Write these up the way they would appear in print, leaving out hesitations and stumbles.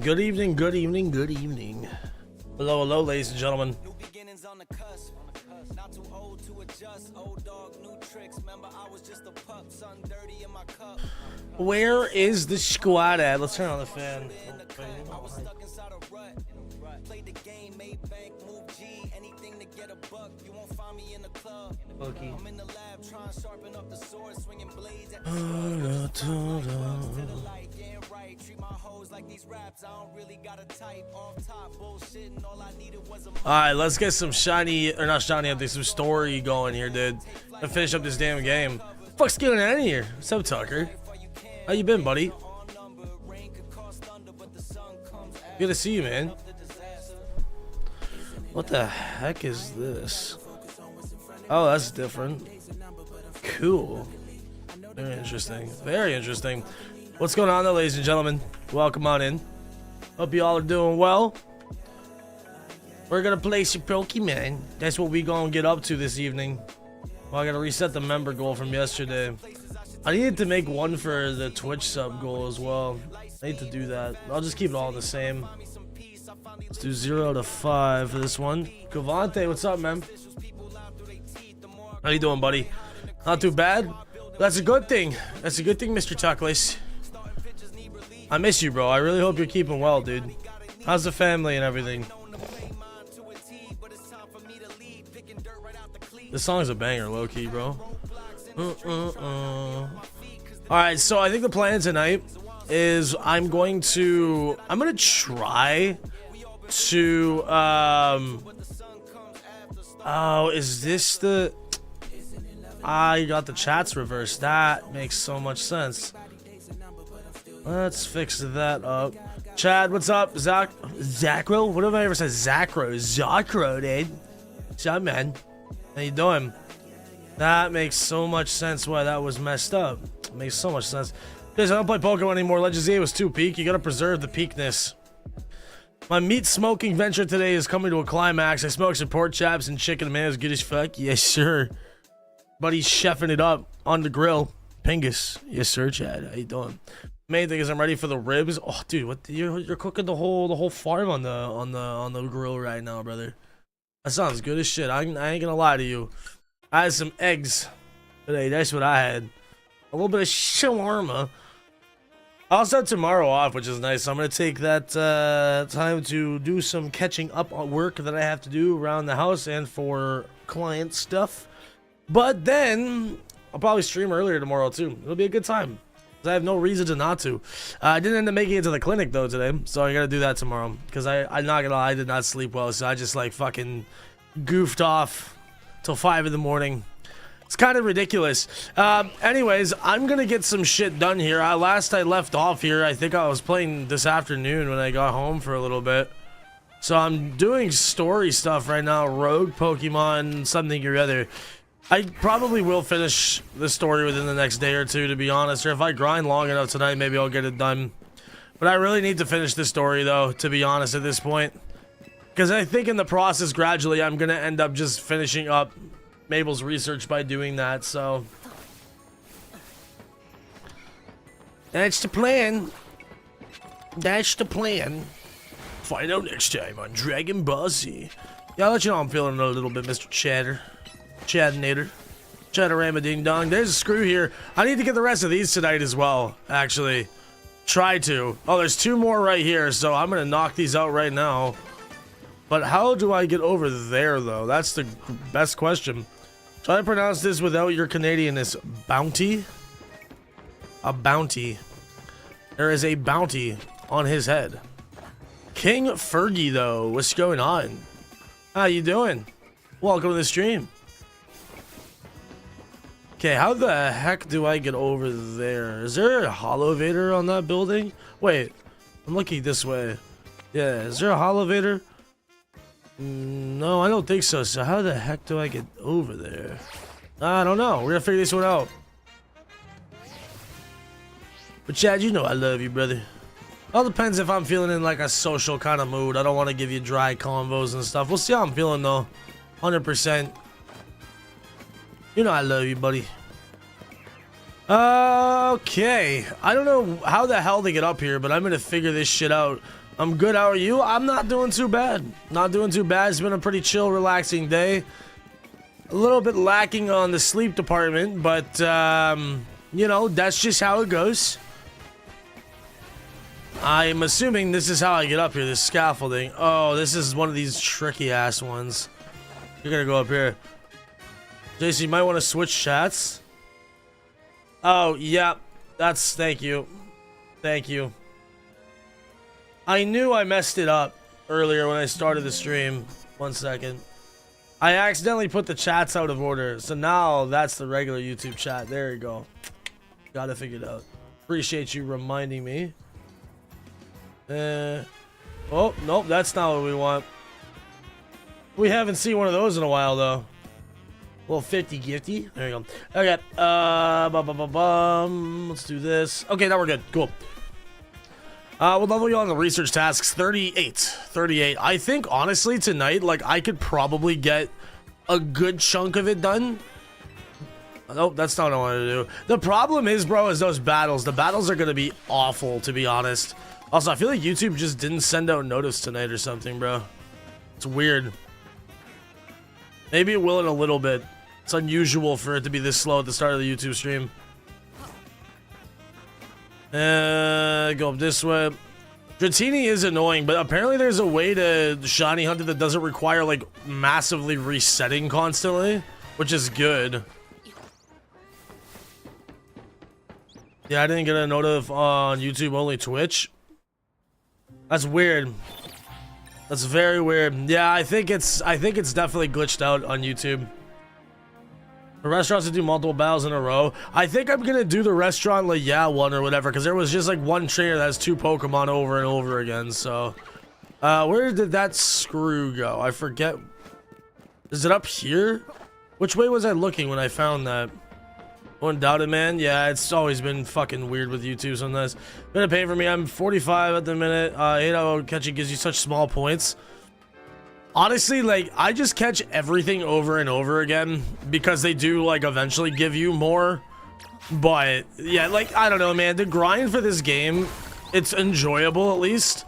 Good evening, good evening, good evening. Hello, hello, ladies and gentlemen. New beginnings on the cusp. Not too old to adjust. Old dog, new tricks. Remember, I was just a pup, something dirty in my cup. Where is the squad at? Let's turn on the fan. I was stuck inside a rut. Played the game, made bank, move G, anything to get a buck. You won't find me in the club. Okay. I'm in the lab trying to sharpen up the sword, swinging blades at the Alright, let's get some shiny, or not shiny, I think some story going here, dude. And finish up this damn game. What the fuck's getting out of here? What's up, Tucker? How you been, buddy? Good to see you, man. What the heck is this? Oh, that's different. Cool. Very interesting. Very interesting. What's going on, though, ladies and gentlemen? Welcome on in. Hope you all are doing well. We're gonna play some Pokemon. That's what we gonna get up to this evening. Well, I gotta reset the member goal from yesterday. I needed to make one for the Twitch sub goal as well. I need to do that. I'll just keep it all the same. Let's do 0 to 5 for this one. Cavante, what's up, man? How you doing, buddy? Not too bad. That's a good thing. That's a good thing, Mr. Tuckless. I miss you, bro. I really hope you're keeping well, dude. How's the family and everything? This song's a banger, low-key, bro. Alright, so I think the plan tonight is I'm gonna try to oh, is this the I got the chats reversed. That makes so much sense. Let's fix that up. Chad, what's up? Zacro? What have I ever said? Zacro, dude. What's up, man? How you doing? That makes so much sense why that was messed up. It makes so much sense. Guys, I don't play Pokemon anymore. Legends Z was too peak. You gotta preserve the peakness. My meat smoking venture today is coming to a climax. I smoked some pork chops and chicken, man. It's good as fuck. Yes, sir. Buddy's chefing it up on the grill. Pingus. Yes, sir, Chad. How you doing? Main thing is I'm ready for the ribs. Oh, dude, what? You're cooking the whole farm on the grill right now, brother. That sounds good as shit. I ain't gonna lie to you. I had some eggs today. That's what I had. A little bit of shawarma. I also have tomorrow off, which is nice. So I'm gonna take that time to do some catching up on work that I have to do around the house and for client stuff. But then I'll probably stream earlier tomorrow too. It'll be a good time. I have no reason to not to. I didn't end up making it to the clinic though today, so I gotta do that tomorrow. Because I'm not gonna lie, I did not sleep well, so I just like fucking goofed off till 5 in the morning. It's kind of ridiculous. Anyways, I'm gonna get some shit done here. Last I left off here, I think I was playing this afternoon when I got home for a little bit. So I'm doing story stuff right now. Rogue Pokemon, something or other. I probably will finish the story within the next day or two, to be honest. Or if I grind long enough tonight, maybe I'll get it done. But I really need to finish this story, though, to be honest, at this point. Because I think in the process, gradually, I'm going to end up just finishing up Mabel's research by doing that, so. That's the plan. That's the plan. Find out next time on Dragon Ball Z. Yeah, I'll let you know I'm feeling a little bit, Mr. Chaddinator. Chatterama ding dong. There's a screw here. I need to get the rest of these tonight as well, actually. Try to. Oh, there's 2 more right here, so I'm gonna knock these out right now. But how do I get over there, though? That's the best question. Try to pronounce this without your Canadianness. Bounty? A bounty. There is a bounty on his head. King Fergie, though. What's going on? How you doing? Welcome to the stream. Okay, how the heck do I get over there? Is there a holovator on that building? Wait, I'm looking this way. Yeah, is there a holovator? No, I don't think so. So how the heck do I get over there? I don't know. We're gonna figure this one out. But Chad, you know I love you, brother. All depends if I'm feeling in like a social kind of mood. I don't want to give you dry convos and stuff. We'll see how I'm feeling though. 100%. You know I love you, buddy. Okay. I don't know how the hell to get up here, but I'm gonna figure this shit out I'm good. How are you? I'm not doing too bad. Not doing too bad. It's been a pretty chill, relaxing day. A little bit lacking on the sleep department, but, you know, that's just how it goes. I'm assuming this is how I get up here, this scaffolding. Oh, this is one of these tricky-ass ones. You're gonna go up here. JC, you might want to switch chats. Oh, yeah. That's... Thank you. Thank you. I knew I messed it up earlier when I started the stream. 1 second. I accidentally put the chats out of order, so now that's the regular YouTube chat. There you go. Got it figured out. Appreciate you reminding me. Oh, nope, that's not what we want. We haven't seen one of those in a while, though. Well, 50 gifty. There you go. Okay. Let's do this. Okay, now we're good. Cool. We'll level you on the research tasks. 38. 38. I think, honestly, tonight, like, I could probably get a good chunk of it done. Nope, that's not what I wanted to do. The problem is, bro, is those battles. The battles are going to be awful, to be honest. Also, I feel like YouTube just didn't send out notice tonight or something, bro. It's weird. Maybe it will in a little bit. It's unusual for it to be this slow at the start of the YouTube stream. Go up this way. Dratini is annoying, but apparently there's a way to shiny hunt it that doesn't require, like, massively resetting constantly, which is good. Yeah, I didn't get a notif on YouTube, only Twitch. That's weird. That's very weird. Yeah, I think it's definitely glitched out on YouTube. The restaurants that do multiple battles in a row. I think I'm gonna do the restaurant La Yeah one or whatever, because there was just like one trainer that has 2 Pokemon over and over again. So, where did that screw go? I forget. Is it up here? Which way was I looking when I found that? Undoubted, man. Yeah, it's always been fucking weird with YouTube sometimes. Been a pain for me. I'm 45 at the minute. 8-hour catching gives you such small points. Honestly, like, I just catch everything over and over again because they do, like, eventually give you more. But, yeah, like, I don't know, man. The grind for this game, it's enjoyable at least.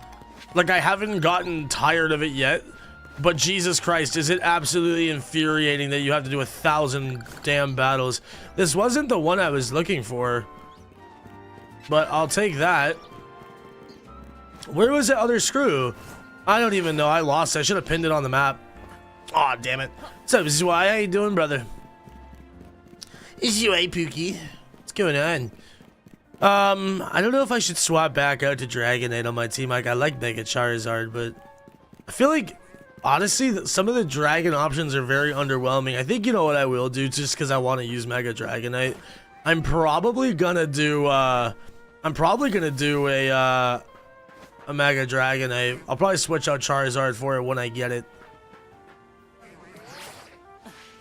Like, I haven't gotten tired of it yet. But Jesus Christ, is it absolutely infuriating that you have to do 1,000 damn battles. This wasn't the one I was looking for. But I'll take that. Where was the other screw? I don't even know. I lost it. I should have pinned it on the map. Aw, damn it. What's up, Zwei? How you doing, brother? Zwei, Pookie. What's going on? I don't know if I should swap back out to Dragonite on my team. Like, I like Mega Charizard, but I feel like... Honestly, some of the dragon options are very underwhelming. I think you know what I will do just because I want to use Mega Dragonite. I'm probably gonna do a Mega Dragonite. I'll probably switch out Charizard for it when I get it.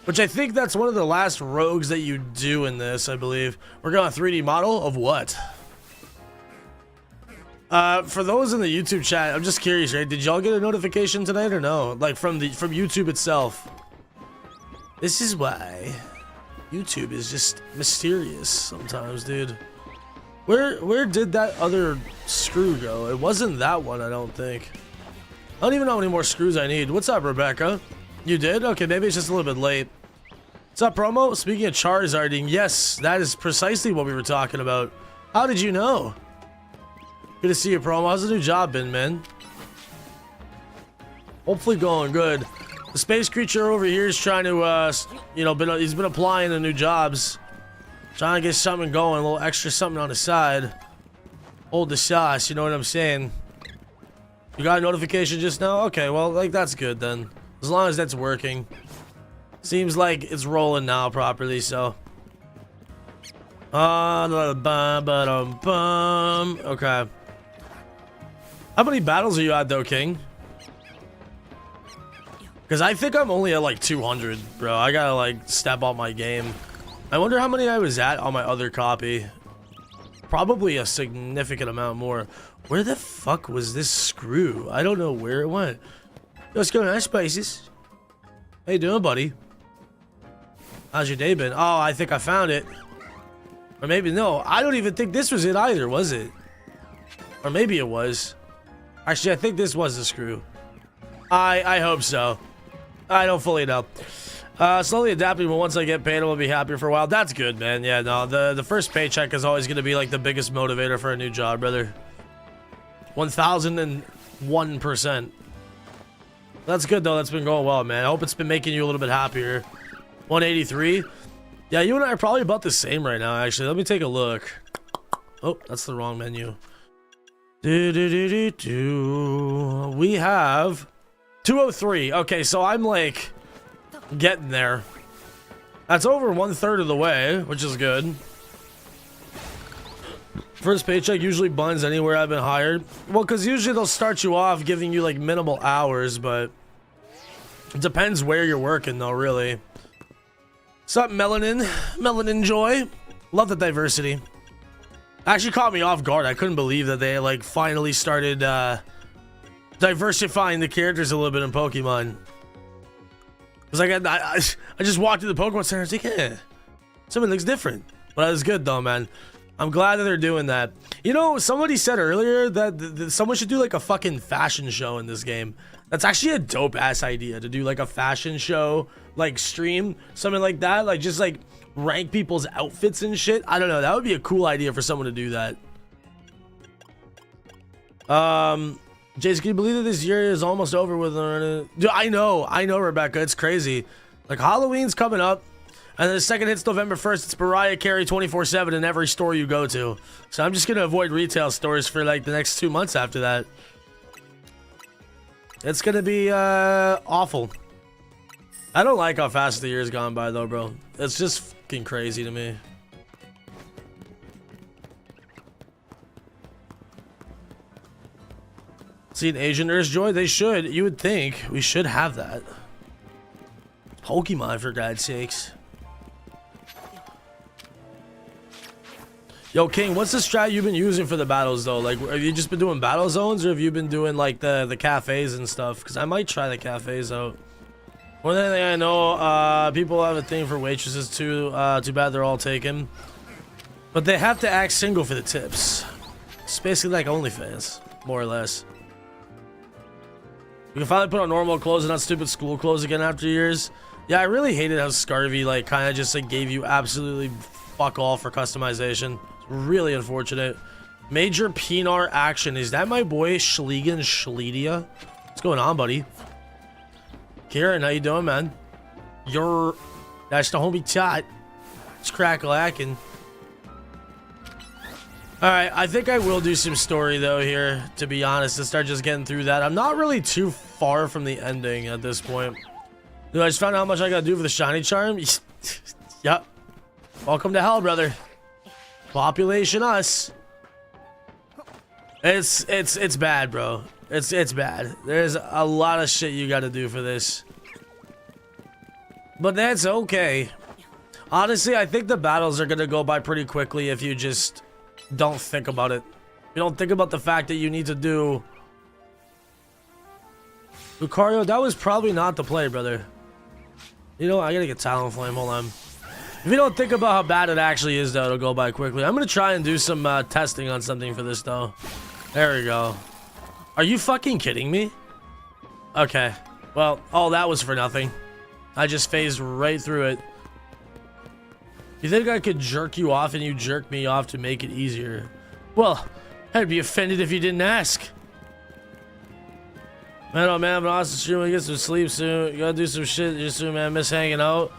Which I think that's one of the last rogues that you do in this, I believe. We're going 3D model of what? For those in the YouTube chat, I'm just curious, right? Did y'all get a notification tonight or no? Like from YouTube itself. This is why YouTube is just mysterious sometimes, dude. Where did that other screw go? It wasn't that one, I don't think. I don't even know how many more screws I need. What's up, Rebecca? You did? Okay, maybe it's just a little bit late. What's up, promo? Speaking of Charizarding, yes, that is precisely what we were talking about. How did you know? Good to see you, promo. How's the new job been, man? Hopefully going good. The space creature over here is trying to, you know, he's been applying to new jobs. Trying to get something going, a little extra something on the side. Hold the sauce, you know what I'm saying? You got a notification just now? Okay, well, like, that's good then. As long as that's working. Seems like it's rolling now properly, so. Okay. How many battles are you at, though, King? Because I think I'm only at, like, 200, bro. I gotta, like, step up my game. I wonder how many I was at on my other copy. Probably a significant amount more. Where the fuck was this screw? I don't know where it went. What's going on, Spices? How you doing, buddy? How's your day been? Oh, I think I found it. Or maybe no. I don't even think this was it either, was it? Or maybe it was. Actually, I think this was a screw. I hope so. I don't fully know. Slowly adapting, but once I get paid, I will be happier for a while. That's good, man. Yeah, no, the first paycheck is always going to be like the biggest motivator for a new job, brother. 1001%. That's good, though. That's been going well, man. I hope it's been making you a little bit happier. 183. Yeah, you and I are probably about the same right now, actually. Let me take a look. Oh, that's the wrong menu. We have 203. Okay, so I'm like getting there. That's over 1/3 of the way, which is good. First paycheck usually binds anywhere I've been hired. Well, because usually they'll start you off giving you like minimal hours, but it depends where you're working though, really. What's up, Melanin? Melanin Joy. Love the diversity. Actually caught me off guard. I couldn't believe that they like finally started diversifying the characters a little bit in Pokemon. It was like I just walked into the Pokemon Center and was like, yeah, something looks different. But it was good though, man. I'm glad that they're doing that. You know, somebody said earlier that someone should do like a fucking fashion show in this game. That's actually a dope ass idea to do like a fashion show, like stream, something like that. Like just like rank people's outfits and shit. I don't know. That would be a cool idea for someone to do that. Jace, can you believe that this year is almost over with? Dude, I know, Rebecca. It's crazy. Like Halloween's coming up. And then the second hits November 1st, it's Mariah Carey 24/7 in every store you go to. So I'm just going to avoid retail stores for like the next 2 months after that. It's going to be awful. I don't like how fast the year's gone by though, bro. It's just fucking crazy to me. See an Asian Nurse Joy? They should. You would think. We should have that. Pokemon, for God's sakes. Yo, King, what's the strat you've been using for the battles, though? Like, have you just been doing battle zones, or have you been doing, like, the cafes and stuff? Because I might try the cafes out. One thing I know, people have a thing for waitresses, too. Too bad they're all taken. But they have to act single for the tips. It's basically like OnlyFans, more or less. We can finally put on normal clothes and not stupid school clothes again after years. Yeah, I really hated how Scarvy, like, kind of just, like, gave you absolutely fuck all for customization. Really unfortunate. Major Pinar action. Is that my boy Schliegen Schledia? What's going on, buddy? Kieran, how you doing, man? That's the homie chat. It's crack-lacking. Alright, I think I will do some story, though, here, to be honest, to start just getting through that. I'm not really too far from the ending at this point. Dude, I just found out how much I gotta do for the shiny charm. Yep. Welcome to hell, brother. Population us. It's bad, bro. It's bad. There's a lot of shit you gotta do for this. But that's okay. Honestly, I think the battles are gonna go by pretty quickly if you just don't think about it. You don't think about the fact that you need to do... Lucario, that was probably not the play, brother. You know, I gotta get Talonflame. Hold on. If you don't think about how bad it actually is, though, it'll go by quickly. I'm gonna try and do some testing on something for this, though. There we go. Are you fucking kidding me? Okay. Well, all that was for nothing. I just phased right through it. You think I could jerk you off and you jerk me off to make it easier? Well, I'd be offended if you didn't ask. Man, oh man, but Austin stream when you get some sleep soon. You gotta do some shit soon, man. Miss hanging out.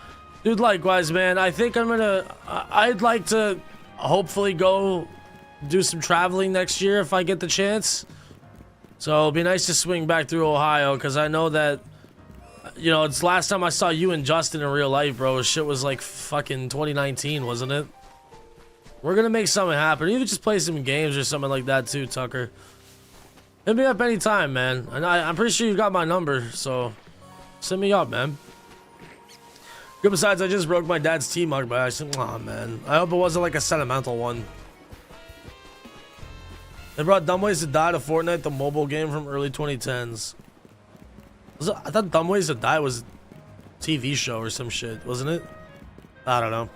Dude, likewise, man. I think I'm gonna... I'd like to hopefully go do some traveling next year if I get the chance. So it'll be nice to swing back through Ohio, because I know that... You know, it's last time I saw you and Justin in real life, bro. Shit was like fucking 2019, wasn't it? We're gonna make something happen. Even just play some games or something like that too, Tucker. Hit me up anytime, man. And I'm pretty sure you got my number, so... Send me up, man. Good, besides, I just broke my dad's tea mug by accident. Aw, man. I hope it wasn't like a sentimental one. They brought Dumb Ways to Die to Fortnite, the mobile game from early 2010s. I thought Dumb Ways to Die was a TV show or some shit, wasn't it? I don't know.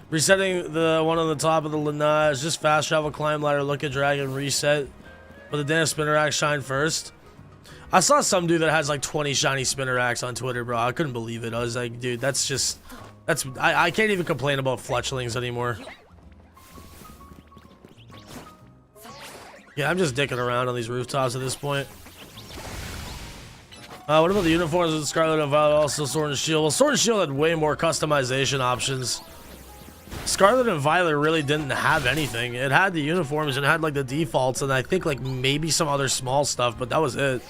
Resetting the one on the top of the lanai is just fast travel, climb ladder, look at dragon, reset. But the damn Spinnerack shine first. I saw some dude that has like 20 shiny Spinneracks on Twitter, bro. I couldn't believe it. I was like, dude, that's just... I can't even complain about fletchlings anymore. Yeah, I'm just dicking around on these rooftops at this point. What about the uniforms with Scarlet and Violet? Also Sword and Shield. Well, Sword and Shield had way more customization options. Scarlet and Violet really didn't have anything. It had the uniforms and it had like the defaults and I think like maybe some other small stuff, but that was it.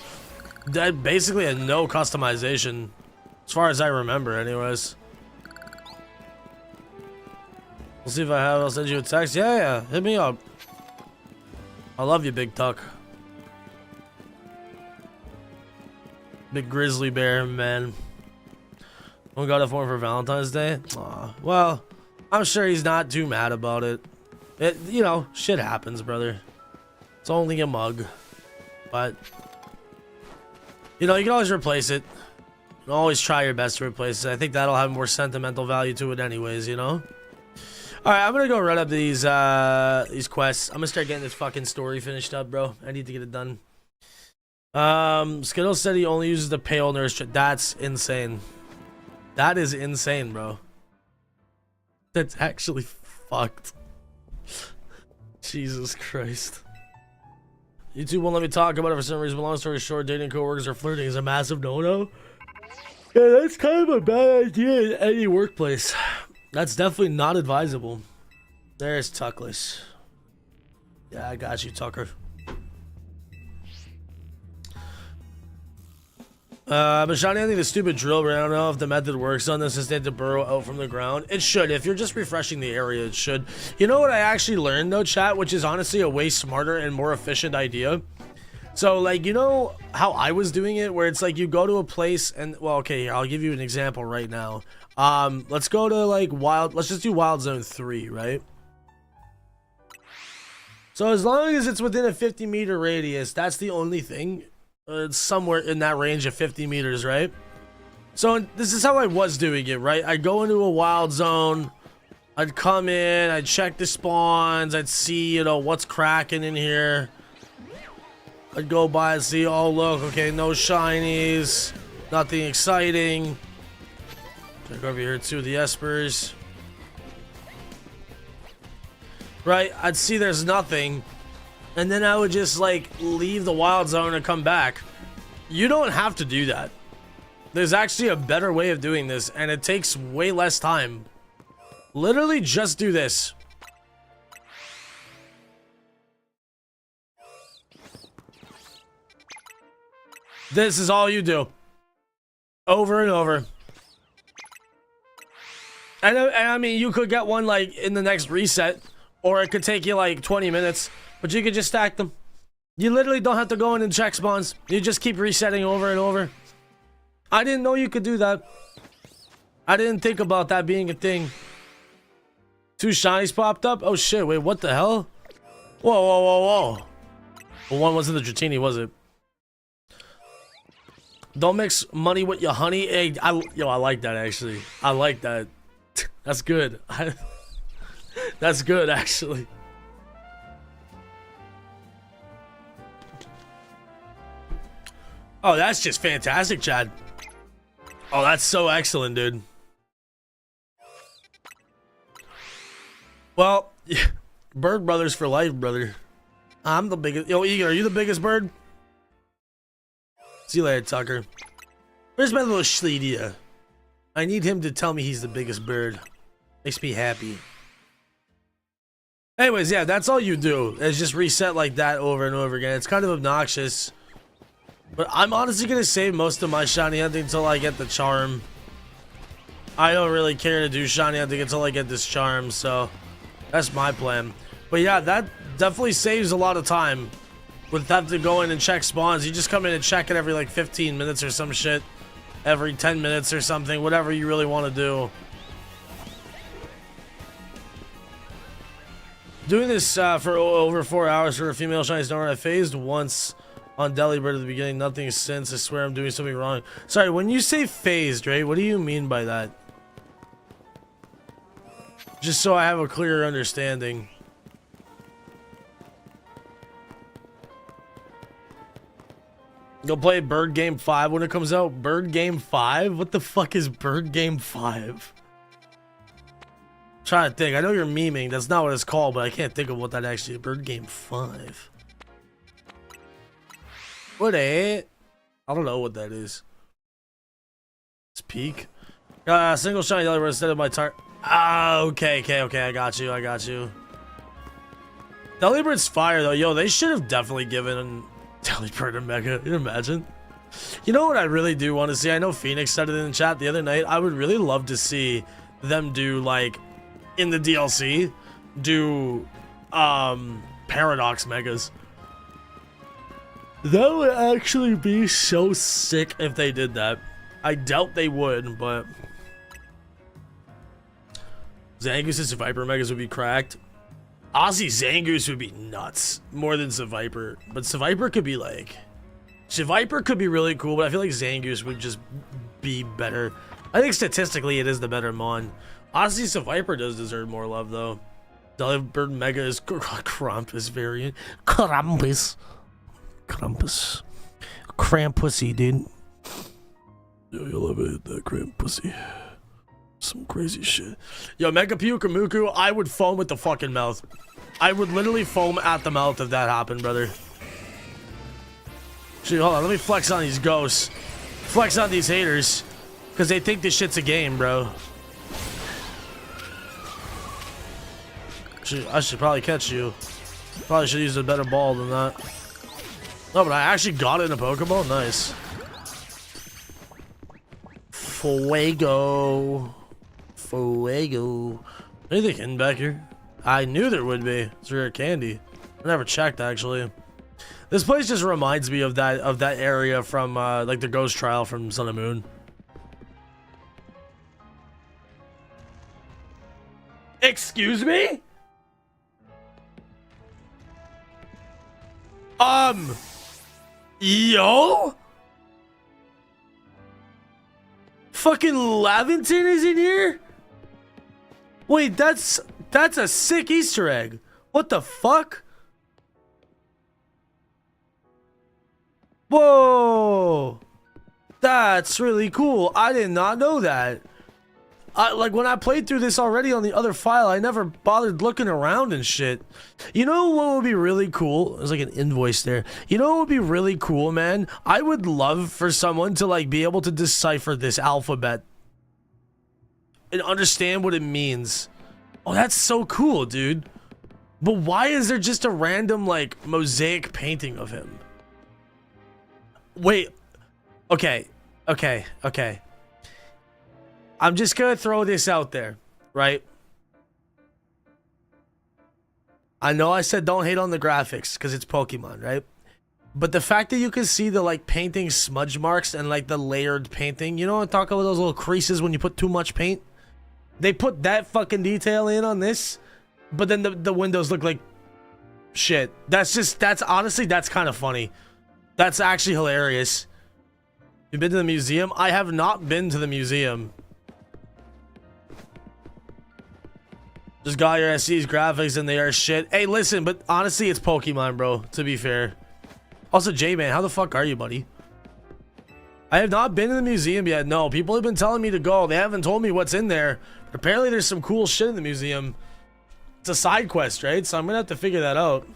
That basically had no customization, as far as I remember, anyways. We'll see if I have. I'll send you a text. Yeah, hit me up. I love you, Big Tuck. Big grizzly bear, man. We got it for him for Valentine's Day. Aw, well, I'm sure he's not too mad about it. You know, shit happens, brother. It's only a mug, but you know, you can always replace it. You can always try your best to replace it. I think that'll have more sentimental value to it, anyways. You know. All right, I'm gonna go run up these quests. I'm gonna start getting this fucking story finished up, bro. I need to get it done. Skittles said he only uses the pale nurse. That's insane. That is insane, bro. That's actually fucked. Jesus Christ. YouTube won't let me talk about it for some reason. But long story short, dating coworkers or flirting is a massive no-no. Yeah, that's kind of a bad idea in any workplace. That's definitely not advisable. There's Tuckless. Yeah, I got you, Tucker. But Shawnee, I think the stupid drill, but I don't know if the method works on this since they had to burrow out from the ground. It should. If you're just refreshing the area, it should. You know what I actually learned though, chat, which is honestly a way smarter and more efficient idea? So like, you know how I was doing it, where it's like you go to a place and, well, okay, here, I'll give you an example right now. Let's go to like let's just do Wild Zone 3, right? So as long as it's within a 50-meter radius, that's the only thing. It's somewhere in that range of 50 meters, right? So this is how I was doing it, right? I'd go into a wild zone, I'd come in, I'd check the spawns, I'd see, you know, what's cracking in here. I'd go by and see, oh look, okay, no shinies, nothing exciting. Check over here too, the espers. Right, I'd see there's nothing. And then I would just like leave the wild zone and come back. You don't have to do that. There's actually a better way of doing this and it takes way less time. Literally just do this. This is all you do. Over and over. And I mean, you could get one like in the next reset, or it could take you like 20 minutes. But you could just stack them. You literally don't have to go in and check spawns. You just keep resetting over and over. I didn't know you could do that. I didn't think about that being a thing. 2 shinies popped up? Oh shit, wait, what the hell? Whoa, whoa, whoa, whoa. Well, one wasn't the Dratini, was it? Don't mix money with your honey. Hey, I like that actually. I like that. That's good. That's good actually. Oh, that's just fantastic, Chad. Oh, that's so excellent, dude. Well, Bird Brothers for life, brother. I'm the biggest. Yo, Egan, are you the biggest bird? See you later, Tucker. Where's my little Schledia? I need him to tell me he's the biggest bird. Makes me happy. Anyways, yeah, that's all you do. Is just reset like that over and over again. It's kind of obnoxious. But I'm honestly going to save most of my shiny hunting until I get the charm. I don't really care to do shiny hunting until I get this charm, so that's my plan. But yeah, that definitely saves a lot of time. With having to go in and check spawns, you just come in and check it every like 15 minutes or some shit. Every 10 minutes or something, whatever you really want to do. Doing this for over 4 hours for a female shiny star, I phased once on Delibird at the beginning, nothing since. I swear I'm doing something wrong. Sorry, when you say phased, right, what do you mean by that? Just so I have a clearer understanding. Go play Bird Game 5 when it comes out. Bird Game 5? What the fuck is Bird Game 5? I'm trying to think. I know you're memeing. That's not what it's called, but I can't think of what that actually is. Bird Game 5. What I don't know what that is. It's peak. Single shiny Delibird instead of my target. Ah, okay. I got you. Delibird's fire though. Yo, they should have definitely given Delibird a mega. Can you imagine? You know what I really do want to see? I know Phoenix said it in the chat the other night. I would really love to see them do, like, in the DLC, do Paradox megas. That would actually be so sick if they did that. I doubt they would, but Zangoose and Viper megas would be cracked. Honestly, Zangoose would be nuts more than Seviper, but Seviper could be like, Seviper could be really cool, but I feel like Zangoose would just be better. I think statistically it is the better mon. Honestly, Seviper does deserve more love though. Delibird mega is Krampus variant. Krampus, Krampussy, dude. Yo, you love it, that Krampussy. Some crazy shit. Yo, Mega Pyukamuku, I would foam at the fucking mouth. I would literally foam at the mouth if that happened, brother. Shit, hold on, let me flex on these ghosts. Flex on these haters. Because they think this shit's a game, bro. I should probably catch you. Probably should use a better ball than that. No, but I actually got it in a Pokeball. Nice. Fuego. Anything hidden back here? I knew there would be. It's rare candy. I never checked actually. This place just reminds me of that area from like the Ghost Trial from Sun and Moon. Excuse me? Yo? Fucking Laventon is in here? Wait, that's a sick Easter egg. What the fuck? Whoa. That's really cool. I did not know that. Like when I played through this already on the other file, I never bothered looking around and shit. You know what would be really cool? There's like an invoice there. You know what would be really cool, man? I would love for someone to like be able to decipher this alphabet and understand what it means. Oh, that's so cool, dude. But why is there just a random like mosaic painting of him? Wait. Okay. I'm just gonna throw this out there, right? I know I said don't hate on the graphics because it's Pokemon, right? But the fact that you can see the like painting smudge marks and like the layered painting, you know what I'm talking about, those little creases when you put too much paint? They put that fucking detail in on this, but then the windows look like shit. That's honestly, that's kind of funny. That's actually hilarious. You've been to the museum? I have not been to the museum. Just got your SC's graphics and they are shit. Hey, listen, but honestly, it's Pokemon, bro, to be fair. Also, J-Man, how the fuck are you, buddy? I have not been to the museum yet. No, people have been telling me to go. They haven't told me what's in there. Apparently, there's some cool shit in the museum. It's a side quest, right? So I'm gonna have to figure that out.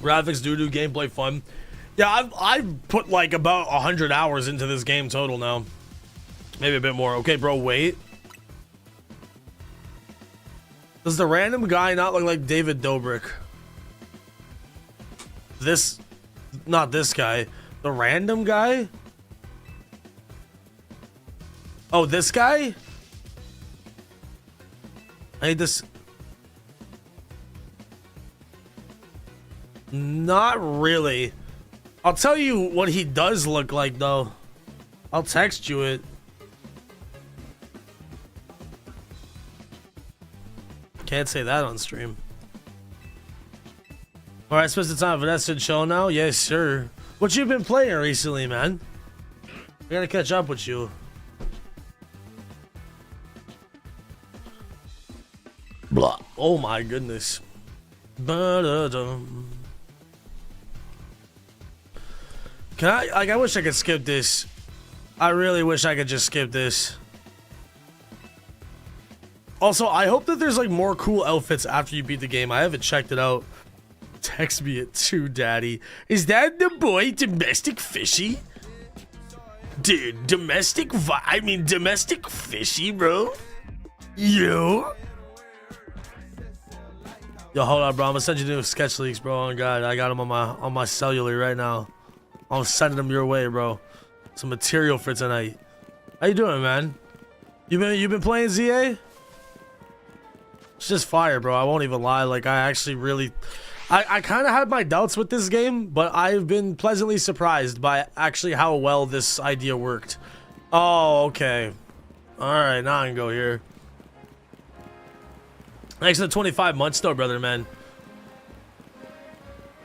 Graphics do gameplay fun. Yeah, I've put like about 100 hours into this game total now. Maybe a bit more. Okay, bro, wait. Does the random guy not look like David Dobrik? Not this guy. The random guy? Oh, this guy? I need this. Not really. I'll tell you what he does look like, though. I'll text you it. Can't say that on stream. Alright, suppose it's on Vanessa show now? Yes, sir. What you been playing recently, man? I gotta catch up with you. Blah. Oh my goodness. Ba-da-dum. Can I, like, I wish I could skip this. I really wish I could just skip this. Also, I hope that there's like more cool outfits after you beat the game. I haven't checked it out. Text me it too, daddy. Is that the boy domestic fishy? Dude, domestic fishy, bro. Yo, hold on, bro. I'm gonna send you new sketch leaks, bro. Oh god, I got them on my cellular right now. I'm sending them your way, bro. Some material for tonight. How you doing, man? You been playing ZA? It's just fire, bro. I won't even lie. Like, I actually really, I kind of had my doubts with this game, but I've been pleasantly surprised by actually how well this idea worked. Oh, okay. All right, now I can go here. Thanks for the 25 months, though, brother, man.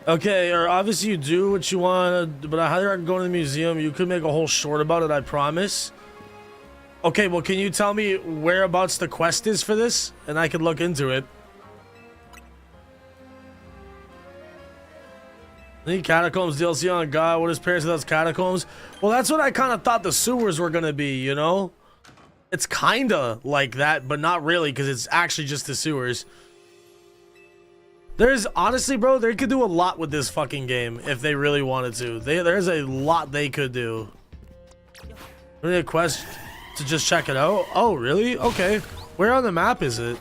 Okay, or obviously you do what you want, but I highly recommend going to the museum. You could make a whole short about it, I promise. Okay, well, can you tell me whereabouts the quest is for this? And I could look into it. Any catacombs DLC on God? What is Paris without catacombs? Well, that's what I kind of thought the sewers were going to be, you know? It's kind of like that, but not really, because it's actually just the sewers. There's, honestly, bro, they could do a lot with this fucking game if they really wanted to. There's a lot they could do. We need a quest to just check it out? Oh, really? Okay. Where on the map is it?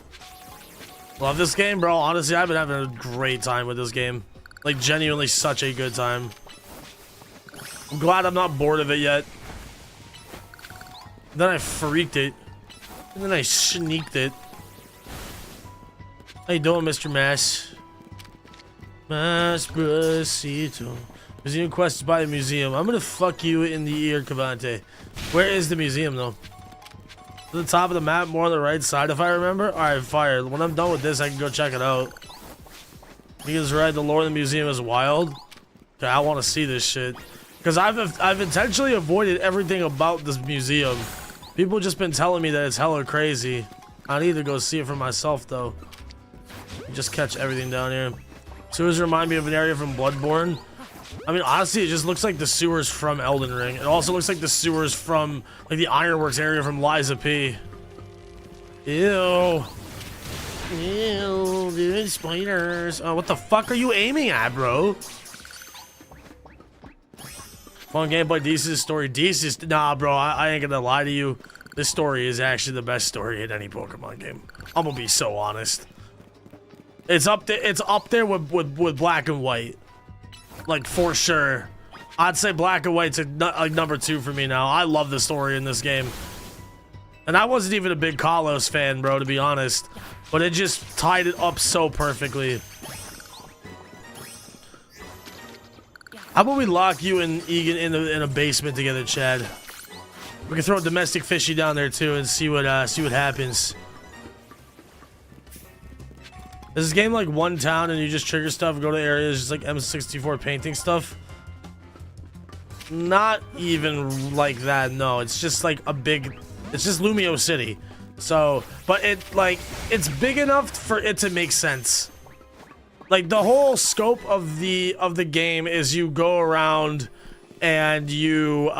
Love this game, bro. Honestly, I've been having a great time with this game. Like, genuinely such a good time. I'm glad I'm not bored of it yet. Then I freaked it. And then I sneaked it. How you doing, Mr. Mass? Masbracito. Museum quest is by the museum. I'm gonna fuck you in the ear, Cavante. Where is the museum, though? To the top of the map, more on the right side, if I remember. Alright, fire. When I'm done with this, I can go check it out. Because right, the lore of the museum is wild. Okay, I want to see this shit. Because I've intentionally avoided everything about this museum. People just been telling me that it's hella crazy. I need to go see it for myself, though. Just catch everything down here. Sewers remind me of an area from Bloodborne. I mean, honestly, it just looks like the sewers from Elden Ring. It also looks like the sewers from, like, the Ironworks area from Liza P. Ew. Ew, dude, spiders. Oh, what the fuck are you aiming at, bro? Fun gameplay, decent story. Decent. Nah, bro, I ain't gonna lie to you. This story is actually the best story in any Pokemon game. I'm gonna be so honest. It's up there with Black and White. Like, for sure. I'd say Black and White's like number 2 for me now. I love the story in this game. And I wasn't even a big Kalos fan, bro, to be honest. But it just tied it up so perfectly. How about we lock you and Egan in a basement together, Chad? We can throw a domestic fishy down there too and see what happens. Is this game like one town and you just trigger stuff, go to areas just like M64 painting stuff? Not even like that, no. It's just like a big, it's just Lumio City. So, but it's big enough for it to make sense. Like, the whole scope of the game is you go around and you're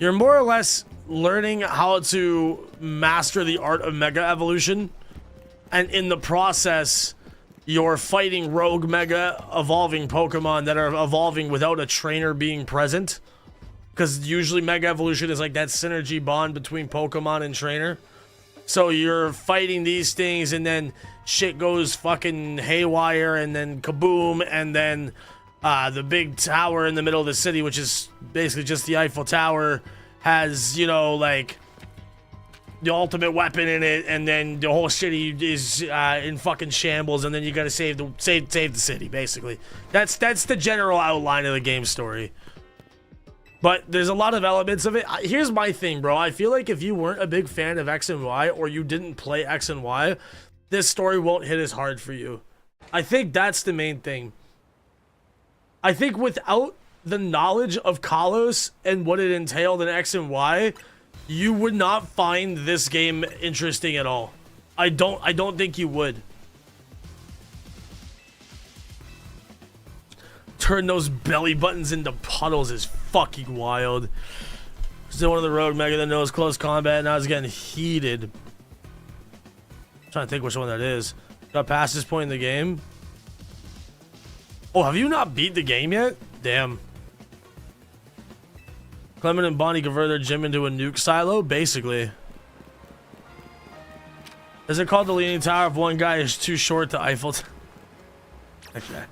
more or less learning how to master the art of Mega Evolution. And in the process, you're fighting rogue Mega evolving Pokemon that are evolving without a trainer being present. Because usually Mega Evolution is like that synergy bond between Pokemon and trainer. So you're fighting these things and then shit goes fucking haywire and then kaboom, and then the big tower in the middle of the city, which is basically just the Eiffel Tower, has, you know, like the ultimate weapon in it, and then the whole city is in fucking shambles, and then you gotta save the city, basically. That's the general outline of the game story. But there's a lot of elements of it. Here's my thing, bro. I feel like if you weren't a big fan of X and Y, or you didn't play X and Y, this story won't hit as hard for you. I think that's the main thing. I think without the knowledge of Kalos and what it entailed in X and Y, you would not find this game interesting at all. I don't think you would. Turn those belly buttons into puddles is fucking wild. Still one of the rogue mega that knows close combat. Now it's getting heated. I'm trying to think which one that is. Got past this point in the game. Oh, have you not beat the game yet? Damn. Clement and Bonnie convert their gym into a nuke silo? Basically. Is it called the Leaning Tower if one guy is too short to Eiffel? Okay.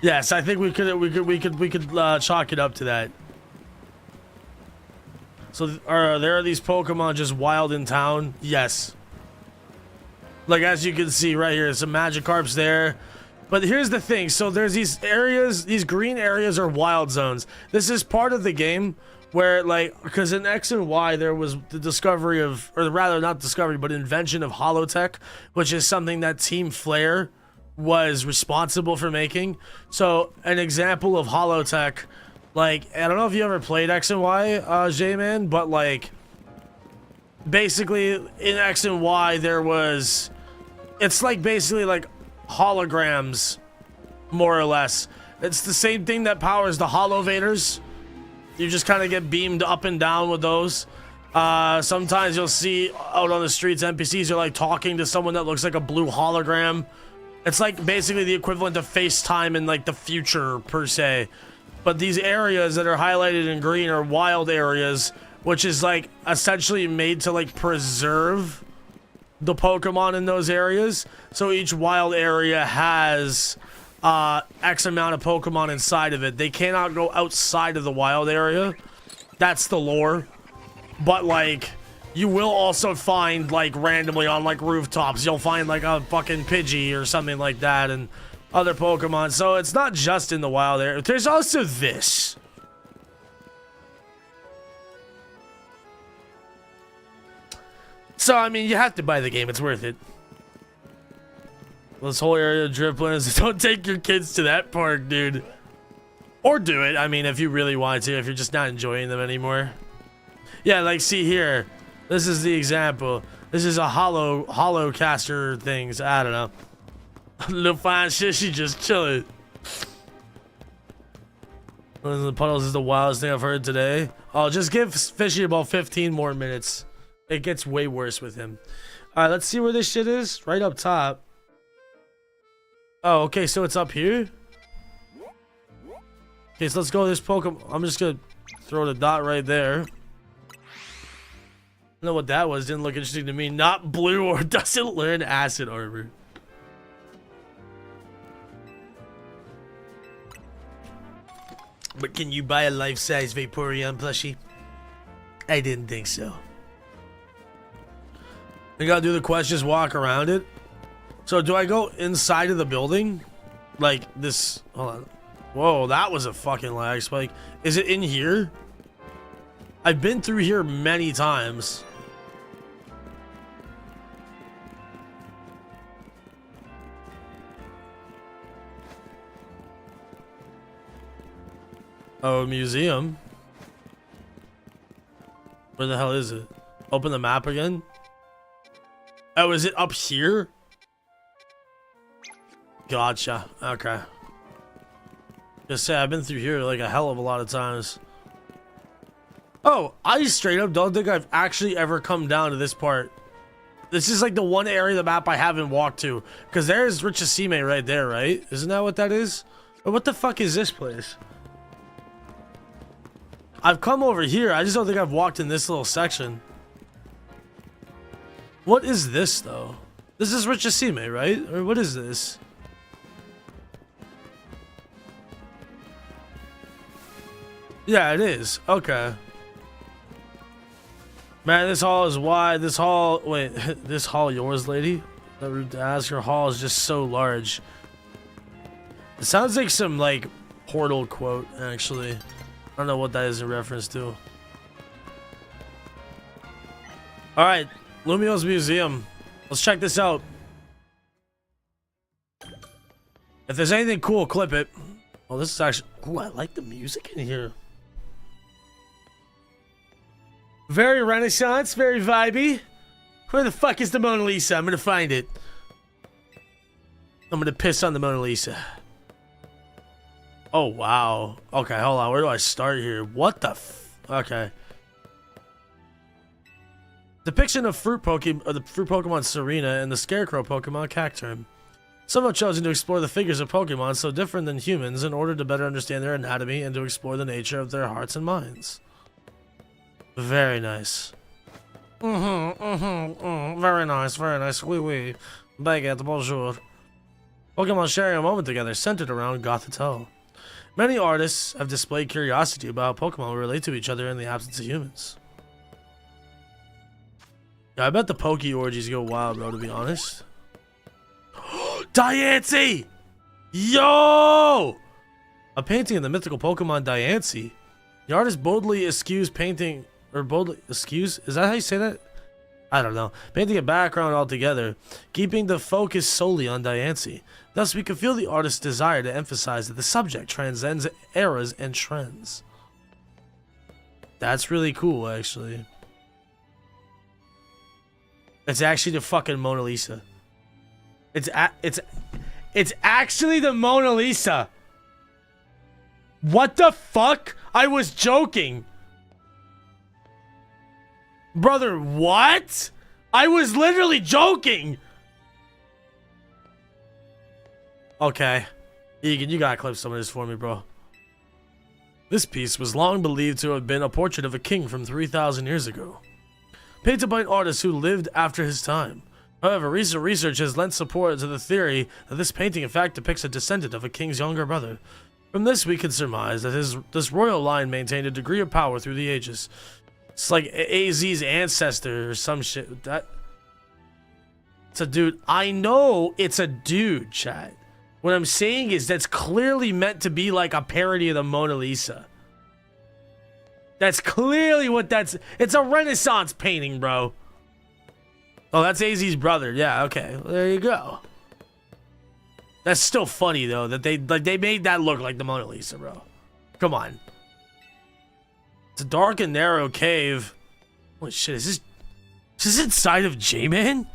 Yes, I think we could chalk it up to that. So there are these Pokemon just wild in town? Yes. Like as you can see right here, some Magikarps there. But here's the thing, so there's these areas, these green areas are wild zones. This is part of the game where, like, because in X and Y there was the discovery of, or rather not discovery, but invention of holotech, which is something that Team Flare was responsible for making. So an example of holotech, like, I don't know if you ever played X and Y, J-Man, but like, basically in X and Y there was, it's like basically like holograms, more or less. It's the same thing that powers the Holovaders. You just kind of get beamed up and down with those. Sometimes you'll see out on the streets NPCs are like talking to someone that looks like a blue hologram. It's like basically the equivalent of FaceTime in like the future per se. But these areas that are highlighted in green are wild areas, which is like essentially made to like preserve the Pokemon in those areas. So each wild area has X amount of Pokemon inside of it. They cannot go outside of the wild area. That's the lore. But like, you will also find like randomly on like rooftops, you'll find like a fucking Pidgey or something like that and other Pokemon. So it's not just in the wild area. There's also this. So, I mean, you have to buy the game. It's worth it. This whole area of Driplins. Don't take your kids to that park, dude. Or do it. I mean, if you really want to. If you're just not enjoying them anymore. Yeah, like, see here. This is the example. This is a hollow caster things. I don't know. Little fine shit. She just chilling. The puddles is the wildest thing I've heard today. Oh, just give Fishy about 15 more minutes. It gets way worse with him. Alright, let's see where this shit is. Right up top. Oh, okay, so it's up here? Okay, so let's go to this Pokemon. I'm just gonna throw the dot right there. I don't know what that was. Didn't look interesting to me. Not blue or doesn't learn acid armor. But can you buy a life-size Vaporeon plushie? I didn't think so. I gotta do the quest, just walk around it. So do I go inside of the building? Like this, hold on. Whoa, that was a fucking lag spike. Is it in here? I've been through here many times. Oh, museum. Where the hell is it? Open the map again? Oh, is it up here? Gotcha. Okay. Just say I've been through here like a hell of a lot of times. Oh, I straight up don't think I've actually ever come down to this part. This is like the one area of the map I haven't walked to. Because there's Richisime right there, right? Isn't that what that is? Or what the fuck is this place? I've come over here. I just don't think I've walked in this little section. What is this, though? This is Richisime, right? Or what is this? Yeah, it is. Okay. Man, this hall is wide. This hall... Wait, this hall yours, lady? That rude to ask. Your hall is just so large. It sounds like some, like, Portal quote, actually. I don't know what that is in reference to. Alright. Lumio's Museum. Let's check this out. If there's anything cool, clip it. Oh, this is actually... Ooh, I like the music in here. Very Renaissance, very vibey. Where the fuck is the Mona Lisa? I'm gonna find it. I'm gonna piss on the Mona Lisa. Oh, wow. Okay, hold on. Where do I start here? What the okay. Depiction of the fruit Pokemon Serena and the Scarecrow Pokemon Cacturne. Some have chosen to explore the figures of Pokemon so different than humans in order to better understand their anatomy and to explore the nature of their hearts and minds. Very nice. Very nice, very nice. Oui, oui. Baguette, bonjour. Pokemon sharing a moment together centered around Gothitelle. Many artists have displayed curiosity about how Pokemon relate to each other in the absence of humans. Yeah, I bet the Poke orgies go wild, bro, to be honest. Diancie! Yo! A painting of the mythical Pokemon Diancie. The artist boldly eschews painting, or boldly eschews? Is that how you say that? I don't know. Painting a background altogether, keeping the focus solely on Diancie. Thus, we can feel the artist's desire to emphasize that the subject transcends eras and trends. That's really cool, actually. It's actually the fucking Mona Lisa. It's actually the Mona Lisa. What the fuck? I was joking. Brother, what? I was literally joking. Okay. Egan, you gotta clip some of this for me, bro. This piece was long believed to have been a portrait of a king from 3,000 years ago, painted by an artist who lived after his time. However, recent research has lent support to the theory that this painting in fact depicts a descendant of a king's younger brother. From this, we can surmise that this royal line maintained a degree of power through the ages. It's like AZ's ancestor or some shit. It's a dude. I know it's a dude, chat. What I'm saying is that's clearly meant to be like a parody of the Mona Lisa. That's clearly what that's... It's a Renaissance painting, bro. Oh, that's AZ's brother. Yeah, okay. Well, there you go. That's still funny, though, that they made that look like the Mona Lisa, bro. Come on. It's a dark and narrow cave. Holy shit, is this inside of J-Man?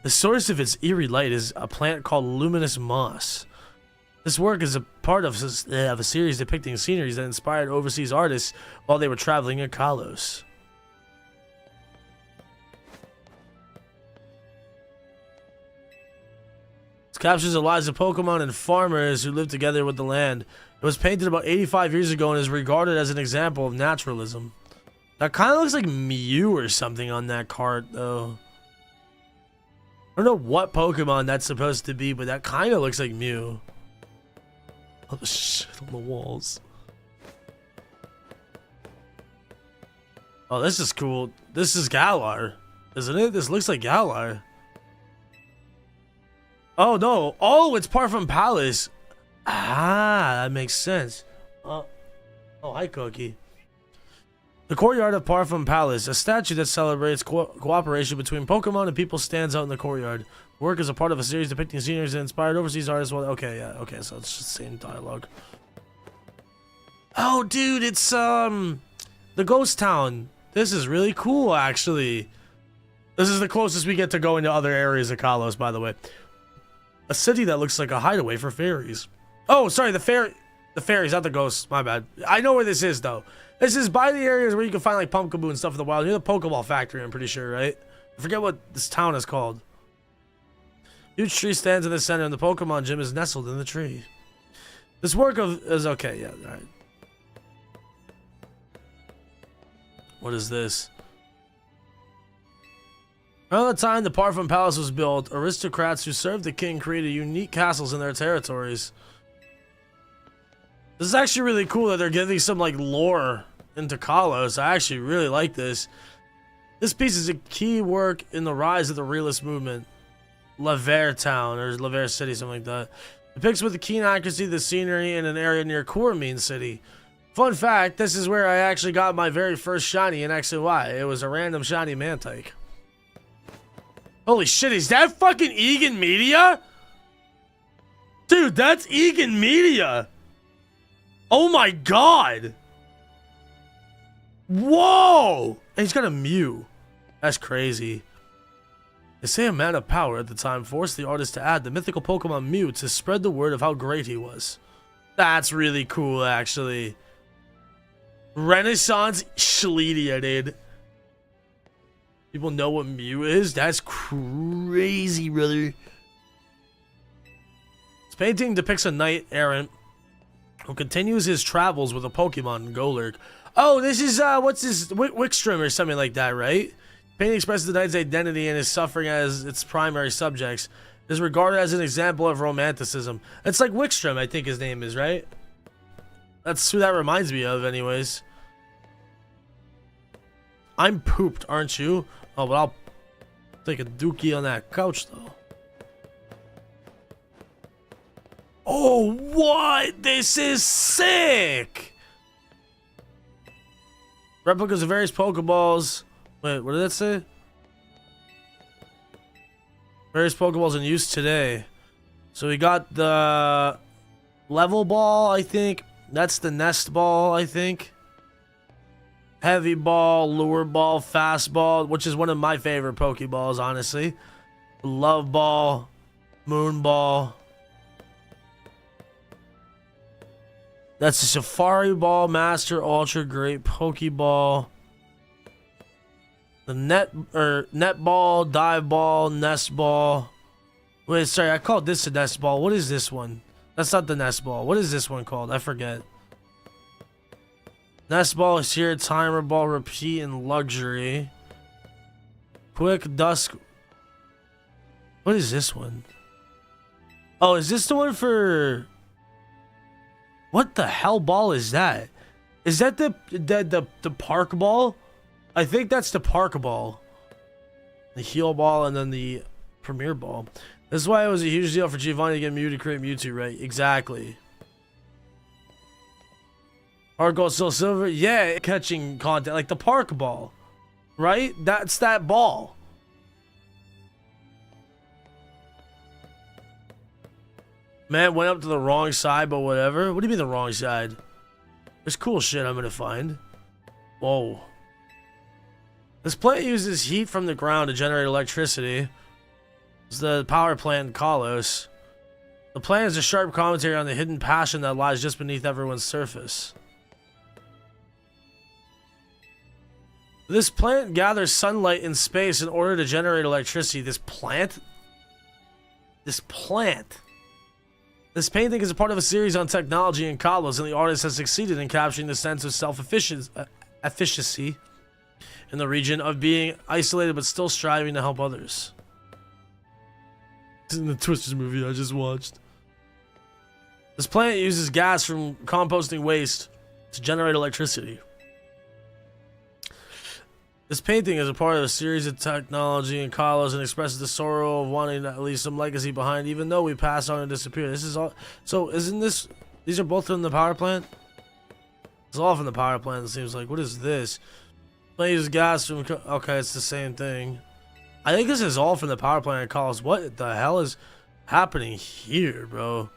The source of its eerie light is a plant called luminous moss. This work is a part of a series depicting sceneries that inspired overseas artists while they were traveling in Kalos. It captures the lives of Pokemon and farmers who live together with the land. It was painted about 85 years ago and is regarded as an example of naturalism. That kind of looks like Mew or something on that card, though. I don't know what Pokemon that's supposed to be, but that kind of looks like Mew. All the shit on the walls. Oh, this is cool. This is Galar, isn't it? This looks like Galar. Oh, no. Oh, it's Parfum Palace. Ah, that makes sense. Oh, hi, Cookie. The courtyard of Parfum Palace, a statue that celebrates cooperation between Pokemon and people, stands out in the courtyard. The work is a part of a series depicting sceneries that inspired overseas artists. Well, okay, yeah, okay, so it's just the same dialogue. Oh, dude, it's the ghost town. This is really cool, actually. This is the closest we get to going to other areas of Kalos, by the way. A city that looks like a hideaway for fairies. Oh, sorry, the fairies, not the ghosts. My bad. I know where this is, though. This is by the areas where you can find, like, Pumpkaboo and stuff in the wild. Near the Pokeball factory, I'm pretty sure, right? I forget what this town is called. Huge tree stands in the center, and the Pokemon gym is nestled in the tree. This work is okay, yeah, alright. What is this? Around the time the Parfum Palace was built, aristocrats who served the king created unique castles in their territories. This is actually really cool that they're giving some, like, lore into Kalos. I actually really like this. This piece is a key work in the rise of the realist movement. Laver Town, or Laver City, something like that. Depicts with keen accuracy the scenery in an area near Coramine City. Fun fact, this is where I actually got my very first shiny in X and Y. It was a random shiny Mantike. Holy shit, is that fucking Egan Media? Dude, that's Egan Media. Oh my god. Whoa. And he's got a Mew. That's crazy. They say a man of power at the time forced the artist to add the mythical Pokemon Mew to spread the word of how great he was. That's really cool, actually. Renaissance Schledia, dude. People know what Mew is? That's crazy, brother. This painting depicts a knight errant who continues his travels with a Pokemon in Golurk. Oh, this is, what's this? Wickstrom or something like that, right? Painting expresses the knight's identity and his suffering as its primary subjects. It is regarded as an example of romanticism. It's like Wickstrom, I think his name is, right? That's who that reminds me of, anyways. I'm pooped, aren't you? Oh, but I'll take a dookie on that couch, though. Oh, what? This is sick! Replicas of various Pokeballs. Wait, what did that say? Various Pokeballs in use today. So we got the Level Ball, I think. That's the Nest Ball, I think. Heavy Ball, Lure Ball, Fast Ball, which is one of my favorite Pokeballs, honestly. Love Ball, Moon Ball. That's the Safari Ball, Master, Ultra, Great Pokeball. The Net Ball, Dive Ball, Nest Ball. Wait, sorry, I called this a Nest Ball. What is this one? That's not the Nest Ball. What is this one called? I forget. Nest Ball is here. Timer Ball, Repeat, and Luxury. Quick Dusk. What is this one? Oh, is this the one for... What the hell ball is that? Is that the Park Ball? I think that's the Park Ball. The Heal Ball and then the Premier Ball. This is why it was a huge deal for Giovanni to get Mew to create Mewtwo, right? Exactly. Hard Gold, Still Silver. Yeah, catching content. Like the Park Ball. Right? That's that ball. Man, went up to the wrong side, but whatever. What do you mean the wrong side? There's cool shit I'm gonna find. Whoa. This plant uses heat from the ground to generate electricity. It's the power plant in Kalos. The plant is a sharp commentary on the hidden passion that lies just beneath everyone's surface. This plant gathers sunlight in space in order to generate electricity. This plant? This plant. This painting is a part of a series on technology in Kalos, and the artist has succeeded in capturing the sense of self-efficacy in the region of being isolated but still striving to help others. This is in the Twisters movie I just watched. This plant uses gas from composting waste to generate electricity. This painting is a part of a series of technology in Kalos and expresses the sorrow of wanting to leave some legacy behind, even though we pass on and disappear. This is all. So, isn't this? These are both from the power plant. It's all from the power plant. It seems like. What is this? Plant uses gas from. Okay, it's the same thing. I think this is all from the power plant in Kalos. What the hell is happening here, bro?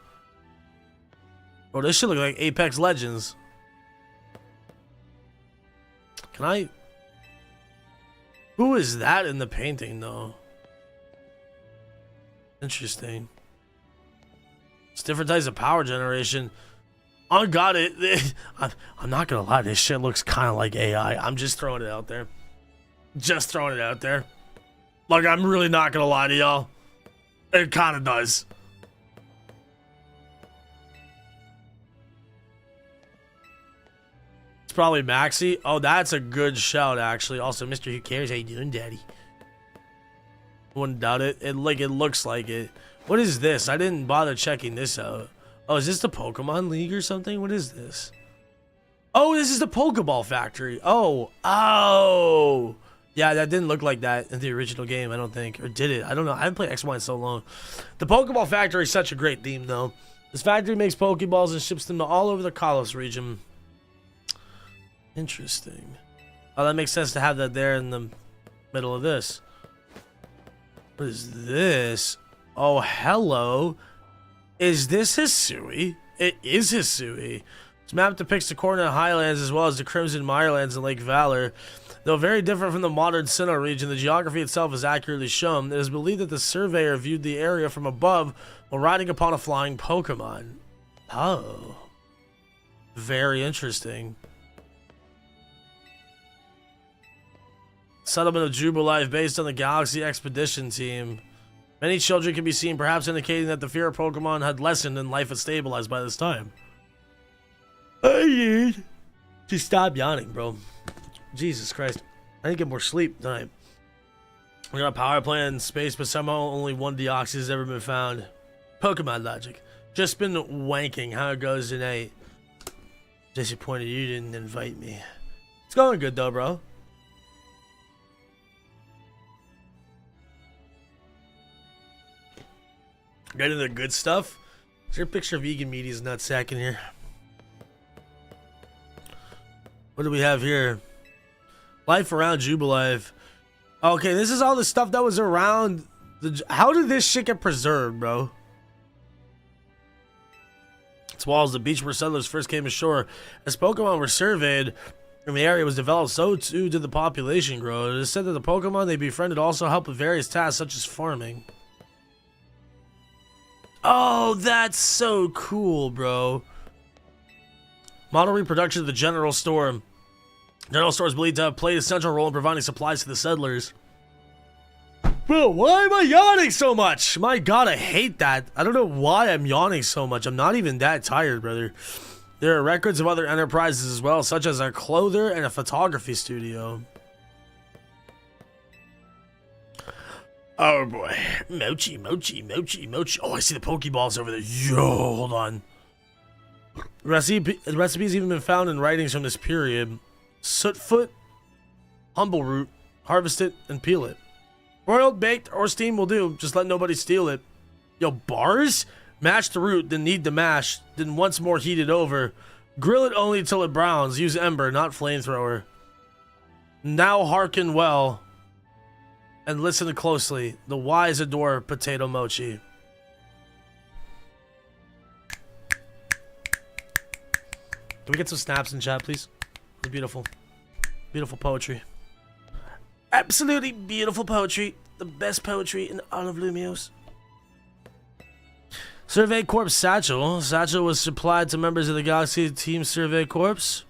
Bro, this should look like Apex Legends. Can I? Who is that in the painting, though? Interesting. It's different types of power generation. Oh, God, I'm not gonna lie, this shit looks kind of like AI. I'm just throwing it out there. Just throwing it out there. Like, I'm really not gonna lie to y'all. It kind of does. It's probably Maxi. Oh, that's a good shout, actually. Also, Mr. Who Cares? How you doing, Daddy? Wouldn't doubt it. It looks like it. What is this? I didn't bother checking this out. Oh, is this the Pokemon League or something? What is this? Oh, this is the Pokeball Factory. Oh. Yeah, that didn't look like that in the original game, I don't think. Or did it? I don't know. I haven't played X1 in so long. The Pokeball Factory is such a great theme, though. This factory makes Pokeballs and ships them to all over the Kalos region. Interesting. Oh, that makes sense to have that there in the middle of this. What is this? Oh, hello. Is this Hisui? It is Hisui. This map depicts the Coordinate Highlands as well as the Crimson Mirelands and Lake Valor. Though very different from the modern Sinnoh region, the geography itself is accurately shown. It is believed that the surveyor viewed the area from above while riding upon a flying Pokemon. Oh. Very interesting. Settlement of Jubilife based on the Galaxy Expedition Team. Many children can be seen, perhaps indicating that the fear of Pokemon had lessened and life had stabilized by this time. I need to stop yawning, bro. Jesus Christ. I need to get more sleep tonight. We got a power plant in space, but somehow only one Deoxys has ever been found. Pokemon logic. Just been wanking how it goes tonight. Disappointed you didn't invite me. It's going good though, bro. Getting the good stuff. Is there a picture of Vegan Meaty's nutsack in here? What do we have here? Life around Jubilife. Okay, this is all the stuff that was around. How did this shit get preserved, bro? Its walls, the beach where settlers first came ashore. As Pokemon were surveyed and the area was developed, so too did the population grow. It is said that the Pokemon they befriended also helped with various tasks such as farming. Oh, that's so cool, bro. Model reproduction of the General Store. General Store is believed to have played a central role in providing supplies to the settlers. Bro, why am I yawning so much? My god, I hate that. I don't know why I'm yawning so much. I'm not even that tired, brother. There are records of other enterprises as well, such as a clother and a photography studio. Oh boy. Mochi, mochi, mochi, mochi. Oh, I see the Pokeballs over there. Yo, hold on. Recipes even been found in writings from this period. Sootfoot, humble root, harvest it and peel it. Broiled, baked, or steamed will do. Just let nobody steal it. Yo, bars? Mash the root, then knead the mash, then once more heat it over. Grill it only till it browns. Use ember, not flamethrower. Now hearken well and listen closely. The wise adore potato mochi. Can we get some snaps in chat, please? It's beautiful. Beautiful poetry. Absolutely beautiful poetry. The best poetry in all of Lumios. Survey Corps Satchel. Satchel was supplied to members of the Galaxy Team Survey Corps.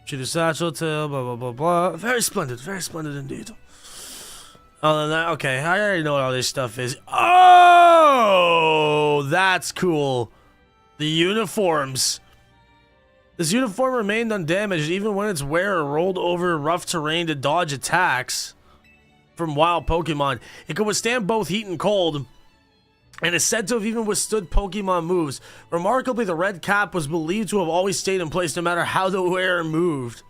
Shoot the satchel to blah blah blah blah. Very splendid indeed. Oh, then okay, I already know what all this stuff is. Oh, that's cool. The uniforms. This uniform remained undamaged even when its wearer rolled over rough terrain to dodge attacks from wild Pokemon. It could withstand both heat and cold, and is said to have even withstood Pokemon moves. Remarkably, the red cap was believed to have always stayed in place no matter how the wearer moved.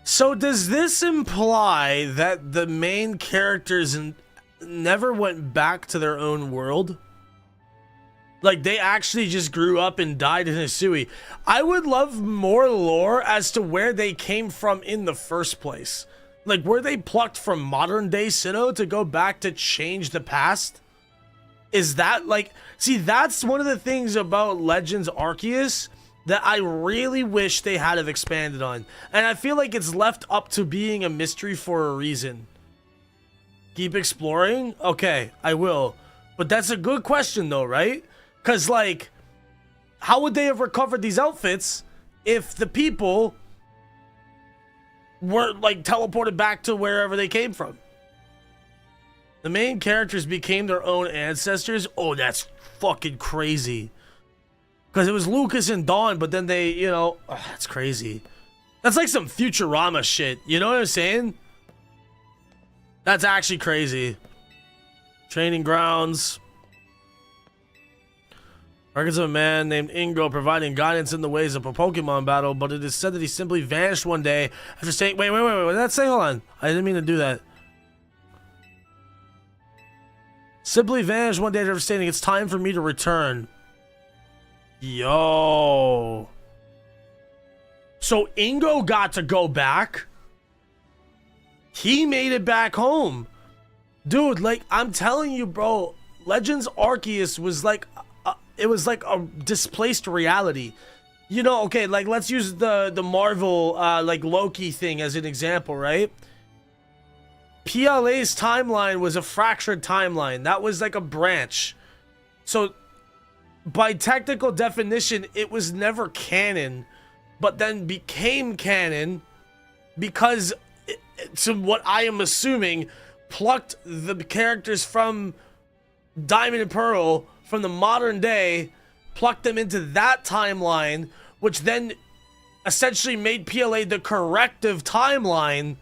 So does this imply that the main characters never went back to their own world? Like, they actually just grew up and died in Hisui. I would love more lore as to where they came from in the first place. Like, were they plucked from modern day Sinnoh to go back to change the past? Is that, like... See, that's one of the things about Legends Arceus that I really wish they had have expanded on. And I feel like it's left up to being a mystery for a reason. Keep exploring? Okay, I will. But that's a good question though, right? Because, like, how would they have recovered these outfits if the people were, like, teleported back to wherever they came from? The main characters became their own ancestors? Oh, that's fucking crazy. Because it was Lucas and Dawn, but then they, you know... Oh, that's crazy. That's like some Futurama shit. You know what I'm saying? That's actually crazy. Training grounds... Records of a man named Ingo providing guidance in the ways of a Pokemon battle, but it is said that he simply vanished one day after saying, wait, what did that say? Hold on. I didn't mean to do that. Simply vanished one day after stating, it's time for me to return. Yo. So Ingo got to go back. He made it back home. Dude, like, I'm telling you, bro, Legends Arceus was like it was like a displaced reality. You know, okay, like let's use the Marvel like Loki thing as an example, right? PLA's timeline was a fractured timeline. That was like a branch. So by technical definition, it was never canon, but then became canon because to what I am assuming, plucked the characters from Diamond and Pearl from the modern day, plucked them into that timeline, which then essentially made PLA the corrective timeline,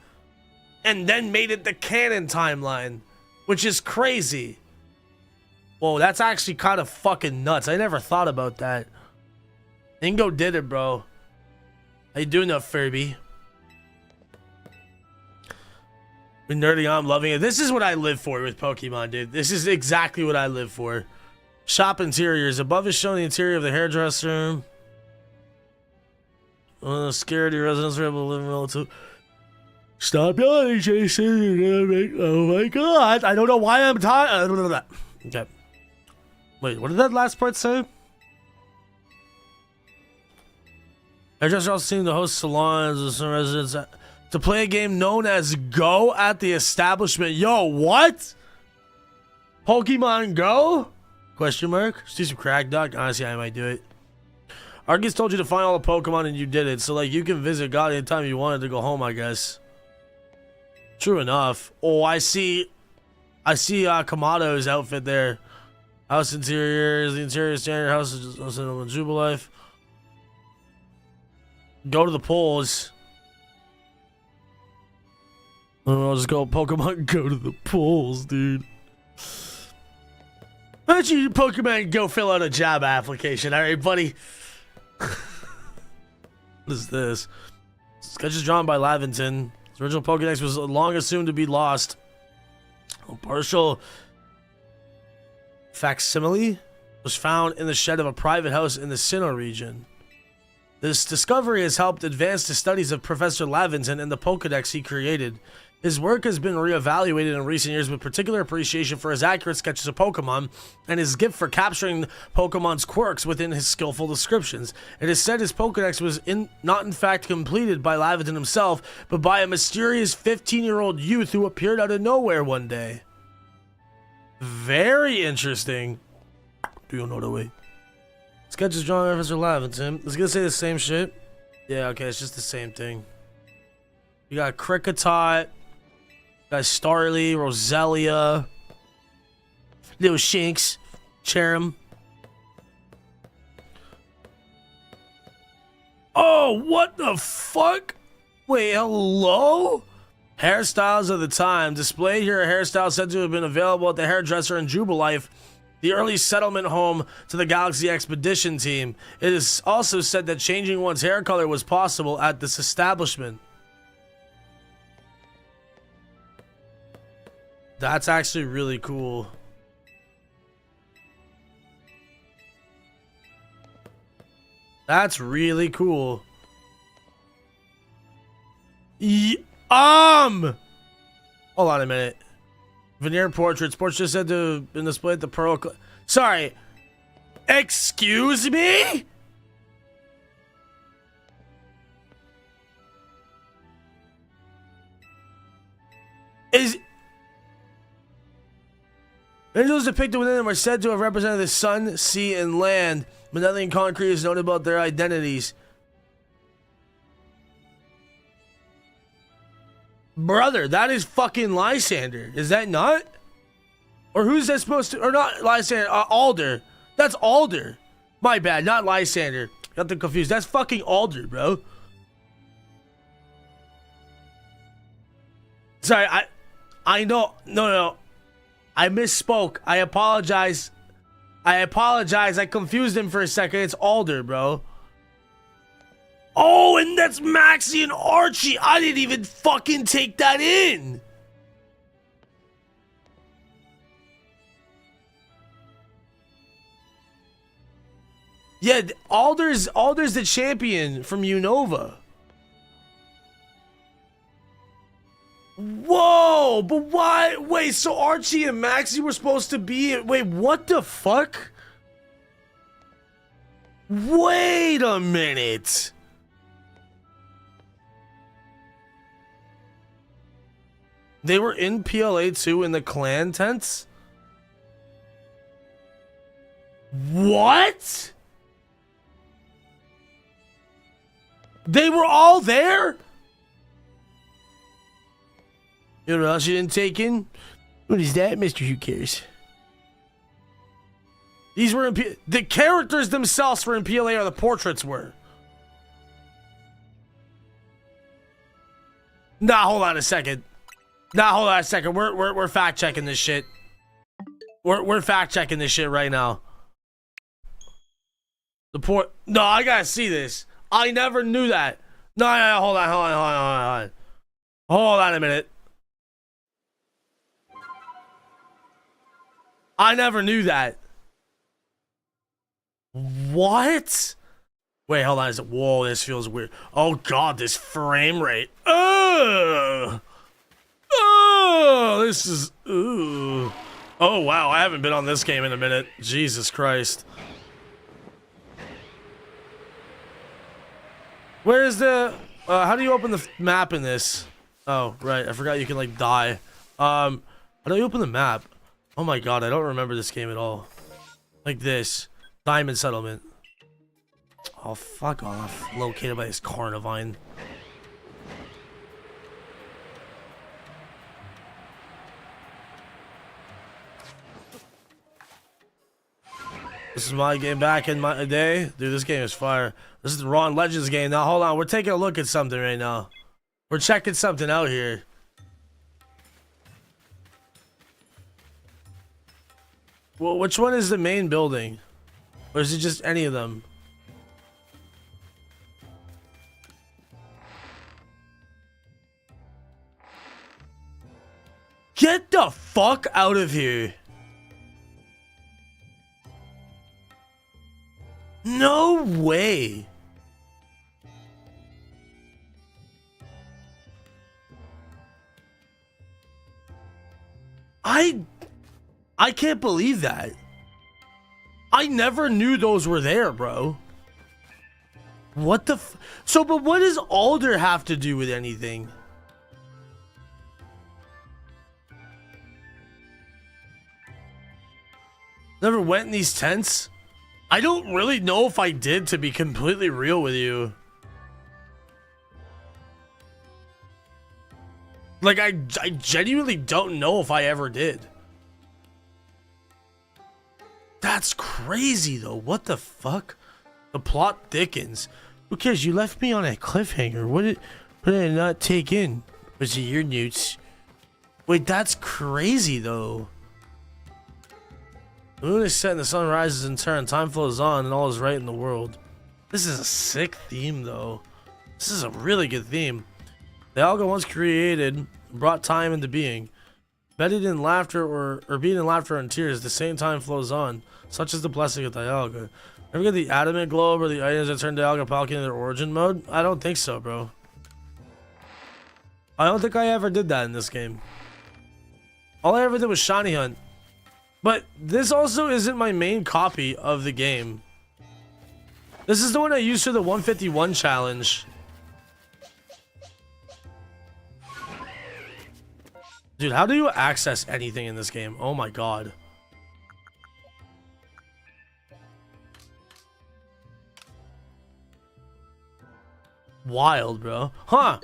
and then made it the canon timeline, which is crazy. Whoa, that's actually kind of fucking nuts. I never thought about that. Ingo did it, bro. How you doing up, Furby? Been nerding on, I'm loving it. This is what I live for with Pokemon, dude. This is exactly what I live for. Shop interiors. Above is shown the interior of the hairdresser room. Scared your residents are able to live in relative. Stop yelling, Jason. You're gonna make. Oh my god. I don't know why I'm tired. Okay. Wait, what did that last part say? Hairdresser also seem to host salons and some residents to play a game known as Go at the establishment. Yo, what? Pokemon Go? Question mark? Just do some crack, Doc. Honestly, I might do it. Argus told you to find all the Pokemon and you did it. So, like, you can visit God anytime you wanted to go home, I guess. True enough. Oh, I see Kamado's outfit there. House interiors. The interior standard house is just in Jubilife. Go to the polls. I'll just go Pokemon Go to the polls, dude. Why don't you Pokemon Go fill out a job application, alright, buddy? What is this? Sketches drawn by Laventon. His original Pokedex was long assumed to be lost. A partial facsimile was found in the shed of a private house in the Sinnoh region. This discovery has helped advance the studies of Professor Laventon and the Pokedex he created. His work has been reevaluated in recent years with particular appreciation for his accurate sketches of Pokemon and his gift for capturing Pokemon's quirks within his skillful descriptions. It is said his Pokedex was not in fact completed by Laventon himself, but by a mysterious 15-year-old youth who appeared out of nowhere one day. Very interesting. Do you know the way? Sketches drawn by Professor Laventon. It's gonna say the same shit. Yeah, okay, it's just the same thing. You got Kricketot. Got Starly, Roselia, Little Shinx, Cherim. Oh, what the fuck? Wait, hello? Hairstyles of the time. Displayed here are hairstyles said to have been available at the hairdresser in Jubilife, the early settlement home to the Galaxy Expedition team. It is also said that changing one's hair color was possible at this establishment. That's actually really cool. That's really cool. Hold on a minute. Veneer portraits. Portraits said to have been displayed at the Pearl. Sorry. Excuse me? Angels depicted within them are said to have represented the sun, sea, and land, but nothing concrete is known about their identities. Brother, that is fucking Lysander. Is that not? Or who's that supposed to? Or not Lysander, Alder. That's Alder. My bad, not Lysander. Got them confused. That's fucking Alder, bro. Sorry, I know. No. I misspoke. I apologize. I confused him for a second. It's Alder, bro. Oh, and that's Maxie and Archie. I didn't even fucking take that in. Yeah, Alder's the champion from Unova. Whoa, but why? Wait, so Archie and Maxie were supposed to be... Wait, what the fuck? Wait a minute. They were in PLA 2 in the clan tents? What? They were all there? You know what else you didn't take in? What is that, Mr. Who Cares? These were in the characters themselves were in PLA, or the portraits were. Nah, hold on a second. We're fact checking this shit. We're fact checking this shit right now. No, I gotta see this. I never knew that. No, hold on. Hold on a minute. I never knew that. What? Wait, hold on. Whoa, this feels weird. Oh god, this frame rate. Oh, this is. Ooh. Oh wow, I haven't been on this game in a minute. Jesus Christ. Where is the? How do you open the map in this? Oh right, I forgot you can like die. How do you open the map? Oh my god, I don't remember this game at all. Like this. Diamond Settlement. Oh, fuck off. Located by this Carnivine. This is my game back in my day. Dude, this game is fire. This is the Ron Legends game. Now, hold on. We're taking a look at something right now. We're checking something out here. Well, which one is the main building? Or is it just any of them? Get the fuck out of here. No way. I can't believe that. I never knew those were there, bro. What the but what does Alder have to do with anything? Never went in these tents? I don't really know if I did, to be completely real with you. Like, I genuinely don't know if I ever did. That's crazy, though. What the fuck? The plot thickens. Who cares? You left me on a cliffhanger. What did I not take in? Was it your newts? Wait, that's crazy, though. The moon is set and the sun rises in turn. Time flows on and all is right in the world. This is a sick theme, though. This is a really good theme. The Alga once created brought time into being. Bedded in laughter or being in laughter and tears, the same time flows on. Such is the blessing of Dialga. Ever get the adamant globe or the items that turn Dialga Palkia in their origin mode? I don't think so, bro. I don't think I ever did that in this game. All I ever did was shiny hunt. But this also isn't my main copy of the game. This is the one I used for the 151 challenge. Dude, how do you access anything in this game? Oh my god. Wild, bro. Huh.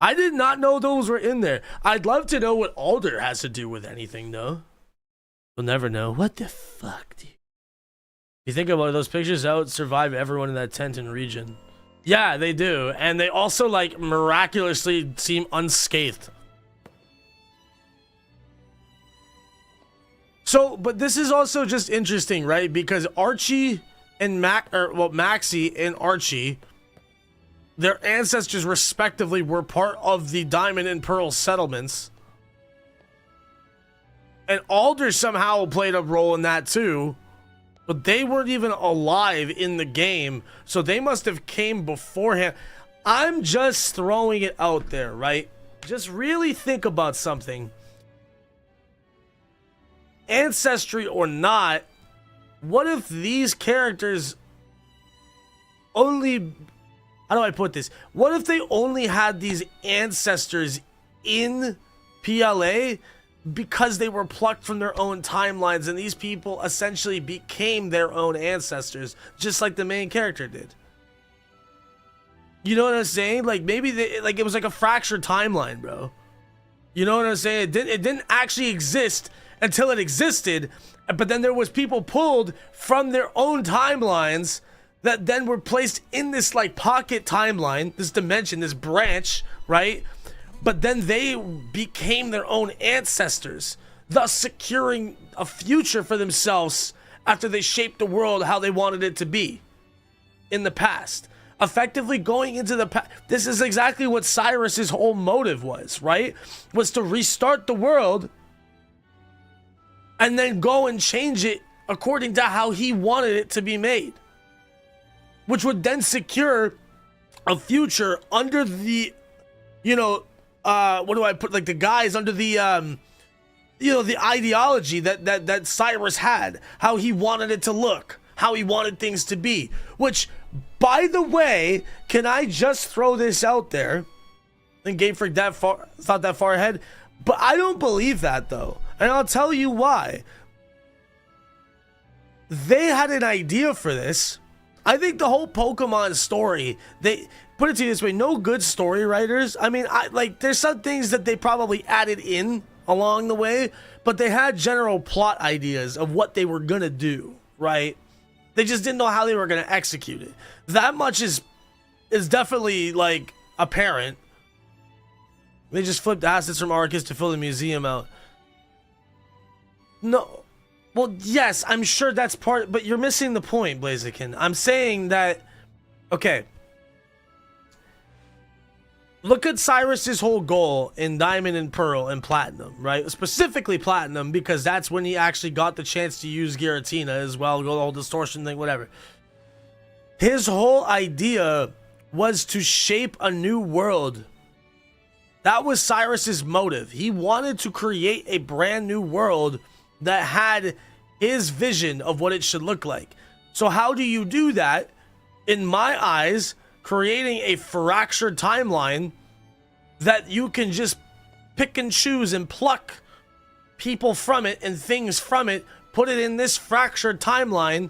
I did not know those were in there. I'd love to know what Alder has to do with anything, though. We'll never know. What the fuck, dude? You think about it, those pictures out survive everyone in that tent and region. Yeah, they do. And they also, like, miraculously seem unscathed. So, but this is also just interesting, right? Because Archie and Maxie and Archie, their ancestors respectively were part of the Diamond and Pearl settlements. And Alder somehow played a role in that too. But they weren't even alive in the game. So they must have came beforehand. I'm just throwing it out there, right? Just really think about something. Ancestry or not, what if these characters only, how do I put this? What if they only had these ancestors in PLA because they were plucked from their own timelines, and these people essentially became their own ancestors, just like the main character did? You know what I'm saying? Like, maybe like it was like a fractured timeline, bro. You know what I'm saying? It didn't actually exist until it existed, but then there was people pulled from their own timelines that then were placed in this like pocket timeline, this dimension, this branch, right? But then they became their own ancestors, thus securing a future for themselves after they shaped the world how they wanted it to be in the past. Effectively going into the past. This is exactly what Cyrus's whole motive was, right? Was to restart the world and then go and change it according to how he wanted it to be made, which would then secure a future under the, you know, what do I put, like the guys under the, you know, the ideology that Cyrus had, how he wanted it to look, how he wanted things to be. Which, by the way, can I just throw this out there? And Game Freak thought that far ahead, but I don't believe that though, and I'll tell you why. They had an idea for this. I think the whole Pokemon story, they put it to you this way: no good story writers. I mean, there's some things that they probably added in along the way, but they had general plot ideas of what they were gonna do, right? They just didn't know how they were gonna execute it. That much is definitely like apparent. They just flipped assets from Arceus to fill the museum out. No. Well, yes, I'm sure that's part, but you're missing the point, Blaziken. I'm saying that, okay, look at Cyrus's whole goal in Diamond and Pearl and Platinum, right? Specifically Platinum, because that's when he actually got the chance to use Giratina as well, go the whole distortion thing, whatever. His whole idea was to shape a new world. That was Cyrus's motive. He wanted to create a brand new world that had his vision of what it should look like. So how do you do that? In my eyes, creating a fractured timeline that you can just pick and choose and pluck people from it and things from it, put it in this fractured timeline,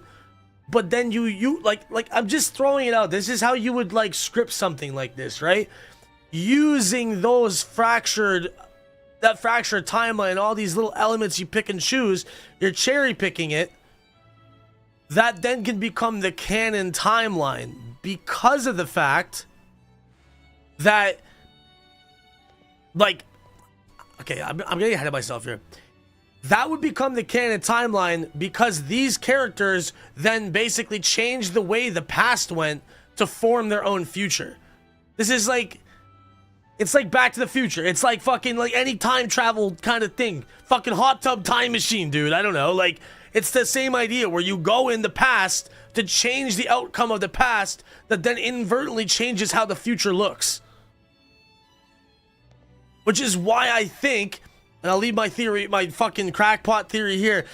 but then you like I'm just throwing it out. This is how you would like script something like this, right? Using those that fractured timeline, all these little elements you pick and choose, you're cherry picking it. That then can become the canon timeline because of the fact that, like, okay, I'm getting ahead of myself here. That would become the canon timeline because these characters then basically change the way the past went to form their own future. This is like, it's like Back to the Future. It's like fucking like any time travel kind of thing. Fucking hot tub time machine, dude. I don't know. Like, it's the same idea where you go in the past to change the outcome of the past that then inadvertently changes how the future looks. Which is why I think, and I'll leave my theory, my fucking crackpot theory here.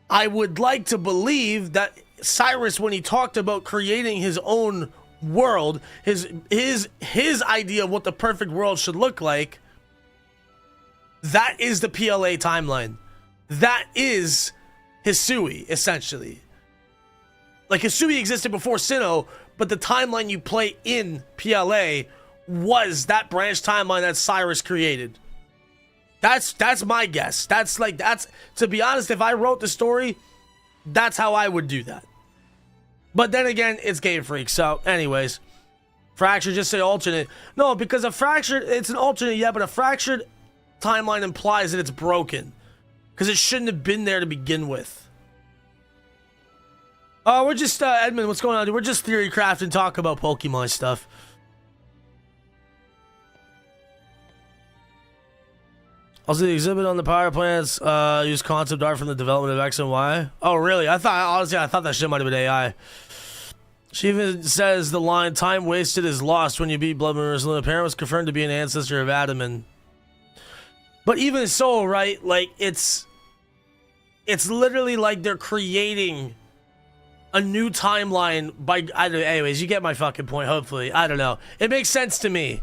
I would like to believe that Cyrus, when he talked about creating his own world, his idea of what the perfect world should look like, that is the PLA timeline. That is Hisui, essentially. Like, Hisui existed before Sinnoh, but the timeline you play in PLA was that branch timeline that Cyrus created. That's my guess. That's to be honest, if I wrote the story, that's how I would do that. But then again, it's Game Freak. So anyways, fractured, just say alternate. No, because a fractured, it's an alternate, yeah, but a fractured timeline implies that it's broken. Because it shouldn't have been there to begin with. We're just, Edmund, what's going on, dude? We're just theory crafting, talk about Pokemon stuff. Also, the exhibit on the power plants use concept art from the development of X and Y. Oh, really? I thought that shit might have been AI. She even says the line, time wasted is lost when you beat Blood Moon. The parent was confirmed to be an ancestor of Adaman. But even so, right, like, it's literally like they're creating a new timeline by, I don't know, anyways, you get my fucking point, hopefully. I don't know. It makes sense to me.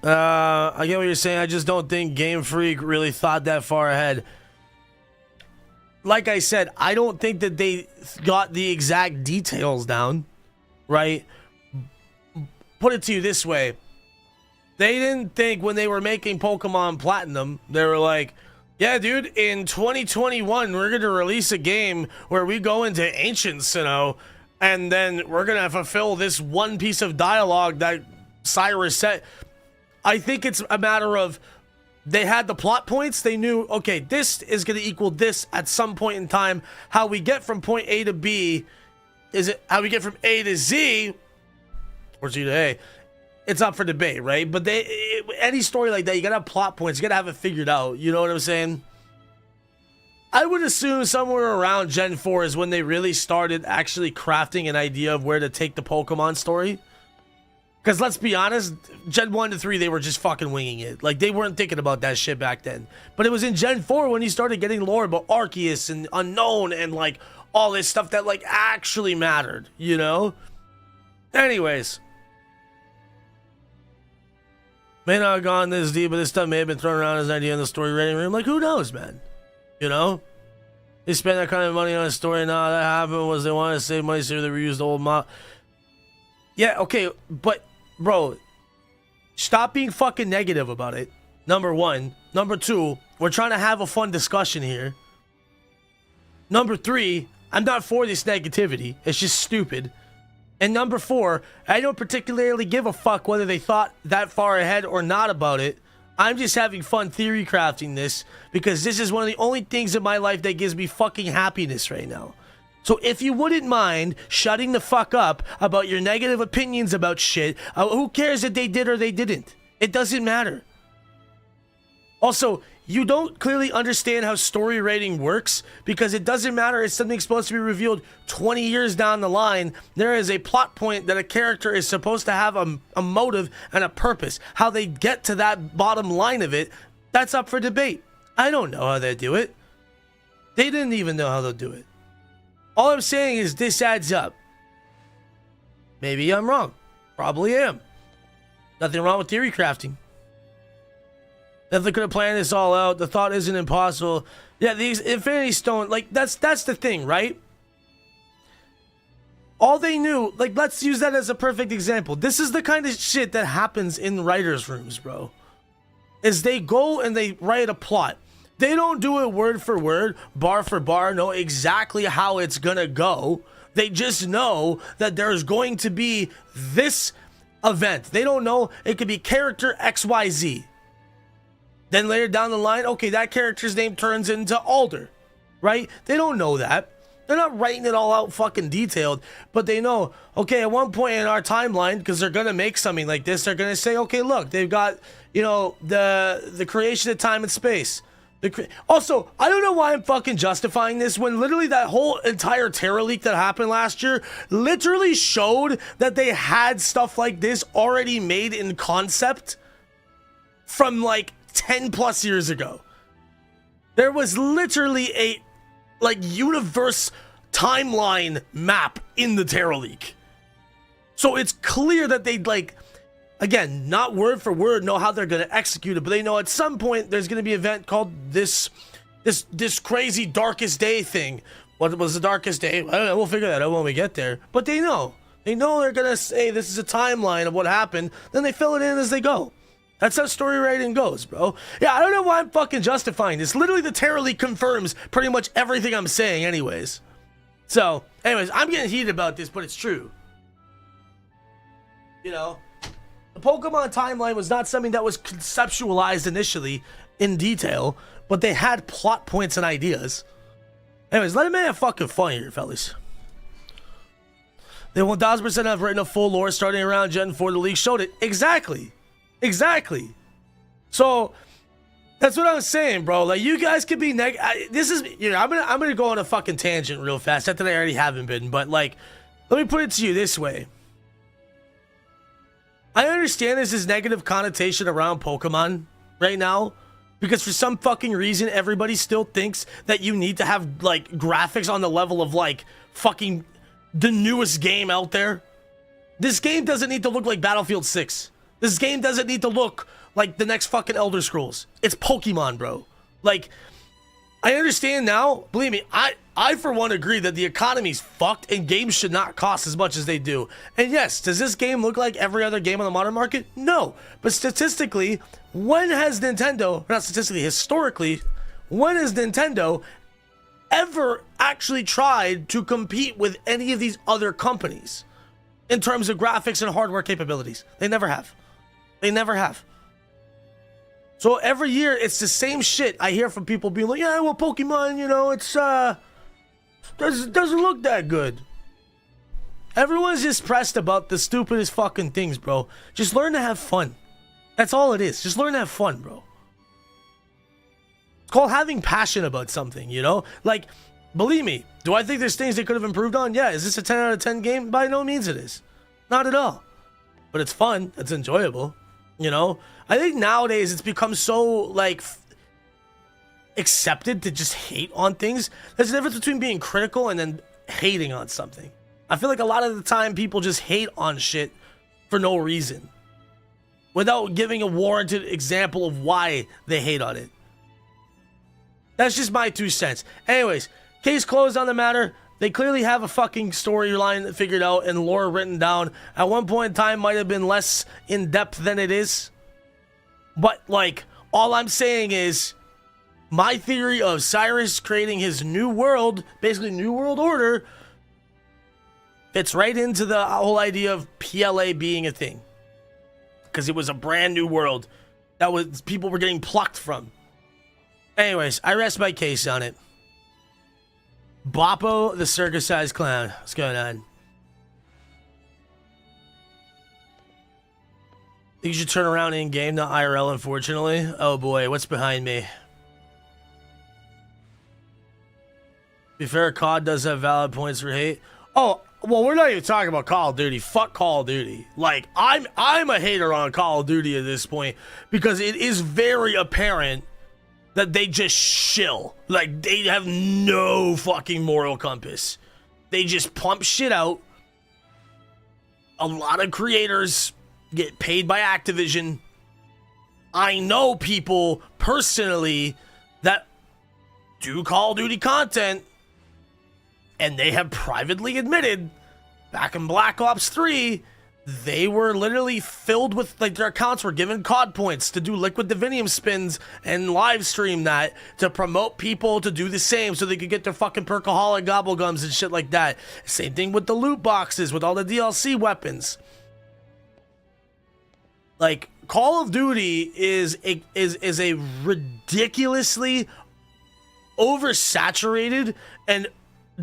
I get what you're saying. I just don't think Game Freak really thought that far ahead. Like I said, I don't think that they got the exact details down, right? Put it to you this way. They didn't think when they were making Pokemon Platinum, they were like, yeah, dude, in 2021, we're going to release a game where we go into Ancient Sinnoh, and then we're going to fulfill this one piece of dialogue that Cyrus said. I think it's a matter of they had the plot points. They knew, okay, this is going to equal this at some point in time. How we get from point A to B, is it how we get from A to Z, or Z to A? It's up for debate, right? But any story like that, you got to have plot points. You got to have it figured out. You know what I'm saying? I would assume somewhere around Gen 4 is when they really started actually crafting an idea of where to take the Pokemon story. Because let's be honest, Gen 1 to 3, they were just fucking winging it. Like, they weren't thinking about that shit back then. But it was in Gen 4 when you started getting lore about Arceus and Unknown and, like, all this stuff that, like, actually mattered, you know? Anyways. May not have gone this deep, but this stuff may have been thrown around as an idea in the story writing room. Like, who knows, man? You know? They spent that kind of money on a story. Nah, that happened was they wanted to save money, so they reused the old mod. Yeah, okay, but, bro, stop being fucking negative about it. Number one. Number two, we're trying to have a fun discussion here. Number three, I'm not for this negativity. It's just stupid. And number four, I don't particularly give a fuck whether they thought that far ahead or not about it. I'm just having fun theory crafting this because this is one of the only things in my life that gives me fucking happiness right now. So if you wouldn't mind shutting the fuck up about your negative opinions about shit, who cares if they did or they didn't? It doesn't matter. Also, you don't clearly understand how story writing works because it doesn't matter if something's supposed to be revealed 20 years down the line. There is a plot point that a character is supposed to have a motive and a purpose. How they get to that bottom line of it, that's up for debate. I don't know how they do it. They didn't even know how they'll do it. All I'm saying is this adds up. Maybe I'm wrong. Probably am. Nothing wrong with theory crafting. If they could have planned this all out, the thought isn't impossible. Yeah, the Infinity Stone, like, that's the thing, right? All they knew, like, let's use that as a perfect example. This is the kind of shit that happens in writers' rooms, bro. Is they go and they write a plot. They don't do it word for word, bar for bar, know exactly how it's gonna go. They just know that there's going to be this event. They don't know, it could be character XYZ. Then later down the line, okay, that character's name turns into Alder, right? They don't know that. They're not writing it all out fucking detailed, but they know, okay, at one point in our timeline, because they're going to make something like this, they're going to say, okay, look, they've got, you know, the creation of time and space. Also, I don't know why I'm fucking justifying this when literally that whole entire Terra leak that happened last year literally showed that they had stuff like this already made in concept from like 10 plus years ago. There was literally a like universe timeline map in the Terra leak. So it's clear that they, like, again, not word for word know how they're going to execute it, but they know at some point there's going to be an event called this crazy darkest day thing. What was the darkest day? I don't know, we'll figure that out when we get there. But they know they're going to say this is a timeline of what happened, then they fill it in as they go. That's how story writing goes, bro. Yeah, I don't know why I'm fucking justifying this. Literally, the Terra leak confirms pretty much everything I'm saying anyways. So, anyways, I'm getting heated about this, but it's true. You know, the Pokemon timeline was not something that was conceptualized initially in detail, but they had plot points and ideas. Anyways, let me have fucking fun here, fellas. They 1000% have written a full lore starting around Gen 4. The leak showed it. Exactly. So that's what I was saying, bro. Like, you guys could be this is, you know, I'm gonna go on a fucking tangent real fast. Not that I already haven't been, but like, let me put it to you this way. I understand there's this negative connotation around Pokemon right now, Because for some fucking reason, everybody still thinks that you need to have, like, graphics on the level of, like, fucking the newest game out there. This game doesn't need to look like Battlefield 6. This game doesn't need to look like the next fucking Elder Scrolls. It's Pokemon, bro. Like, I understand now. Believe me, I for one agree that the economy's fucked and games should not cost as much as they do. And yes, does this game look like every other game on the modern market? No. But statistically, when has Nintendo, not statistically, historically, when has Nintendo ever actually tried to compete with any of these other companies in terms of graphics and hardware capabilities? They never have. They never have. So every year, it's the same shit I hear from people being like, yeah, well, Pokemon, you know, it's, doesn't look that good. Everyone's just pressed about the stupidest fucking things, bro. Just learn to have fun. That's all it is. Just learn to have fun, bro. It's called having passion about something, you know? Like, believe me, do I think there's things they could have improved on? Yeah. Is this a 10 out of 10 game? By no means it is. Not at all. But it's fun. It's enjoyable. You know? I think nowadays it's become so, like, accepted to just hate on things. There's a difference between being critical and then hating on something. I feel like a lot of the time people just hate on shit for no reason, without giving a warranted example of why they hate on it. That's just my 2 cents. Anyways, case closed on the matter. They clearly have a fucking storyline figured out and lore written down. At one point in time, might have been less in depth than it is. But, like, all I'm saying is, my theory of Cyrus creating his new world, basically New World Order, fits right into the whole idea of PLA being a thing. Because it was a brand new world that was people were getting plucked from. Anyways, I rest my case on it. Boppo, the circus-sized clown. What's going on? You should turn around in-game, not IRL, unfortunately. Oh boy, what's behind me? Be fair, COD does have valid points for hate. Oh, well, we're not even talking about Call of Duty. Fuck Call of Duty. Like, I'm a hater on Call of Duty at this point because it is very apparent that they just shill. Like, they have no fucking moral compass. They just pump shit out. A lot of creators get paid by Activision. I know people personally that do Call of Duty content, and they have privately admitted back in Black Ops 3, they were literally filled with, like, their accounts were given COD points to do Liquid Divinium spins and live stream that to promote people to do the same so they could get their fucking Perkaholic Gobblegums and shit like that. Same thing with the loot boxes, with all the DLC weapons. Like, Call of Duty is a ridiculously oversaturated and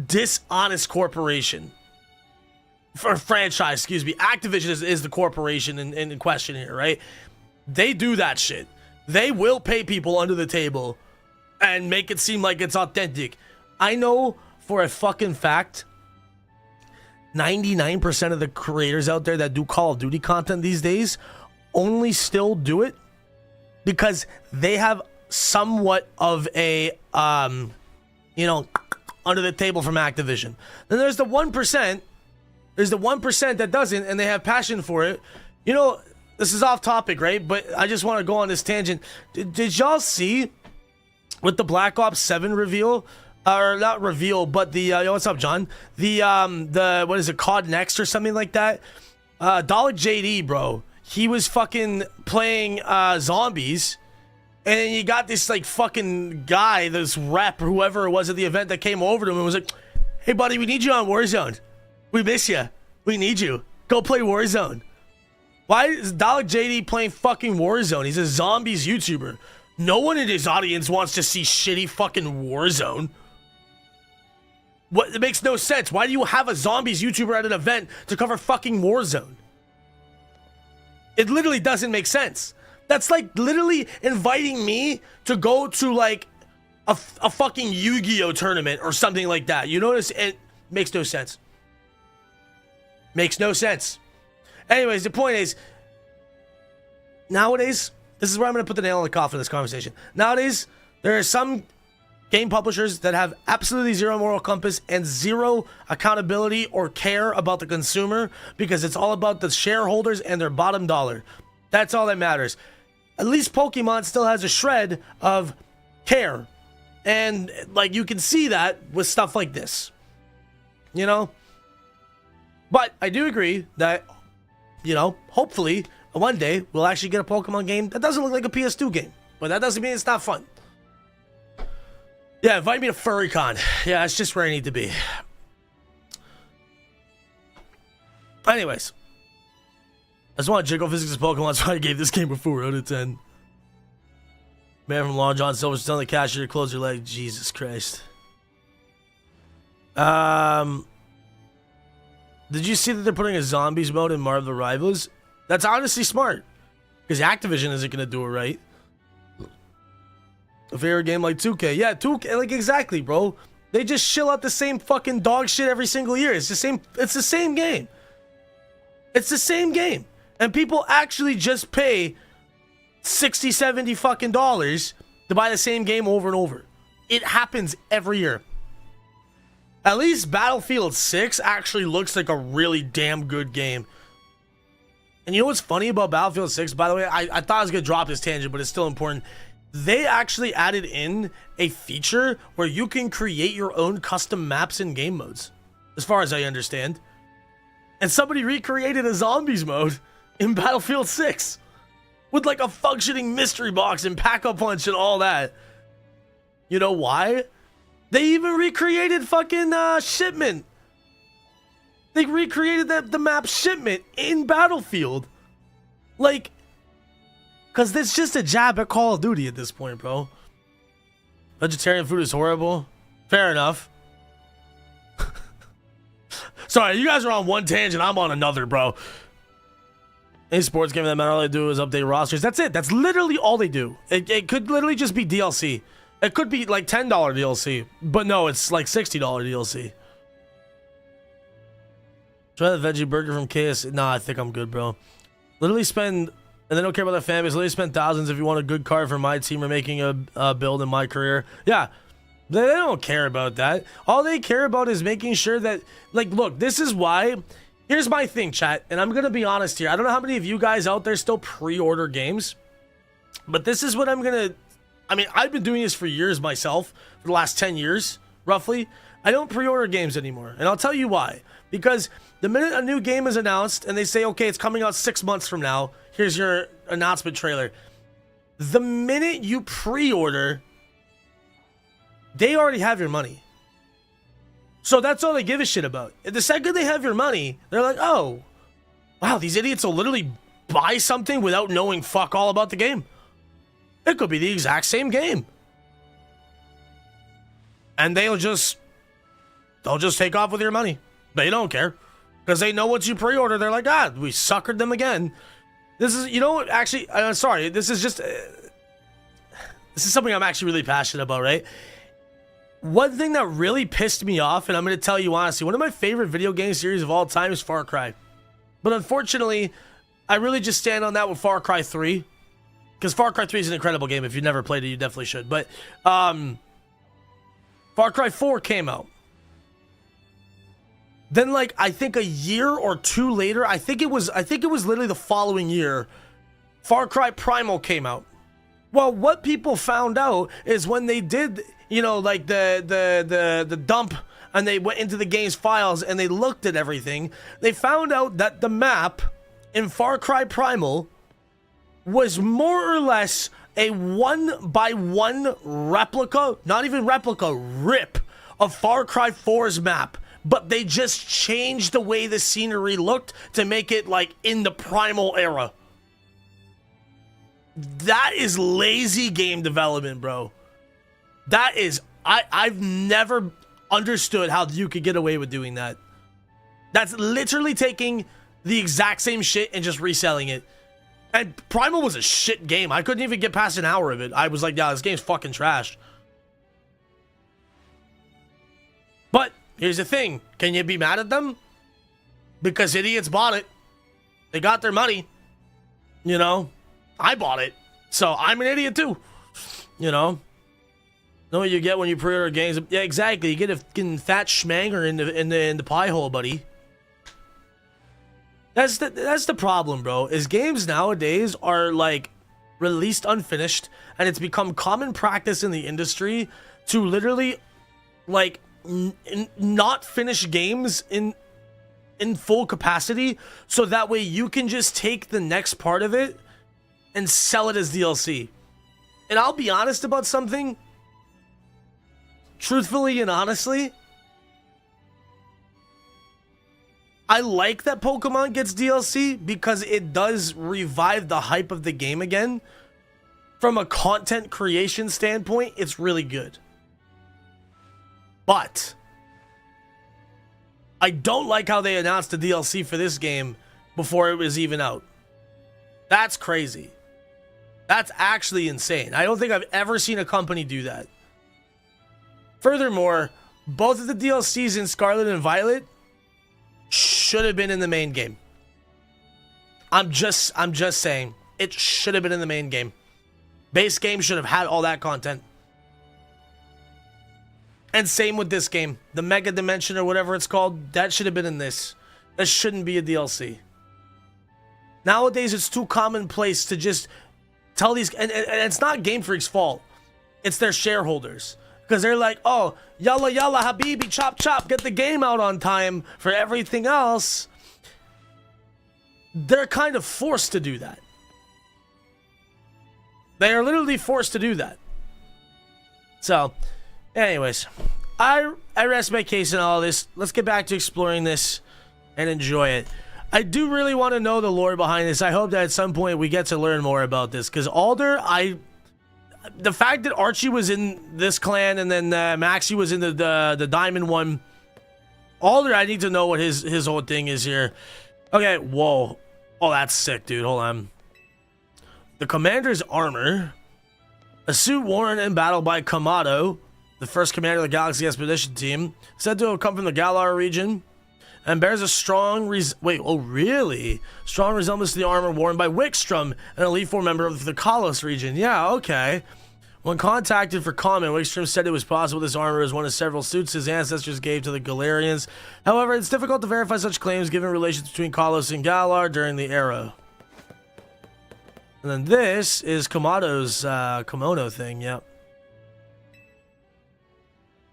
dishonest corporation. For franchise, excuse me. Activision is the corporation in question here, right? They do that shit. They will pay people under the table and make it seem like it's authentic. I know for a fucking fact 99% of the creators out there that do Call of Duty content these days only still do it because they have somewhat of a you know, under the table from Activision. Then there's the 1%. There's the 1% that doesn't, and they have passion for it. You know, this is off topic, right? But I just want to go on this tangent. Did y'all see with the Black Ops 7 reveal, or not reveal, but the yo, what's up, John? The what is it, COD Next or something like that? Dalek JD, bro. He was fucking playing zombies. And then you got this, like, fucking guy, this rep, whoever it was at the event that came over to him and was like, hey, buddy, we need you on Warzone. We miss you. We need you. Go play Warzone. Why is Dalek JD playing fucking Warzone? He's a zombies YouTuber. No one in his audience wants to see shitty fucking Warzone. What? It makes no sense. Why do you have a zombies YouTuber at an event to cover fucking Warzone? It literally doesn't make sense. That's like literally inviting me to go to, like, a fucking Yu-Gi-Oh tournament or something like that. You notice? It makes no sense. Makes no sense. Anyways, the point is, nowadays, this is where I'm going to put the nail in the coffin of this conversation. Nowadays, there are some game publishers that have absolutely zero moral compass and zero accountability or care about the consumer because it's all about the shareholders and their bottom dollar. That's all that matters. At least Pokemon still has a shred of care. And, like, you can see that with stuff like this. You know? But I do agree that, you know, hopefully one day we'll actually get a Pokemon game that doesn't look like a PS2 game. But that doesn't mean it's not fun. Yeah, invite me to FurryCon. Yeah, that's just where I need to be. Anyways. I just want to jiggle physics of Pokemon, so I gave this game a 4 out of 10. Man from Long John Silver's telling the cashier to close your leg. Jesus Christ. Did you see that they're putting a zombies mode in Marvel Rivals? That's honestly smart. Because Activision isn't going to do it right. A favorite game like 2K. Yeah, 2K, like exactly, bro. They just shill out the same fucking dog shit every single year. It's the same game. It's the same game. And people actually just pay 60, 70 fucking dollars to buy the same game over and over. It happens every year. At least Battlefield 6 actually looks like a really damn good game. And you know what's funny about Battlefield 6? By the way, I thought I was going to drop this tangent, but it's still important. They actually added in a feature where you can create your own custom maps and game modes, as far as I understand. And somebody recreated a zombies mode in Battlefield 6 with like a functioning mystery box and pack-a-punch and all that. You know why? They even recreated fucking Shipment. They recreated the map Shipment in Battlefield. Like, because it's just a jab at Call of Duty at this point, bro. Vegetarian food is horrible. Fair enough. Sorry, you guys are on one tangent. I'm on another, bro. Any sports game that matter, all they do is update rosters. That's it. That's literally all they do. It could literally just be DLC. It could be like $10 DLC. But no, it's like $60 DLC. Try the veggie burger from KS. Nah, I think I'm good, bro. Literally spend... And they don't care about their families. Literally spend thousands if you want a good card for my team or making a build in my career. Yeah. They don't care about that. All they care about is making sure that... Like, look, this is why... Here's my thing, chat. And I'm going to be honest here. I don't know how many of you guys out there still pre-order games. But this is what I'm going to... I mean, I've been doing this for years myself. For the last 10 years, roughly. I don't pre-order games anymore. And I'll tell you why. Because the minute a new game is announced and they say, okay, it's coming out 6 months from now, here's your announcement trailer. The minute you pre-order, they already have your money. So that's all they give a shit about. The second they have your money, they're like, oh, wow, these idiots will literally buy something without knowing fuck all about the game. It could be the exact same game. And they'll just take off with your money. They don't care. Because they know once you pre-order, they're like, we suckered them again. This is, you know, actually, sorry, this is just, this is something I'm actually really passionate about, right? One thing that really pissed me off, and I'm going to tell you honestly, one of my favorite video game series of all time is Far Cry. But unfortunately, I really just stand on that with Far Cry 3. Because Far Cry 3 is an incredible game. If you've never played it, you definitely should. But Far Cry 4 came out. Then, like, I think a year or two later, I think it was literally the following year, Far Cry Primal came out. Well, what people found out is when they did, you know, like the dump, and they went into the game's files and they looked at everything, they found out that the map in Far Cry Primal was more or less a 1-by-1 replica, not even replica, rip of Far Cry 4's map. But they just changed the way the scenery looked to make it like in the Primal era. That is lazy game development, bro. That is, I've never understood how you could get away with doing that. That's literally taking the exact same shit and just reselling it. And Primal was a shit game. I couldn't even get past an hour of it. I was like, yeah, this game's fucking trash. But here's the thing. Can you be mad at them? Because idiots bought it. They got their money. You know? I bought it. So I'm an idiot too. You know what you get when you pre-order games? Yeah, exactly. You get a fucking fat schmanger in the pie hole, buddy. That's the problem, bro. Is games nowadays are like released unfinished, and it's become common practice in the industry to literally like not finish games in full capacity, so that way you can just take the next part of it and sell it as DLC. And I'll be honest about something. Truthfully and honestly, I like that Pokemon gets DLC because it does revive the hype of the game again. From a content creation standpoint, it's really good. But I don't like how they announced the DLC for this game before it was even out. That's crazy. That's actually insane. I don't think I've ever seen a company do that. Furthermore, both of the DLCs in Scarlet and Violet should have been in the main game. I'm just saying, it should have been in the main game. Base game should have had all that content. And same with this game. The Mega Dimension or whatever it's called, that should have been in this. That shouldn't be a DLC. Nowadays, it's too commonplace to just tell these... And it's not Game Freak's fault. It's their shareholders. Because they're like, oh, yalla yalla habibi, chop chop, get the game out on time for everything else. They're kind of forced to do that. They are literally forced to do that. So, anyways, I rest my case in all this. Let's get back to exploring this and enjoy it. I do really want to know the lore behind this. I hope that at some point we get to learn more about this. Because Alder, the fact that Archie was in this clan and then Maxie was in the diamond one. Alder, I need to know what his whole thing is here. Okay, whoa. Oh, that's sick, dude. Hold on. The commander's armor. A suit worn in battle by Kamado, the first commander of the Galaxy Expedition Team, said to have come from the Galar region, and bears a strong strong resemblance to the armor worn by Wickstrom, an Elite Four member of the Kalos region. Yeah, okay. When contacted for comment, Wickstrom said it was possible this armor was one of several suits his ancestors gave to the Galarians. However, it's difficult to verify such claims given relations between Kalos and Galar during the era. And then this is Kamado's kimono thing, yep.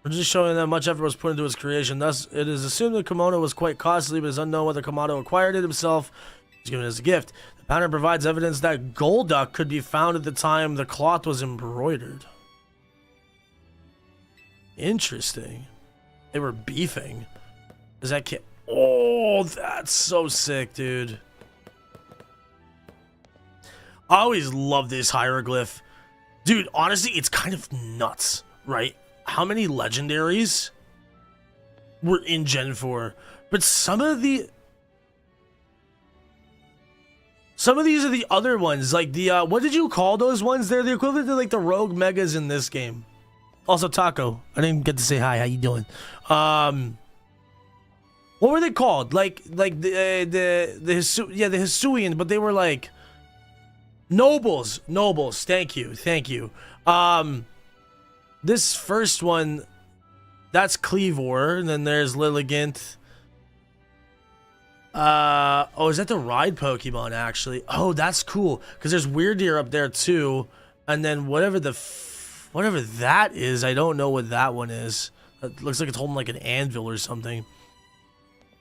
We're just showing that much effort was put into its creation. Thus, it is assumed the kimono was quite costly, but it's unknown whether Kamado acquired it himself. It was given as a gift. The pattern provides evidence that Golduck could be found at the time the cloth was embroidered. Interesting. They were beefing. Is that kid? Oh, that's so sick, dude. I always love this hieroglyph. Dude, honestly, it's kind of nuts, right? How many legendaries were in Gen 4? But some of these are the other ones. Like the, what did you call those ones? They're the equivalent to like the rogue megas in this game. Also, Taco. I didn't get to say hi. How you doing? What were they called? Like the Hisuian, but they were like... Nobles. Thank you. This first one, that's Cleavor, and then there's Lilligant. Oh, is that the ride Pokemon, actually? Oh, that's cool, because there's Weirdeer up there, too. And then whatever that is, I don't know what that one is. It looks like it's holding like an anvil or something.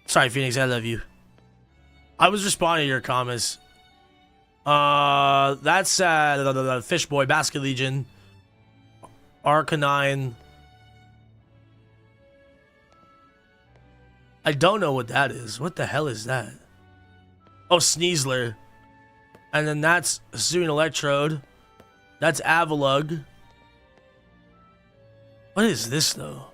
Sorry, Phoenix, I love you. I was responding to your comments. That's the Fish Boy, Basket Legion, Arcanine. I don't know what that is. What the hell is that? Oh, Sneasler. And then that's Hisuian Electrode. That's Avalugg. What is this, though?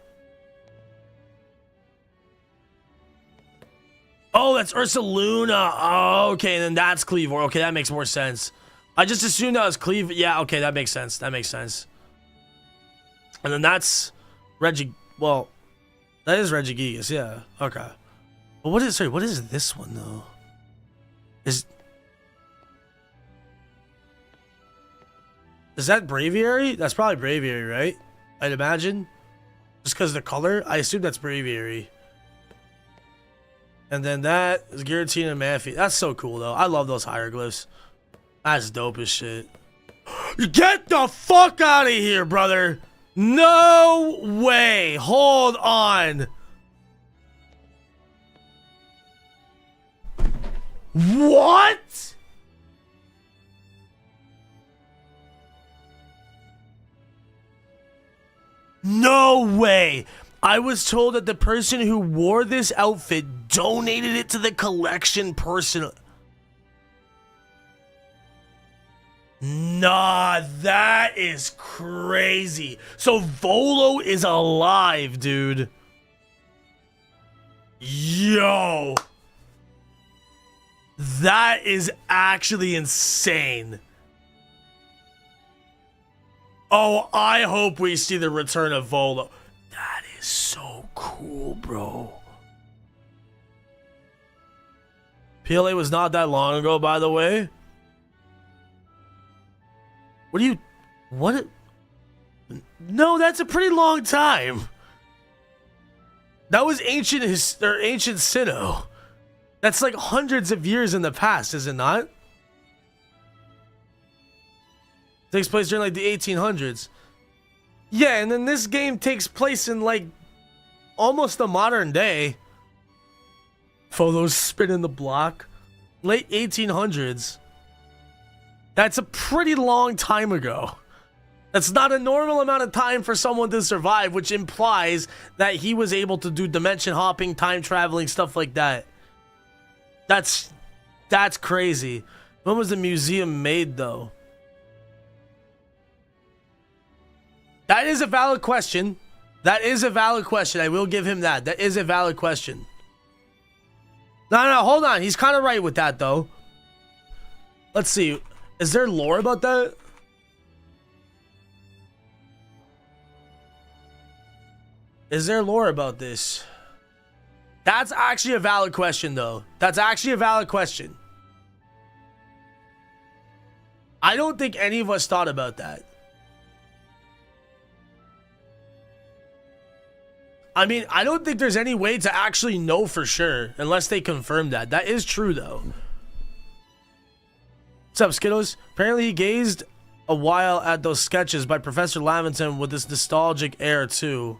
Oh, that's Ursaluna. Oh, okay, and then that's Cleavor. Okay, that makes more sense. I just assumed that was Cleavor. Yeah, okay, that makes sense. And then that's Reggie. Well, that is Regigigas, yeah. Okay. But what is this one, though? Is that Braviary? That's probably Braviary, right? I'd imagine. Just because of the color? I assume that's Braviary. And then that is Giratina and Manphy. That's so cool, though. I love those hieroglyphs. That's dope as shit. Get the fuck out of here, brother. No way. Hold on. What? No way. I was told that the person who wore this outfit donated it to the collection personally. Nah, that is crazy. So Volo is alive, dude. Yo. That is actually insane. Oh, I hope we see the return of Volo. That is so cool, bro. PLA was not that long ago, by the way. What? No, that's a pretty long time. That was ancient Sinnoh. That's like hundreds of years in the past, is it not? Takes place during like the 1800s. Yeah, and then this game takes place in like almost the modern day. Photos spinning the block. Late 1800s. That's a pretty long time ago. That's not a normal amount of time for someone to survive, which implies that he was able to do dimension hopping, time traveling, stuff like that. That's crazy. When was the museum made, though? That is a valid question. That is a valid question. I will give him that. That is a valid question. No, hold on. He's kind of right with that, though. Let's see. Is there lore about that? Is there lore about this? That's actually a valid question, though. That's actually a valid question. I don't think any of us thought about that. I mean, I don't think there's any way to actually know for sure unless they confirm that. That is true, though. What's up, Skittles? Apparently he gazed a while at those sketches by Professor Lavington with this nostalgic air, too.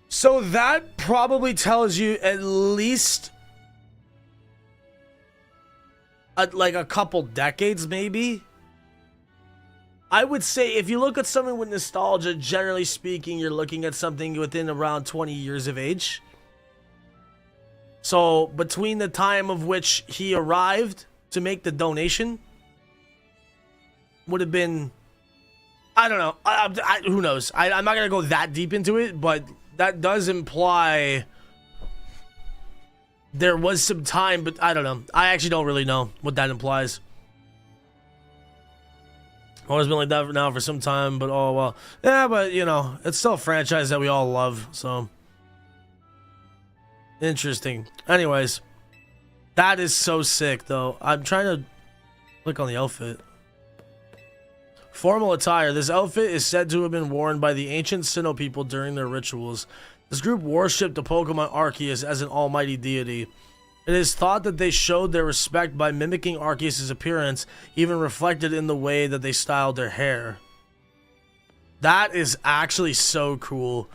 So that probably tells you at least like a couple decades, maybe. I would say if you look at something with nostalgia, generally speaking, you're looking at something within around 20 years of age. So between the time of which he arrived to make the donation would have been, I don't know. Who knows? I'm not going to go that deep into it, but that does imply there was some time, but I don't know. I actually don't really know what that implies. Always been like that now for some time, but oh well. Yeah, but you know, it's still a franchise that we all love, so. Interesting. Anyways, that is so sick, though. I'm trying to click on the outfit. Formal attire. This outfit is said to have been worn by the ancient Sinnoh people during their rituals. This group worshipped the Pokemon Arceus as an almighty deity. It is thought that they showed their respect by mimicking Arceus' appearance, even reflected in the way that they styled their hair. That is actually so cool.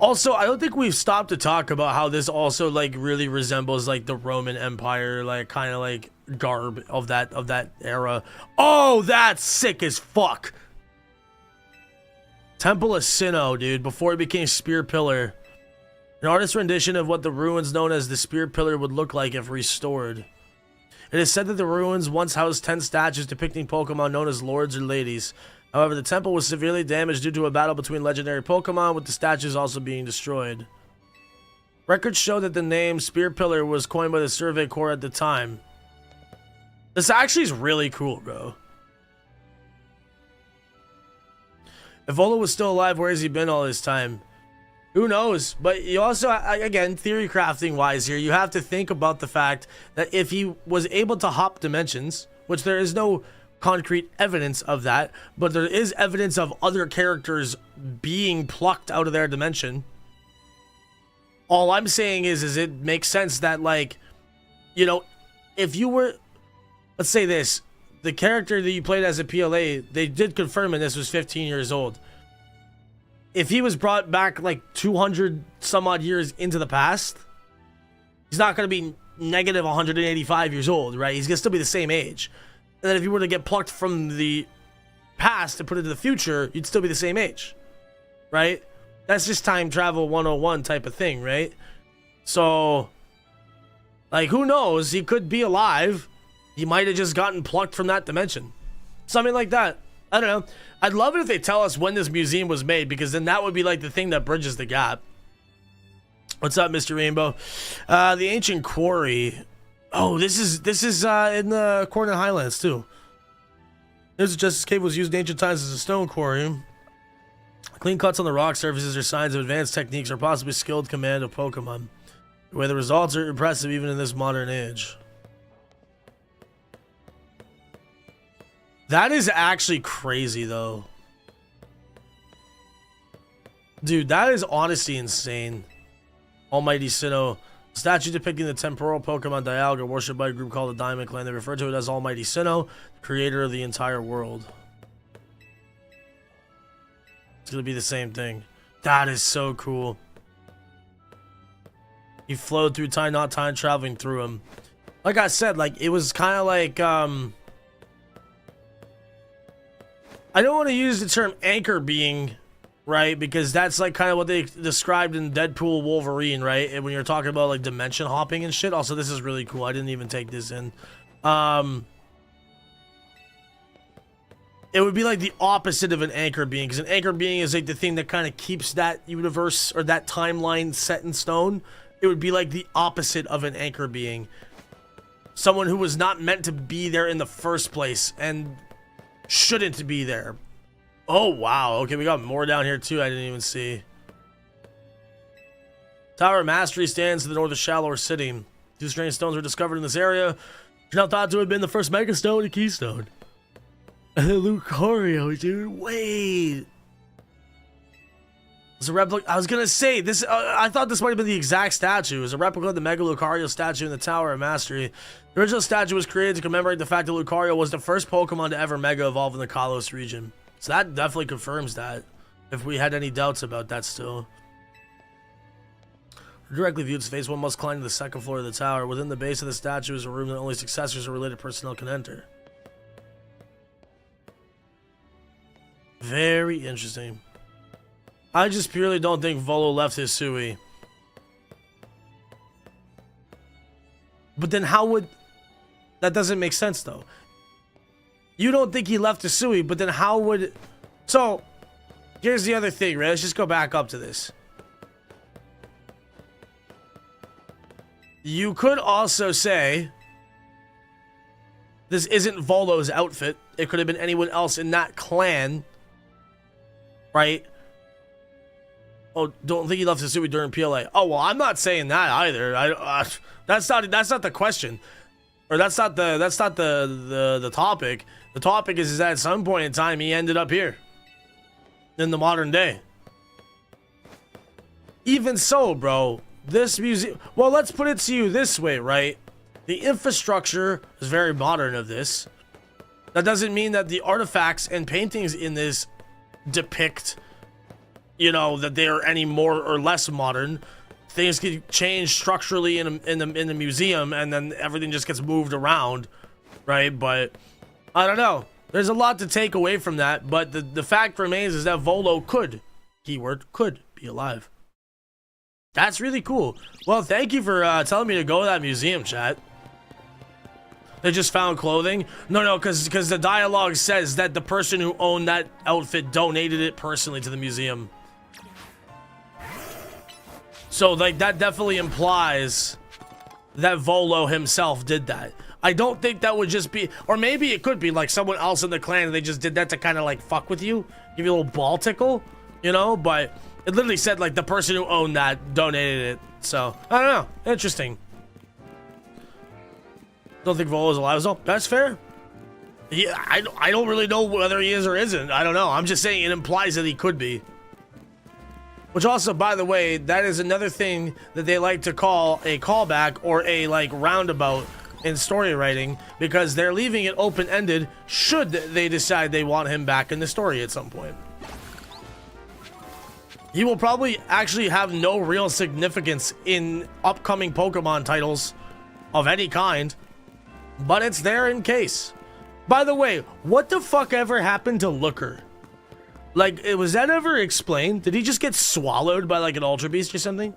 Also, I don't think we've stopped to talk about how this also like really resembles like the Roman Empire, like kind of like garb of that era. Oh, that's sick as fuck. Temple of Sinnoh, dude, before it became Spear Pillar. An artist's rendition of what the ruins known as the Spear Pillar would look like if restored. It is said that the ruins once housed 10 statues depicting Pokemon known as lords or ladies. However, the temple was severely damaged due to a battle between legendary Pokemon, with the statues also being destroyed. Records show that the name Spear Pillar was coined by the Survey Corps at the time. This actually is really cool, bro. If Volo was still alive, where has he been all this time? Who knows? But you also, again, theory crafting wise here, you have to think about the fact that if he was able to hop dimensions, which there is no concrete evidence of that, but there is evidence of other characters being plucked out of their dimension. All I'm saying is it makes sense that, like, you know, if you were, let's say this, the character that you played as a PLA, they did confirm in this was 15 years old. If he was brought back like 200 some odd years into the past, he's not going to be negative 185 years old, right? He's going to still be the same age. And then if you were to get plucked from the past and put into the future, you'd still be the same age, right? That's just time travel 101 type of thing, right? So, like, who knows? He could be alive. He might have just gotten plucked from that dimension. Something like that. I don't know. I'd love it if they tell us when this museum was made, because then that would be like the thing that bridges the gap. What's up, Mr. Rainbow? The ancient quarry. Oh, this is in the Coordinate Highlands too. This Justice Cave was used in ancient times as a stone quarry. Clean cuts on the rock surfaces are signs of advanced techniques or possibly skilled command of Pokemon. Where the results are impressive even in this modern age. That is actually crazy, though. Dude, that is honestly insane. Almighty Sinnoh. Statue depicting the temporal Pokemon Dialga, worshipped by a group called the Diamond Clan. They refer to it as Almighty Sinnoh, creator of the entire world. It's gonna be the same thing. That is so cool. He flowed through time, not time traveling through him. Like I said, like, it was kind of like, I don't want to use the term anchor being, right? Because that's like kind of what they described in Deadpool Wolverine, right? And when you're talking about like dimension hopping and shit. Also, this is really cool. I didn't even take this in. It would be like the opposite of an anchor being, because an anchor being is like the thing that kind of keeps that universe or that timeline set in stone. It would be like the opposite of an anchor being. Someone who was not meant to be there in the first place and shouldn't be there. Oh, wow. Okay, we got more down here too. I didn't even see. Tower of Mastery stands to the north of Shallower City. Two strange stones were discovered in this area, which are now thought to have been the first Mega Stone and Keystone. Lucario, dude. Wait. It's a replica. I was gonna say this. I thought this might have been the exact statue. It's a replica of the Mega Lucario statue in the Tower of Mastery. The original statue was created to commemorate the fact that Lucario was the first Pokemon to ever Mega Evolve in the Kalos region. So that definitely confirms that, if we had any doubts about that still. Directly viewed, phase 1 must climb to the second floor of the tower. Within the base of the statue is a room that only successors or related personnel can enter. Very interesting. I just purely don't think Volo left his Sui. But then how would... That doesn't make sense, though. You don't think he left his Sui, but then how would... So, here's the other thing, right? Let's just go back up to this. You could also say... This isn't Volo's outfit. It could have been anyone else in that clan. Right? Oh, don't think he left Hisui during PLA. Oh, well, I'm not saying that either. That's not the question, or that's not the topic. The topic is that at some point in time he ended up here in the modern day. Even so, bro, this museum. Well, let's put it to you this way, right? The infrastructure is very modern of this. That doesn't mean that the artifacts and paintings in this depict, you know, that they are any more or less modern. Things can change structurally in the museum, and then everything just gets moved around, right? But I don't know. There's a lot to take away from that, but the fact remains is that Volo could, keyword, could be alive. That's really cool. Well, thank you for telling me to go to that museum, chat. They just found clothing? No, because the dialogue says that the person who owned that outfit donated it personally to the museum. So, like, that definitely implies that Volo himself did that. I don't think that would just be... Or maybe it could be, like, someone else in the clan, and they just did that to kind of, like, fuck with you. Give you a little ball tickle, you know? But it literally said, like, the person who owned that donated it. So, I don't know. Interesting. Don't think Volo's alive as well. That's fair. Yeah, I don't really know whether he is or isn't. I don't know. I'm just saying it implies that he could be. Which also, by the way, that is another thing that they like to call a callback or a, like, roundabout in story writing, because they're leaving it open-ended should they decide they want him back in the story at some point. He will probably actually have no real significance in upcoming Pokemon titles of any kind, but it's there in case. By the way, what the fuck ever happened to Looker? Like, was that ever explained? Did he just get swallowed by, like, an Ultra Beast or something?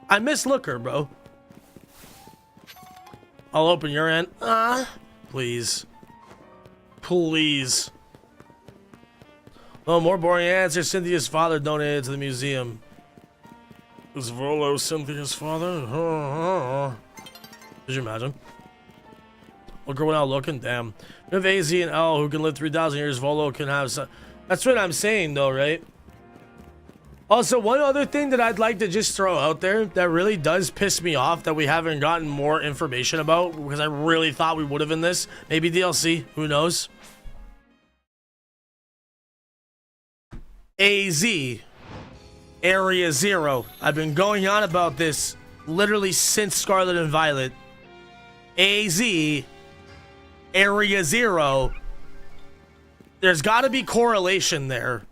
I miss Looker, bro. I'll open your end. Please. Please. Oh, more boring answer. Cynthia's father donated to the museum. Is Volo Cynthia's father? Did you imagine? Look, we're not looking. Damn. We have AZ and L who can live 3,000 years. Volo can have some. That's what I'm saying, though, right? Also, one other thing that I'd like to just throw out there that really does piss me off that we haven't gotten more information about, because I really thought we would have in this. Maybe DLC. Who knows? AZ. Area Zero. I've been going on about this literally since Scarlet and Violet. AZ. Area Zero. There's got to be correlation there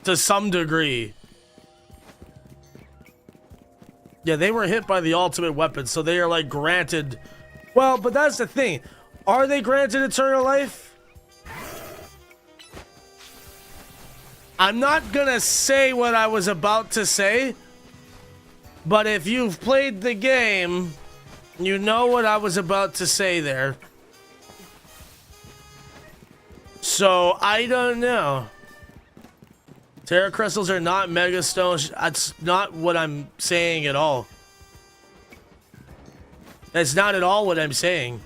to some degree. Yeah, they were hit by the ultimate weapon, so they are, like, granted. Well, but that's the thing. Are they granted eternal life? I'm not gonna say what I was about to say, but if you've played the game, you know what I was about to say there. So, I don't know. Terra crystals are not mega stones. That's not what I'm saying at all. That's not at all what I'm saying.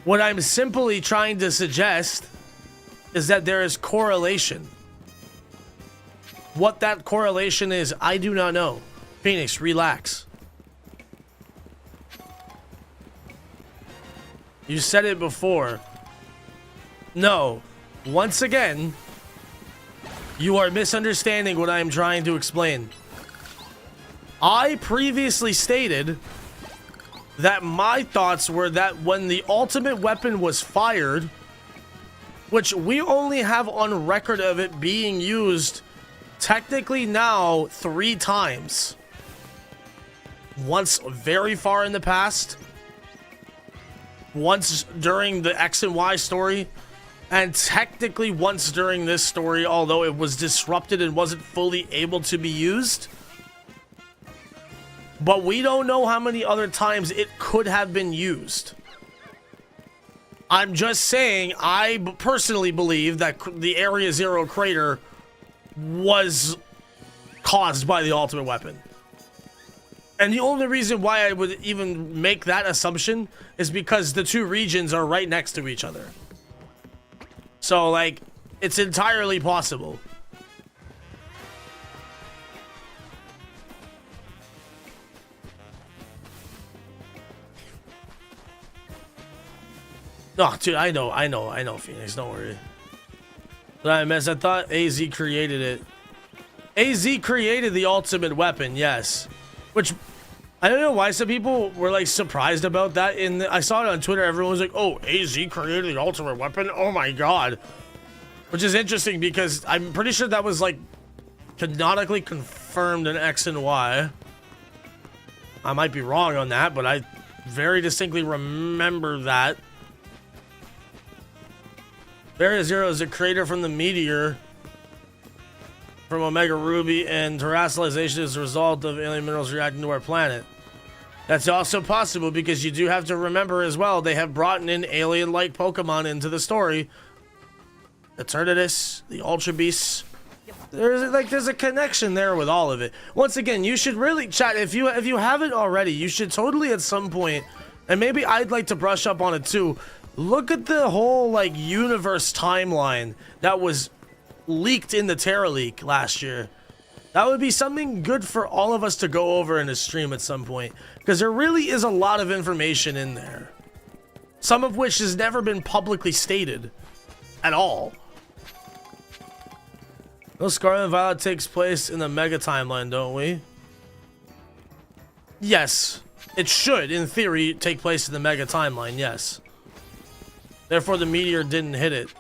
What I'm simply trying to suggest is that there is correlation. What that correlation is, I do not know. Phoenix, relax. You said it before. No. Once again, you are misunderstanding what I am trying to explain. I previously stated that my thoughts were that when the ultimate weapon was fired, which we only have on record of it being used technically now 3 times. Once very far in the past, once during the X and Y story, and technically once during this story, although it was disrupted and wasn't fully able to be used. But we don't know how many other times it could have been used. I'm just saying, I personally believe that the Area Zero crater was caused by the ultimate weapon. And the only reason why I would even make that assumption is because the 2 regions are right next to each other. So, like, it's entirely possible. No, dude, I know, Phoenix, don't worry. But I mess, I thought AZ created it. AZ created the ultimate weapon, yes. Which, I don't know why some people were, like, surprised about that. I saw it on Twitter, everyone was like, oh, AZ created the ultimate weapon? Oh my god. Which is interesting because I'm pretty sure that was, like, canonically confirmed in X and Y. I might be wrong on that, but I very distinctly remember that. Area Zero is a crater from the meteor from Omega Ruby, and terrestrialization is a result of alien minerals reacting to our planet. That's also possible because you do have to remember as well, they have brought in alien-like Pokemon into the story. Eternatus, the Ultra Beasts. There's a connection there with all of it. Once again, you should really chat if you haven't already, you should totally at some point, and maybe I'd like to brush up on it too. Look at the whole, like, universe timeline that was leaked in the Terra leak last year. That would be something good for all of us to go over in a stream at some point, because there really is a lot of information in there. some of which has never been publicly stated at all. No, Scarlet and Violet takes place in the Mega timeline, don't we? Yes, it should, in theory, take place in the Mega timeline, yes. Therefore, the meteor didn't hit it.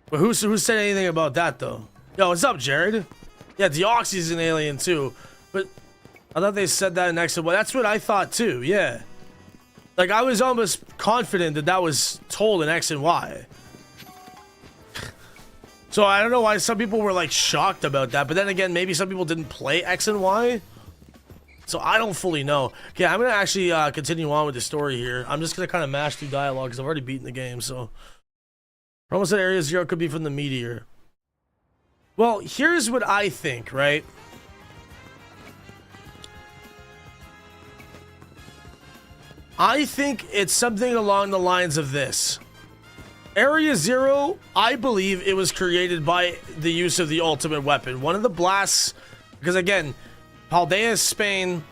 But who said anything about that, though? Yo, what's up, Jared? Yeah, Deoxy's an alien, too. But I thought they said that in X and Y. That's what I thought, too, yeah. Like, I was almost confident that that was told in X and Y. So I don't know why some people were like shocked about that, but then again, maybe some people didn't play X and Y. So I don't fully know. Okay, I'm gonna actually continue on with the story here. I'm just gonna kind of mash through dialogue because I've already beaten the game. So almost said Area Zero could be from the meteor. Well, here's what I think, right? I think it's something along the lines of this. Area Zero, I believe it was created by the use of the ultimate weapon. One of the blasts, because again, Paldea is Spain,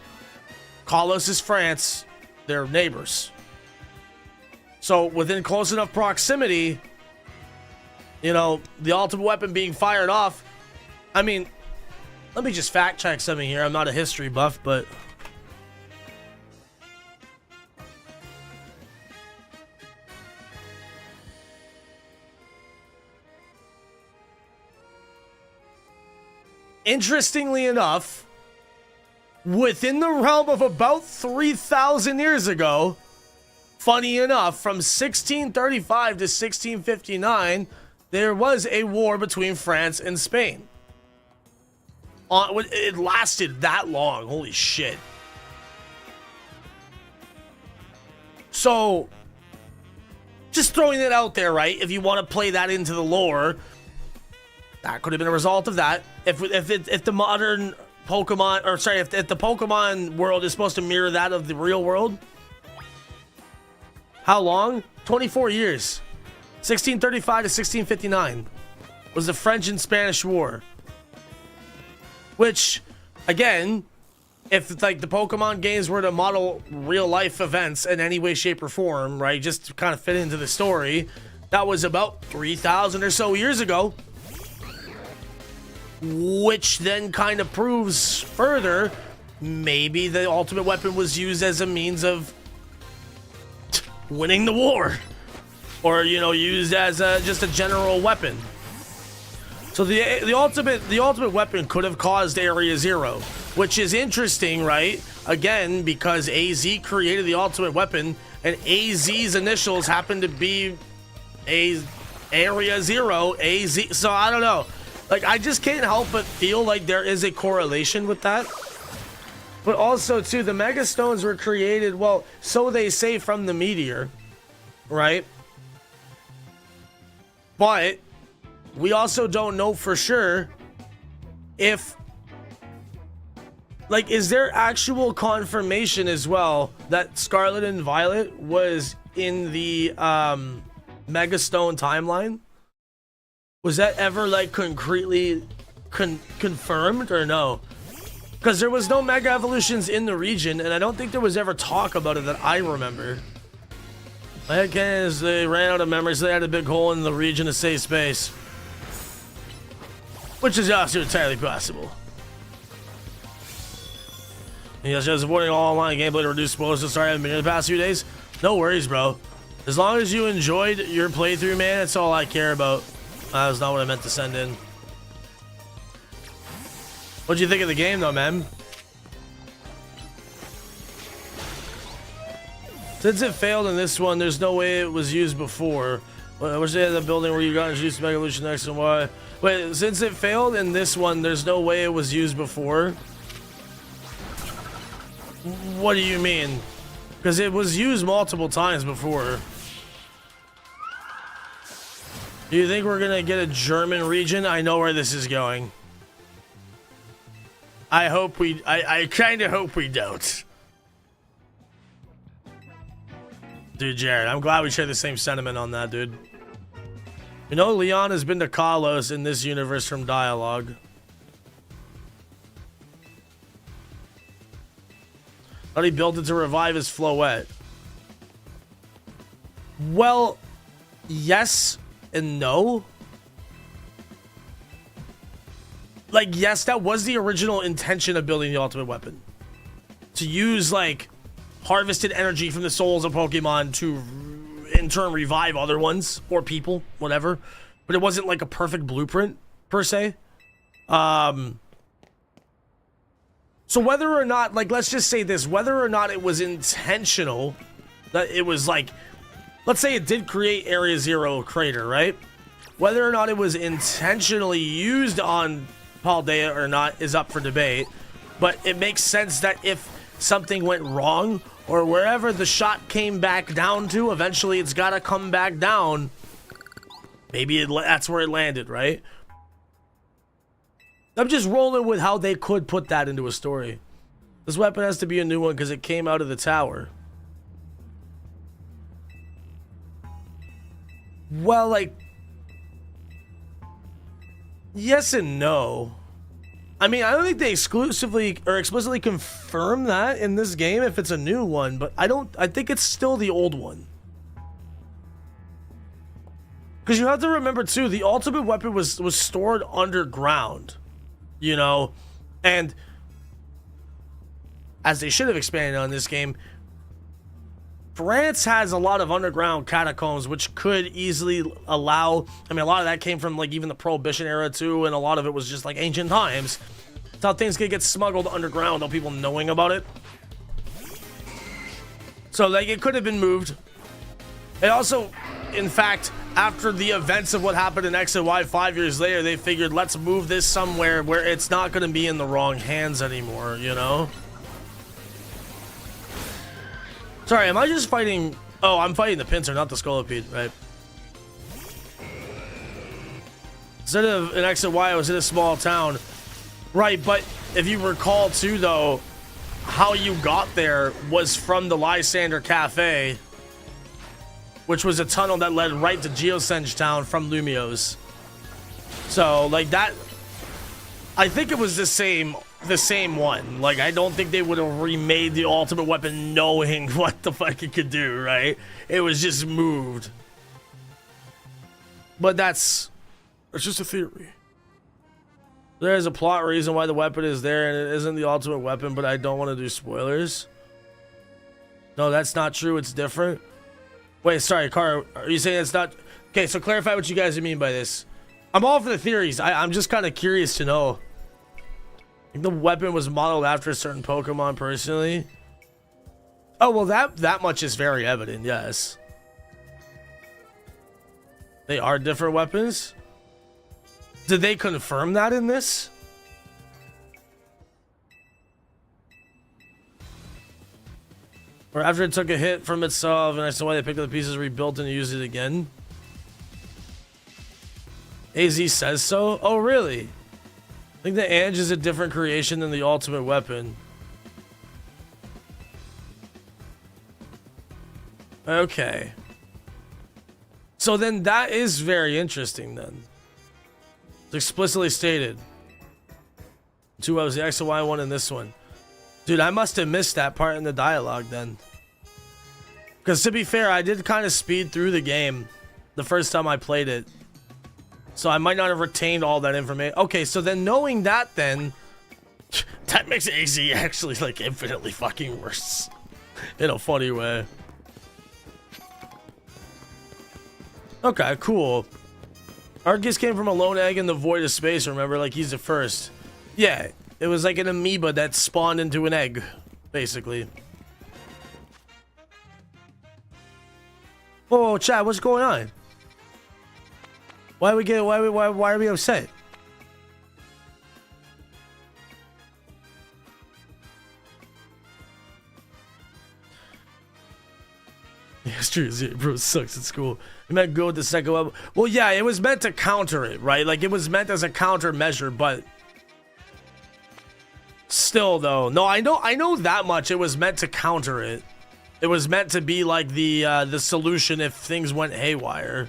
Kalos is France, they're neighbors. So within close enough proximity, you know, the ultimate weapon being fired off. I mean, let me just fact check something here. I'm not a history buff, but... interestingly enough, within the realm of about 3,000 years ago, funny enough, from 1635 to 1659, there was a war between France and Spain. It lasted that long. Holy shit. So, just throwing it out there, right? If you want to play that into the lore, that could have been a result of that. If the modern Pokemon, or sorry, if the Pokemon world is supposed to mirror that of the real world, how long? 24 years. 1635 to 1659 was the French and Spanish War. Which, again, if like the Pokemon games were to model real life events in any way, shape, or form, right, just to kind of fit into the story, that was about 3,000 or so years ago. Which then kind of proves further, maybe the ultimate weapon was used as a means of winning the war. Or, you know, used as just a general weapon. So the ultimate weapon could have caused Area Zero, which is interesting, right? Again, because AZ created the ultimate weapon, and AZ's initials happen to be Area Zero, AZ. So I don't know. Like, I just can't help but feel like there is a correlation with that. But also, too, the Mega Stones were created, well, so they say, from the meteor, right? But we also don't know for sure if, like, is there actual confirmation as well that Scarlet and Violet was in the Mega Stone timeline? Was that ever, like, concretely confirmed or no? Because there was no Mega Evolutions in the region, and I don't think there was ever talk about it that I remember. My head canon is they ran out of memory, so they had a big hole in the region to save space. Which is also entirely possible. You guys avoiding all online gameplay to reduce spoilers to start having been in the past few days? No worries, bro. As long as you enjoyed your playthrough, man, that's all I care about. That was not what I meant to send in. What'd you think of the game, though, man? Since it failed in this one, there's no way it was used before. I wish they had the building where you got introduced to Mega Evolution X and Y. Wait, since it failed in this one, there's no way it was used before? What do you mean? Because it was used multiple times before. Do you think we're gonna get a German region? I know where this is going. I hope we... I kind of hope we don't. Dude, Jared, I'm glad we share the same sentiment on that, dude. You know, Leon has been to Kalos in this universe from dialogue. Thought he built it to revive his Floette. Well, yes and no. Like, yes, that was the original intention of building the ultimate weapon. To use, like, harvested energy from the souls of Pokemon to, in turn, revive other ones. Or people, whatever. But it wasn't, like, a perfect blueprint, per se. So whether or not, like, let's just say this. Whether or not it was intentional, that it was, like, let's say it did create Area Zero Crater, right? Whether or not it was intentionally used on Paldea or not is up for debate, but it makes sense that if something went wrong or wherever the shot came back down to, eventually it's got to come back down. Maybe that's where it landed, right? I'm just rolling with how they could put that into a story. This weapon has to be a new one because it came out of the tower. Well, like, yes and no. I mean, I don't think they exclusively or explicitly confirm that in this game if it's a new one, but I think it's still the old one. Because you have to remember too, the ultimate weapon was stored underground, you know, and as they should have expanded on this game, France has a lot of underground catacombs, which could easily allow, I mean, a lot of that came from, like, even the Prohibition era, too, and a lot of it was just, like, ancient times. That's how things could get smuggled underground without people knowing about it. So, like, it could have been moved. It also, in fact, after the events of what happened in X and Y 5 years later, they figured, let's move this somewhere where it's not going to be in the wrong hands anymore, you know? Sorry, am I just fighting... Oh, I'm fighting the pincer, not the Scolipede, right? Instead of an X and Y, I was in a small town. Right, but if you recall, too, though, how you got there was from the Lysander Cafe, which was a tunnel that led right to Geosenge Town from Lumiose. So, like, that... I think it was the same one. Like, I don't think they would have remade the ultimate weapon knowing what the fuck it could do, right? It was just moved. But it's just a theory. There's a plot reason why the weapon is there and it isn't the ultimate weapon, but I don't want to do spoilers. No, that's not true. It's different. Wait, sorry, Car, are you saying it's not? Okay, so clarify what you guys mean by this. I'm all for the theories. I'm just kind of curious to know. The weapon was modeled after a certain Pokemon personally. Oh, well, that much is very evident, yes. They are different weapons? Did they confirm that in this? Or after it took a hit from itself and I saw why they picked up the pieces, rebuilt and used it again? AZ says so? Oh, really? I think the Ange is a different creation than the ultimate weapon. Okay. So then that is very interesting then. It's explicitly stated. Two was the X and Y one and this one. Dude, I must have missed that part in the dialogue then. Because to be fair, I did kind of speed through the game the first time I played it. So I might not have retained all that information. Okay, so then knowing that then, that makes AZ actually like infinitely fucking worse. In a funny way. Okay, cool. Arceus came from a lone egg in the void of space, remember? Like, he's the first. Yeah, it was like an amoeba that spawned into an egg, basically. Whoa, chat, what's going on? Why are we upset? It's true, bro sucks at school. It meant go with the second level. Well, yeah, it was meant to counter it, right? Like, it was meant as a countermeasure, but still, though. No, I know that much. It was meant to counter it. It was meant to be like the solution if things went haywire.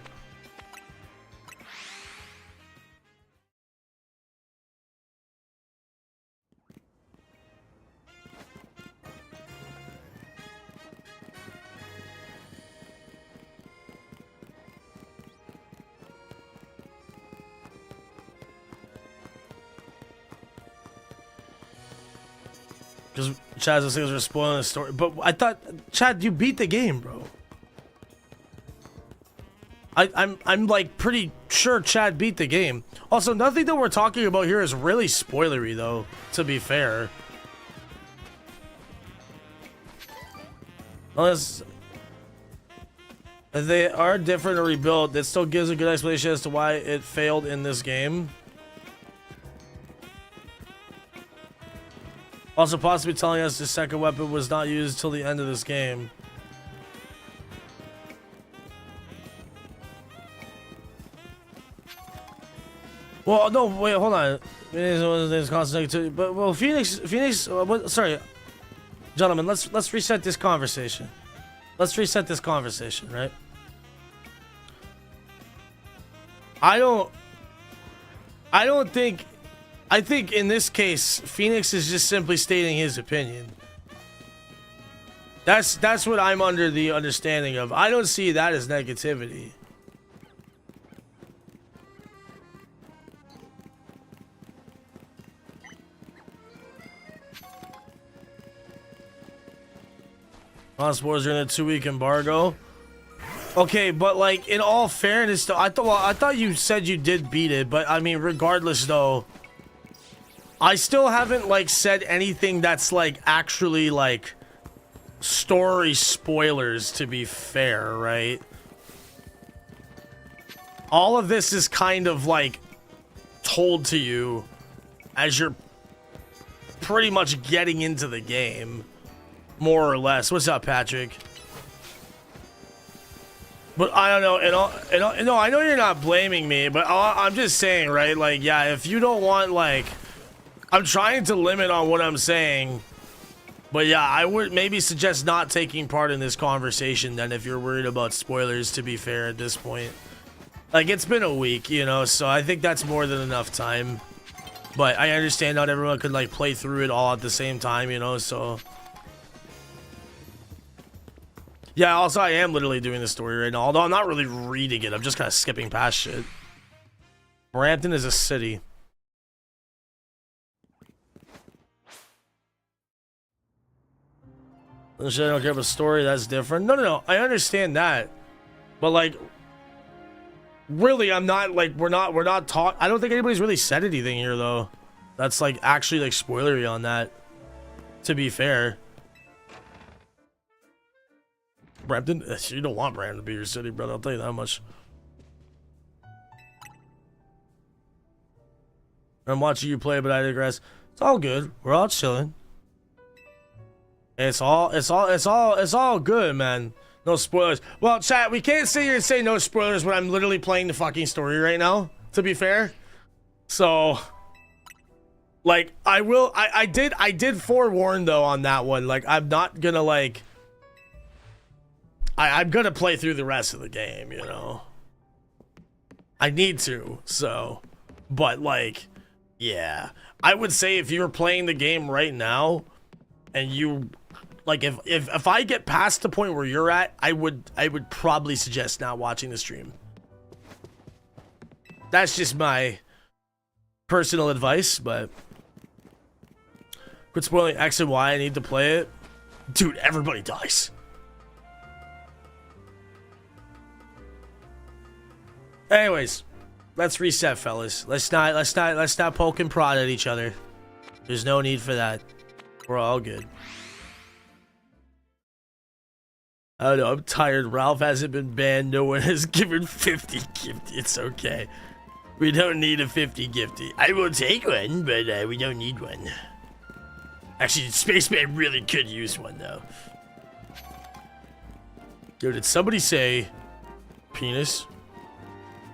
Because Chad was saying we're spoiling the story. But I thought, Chad, you beat the game, bro. I'm like pretty sure Chad beat the game. Also, nothing that we're talking about here is really spoilery, though, to be fair. Unless if they are different or rebuilt, it still gives a good explanation as to why it failed in this game. Also, possibly telling us the second weapon was not used till the end of this game. Well, no, wait, hold on. There's constant negativity, but well, Phoenix. Sorry, gentlemen. Let's reset this conversation. Let's reset this conversation, right? I don't think. I think in this case, Phoenix is just simply stating his opinion. That's what I'm under the understanding of. I don't see that as negativity. Sports are in a 2-week embargo. Okay, but like in all fairness, though, I thought you said you did beat it, but I mean, regardless, though. I still haven't like said anything that's like actually like story spoilers, to be fair, right? All of this is kind of like told to you as you're pretty much getting into the game, more or less. What's up, Patrick? But I don't know, no, I know you're not blaming me, but I'm just saying, right? Like, yeah, if you don't want like, I'm trying to limit on what I'm saying, but yeah, I would maybe suggest not taking part in this conversation then if you're worried about spoilers, to be fair, at this point. Like, it's been a week, you know, so I think that's more than enough time. But I understand not everyone could like play through it all at the same time, you know, so. Yeah, also I am literally doing the story right now, although I'm not really reading it, I'm just kind of skipping past shit. Brampton is a city. I don't care about story, that's different. No, I understand that. But like, really, I'm not like, we're not taught. I don't think anybody's really said anything here though. That's like actually like spoilery on that, to be fair. Brampton, you don't want Brampton to be your city, brother, I'll tell you that much. I'm watching you play, but I digress. It's all good. We're all chilling. It's all good, man. No spoilers. Well, chat, we can't sit here and say no spoilers when I'm literally playing the fucking story right now, to be fair. So, like, I did forewarn though on that one. Like, I'm not gonna like, I'm gonna play through the rest of the game, you know. I need to, so, but like, yeah. I would say if you were playing the game right now, and you, like, if I get past the point where you're at, I would probably suggest not watching the stream. That's just my personal advice, but quit spoiling X and Y. I need to play it, dude. Everybody dies. Anyways, let's reset, fellas. Let's not poke and prod at each other. There's no need for that. We're all good. I don't know, I'm tired. Ralph hasn't been banned. No one has given 50 gifty. It's okay. We don't need a 50 gifty. I will take one, but we don't need one. Actually, Spaceman really could use one, though. Yo, did somebody say penis?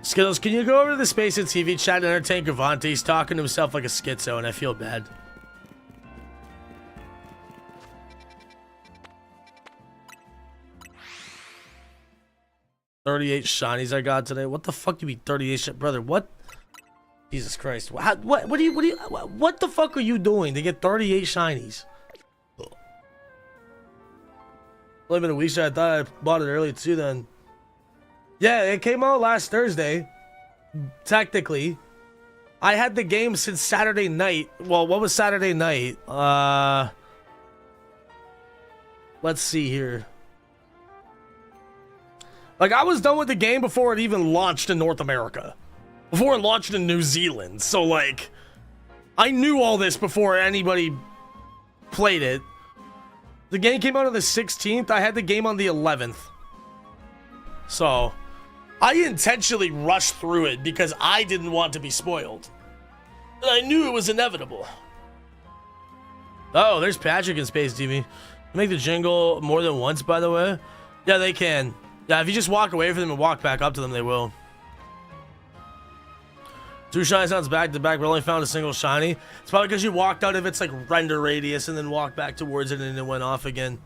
Skittles, can you go over to the Space and TV chat and entertain Gavante? He's talking to himself like a schizo, and I feel bad. $38 shinies I got today. What the fuck do you mean 38 brother? What? Jesus Christ! What the fuck are you doing to get 38 shinies? Living a week, I thought I bought it early too. Then. Yeah, it came out last Thursday. Technically, I had the game since Saturday night. Well, what was Saturday night? Let's see here. Like, I was done with the game before it even launched in North America. Before it launched in New Zealand. So, like, I knew all this before anybody played it. The game came out on the 16th. I had the game on the 11th. So, I intentionally rushed through it because I didn't want to be spoiled. And I knew it was inevitable. Oh, there's Patrick in Space TV. Make the jingle more than once, by the way. Yeah, they can. Yeah, if you just walk away from them and walk back up to them, they will. 2 shiny sounds back to back, but only found a single shiny. It's probably because you walked out of its like render radius and then walked back towards it and it went off again.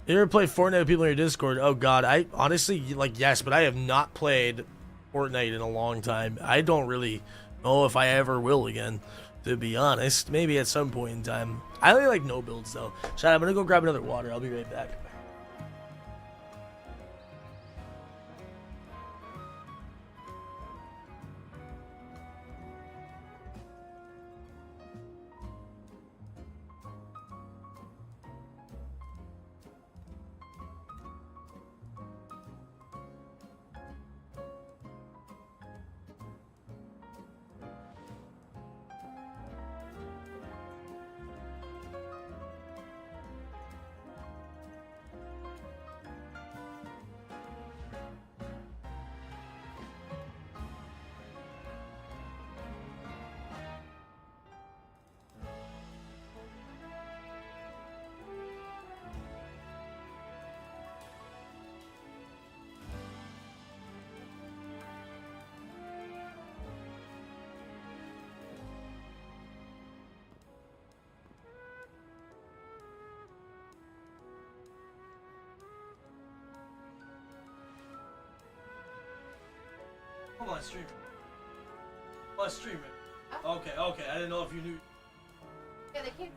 You ever play Fortnite with people in your Discord? Oh god, I honestly, like, yes, but I have not played Fortnite in a long time. I don't really know if I ever will again, to be honest. Maybe at some point in time. I only like no builds though. Chat, I'm gonna go grab another water. I'll be right back. Hold on, streamer. Oh, streamer. Oh. Okay. I didn't know if you knew. Yeah, they can't.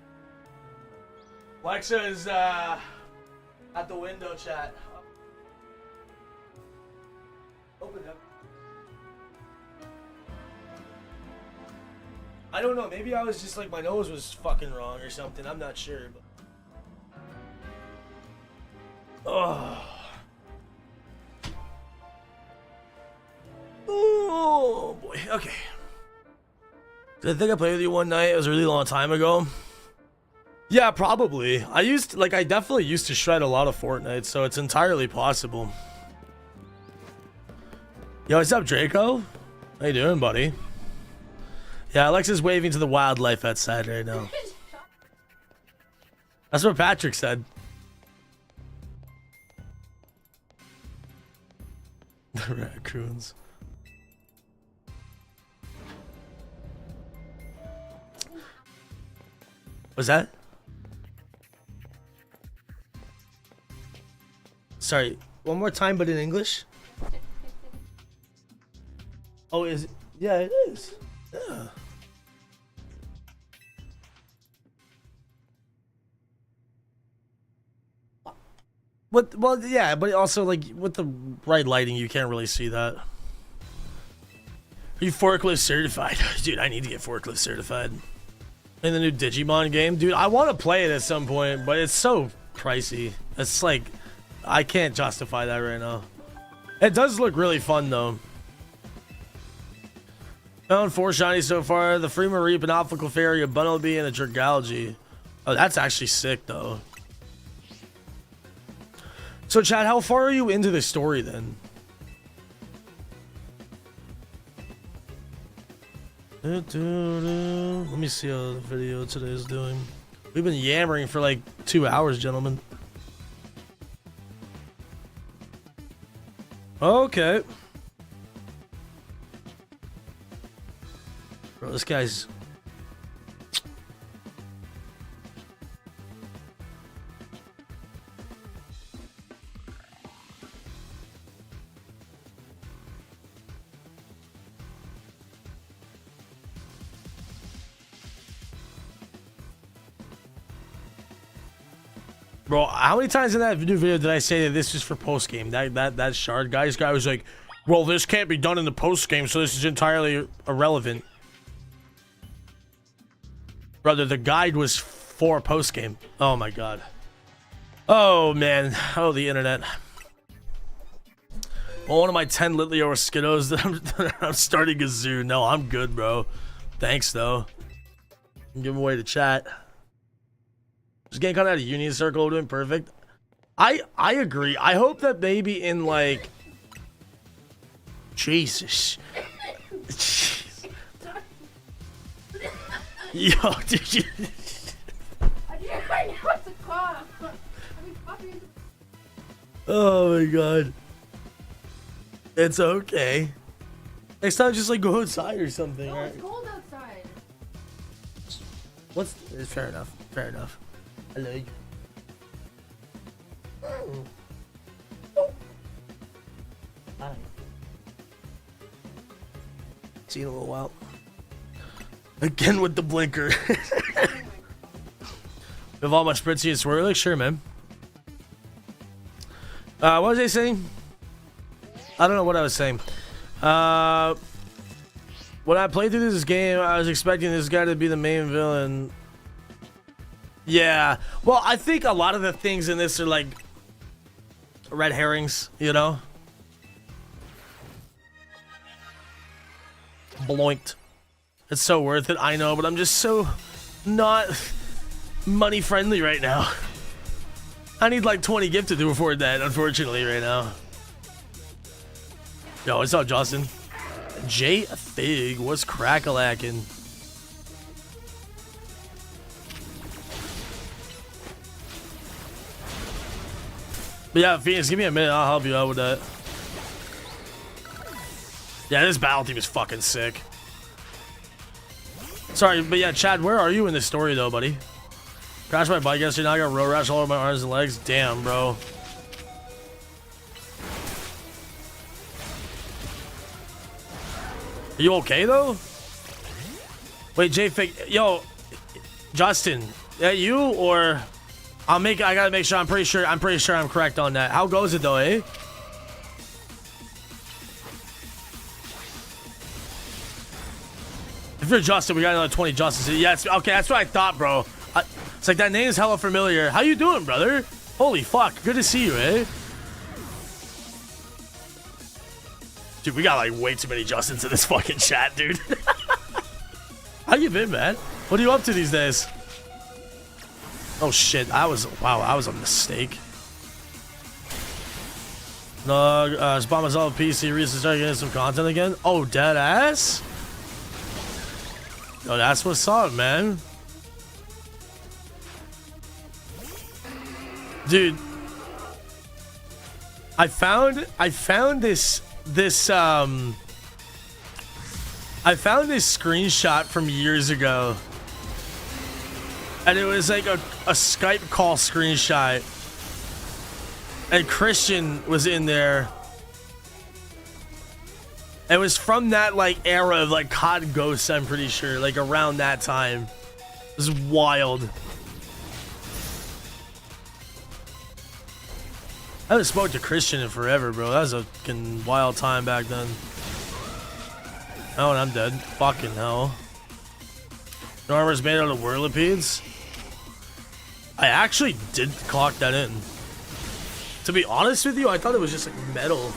Lexa is at the window, chat. Open up. I don't know. Maybe I was just like my nose was fucking wrong or something. I'm not sure. But... Oh boy. Okay. I think I played with you one night. It was a really long time ago. Yeah, probably. I definitely used to shred a lot of Fortnite, so it's entirely possible. Yo, what's up, Draco? How you doing, buddy? Yeah, Alexa's waving to the wildlife outside right now. That's what Patrick said. The raccoons. What's that? Sorry, one more time, but in English? Oh, is it? Yeah, it is. Yeah. Well, yeah, but also, like, with the right lighting, you can't really see that. Are you forklift certified? Dude, I need to get forklift certified. In the new Digimon game? Dude, I want to play it at some point, but it's so pricey. It's like, I can't justify that right now. It does look really fun, though. Found 4 shinies so far. The Free Mareep, an Optical Fairy, a Bunnelby, and a Dragalge. Oh, that's actually sick, though. So, Chad, how far are you into the story, then? Let me see how the video today is doing. We've been yammering for like 2 hours, gentlemen. Okay. Bro, this guy's... Bro, how many times in that new video did I say that this is for post game? That shard guy, this guy was like, well, this can't be done in the post game, so this is entirely irrelevant. Brother, the guide was for post game. Oh my god. Oh man, oh the internet. Well, one of my 10 Litleo or Skiddos that I'm starting a zoo. No, I'm good, bro. Thanks though. Give them away to chat. Just getting cut out of Union Circle, doing perfect. I agree. I hope that maybe in like Jesus. Jeez. Yo, did you? I know it's a cough. Oh my god. It's okay. Next time, just like go outside or something. Oh, Right? it's cold outside. What's fair enough? Fair enough. Hello. Hi. See you in a little while. Again with the blinker. With all my spritzy and swirly, like, sure, man. What was I saying? I don't know what I was saying. When I played through this game, I was expecting this guy to be the main villain. Yeah. Well, I think a lot of the things in this are like red herrings, you know? Bloinked. It's so worth it, I know, but I'm just so not money friendly right now. I need like 20 gifted to afford that, unfortunately, right now. Yo, what's up, Justin? J Fig, what's crack-a-lackin'? But yeah, Phoenix, give me a minute, I'll help you out with that. Yeah, this battle team is fucking sick. Sorry, but yeah, Chad, where are you in this story though, buddy? Crashed my bike yesterday, now I got road rash all over my arms and legs. Damn, bro. Are you okay though? Wait, J-Fig, yo, Justin, that you or I gotta make sure. I'm pretty sure I'm correct on that. How goes it though, eh? If you're Justin, we got another 20 Justins. Yeah, okay, that's what I thought, bro. It's like that name is hella familiar. How you doing, brother? Holy fuck, good to see you, eh? Dude, we got like way too many Justins in this fucking chat, dude. How you been, man? What are you up to these days? Oh shit, wow, that was a mistake. No, just bought myself a PC, recently started getting some content again. Oh, dead ass? Yo, that's what's up, man. Dude, I found this screenshot from years ago. And it was like a Skype call screenshot. And Christian was in there. It was from that like era of like COD Ghosts, I'm pretty sure. Like around that time. It was wild. I haven't spoke to Christian in forever, bro. That was a fucking wild time back then. Oh, and I'm dead. Fucking hell. Your armor's made out of whirlipedes? I actually did clock that in. To be honest with you, I thought it was just like metal.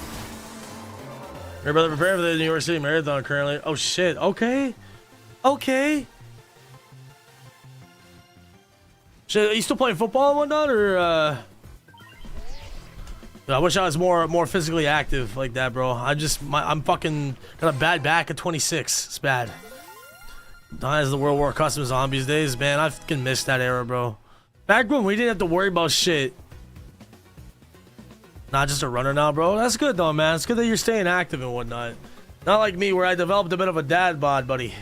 Your brother preparing for the New York City Marathon currently. Oh shit, okay. Okay. Shit, are you still playing football and whatnot, or I wish I was more physically active like that, bro. I'm fucking got a bad back at 26. It's bad. Dying as the World War custom zombies days, man. I fucking missed that era, bro. Back when we didn't have to worry about shit. Not just a runner now, bro. That's good though, man. It's good that you're staying active and whatnot. Not like me, where I developed a bit of a dad bod, buddy.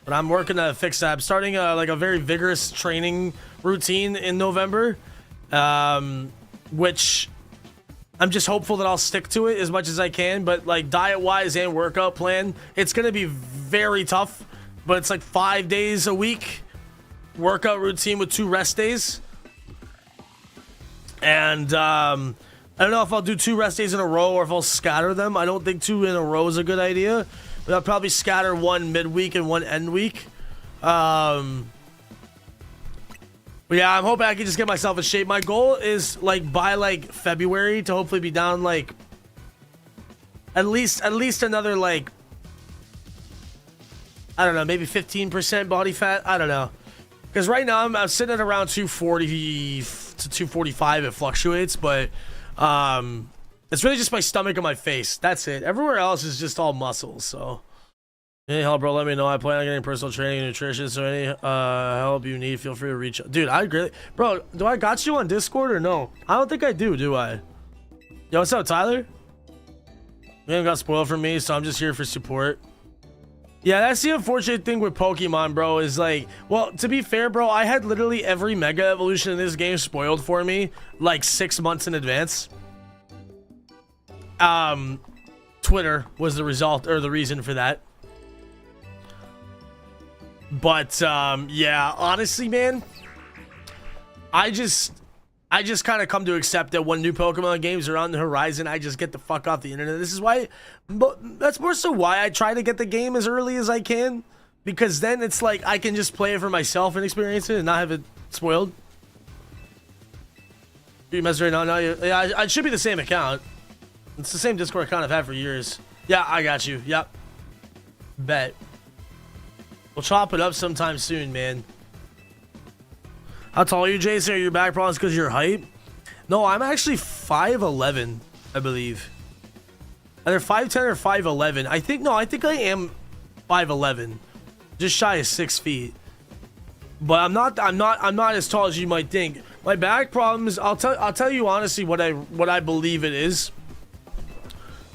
But I'm working to fix that. I'm starting like a very vigorous training routine in November, which I'm just hopeful that I'll stick to it as much as I can. But like diet-wise and workout plan, it's gonna be very tough. But it's like 5 days a week workout routine with 2 rest days. And I don't know if I'll do 2 rest days in a row or if I'll scatter them. I don't think 2 in a row is a good idea. But I'll probably scatter 1 midweek and 1 end week. But yeah, I'm hoping I can just get myself in shape. My goal is like by like February to hopefully be down like at least another like, I don't know, maybe 15% body fat. I don't know. Because right now I'm sitting at around 240 to 245. It fluctuates, but it's really just my stomach and my face. That's it. Everywhere else is just all muscles. So, any help, bro? Let me know. I plan on getting personal training and nutrition. So any help you need, feel free to reach out. Dude, I agree. Bro, do I got you on Discord or no? I don't think I do I? Yo, what's up, Tyler? You haven't got spoiled for me, so I'm just here for support. Yeah, that's the unfortunate thing with Pokemon, bro, is like, well, to be fair, bro, I had literally every Mega Evolution in this game spoiled for me like 6 months in advance. Twitter was the result or the reason for that. But yeah, honestly, man, I just kind of come to accept that when new Pokemon games are on the horizon, I just get the fuck off the internet. This is why, that's more so why I try to get the game as early as I can, because then it's like I can just play it for myself and experience it and not have it spoiled. You mess right now? No, yeah, I should be the same account. It's the same Discord account I've had for years. Yeah, I got you. Yep. Bet. We'll chop it up sometime soon, man. How tall are you, Jason? Are your back problems because of your height? No, I'm actually 5'11", I believe. Either 5'10" or 5'11". I think I am 5'11", just shy of 6 feet. But I'm not as tall as you might think. My back problems, I'll tell you honestly what I believe it is.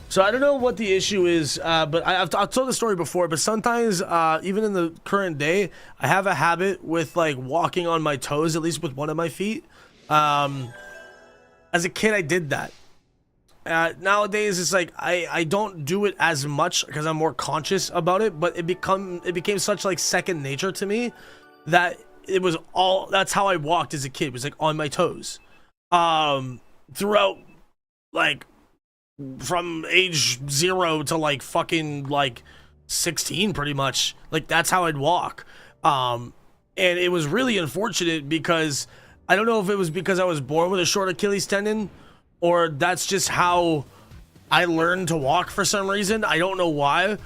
So I don't know what the issue is, but I've told the story before, but sometimes, even in the current day, I have a habit with like walking on my toes, at least with one of my feet. As a kid, I did that. Nowadays, it's like, I don't do it as much because I'm more conscious about it, but it became such like second nature to me that that's how I walked as a kid, was like on my toes. Throughout like, from age 0 to like fucking like 16 pretty much, like that's how I'd walk. And it was really unfortunate because I don't know if it was because I was born with a short Achilles tendon or that's just how I learned to walk for some reason. I don't know why,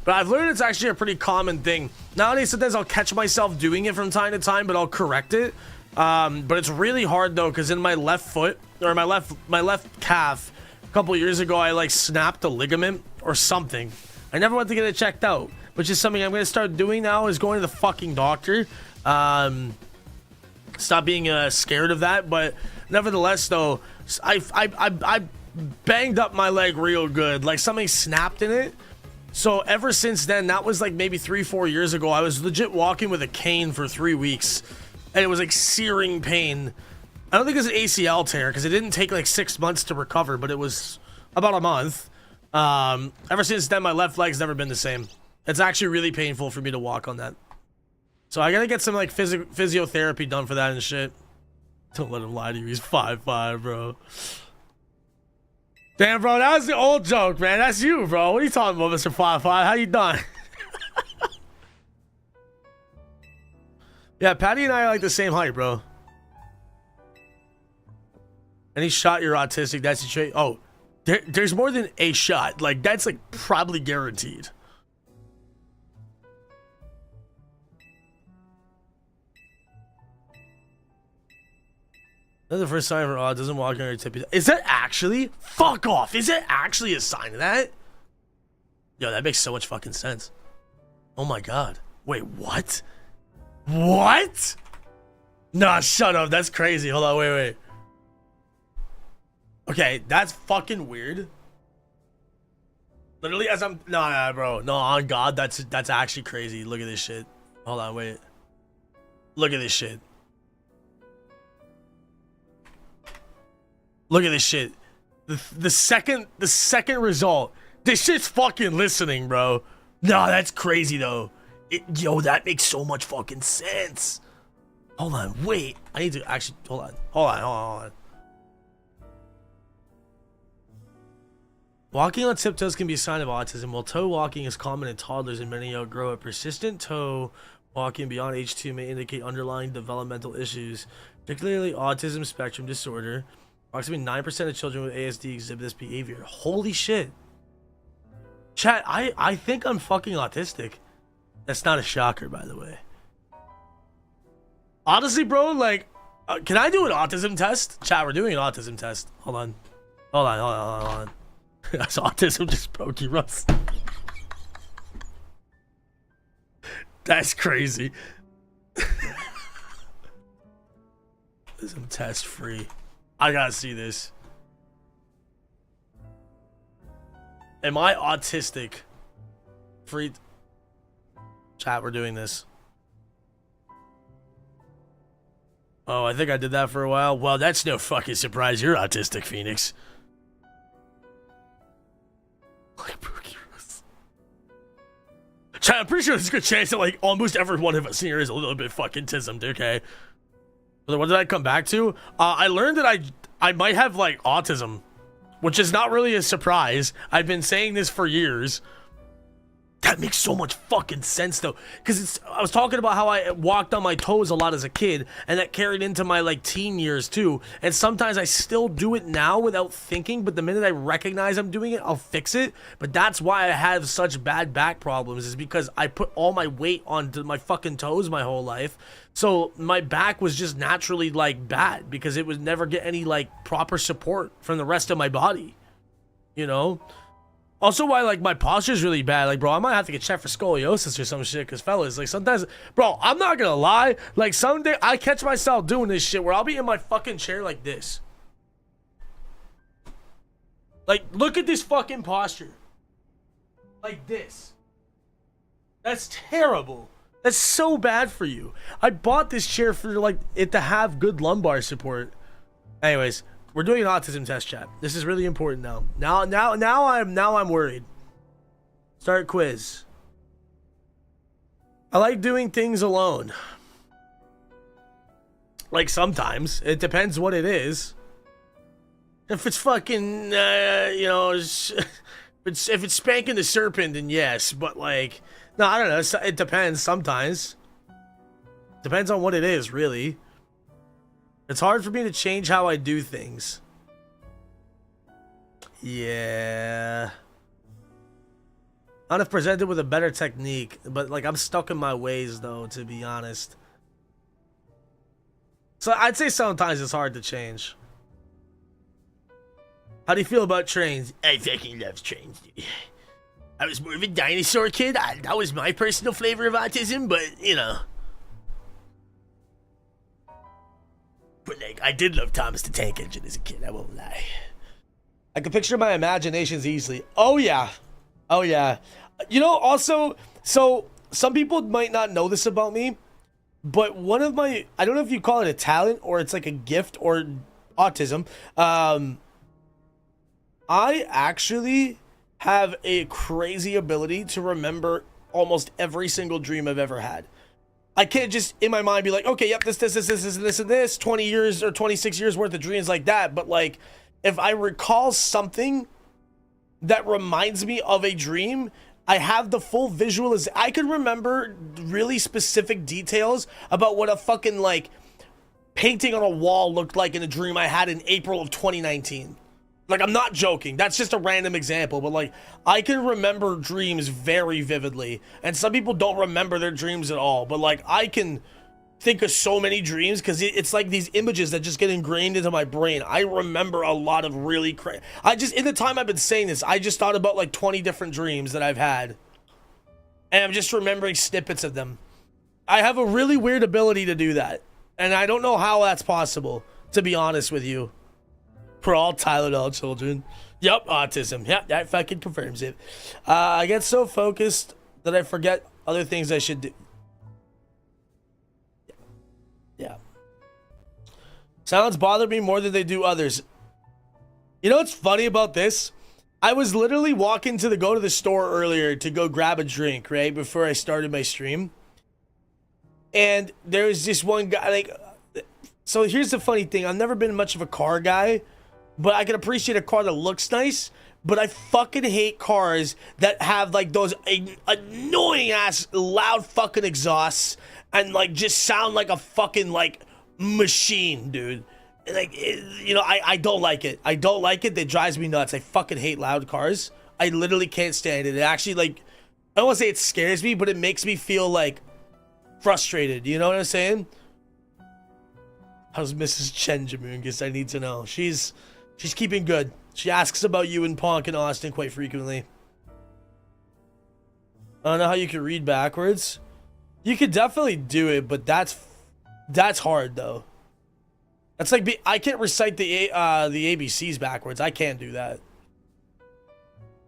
but I've learned it's actually a pretty common thing. Nowadays sometimes I'll catch myself doing it from time to time, but I'll correct it. But it's really hard though, because in my left foot or my left calf, a couple years ago, I like snapped a ligament or something. I never went to get it checked out, which is something I'm gonna start doing now, is going to the fucking doctor. Stop being scared of that. But nevertheless, though, I banged up my leg real good, like something snapped in it. So ever since then, that was like maybe 3-4 years ago, I was legit walking with a cane for 3 weeks, and it was like searing pain. I don't think it was an ACL tear because it didn't take like 6 months to recover, but it was about a month. Ever since then, my left leg's never been the same. It's actually really painful for me to walk on that. So I gotta get some like physiotherapy done for that and shit. Don't let him lie to you. He's 5'5", bro. Damn, bro, that was the old joke, man. That's you, bro. What are you talking about, Mr. 5'5"? How you done? Yeah, Patty and I are like the same height, bro. Any shot you're autistic, that's a trait. Oh, there's more than a shot. Like, that's like probably guaranteed. That's the first sign for autism, walking on your tippy. Is that actually? Fuck off. Is it actually a sign of that? Yo, that makes so much fucking sense. Oh my god. Wait, what? What? Nah, shut up. That's crazy. Hold on, wait. Okay, that's fucking weird. Literally, as I'm nah, bro. No, on God, that's actually crazy. Look at this shit. Hold on, wait. Look at this shit. Look at this shit. The second result. This shit's fucking listening, bro. Nah, that's crazy though. Yo, that makes so much fucking sense. Hold on, wait. I need to actually hold on. Walking on tiptoes can be a sign of autism. While toe walking is common in toddlers and many outgrow it. Persistent toe Walking beyond age 2 may indicate underlying developmental issues, particularly autism spectrum disorder. Approximately 9% of children with ASD exhibit this behavior. Holy shit. Chat, I think I'm fucking autistic. That's not a shocker, by the way. Honestly, bro, like, can I do an autism test? Chat, we're doing an autism test. Hold on. Hold on. That's autism just broke you, Russ. That's crazy. Autism test free. I gotta see this. Am I autistic? Free. Chat, we're doing this. Oh, I think I did that for a while. Well, that's no fucking surprise. You're autistic, Phoenix. Like Brookie Russ. Chat, I'm pretty sure there's a good chance that like almost every one of us here is a little bit fucking tismed, okay? What did I come back to? I learned that I might have like autism, which is not really a surprise. I've been saying this for years. That makes so much fucking sense though, because I was talking about how I walked on my toes a lot as a kid, and that carried into my like teen years too. And sometimes I still do it now without thinking, but the minute I recognize I'm doing it, I'll fix it. But that's why I have such bad back problems, is because I put all my weight onto my fucking toes my whole life. So my back was just naturally like bad because it would never get any like proper support from the rest of my body, you know? Also, why like my posture is really bad. Like, bro, I might have to get checked for scoliosis or some shit. Cause fellas, like sometimes, bro, I'm not gonna lie. Like someday I catch myself doing this shit where I'll be in my fucking chair like this. Like, look at this fucking posture. Like this. That's terrible. That's so bad for you. I bought this chair for like it to have good lumbar support. Anyways. We're doing an autism test, chat. This is really important now. Now I'm worried. Start quiz. I like doing things alone. Like sometimes. It depends what it is. If it's fucking, you know, if it's spanking the serpent, then yes. But like, no, I don't know. It depends sometimes. Depends on what it is, really. It's hard for me to change how I do things. Yeah. I'd have presented with a better technique, but like I'm stuck in my ways though, to be honest. So I'd say sometimes it's hard to change. How do you feel about trains? I fucking love trains, dude. I was more of a dinosaur kid. That was my personal flavor of autism, but you know. But like, I did love Thomas the Tank Engine as a kid, I won't lie. I can picture my imaginations easily. Oh yeah. Oh yeah. You know, also, so some people might not know this about me, but one of my, I don't know if you call it a talent or it's like a gift or autism. I actually have a crazy ability to remember almost every single dream I've ever had. I can't just in my mind be like, okay, yep, this, 20 years or 26 years worth of dreams like that. But like, if I recall something that reminds me of a dream, I have the full visualization. I could remember really specific details about what a fucking like painting on a wall looked like in a dream I had in April of 2019. Like, I'm not joking. That's just a random example, but like, I can remember dreams very vividly, and some people don't remember their dreams at all, but like, I can think of so many dreams because it's like these images that just get ingrained into my brain. I remember a lot of really crazy. In the time I've been saying this, I just thought about like 20 different dreams that I've had, and I'm just remembering snippets of them. I have a really weird ability to do that, and I don't know how that's possible, to be honest with you. For all Tylenol children. Yup, autism. Yep, that fucking confirms it. I get so focused that I forget other things I should do. Yeah. Sounds bother me more than they do others. You know what's funny about this? I was literally walking to go to the store earlier to go grab a drink, right? Before I started my stream. And there was this one guy, like... So here's the funny thing. I've never been much of a car guy. But I can appreciate a car that looks nice. but I fucking hate cars that have like those annoying ass loud fucking exhausts and like just sound like a fucking like machine, dude. Like, you know, I don't like it. I don't like it. That drives me nuts. I fucking hate loud cars. I literally can't stand it. It actually, like, I don't want to say it scares me, but it makes me feel like frustrated. You know what I'm saying? How's Mrs. Chenjamungus? I need to know. She's keeping good. She asks about you and Punk and Austin quite frequently. I don't know how you can read backwards. You could definitely do it, but that's hard though. That's like I can't recite the ABCs backwards. I can't do that.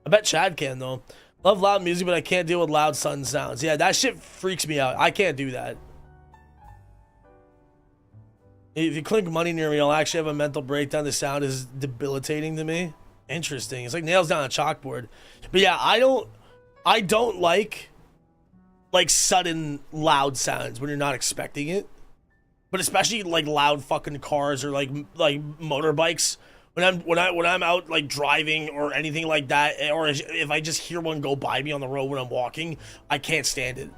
I bet Chad can though. Love loud music, but I can't deal with loud sun sounds. Yeah, that shit freaks me out. I can't do that. If you clink money near me, I'll actually have a mental breakdown. The sound is debilitating to me. Interesting. It's like nails down a chalkboard. But yeah, I don't like sudden loud sounds when you're not expecting it. But especially like loud fucking cars or like motorbikes. When I'm out like driving or anything like that, or if I just hear one go by me on the road when I'm walking, I can't stand it.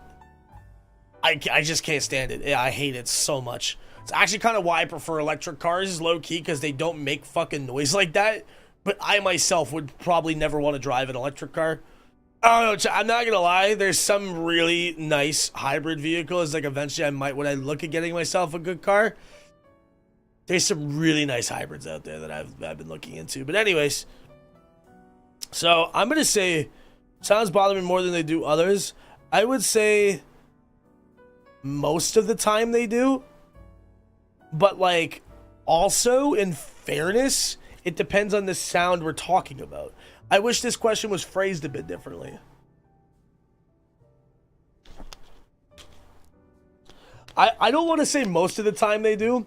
I just can't stand it. Yeah, I hate it so much. It's actually kind of why I prefer electric cars, low-key, because they don't make fucking noise like that. But I myself would probably never want to drive an electric car. I don't know, I'm not going to lie. There's some really nice hybrid vehicles. Like, eventually I might, when I look at getting myself a good car, there's some really nice hybrids out there that I've been looking into. But anyways, so I'm going to say, sounds bother me more than they do others. I would say most of the time they do. But, like, also, in fairness, it depends on the sound we're talking about. I wish this question was phrased a bit differently. I don't want to say most of the time they do.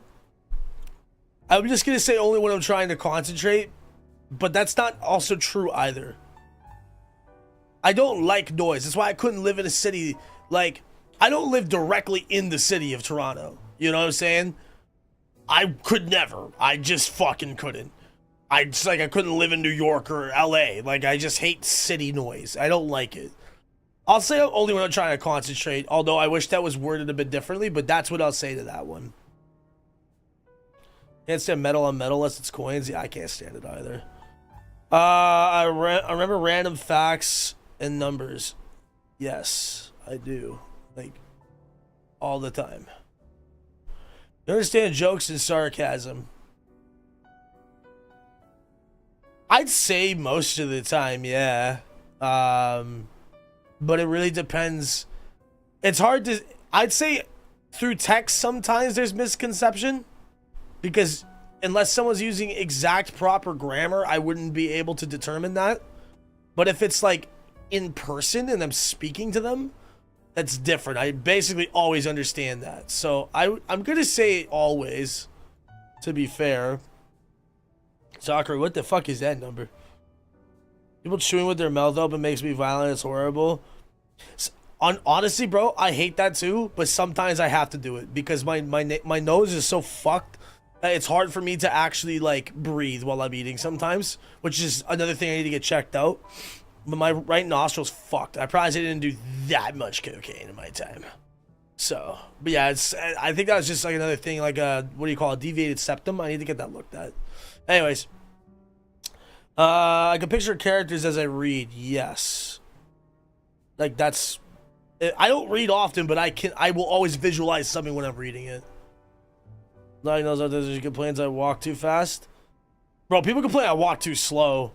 I'm just going to say only when I'm trying to concentrate. But that's not also true either. I don't like noise. That's why I couldn't live in a city. Like, I don't live directly in the city of Toronto. You know what I'm saying? I could never. I just fucking couldn't. I couldn't live in New York or LA. Like, I just hate city noise. I don't like it. I'll say only when I'm trying to concentrate, although I wish that was worded a bit differently, but that's what I'll say to that one. Can't stand metal on metal unless it's coins. Yeah, I can't stand it either. I remember random facts and numbers. Yes, I do. Like, all the time. You understand jokes and sarcasm? I'd say most of the time, yeah. But it really depends. It's hard to... I'd say through text sometimes there's misconception. Because unless someone's using exact proper grammar, I wouldn't be able to determine that. But if it's like in person and I'm speaking to them, that's different. I basically always understand that. So I'm going to say always, to be fair. Sakura, what the fuck is that number? People chewing with their mouth open makes me violent. It's horrible. Honestly, bro, I hate that too. But sometimes I have to do it because my nose is so fucked that it's hard for me to actually like breathe while I'm eating sometimes. Which is another thing I need to get checked out. But my right nostril's fucked. I probably didn't do that much cocaine in my time. So, but yeah, I think that was just like another thing, like a, what do you call it, deviated septum. I need to get that looked at. Anyways. I can picture characters as I read. Yes. Like that's, I don't read often, but I will always visualize something when I'm reading it. Nobody knows how there's complaints I walk too fast. Bro, people complain I walk too slow.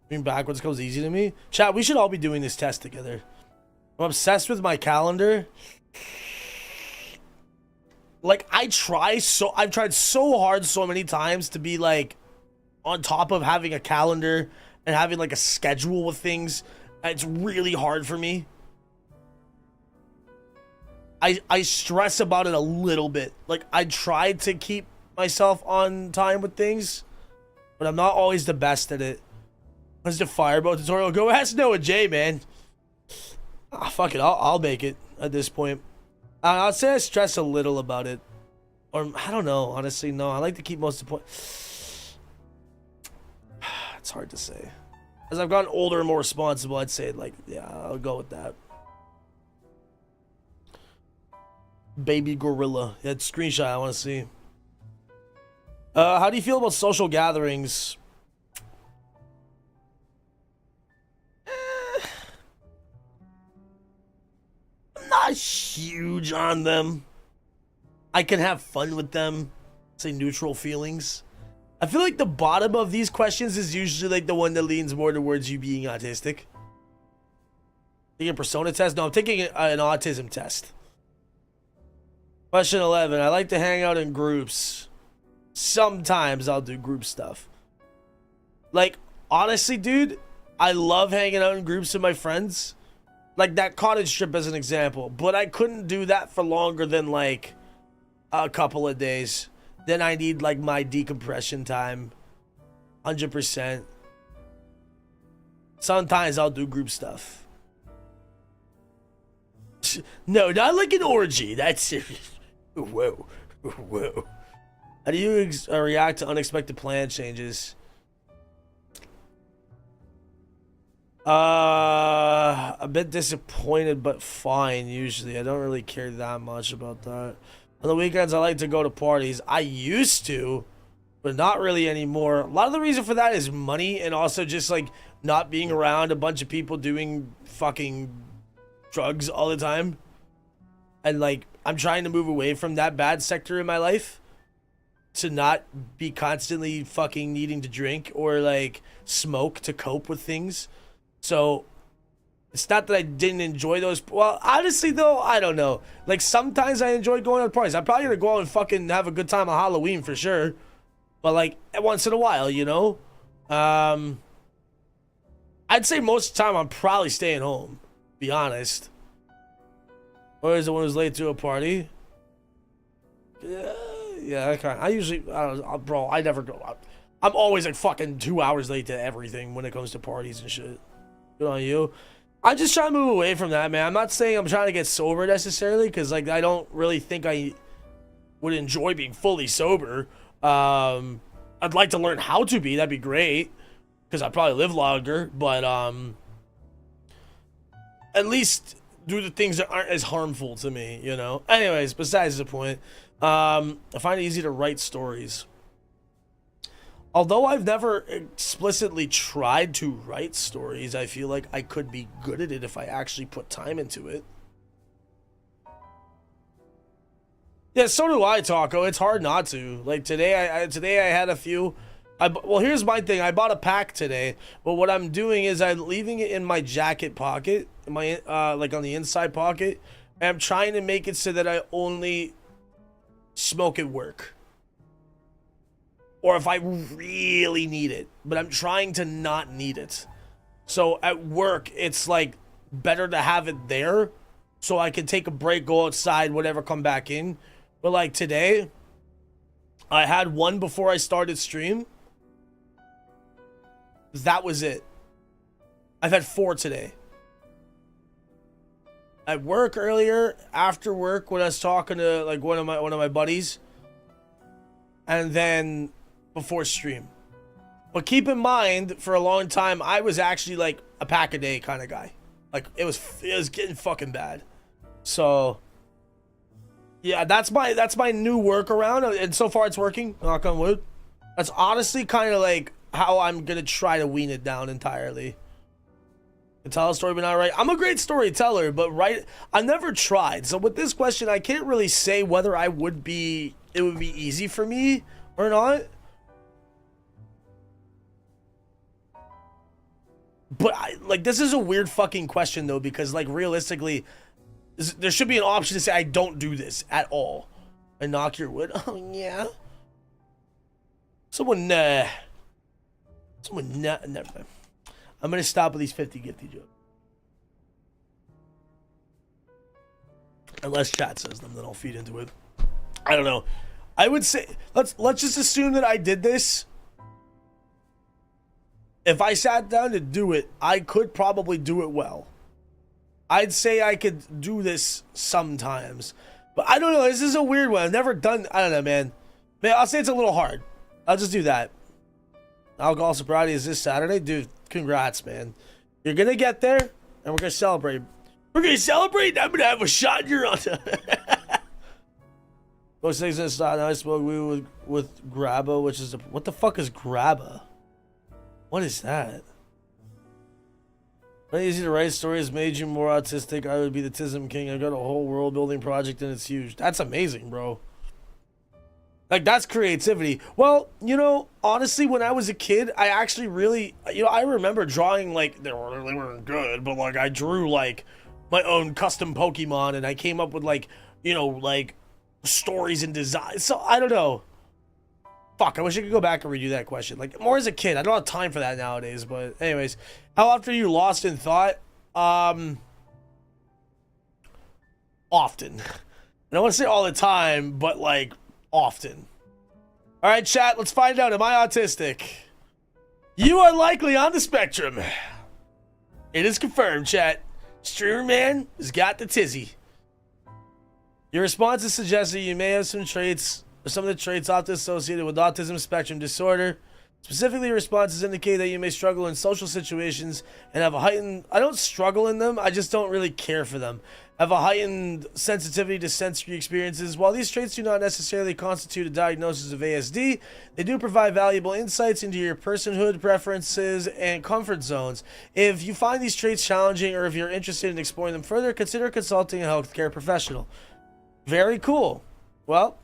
Being backwards comes easy to me. Chat, we should all be doing this test together. I'm obsessed with my calendar. Like, I've tried so hard so many times to be, like, on top of having a calendar and having, like, a schedule with things. It's really hard for me. I stress about it a little bit. Like, I try to keep myself on time with things, but I'm not always the best at it. What's the fireboat tutorial? Go ask Noah J, man. Ah, fuck it. I'll make it at this point. I'd say I stress a little about it. Or, I don't know. Honestly, no. I like to keep most of the point. It's hard to say. As I've gotten older and more responsible, I'd say, like, yeah, I'll go with that. Baby gorilla. Yeah, screenshot I want to see. How do you feel about social gatherings? I'm not huge on them. I can have fun with them. Say neutral feelings. I feel like the bottom of these questions is usually like the one that leans more towards you being autistic. Taking a persona test? No, I'm taking an autism test. Question 11. I like to hang out in groups. Sometimes I'll do group stuff. Like, honestly, dude, I love hanging out in groups with my friends. Like that cottage trip as an example. But I couldn't do that for longer than like a couple of days. Then I need like my decompression time. 100%. Sometimes I'll do group stuff. No, not like an orgy. That's serious. Whoa. Whoa. How do you react to unexpected plan changes? A bit disappointed, but fine, usually. I don't really care that much about that. On the weekends, I like to go to parties. I used to, but not really anymore. A lot of the reason for that is money and also just, like, not being around a bunch of people doing fucking drugs all the time. And, like, I'm trying to move away from that bad sector in my life to not be constantly fucking needing to drink or, like, smoke to cope with things. So, it's not that I didn't enjoy those. Well, honestly, though, I don't know. Like, sometimes I enjoy going to parties. I'm probably going to go out and fucking have a good time on Halloween for sure. But, like, once in a while, you know? I'd say most of the time I'm probably staying home. Be honest. Or is the one who's late to a party? Yeah, I usually, I don't know, bro, I never go. I'm always like fucking 2 hours late to everything when it comes to parties and shit. Good on you. I'm just trying to move away from that, man. I'm not saying I'm trying to get sober necessarily, because like I don't really think I would enjoy being fully sober. I'd like to learn how to be. That'd be great, because I'd probably live longer. But at least do the things that aren't as harmful to me, you know. Anyways, besides the point. I find it easy to write stories. Although I've never explicitly tried to write stories, I feel like I could be good at it if I actually put time into it. Yeah, so do I, Taco. It's hard not to. Like today, I had a few. Well, here's my thing. I bought a pack today, but what I'm doing is I'm leaving it in my jacket pocket, in my like on the inside pocket, and I'm trying to make it so that I only smoke at work. Or if I really need it. But I'm trying to not need it. So at work, it's like better to have it there so I can take a break, go outside, whatever, come back in. But like today, I had one before I started stream. That was it. I've had 4 today. At work earlier, after work, when I was talking to like one of my buddies, and then before stream. But keep in mind, for a long time, I was actually like a pack a day kind of guy. Like it was getting fucking bad. So yeah, that's my new workaround, and so far it's working. Knock on wood. That's honestly kind of like how I'm gonna try to wean it down entirely. To tell a story but not write. I'm a great storyteller, but I never tried. So with this question, I can't really say whether it would be easy for me or not. But this is a weird fucking question though, because like realistically, there should be an option to say I don't do this at all. And knock your wood. Oh yeah. Someone never mind. I'm gonna stop with these 50 gifty jokes. Unless chat says them, then I'll feed into it. I don't know. I would say let's just assume that I did this. If I sat down to do it, I could probably do it well. I'd say I could do this sometimes. But I don't know, this is a weird one. I've never done, I don't know, man. Man, I'll say it's a little hard. I'll just do that. Alcohol sobriety is this Saturday. Dude, congrats, man. You're going to get there, and we're going to celebrate. We're going to celebrate. I'm going to have a shot in your honor. Most things in style. Now I spoke with Grabba, which is... What the fuck is Grabba? What is that? Not easy to write stories made you more autistic. I would be the Tism King. I got a whole world building project and it's huge. That's amazing, bro. Like, that's creativity. Well, you know, honestly, when I was a kid, I actually really, you know, I remember drawing, like, they weren't good, but, like, I drew, like, my own custom Pokemon, and I came up with, like, you know, like, stories and designs. So, I don't know. Fuck, I wish I could go back and redo that question. Like, more as a kid. I don't have time for that nowadays, but anyways. How often are you lost in thought? Often. I don't want to say all the time, but, like, often. All right, chat, let's find out. Am I autistic? You are likely on the spectrum. It is confirmed, chat. Streamer Man has got the tizzy. Your responses suggest that you may have some traits, or some of the traits often associated with autism spectrum disorder. Specifically, your responses indicate that you may struggle in social situations and have a heightened... I don't struggle in them, I just don't really care for them. Have a heightened sensitivity to sensory experiences. While these traits do not necessarily constitute a diagnosis of ASD, they do provide valuable insights into your personhood, preferences, and comfort zones. If you find these traits challenging or if you're interested in exploring them further, consider consulting a healthcare professional. Very cool. Well,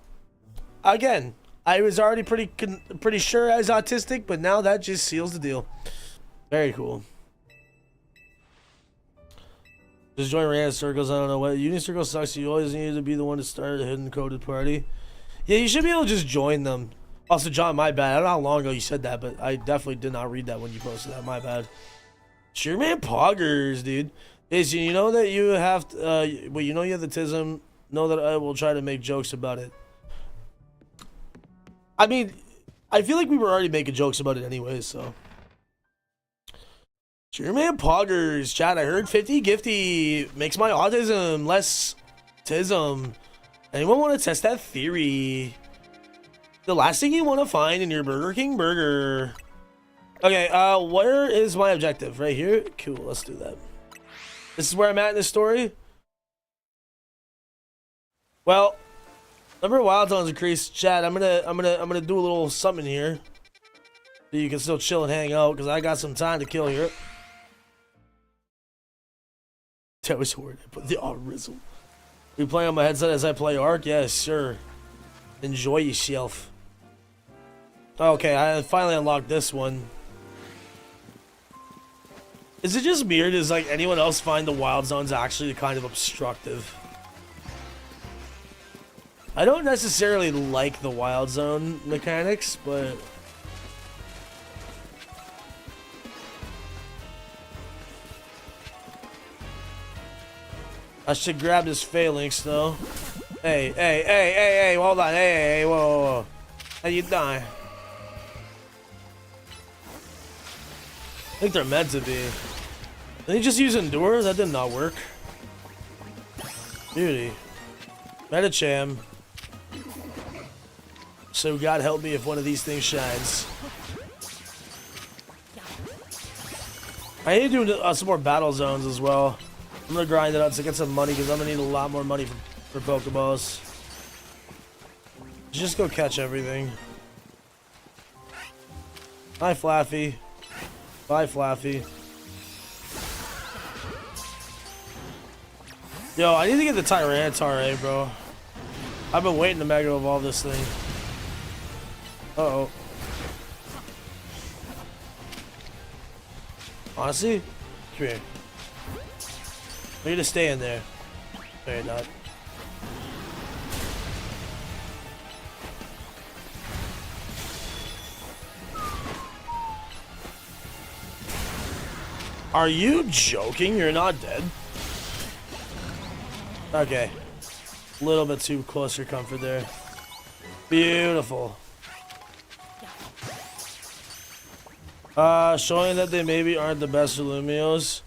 again, I was already pretty sure I was autistic, but now that just seals the deal. Very cool. Just join random circles. I don't know what. Unicircle sucks. You always need to be the one to start a hidden coded party. Yeah, you should be able to just join them. Also, John, my bad. I don't know how long ago you said that, but I definitely did not read that when you posted that. My bad. Sure, man. Poggers, dude. Jason, you know that you have to, well, you know you have the tism. Know that I will try to make jokes about it. I mean, I feel like we were already making jokes about it anyway, so. Sure, man. Poggers. Chat, I heard 50 gifty makes my autism less tism. Anyone want to test that theory? The last thing you want to find in your Burger King burger. Okay, where is my objective? Right here? Cool, let's do that. This is where I'm at in this story. Well, number of wild zones increased. Chat, I'm gonna do a little something here. So you can still chill and hang out, because I got some time to kill here. That was horrid. I put the Rizzle. We play on my headset as I play Ark? Yes, sure. Enjoy yourself. Okay, I finally unlocked this one. Is it just me, or does like anyone else find the wild zones actually kind of obstructive? I don't necessarily like the wild zone mechanics, but... I should grab this phalanx, though. Hey, hold on. Hey, whoa. How you doing? I think they're meant to be. Did they just use Endure? That did not work. Beauty. Metacham. So God help me if one of these things shines. I need to do some more battle zones as well. I'm gonna grind it out to get some money because I'm gonna need a lot more money for Pokeballs. Just go catch everything. Hi, Flaffy. Bye, Flaffy. Yo, I need to get the Tyranitar, bro. I've been waiting to Mega Evolve this thing. Uh-oh. Honestly? Come here. You're gonna stay in there. No, you're not. Are you joking? You're not dead? Okay. A little bit too close for comfort there. Beautiful. Showing that they maybe aren't the best Lumios.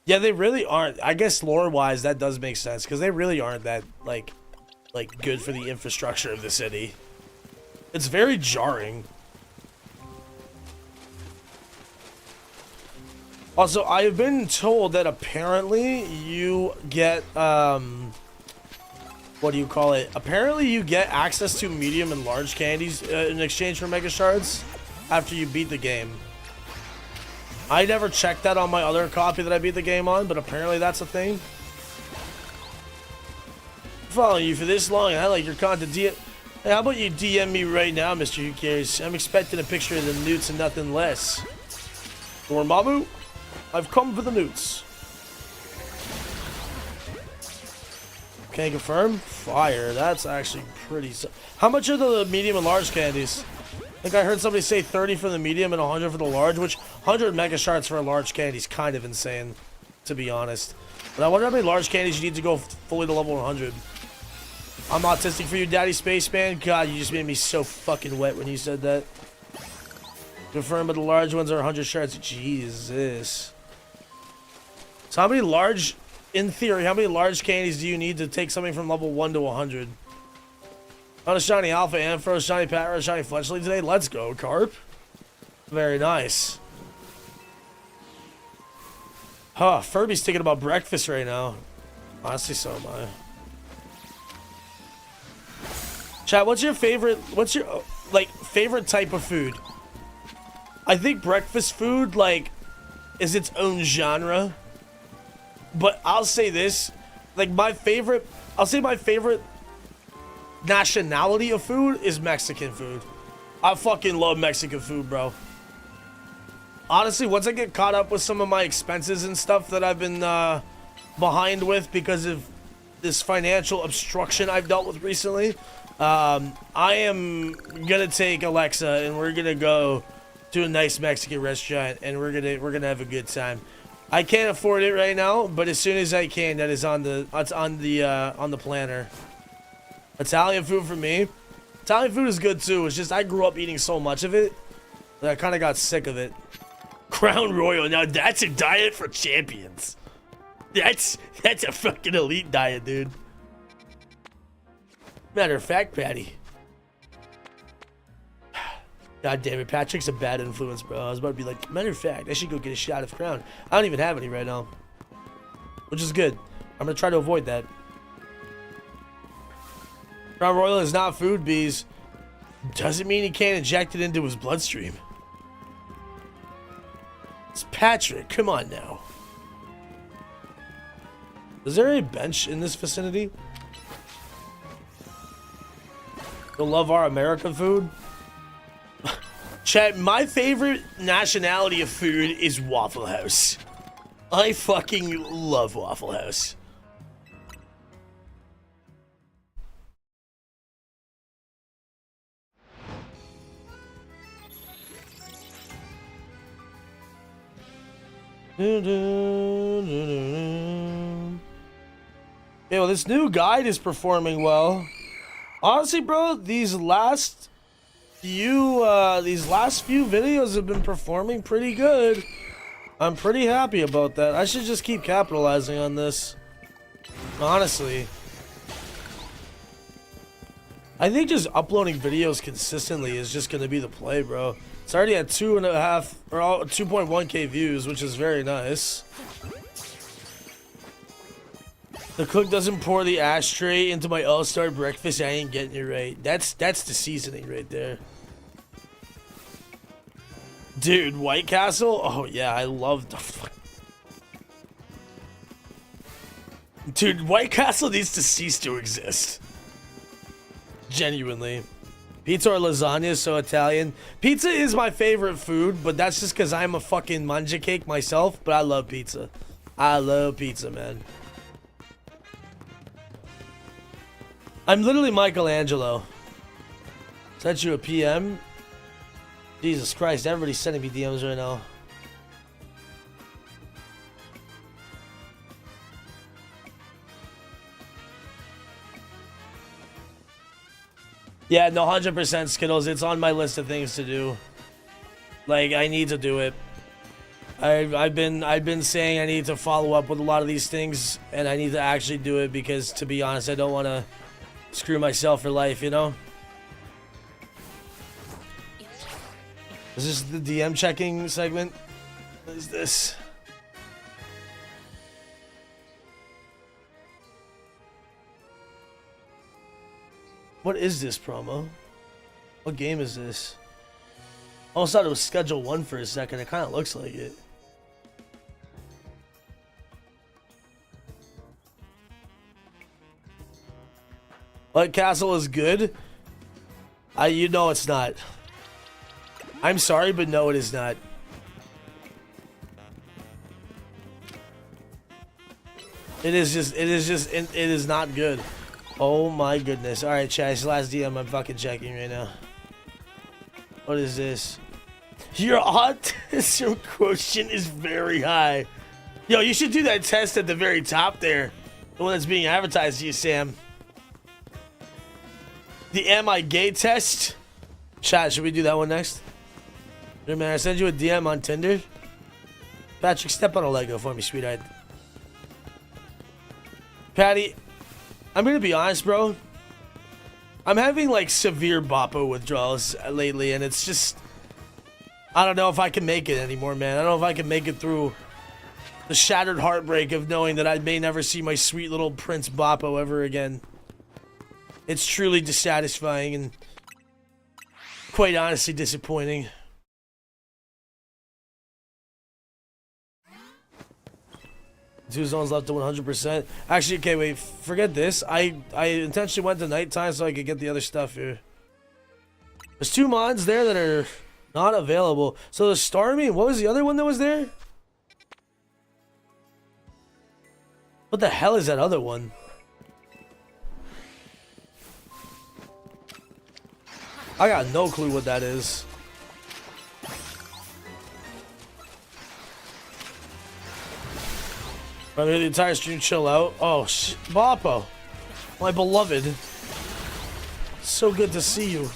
Yeah, they really aren't. I guess lore-wise, that does make sense, because they really aren't that, like good for the infrastructure of the city. It's very jarring. Also, I have been told that apparently you get, what do you call it? Apparently you get access to medium and large candies in exchange for Mega Shards after you beat the game. I never checked that on my other copy that I beat the game on, but apparently that's a thing. Following you for this long, and I like your content. Hey, how about you DM me right now, Mr. Who Cares? I'm expecting a picture of the newts and nothing less. Dormammu, I've come for the newts. Can you confirm? Fire. That's actually pretty... How much are the medium and large candies? I think I heard somebody say 30 for the medium and 100 for the large, which 100 Mega Shards for a large candy is kind of insane, to be honest. But I wonder how many large candies you need to go fully to level 100. I'm autistic for you, Daddy Spaceman. God, you just made me so fucking wet when you said that. Confirm, but the large ones are 100 shards. Jesus. So how many large... In theory, how many large candies do you need to take something from level 1 to 100? On a shiny Alpha Ampharos, shiny Patras, shiny Fletchling today. Let's go, Carp. Very nice. Huh, Furby's thinking about breakfast right now. Honestly, so am I. Chat, what's your favorite favorite type of food? I think breakfast food, like, is its own genre. But I'll say this, like my favorite nationality of food is Mexican food. I fucking love Mexican food, bro. Honestly, once I get caught up with some of my expenses and stuff that I've been behind with because of this financial obstruction I've dealt with recently, I am gonna take Alexa and we're gonna go to a nice Mexican restaurant and we're gonna have a good time. I can't afford it right now, but as soon as I can, that is on the planner. Italian food for me. Italian food is good too. It's just I grew up eating so much of it that I kind of got sick of it. Crown Royal. Now that's a diet for champions. That's a fucking elite diet, dude. Matter of fact, Patty. God damn it, Patrick's a bad influence, bro. I was about to be like, matter of fact, I should go get a shot of Crown. I don't even have any right now. Which is good. I'm gonna try to avoid that. Crown Royal is not food, bees. Doesn't mean he can't inject it into his bloodstream. It's Patrick, come on now. Is there a bench in this vicinity? You'll love our American food? Chat, my favorite nationality of food is Waffle House. I fucking love Waffle House. Yeah, well, this new guide is performing well. Honestly, bro, these last few videos have been performing pretty good. I'm pretty happy about that. I should just keep capitalizing on this. Honestly. I think just uploading videos consistently is just gonna be the play, bro. It's already at 2.5 or 2.1k views, which is very nice. The cook doesn't pour the ashtray into my all-star breakfast. I ain't getting it right. That's the seasoning right there. Dude, White Castle? Oh yeah, I love the fuck. Dude, White Castle needs to cease to exist. Genuinely. Pizza or lasagna is so Italian. Pizza is my favorite food, but that's just because I'm a fucking manja cake myself, but I love pizza. I love pizza, man. I'm literally Michelangelo. Sent you a PM? Jesus Christ, everybody's sending me DMs right now. Yeah, no, 100% Skittles. It's on my list of things to do. Like, I need to do it. I've been saying I need to follow up with a lot of these things, and I need to actually do it because, to be honest, I don't want to screw myself for life, you know? Is this the DM checking segment? What is this? What is this promo? What game is this? I almost thought it was Schedule 1 for a second. It kind of looks like it. White Castle is good. You know it's not. I'm sorry, but no, it is not. It is not good. Oh my goodness. Alright, chat, it's the last DM I'm fucking checking right now. What is this? Your autism quotient is very high. Yo, you should do that test at the very top there. The one that's being advertised to you, Sam. The Am I Gay test? Chat, should we do that one next? Hey man, I send you a DM on Tinder. Patrick, step on a Lego for me, sweetheart. Patty, I'm gonna be honest, bro. I'm having like severe Boppo withdrawals lately, and it's just... I don't know if I can make it anymore, man. I don't know if I can make it through the shattered heartbreak of knowing that I may never see my sweet little Prince Boppo ever again. It's truly dissatisfying and quite honestly disappointing. Two zones left to 100%. Actually, okay, wait, forget this. I intentionally went to nighttime so I could get the other stuff here. There's 2 mods there that are not available. So the Starmie, what was the other one that was there? What the hell is that other one? I got no clue what that is. I'm here the entire stream, chill out. Oh, Boppo, my beloved. So good to see you.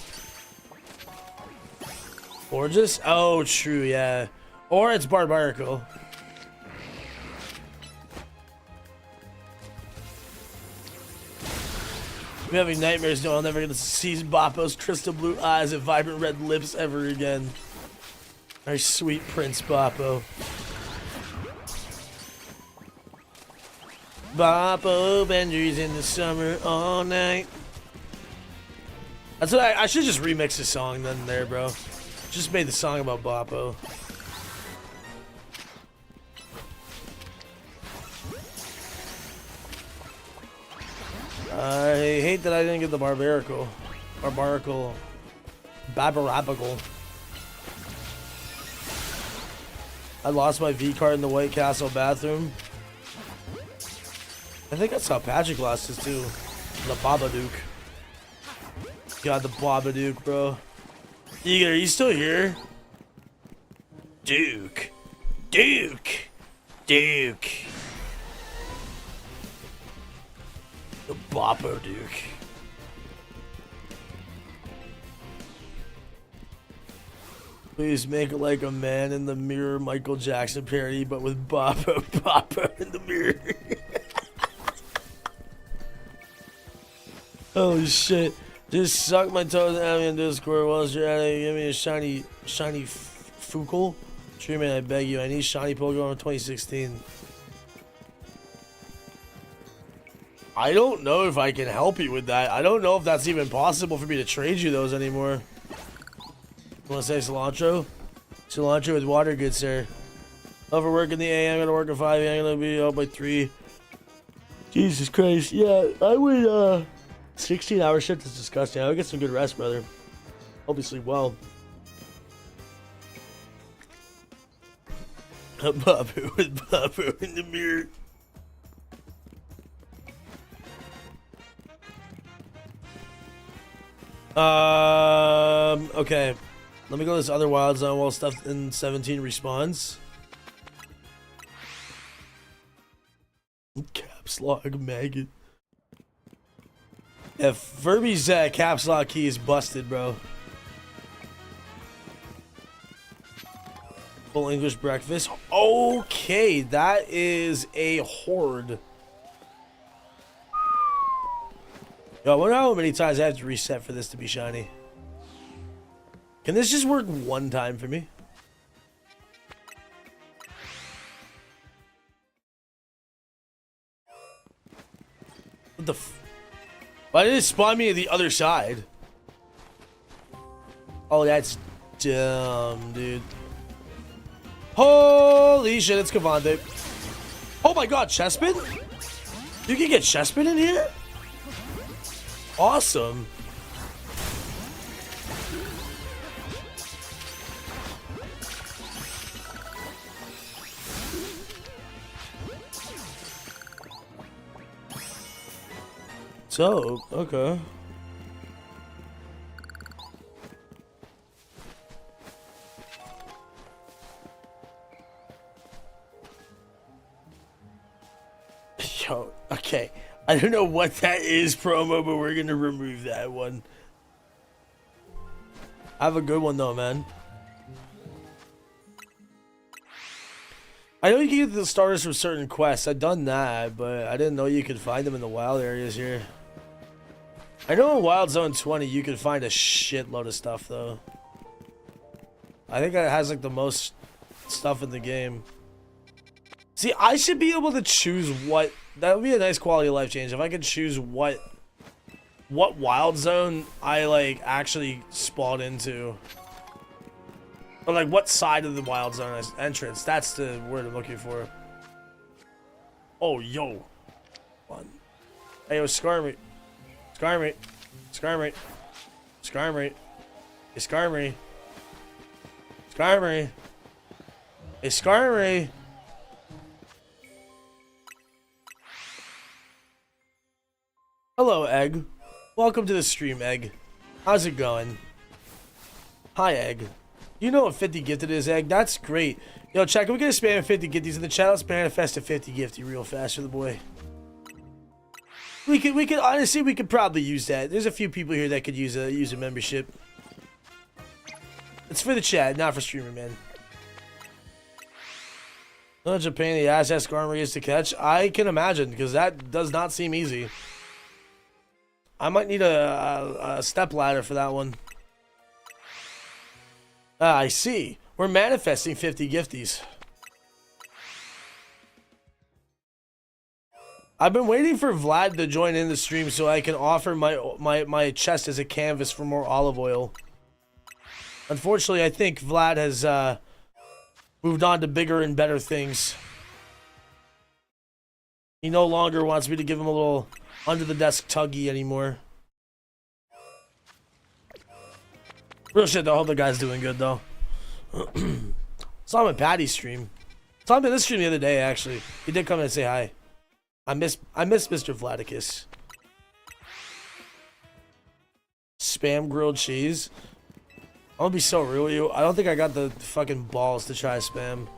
Gorgeous? Oh, true, yeah. Or it's Barbarical. I'm having nightmares knowing I'm never gonna see Boppo's crystal blue eyes and vibrant red lips ever again. Our sweet Prince Boppo. Boppo Benders in the summer all night. That's what I should just remix the song then there, bro. Just made the song about Boppo. I hate that I didn't get the Barbarical. Babarabical. I lost my V card in the White Castle bathroom. I think that's how Patrick lost his too. The Babadook. God, the Babadook, bro. Eager, are you still here? Duke. Duke. Duke. The Boppo Duke. Please make it like a man in the mirror Michael Jackson parody, but with Boppo in the mirror. Holy shit. Just suck my toes and add me in Discord whilst you're at it. Give me a shiny Fukel. Treatment, I beg you. I need shiny Pokemon from 2016. I don't know if I can help you with that. I don't know if that's even possible for me to trade you those anymore. You want to say cilantro? Cilantro with water, good sir. Overwork in the AM, I'm gonna work at 5 AM, I'm gonna be out by 3. Jesus Christ, yeah, I would, 16-hour shift is disgusting. I would get some good rest, brother. Hope you sleep well. Babu with Babu in the mirror. Okay. Let me go to this other wild zone while stuff in 17 responds. Caps lock maggot. Yeah, Furby's caps lock key is busted, bro. Full English breakfast. Okay, that is a horde. Yo, I wonder how many times I have to reset for this to be shiny. Can this just work one time for me? What the f... Why did it spawn me at the other side? Oh, that's dumb, dude. Holy shit, it's Cavante. Oh my god, Chespin? You can get Chespin in here? Awesome. So, okay. Yo, okay. I don't know what that is promo, but we're gonna remove that one. Have a good one though, man. I know you can get the starters from certain quests. I've done that, but I didn't know you could find them in the wild areas here. I know in Wild Zone 20 you can find a shitload of stuff though. I think it has like the most stuff in the game. See, I should be able to choose what. That would be a nice quality of life change if I could choose what Wild Zone I like actually spawned into. Or like what side of the Wild Zone entrance. That's the word I'm looking for. Oh, yo. One. Hey, yo, Skarmy. Skarmy. Skarmy. Skarmy. Hey, Skarmy. Skarmy. Hey, Skarmy. Hello, Egg. Welcome to the stream, Egg. How's it going? Hi, Egg. You know what 50 gifted is, Egg? That's great. Yo, check. We're gonna spam 50 gifties in the chat. Let's manifest a 50 gifty real fast for the boy. We could honestly, we could probably use that. There's a few people here that could use a membership. It's for the chat, not for streamer, man. Such a pain in the ass that Skarmory is to catch. I can imagine, because that does not seem easy. I might need a step ladder for that one. Ah, I see. We're manifesting 50 gifties. I've been waiting for Vlad to join in the stream so I can offer my chest as a canvas for more olive oil. Unfortunately, I think Vlad has moved on to bigger and better things. He no longer wants me to give him a little under the desk tuggy anymore. Real shit though, I hope the guy's doing good though. Saw him at Patty's stream. Saw him in this stream the other day actually. He did come in and say hi. I miss Mr. Vladicus. Spam grilled cheese. I'm gonna be so real with you. I don't think I got the fucking balls to try spam.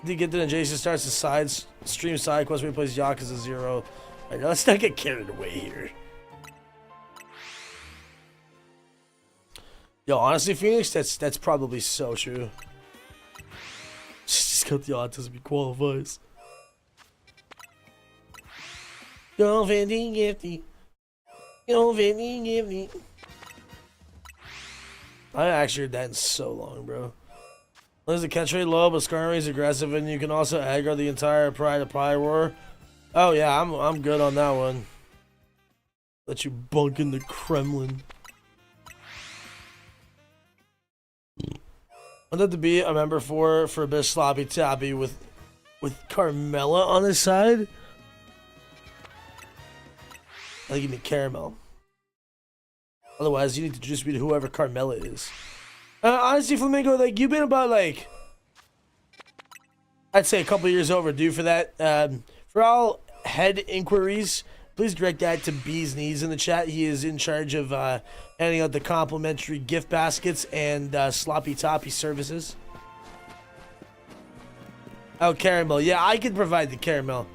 Did you get that Jason starts the stream side quest where he plays Yakuza 0? Right, now let's not get carried away here. Yo, honestly, Phoenix, that's probably so true. She's got the autism, he qualifies. Yo, 50 gifty. Yo, 50 gifty. I actually heard that in so long, bro. There's a catch rate low, but Skarmory is aggressive, and you can also aggro the entire Pride of Pyroar. Oh yeah, I'm good on that one. Let you bunk in the Kremlin. I'd love to be a member for a bit of sloppy toppy with Carmella on his side. I'll give me caramel. Otherwise, you need to introduce me to whoever Carmella is. Honestly, Flamingo, like, you've been about, like, I'd say a couple years overdue for that. For all head inquiries, please direct that to Bee's Knees in the chat. He is in charge of handing out the complimentary gift baskets and sloppy toppy services. Oh, caramel. Yeah, I can provide the caramel.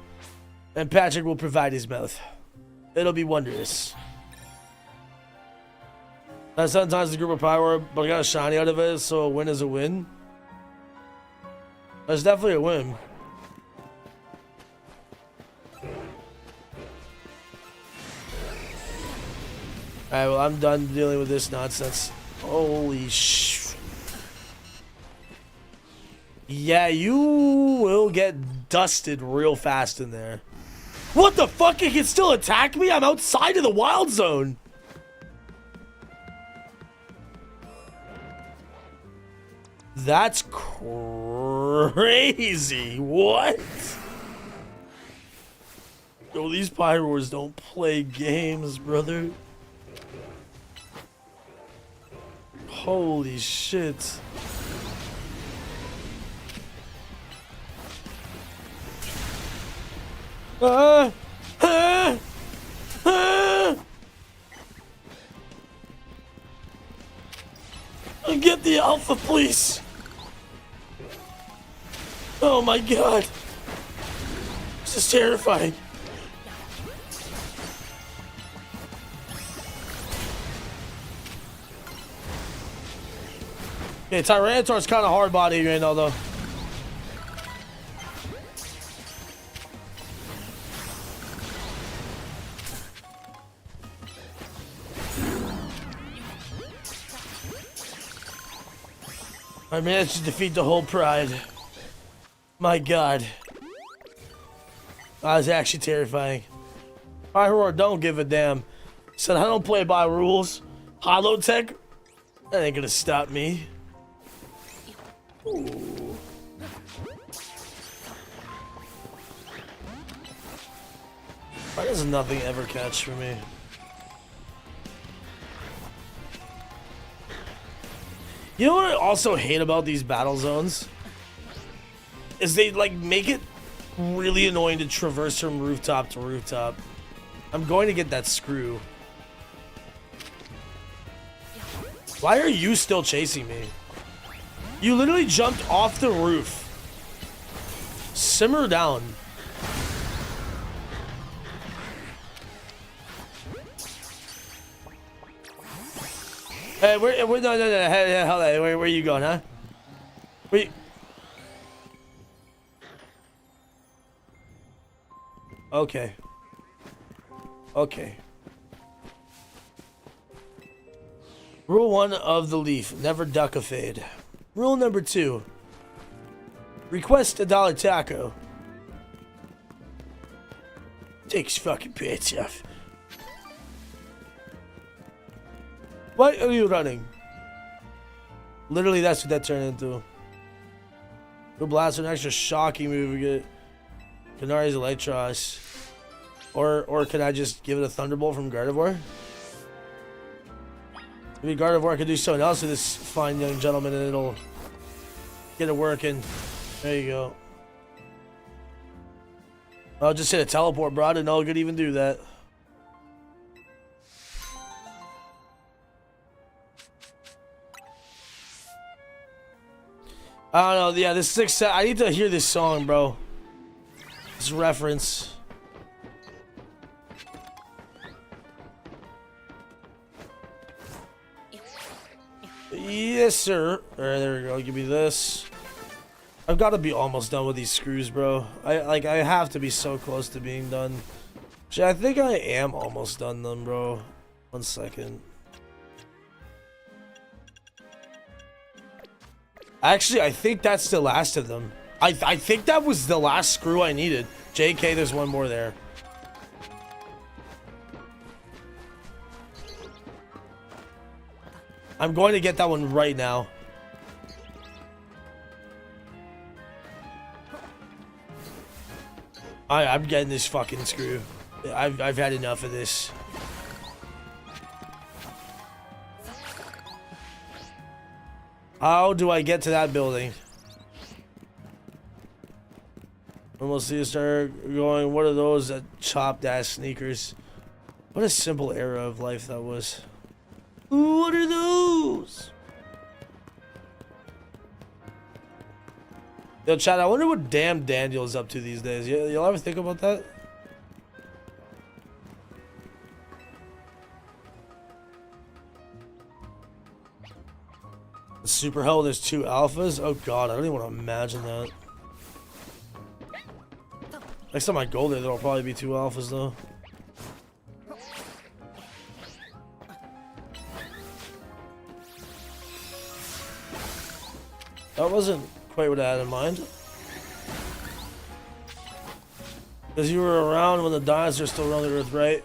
And Patrick will provide his mouth. It'll be wondrous. Sometimes the group of power, but I got a shiny out of it, so a win is a win. That's definitely a win. Alright, well, I'm done dealing with this nonsense. Holy sh... Yeah, you will get dusted real fast in there. What the fuck? It can still attack me? I'm outside of the wild zone. That's crazy. What? Yo, these Pyroars don't play games, brother. Holy shit. Ah! Ah! Ah! Get the alpha, please. Oh my god. This is terrifying. Okay, Tyranitar's kind of hard body right now, though. I managed to defeat the whole pride. My god. That was actually terrifying. Pyroar don't give a damn. Said I don't play by rules. Holotech, that ain't gonna stop me. Ooh. Why does nothing ever catch for me? You know what I also hate about these battle zones? Is they like make it really annoying to traverse from rooftop to rooftop. I'm going to get that screw. Why are you still chasing me? You literally jumped off the roof. Simmer down. Hey, no, hey, hold on. Where are you going, huh? Okay. Okay. Rule 1 of the leaf, never duck a fade. Rule number 2, request $1 taco. Takes fucking pants off. Why are you running? Literally, that's what that turned into. Go blast an extra shocking move and get Canari's Electros. Or can I just give it a Thunderbolt from Gardevoir? Maybe Gardevoir could do something else to this fine young gentleman and it'll get it working. There you go. I'll just hit a teleport, bro. I didn't know it could even do that. I don't know. Yeah, this 6 I need to hear this song, bro. This reference. Yes, sir. Alright, there we go. Give me this. I've got to be almost done with these screws, bro. I have to be so close to being done. Actually, I think I am almost done them, bro. 1 second. Actually, I think that's the last of them. I think that was the last screw I needed. JK, there's one more there. I'm going to get that one right now. I'm getting this fucking screw. I've had enough of this. How do I get to that building? And we'll see us start going, what are those chopped ass sneakers? What a simple era of life that was. Ooh, what are those? Yo, chat, I wonder what damn Daniel is up to these days. Y'all ever think about that? Super Hell, there's 2 alphas? Oh god, I don't even want to imagine that. Next time I go there, there'll probably be 2 alphas though. That wasn't quite what I had in mind. Because you were around when the dinosaurs still roamed the earth, right?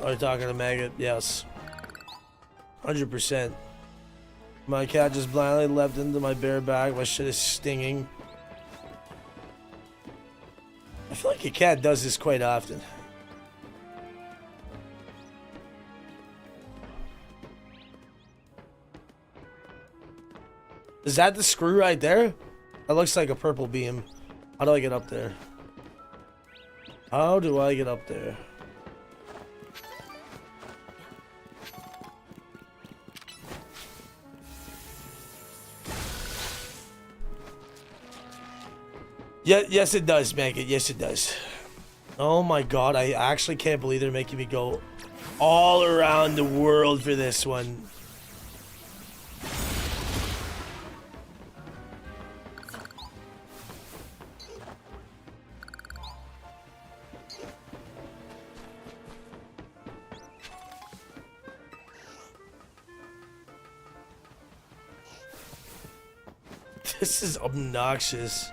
Are you talking to Maggot? Yes. 100%. My cat just blindly leapt into my bare back. My shit is stinging. I feel like a cat does this quite often. Is that the screw right there? That looks like a purple beam. How do I get up there? How do I get up there? Yeah, yes it does, Maggot. Yes it does. Oh my god, I actually can't believe they're making me go all around the world for this one. This is obnoxious.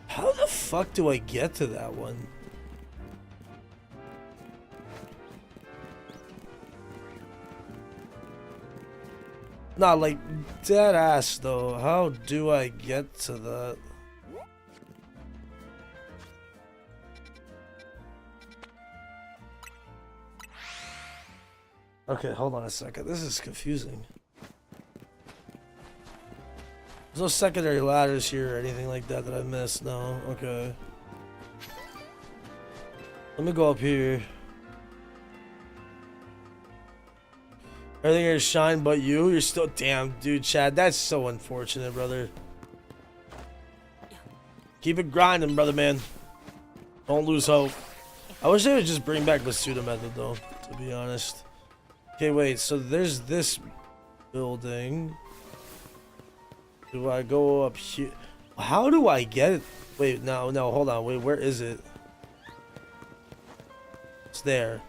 How the fuck do I get to that one? Not like dead ass though. How do I get to that? Okay, hold on a second. This is confusing. There's no secondary ladders here or anything like that that I missed. No. Okay. Let me go up here. Everything here is shine but you. You're still... Damn, dude, Chad. That's so unfortunate, brother. Keep it grinding, brother, man. Don't lose hope. I wish they would just bring back the pseudo method, though, to be honest. Okay, wait. So there's this building. Do I go up here? How do I get it? Wait, no, hold on. Wait, where is it? It's there.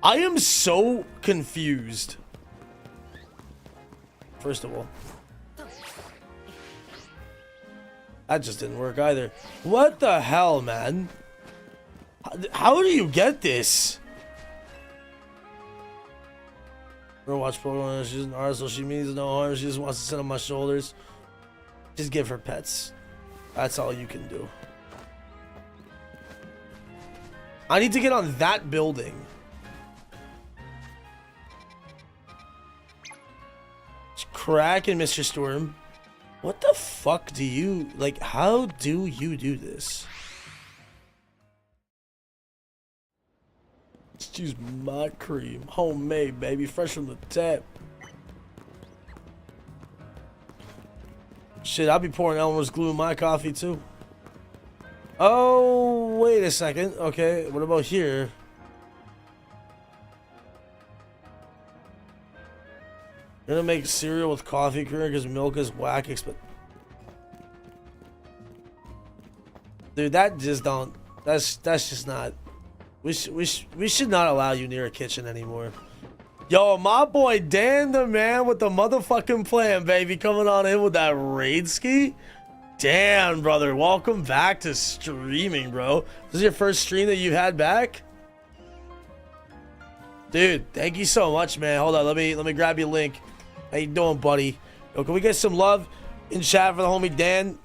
I am so confused. First of all. That just didn't work either. What the hell, man? How do you get this? Watch Pokemon. She's an artist, so she means no harm. She just wants to sit on my shoulders. Just give her pets. That's all you can do. I need to get on that building. It's cracking, Mr. Storm. What the fuck do you... Like, how do you do this? Just use my cream. Homemade, baby. Fresh from the tap. Shit, I'll be pouring Elmer's glue in my coffee, too. Oh, wait a second. Okay, what about here? You're gonna make cereal with coffee creamer because milk is whack. Dude, that just don't... That's just not... We should not allow you near a kitchen anymore. Yo, my boy Dan the man with the motherfucking plan, baby, coming on in with that raid ski. Damn, brother, welcome back to streaming, bro. This is your first stream that you had back? Dude, thank you so much, man. Hold on, let me grab your link. How you doing, buddy? Yo, can we get some love in chat for the homie Dan?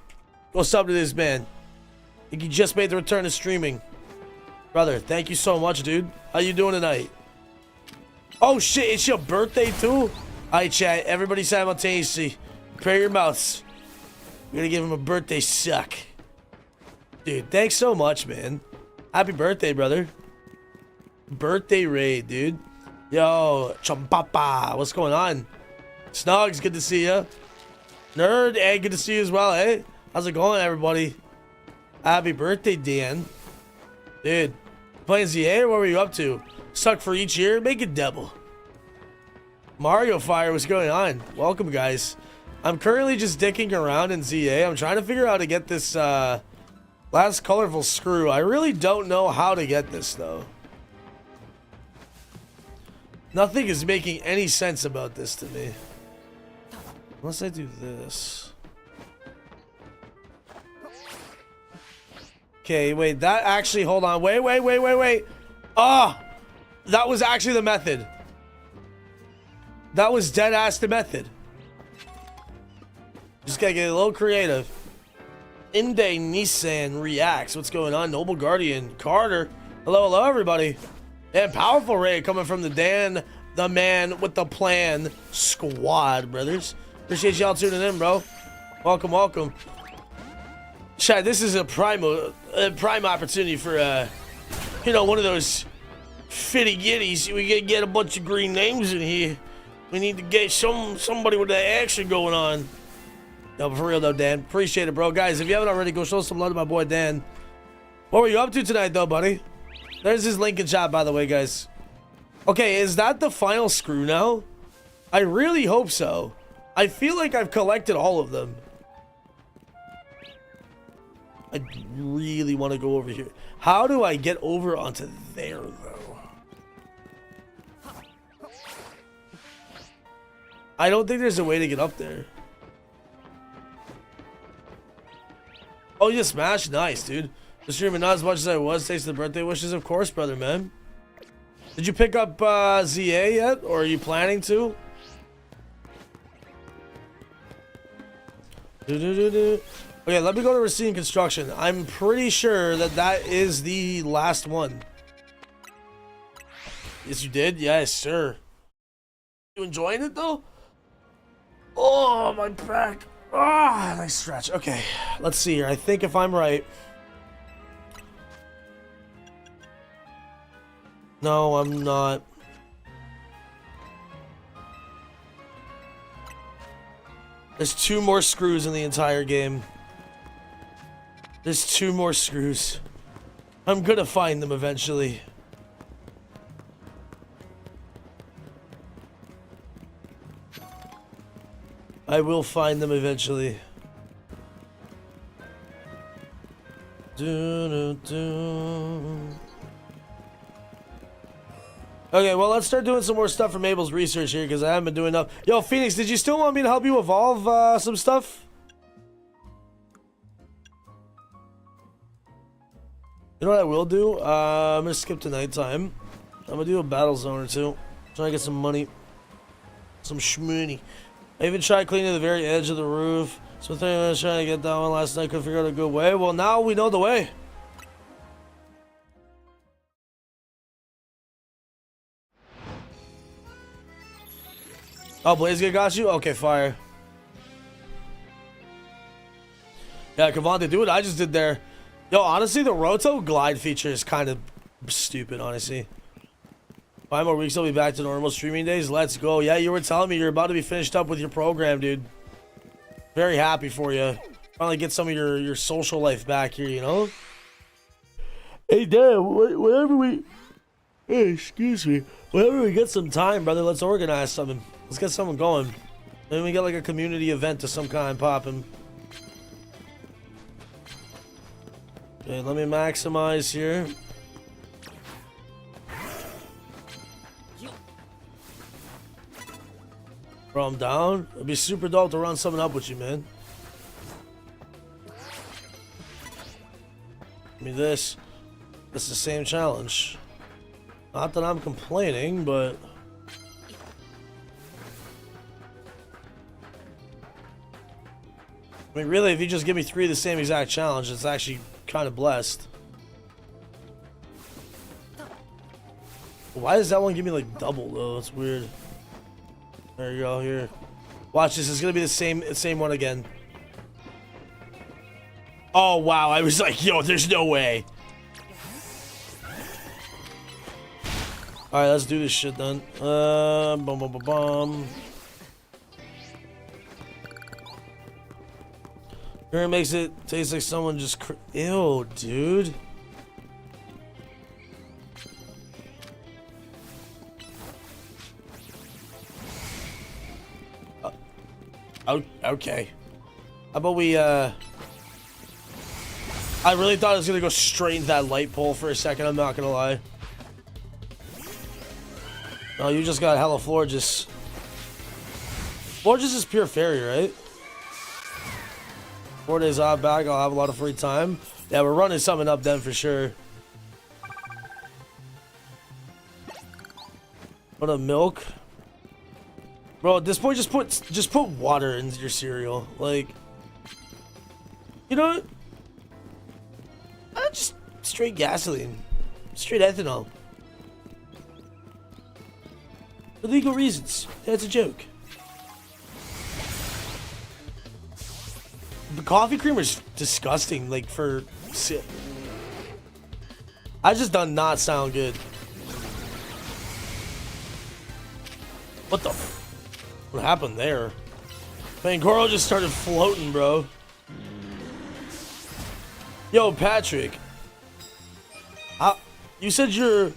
What's up to this man? I think he just made the return to streaming. Brother, thank you so much, dude. How you doing tonight? Oh, shit, it's your birthday, too? Alright, chat, everybody simultaneously. Prepare your mouths. We're gonna give him a birthday suck. Dude, thanks so much, man. Happy birthday, brother. Birthday raid, dude. Yo, Champapa, what's going on? Snugs, good to see ya. Nerd, hey, good to see you as well, hey? How's it going, everybody? Happy birthday, Dan. Dude, playing ZA, what were you up to? Suck for each year? Make it double. Mario Fire, what's going on? Welcome, guys. I'm currently just dicking around in ZA. I'm trying to figure out how to get this last colorful screw. I really don't know how to get this, though. Nothing is making any sense about this to me. Unless I do this. Okay, wait, that actually, hold on. Wait. Ah! That was actually the method. That was dead ass the method. Just gotta get a little creative. Inde Nissan reacts. What's going on? Noble Guardian. Carter. Hello, everybody. And powerful raid coming from the Dan, the man with the plan squad, brothers. Appreciate y'all tuning in, bro. Welcome. Chad, this is a prime opportunity for, you know, one of those fitty giddies. We get a bunch of green names in here. We need to get somebody with that action going on. No, but for real though, Dan. Appreciate it, bro. Guys, if you haven't already, go show some love to my boy Dan. What were you up to tonight, though, buddy? There's his link in chat, by the way, guys. Okay, is that the final screw now? I really hope so. I feel like I've collected all of them. I really want to go over here. How do I get over onto there, though? I don't think there's a way to get up there. Oh, you smashed? Nice, dude. The streaming not as much as I was. Thanks to the birthday wishes, of course, brother, man. Did you pick up ZA yet? Or are you planning to? Okay, let me go to Racine Construction. I'm pretty sure that is the last one. Yes, you did? Yes, sir. You enjoying it, though? Oh, my back. Ah, nice stretch. Okay, let's see here. I think if I'm right. No, I'm not. There's 2 more screws in the entire game. There's 2 more screws. I'm gonna find them eventually. I will find them eventually. Okay, well, let's start doing some more stuff for Mables research here because I haven't been doing enough. Yo, Phoenix, did you still want me to help you evolve some stuff? You know what I will do? I'm gonna skip to nighttime. I'm gonna do a battle zone or 2. Try to get some money. Some shmoney. I even tried cleaning the very edge of the roof. So I was trying to get that one last night. Couldn't figure out a good way. Well, now we know the way. Oh, Blaze got you? Okay, fire. Yeah, Cavante, do what I just did there. Yo, honestly, the Roto glide feature is kind of stupid, honestly. 5 more weeks, I'll be back to normal streaming days. Let's go. Yeah, you were telling me you're about to be finished up with your program, dude. Very happy for you. Finally get some of your social life back here, you know? Hey, Dan, whenever we... Hey, excuse me. Whenever we get some time, brother, let's organize something. Let's get someone going. Maybe we get like a community event of some kind popping. Okay, let me maximize here. Bro, I'm down. It'd be super dope to run something up with you, man. Give me this. It's the same challenge. Not that I'm complaining, but... I mean, really, if you just give me 3 of the same exact challenge, it's actually kind of blessed. Why does that one give me, like, double, though? That's weird. There you go, here. Watch this, it's gonna be the same one again. Oh, wow, I was like, yo, there's no way. Alright, let's do this shit then. Here it makes it taste like someone just ew, dude. Okay. How about we, I really thought it was gonna go straight into that light pole for a second, I'm not gonna lie. Oh, you just got hella Florges. Florges is pure fairy, right? 4 days off back, I'll have a lot of free time. Yeah, we're running something up then for sure. What a milk. Bro, at this point just put water into your cereal. Like, you know what? Just straight gasoline. Straight ethanol. For legal reasons. That's a joke. The coffee creamer is disgusting, like, for... I just does not sound good. What the... What happened there? Man, Goro just started floating, bro. Yo, Patrick. You said you're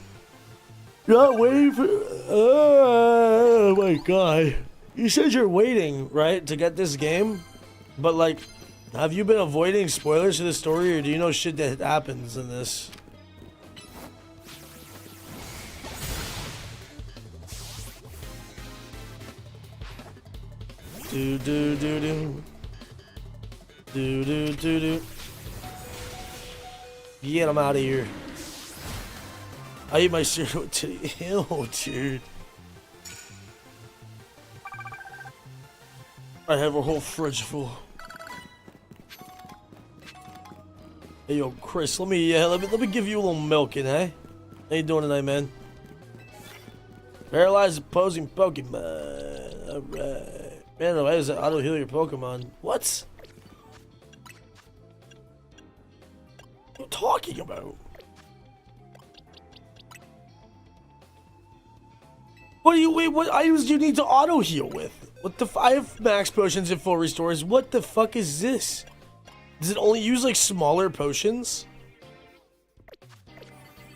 not waiting for... Oh my god. You said you're waiting, right, to get this game? But, like... Have you been avoiding spoilers to the story, or do you know shit that happens in this? Do do do do. Do do do do. Get him out of here. I eat my cereal today. Ew, dude. I have a whole fridge full. Hey yo, Chris, let me give you a little milking, eh? How you doing tonight, man? Paralyzed opposing Pokemon. Alright. Man, why does it auto heal your Pokemon? What? What are you talking about? What items do you need to auto heal with? What the I have max potions and full restores. What the fuck is this? Does it only use, like, smaller potions?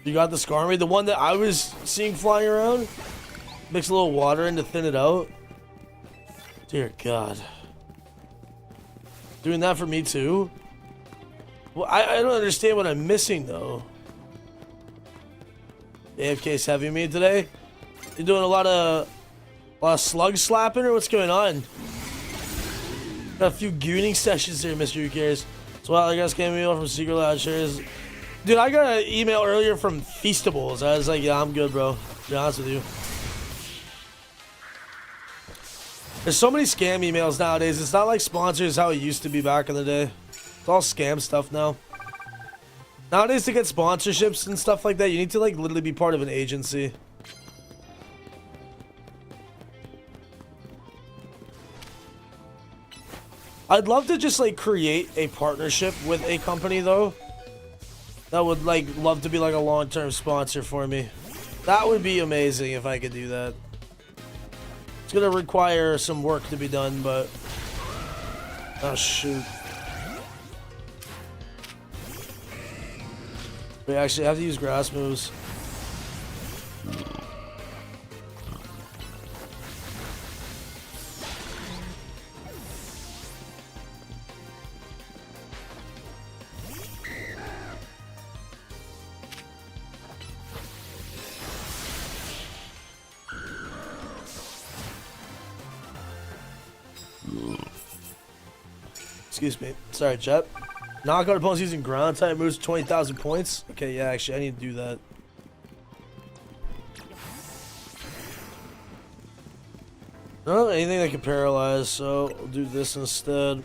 You got the Skarmory? The one that I was seeing flying around? Mix a little water in to thin it out? Dear God. Doing that for me, too? Well, I don't understand what I'm missing, though. AFK's heavy me today? You doing a lot of slug slapping, or what's going on? Got a few gooning sessions there, Mr. Who Cares. So, well, I guess came email from Secret Lab shares. Dude, I got an email earlier from Feastables. I was like, yeah, I'm good, bro. To be honest with you. There's so many scam emails nowadays. It's not like sponsors how it used to be back in the day. It's all scam stuff now. Nowadays, to get sponsorships and stuff like that, you need to, like, literally be part of an agency. I'd love to just, like, create a partnership with a company, though. That would, like, love to be, like, a long-term sponsor for me. That would be amazing if I could do that. It's gonna require some work to be done, but... Oh, shoot. We actually have to use grass moves. Excuse me. Sorry, chat. Knockout opponents using ground type moves 20,000 points. Okay, yeah, actually, I need to do that. No, anything that can paralyze, so I'll do this instead.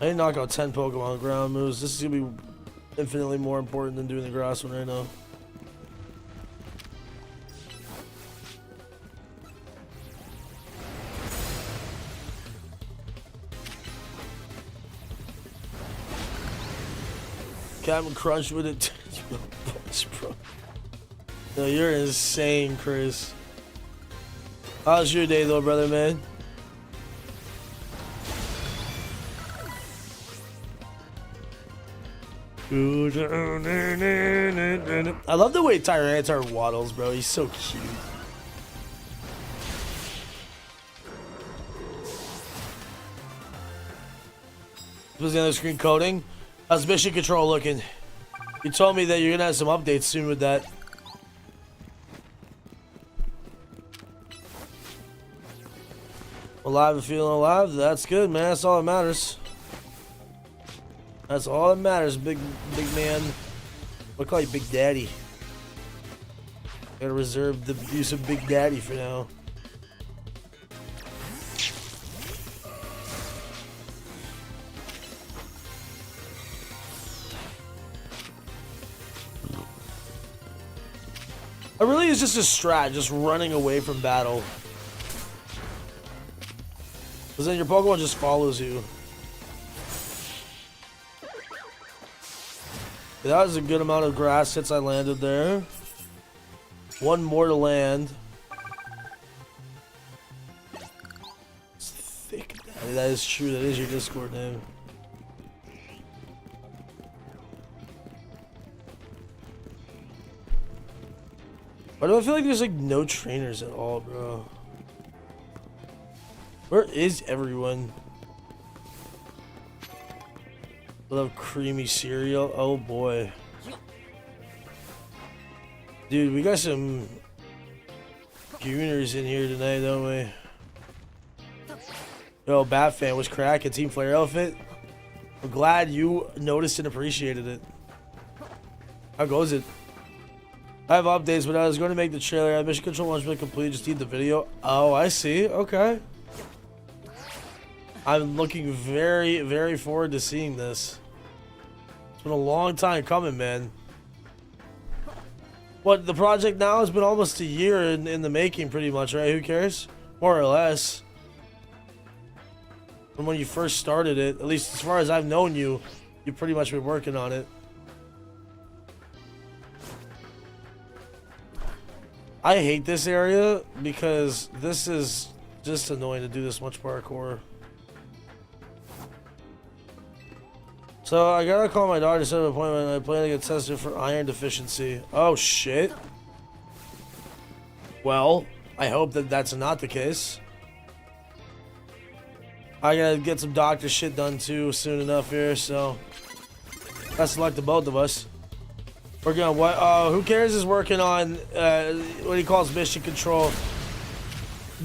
I need to knock out 10 Pokemon ground moves. This is gonna be infinitely more important than doing the grass one right now. Captain Crunch with it. Bro. No, you're insane, Chris. How's your day, though, brother, man? I love the way Tyranitar waddles, bro. He's so cute. Was the other screen coding? How's mission control looking? You told me that you're gonna have some updates soon with that. Alive and feeling alive, that's good, man. That's all that matters. That's all that matters, big man. I'll call you Big Daddy. Gotta reserve the use of Big Daddy for now. It really is just a strat, just running away from battle. Because then your Pokemon just follows you. That was a good amount of grass hits I landed there. One more to land. It's thick. That is true. That is your Discord name. Why do I feel like there's like no trainers at all, bro? Where is everyone? Love creamy cereal. Oh boy. Dude, we got some gooners in here tonight, don't we? Yo, Batfan was cracking. Team Flare outfit. I'm glad you noticed and appreciated it. How goes it? I have updates, but I was going to make the trailer. I mission control launch been complete. Just need the video. Oh, I see. Okay. I'm looking very, very forward to seeing this. It's been a long time coming, man. What, the project now has been almost a year in the making, pretty much, right? Who cares? More or less. From when you first started it, at least as far as I've known you, you've pretty much been working on it. I hate this area because this is just annoying to do this much parkour. So I gotta call my doctor to set an appointment. I plan to get tested for iron deficiency. Oh shit. Well, I hope that that's not the case. I gotta get some doctor shit done too soon enough here, so best of luck to both of us. Working on what? Who cares is working on what he calls mission control.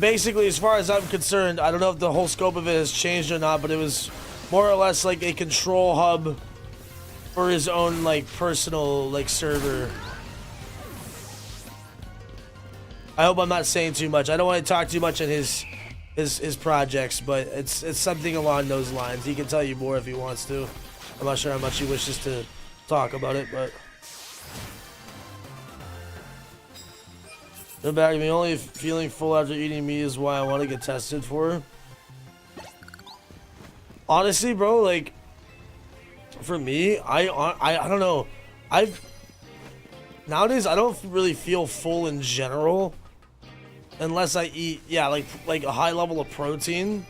Basically, as far as I'm concerned, I don't know if the whole scope of it has changed or not, but it was more or less like a control hub for his own like personal like server. I hope I'm not saying too much. I don't want to talk too much on his projects, but it's something along those lines. He can tell you more if he wants to. I'm not sure how much he wishes to talk about it, but no back to me. Only feeling full after eating meat is why I want to get tested for. Honestly, bro, like for me, I don't know. Nowadays I don't really feel full in general unless I eat like a high level of protein.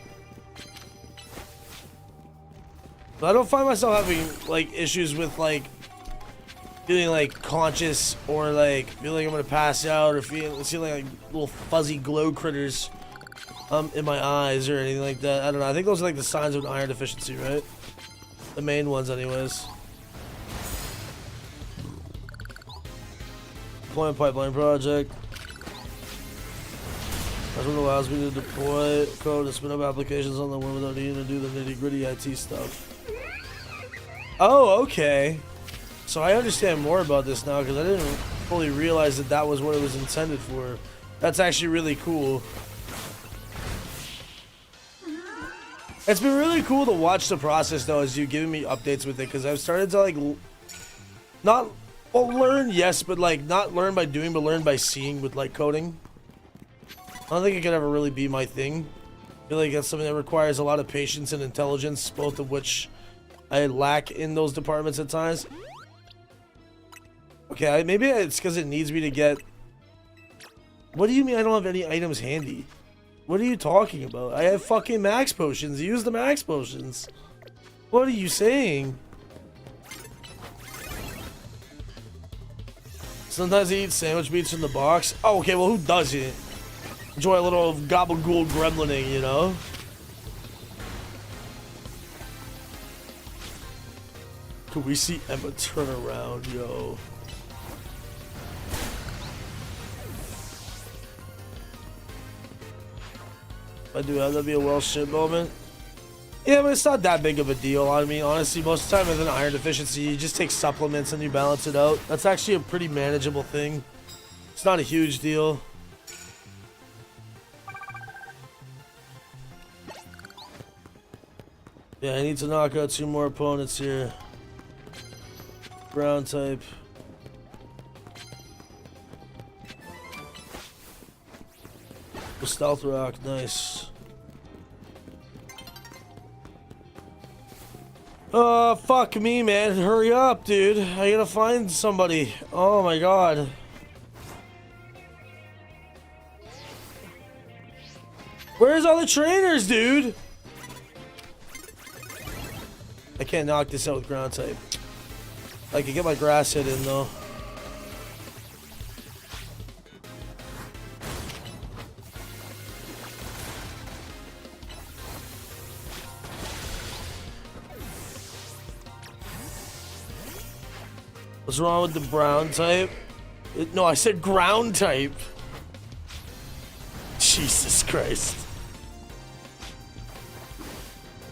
But I don't find myself having like issues with like feeling like conscious or like feeling like I'm gonna pass out or feeling like little fuzzy glow critters in my eyes or anything like that. I don't know. I think those are like the signs of an iron deficiency, right? The main ones anyways. Deployment pipeline project. That's what allows me to deploy code and spin up applications on the web without needing to do the nitty-gritty IT stuff. Oh, okay. So I understand more about this now because I didn't fully realize that that was what it was intended for. That's actually really cool. It's been really cool to watch the process though as you giving me updates with it because I've started to like learn, yes, but like not learn by doing but learn by seeing with like coding. I don't think it could ever really be my thing. I feel like that's something that requires a lot of patience and intelligence, both of which I lack in those departments at times. Okay, maybe it's because it needs me to get... What do you mean I don't have any items handy? What are you talking about? I have fucking max potions. Use the max potions. What are you saying? Sometimes I eat sandwich meats from the box. Oh, okay, well, who doesn't? Enjoy a little gabagool gremlining, you know? Could we see Emma turn around, yo? I do have that be a well shit moment. Yeah, but it's not that big of a deal. I mean, honestly, most of the time with an iron deficiency, you just take supplements and you balance it out. That's actually a pretty manageable thing. It's not a huge deal. Yeah, I need to knock out 2 more opponents here. Ground type. The stealth rock, nice. Fuck me, man. Hurry up, dude. I gotta find somebody. Oh my god. Where's all the trainers, dude? I can't knock this out with ground type. I can get my grass hit in, though. What's wrong with the brown type? No, I said ground type. Jesus Christ.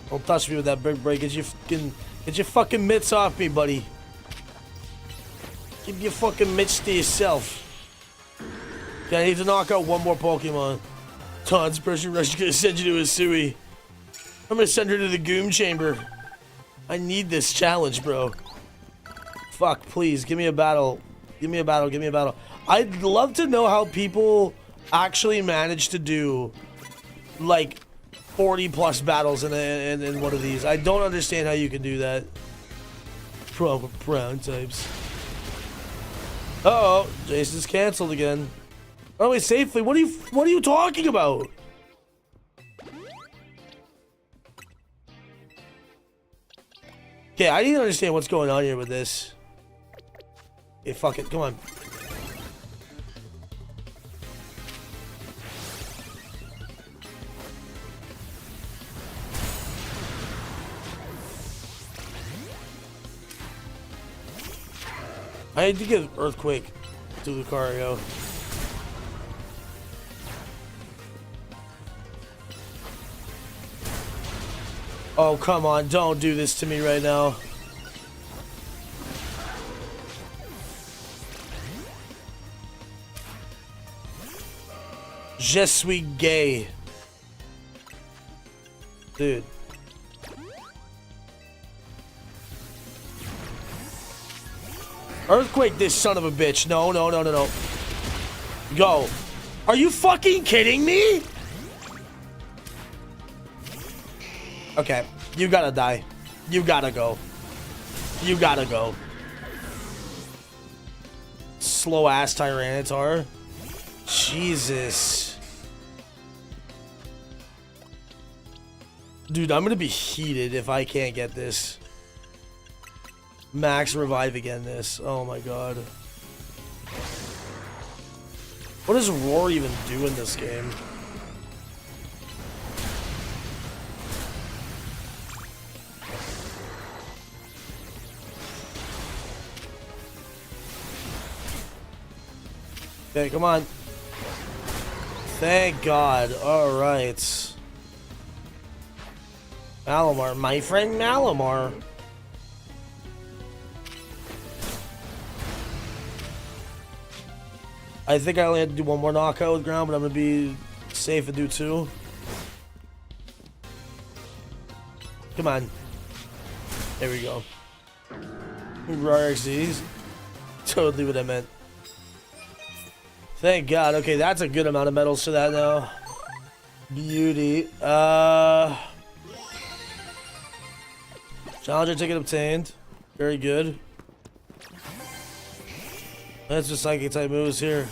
Don't touch me with that big break. Get your fucking mitts off me, buddy. Keep your fucking mitts to yourself. Okay, I need to knock out 1 more Pokemon. Todd's pressure rush is gonna send you to a Sui. I'm gonna send her to the Goom Chamber. I need this challenge, bro. Fuck, please, give me a battle. Give me a battle, give me a battle. I'd love to know how people actually manage to do, like, 40 plus battles in one of these. I don't understand how you can do that. Proper brown types. Uh oh, Jason's canceled again. Oh wait, safely. What are you talking about? Okay, I need to understand what's going on here with this. Hey, fuck it, come on. I need to get Earthquake to Lucario. Oh, come on, don't do this to me right now. Je suis gay. Dude. Earthquake this son of a bitch. No, no, no, no, no. Go. Are you fucking kidding me? Okay. You gotta die. You gotta go. You gotta go. Slow ass Tyranitar. Jesus. Dude, I'm gonna be heated if I can't get this. Max revive again this. Oh my god. What does Roar even do in this game? Okay, come on. Thank God. Alright. Malamar. My friend Malamar. I think I only had to do 1 more knockout with ground, but I'm going to be safe and do 2. Come on. There we go. RXDs. Totally what I meant. Thank God. Okay, that's a good amount of medals to that now. Beauty. Challenger ticket obtained. Very good. That's just psychic type moves here.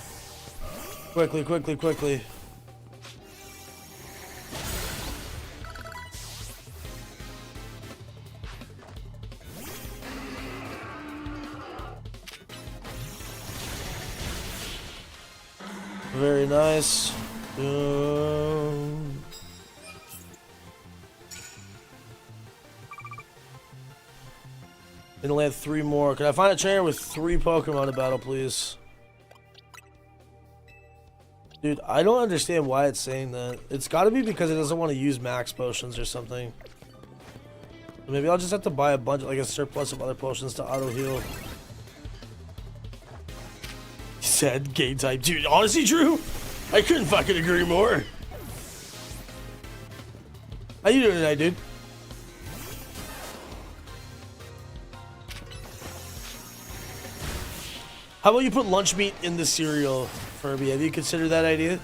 Quickly, quickly, quickly. Very nice. And only have 3 more. Can I find a trainer with 3 Pokemon to battle, please? Dude, I don't understand why it's saying that. It's gotta be because it doesn't want to use max potions or something. Maybe I'll just have to buy a bunch, like a surplus of other potions to auto heal. He said game type. Dude, honestly, Drew, I couldn't fucking agree more. How you doing tonight, dude? How about you put lunch meat in the cereal, Furby? Have you considered that idea?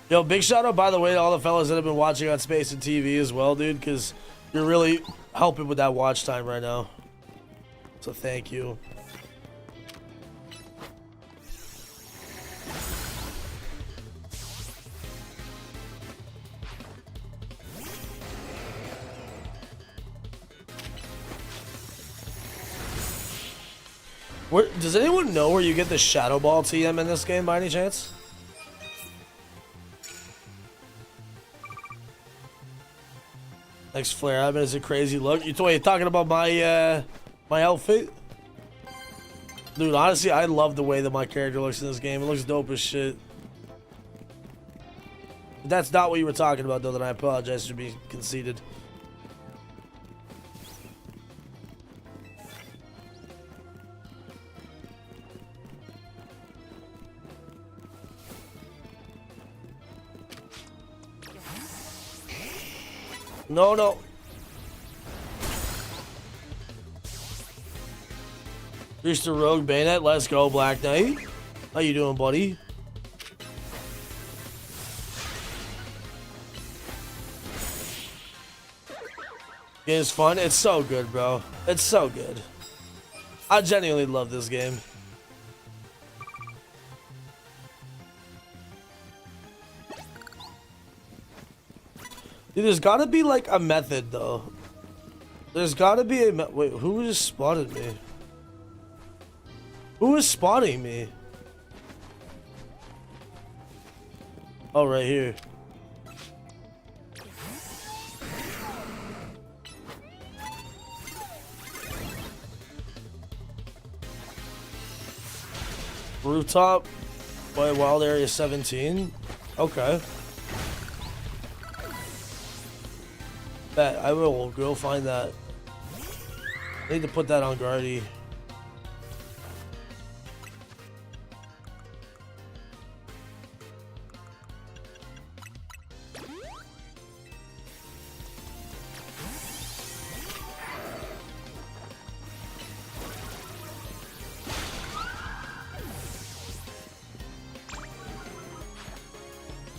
Yo, big shout out, by the way, to all the fellas that have been watching on Space and TV as well, dude, because you're really helping with that watch time right now. So thank you. Does anyone know where you get the Shadow Ball TM in this game by any chance? Next flare up is a crazy look. You're talking about my my outfit? Dude, honestly, I love the way that my character looks in this game. It looks dope as shit. If that's not what you were talking about, though, then I apologize for being conceited. No, no. Here's the Rogue Bayonet. Let's go, Black Knight. How you doing, buddy? It's fun. It's so good, bro. It's so good. I genuinely love this game. Dude, there's gotta be like a method though. There's gotta be a wait, who just spotted me? Who is spotting me? Oh, right here. Rooftop by Wild Area 17. Okay. Bet I will go find that. I need to put that on Guardy.